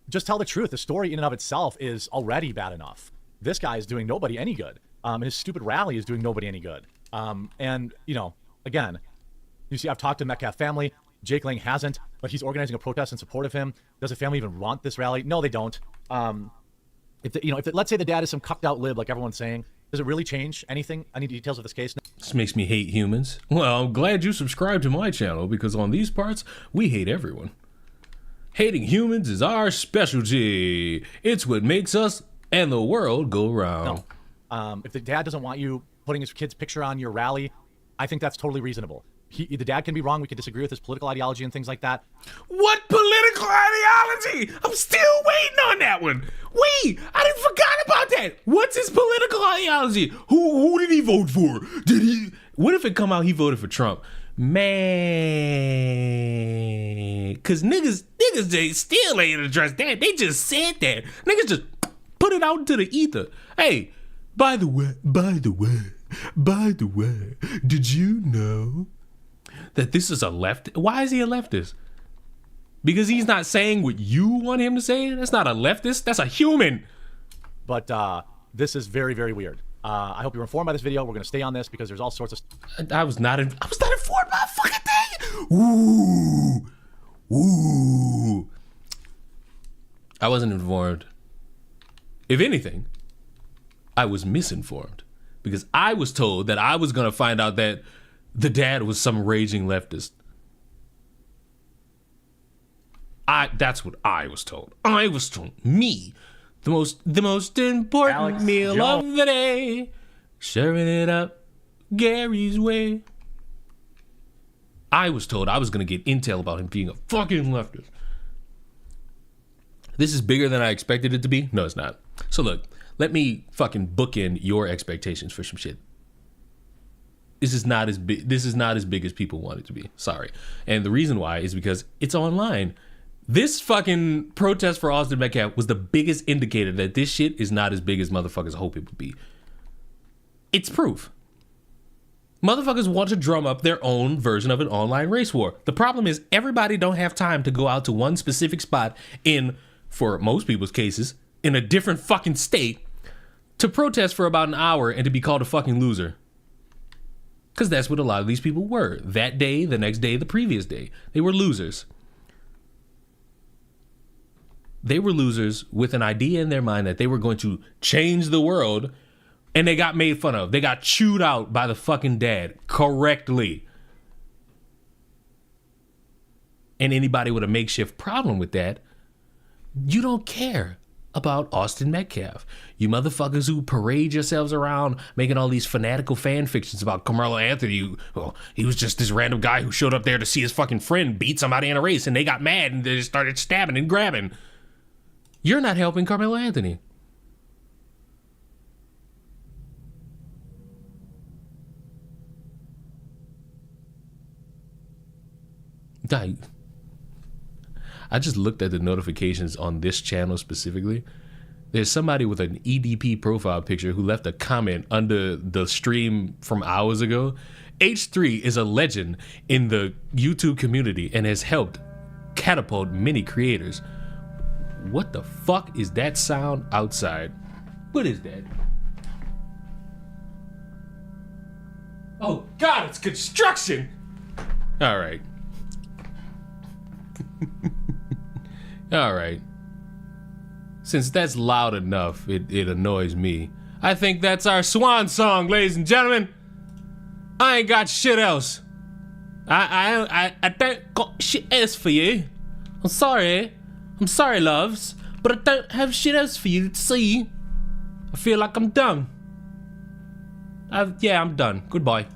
just tell the truth. The story in and of itself is already bad enough. This guy is doing nobody any good. And his stupid rally is doing nobody any good. Again, you see, I've talked to Metcalf family. Jake Lang hasn't, but he's organizing a protest in support of him. Does the family even want this rally? No, they don't. Let's say the dad is some cucked out lib, like everyone's saying, does it really change anything? Any details of this case? This makes me hate humans. Well, I'm glad you subscribed to my channel because on these parts, we hate everyone. Hating humans is our specialty. It's what makes us and the world go round. No. If the dad doesn't want you putting his kid's picture on your rally, I think that's totally reasonable. The dad can be wrong. We can disagree with his political ideology and things like that. What political ideology? I'm still waiting on that one. Wait, I didn't forgot about that. What's his political ideology? Who did he vote for? What if it come out he voted for Trump? Man, because niggas they still ain't addressed that. They just said that. Niggas just put it out into the ether. Hey, by the way, did you know that this is a left? Why is he a leftist? Because he's not saying what you want him to say? That's not a leftist. That's a human. But this is very, very weird. I hope you're informed by this video. We're going to stay on this because there's all sorts of... I was not informed by a fucking thing. Ooh. I wasn't informed. If anything, I was misinformed. Because I was told that I was going to find out that the dad was some raging leftist. That's what I was told. I was told. Me. The most important meal of the day. Sharing it up Gary's way. I was told I was going to get intel about him being a fucking leftist. This is bigger than I expected it to be. No, it's not. So look, let me fucking bookend your expectations for some shit. This is not as big. This is not as big as people want it to be. Sorry. And the reason why is because it's online. This fucking protest for Austin Metcalf was the biggest indicator that this shit is not as big as motherfuckers hope it would be. It's proof. Motherfuckers want to drum up their own version of an online race war. The problem is everybody don't have time to go out to one specific spot in, for most people's cases, in a different fucking state to protest for about an hour and to be called a fucking loser. Because that's what a lot of these people were. That day, the next day, the previous day. They were losers. They were losers with an idea in their mind that they were going to change the world, and they got made fun of. They got chewed out by the fucking dad correctly. And anybody with a makeshift problem with that, you don't care about Austin Metcalf. You motherfuckers who parade yourselves around making all these fanatical fan fictions about Carmelo Anthony. Well, he was just this random guy who showed up there to see his fucking friend beat somebody in a race, and they got mad and they started stabbing and grabbing. You're not helping Carmelo Anthony. I just looked at the notifications on this channel specifically. There's somebody with an EDP profile picture who left a comment under the stream from hours ago. H3 is a legend in the YouTube community and has helped catapult many creators. What the fuck is that sound outside? What is that? Oh God, it's construction! All right. All right. Since that's loud enough, it annoys me. I think that's our swan song, ladies and gentlemen. I ain't got shit else. I don't got shit else for you. I'm sorry, loves, but I don't have shit else for you to see. I feel like I'm done. Yeah, I'm done. Goodbye.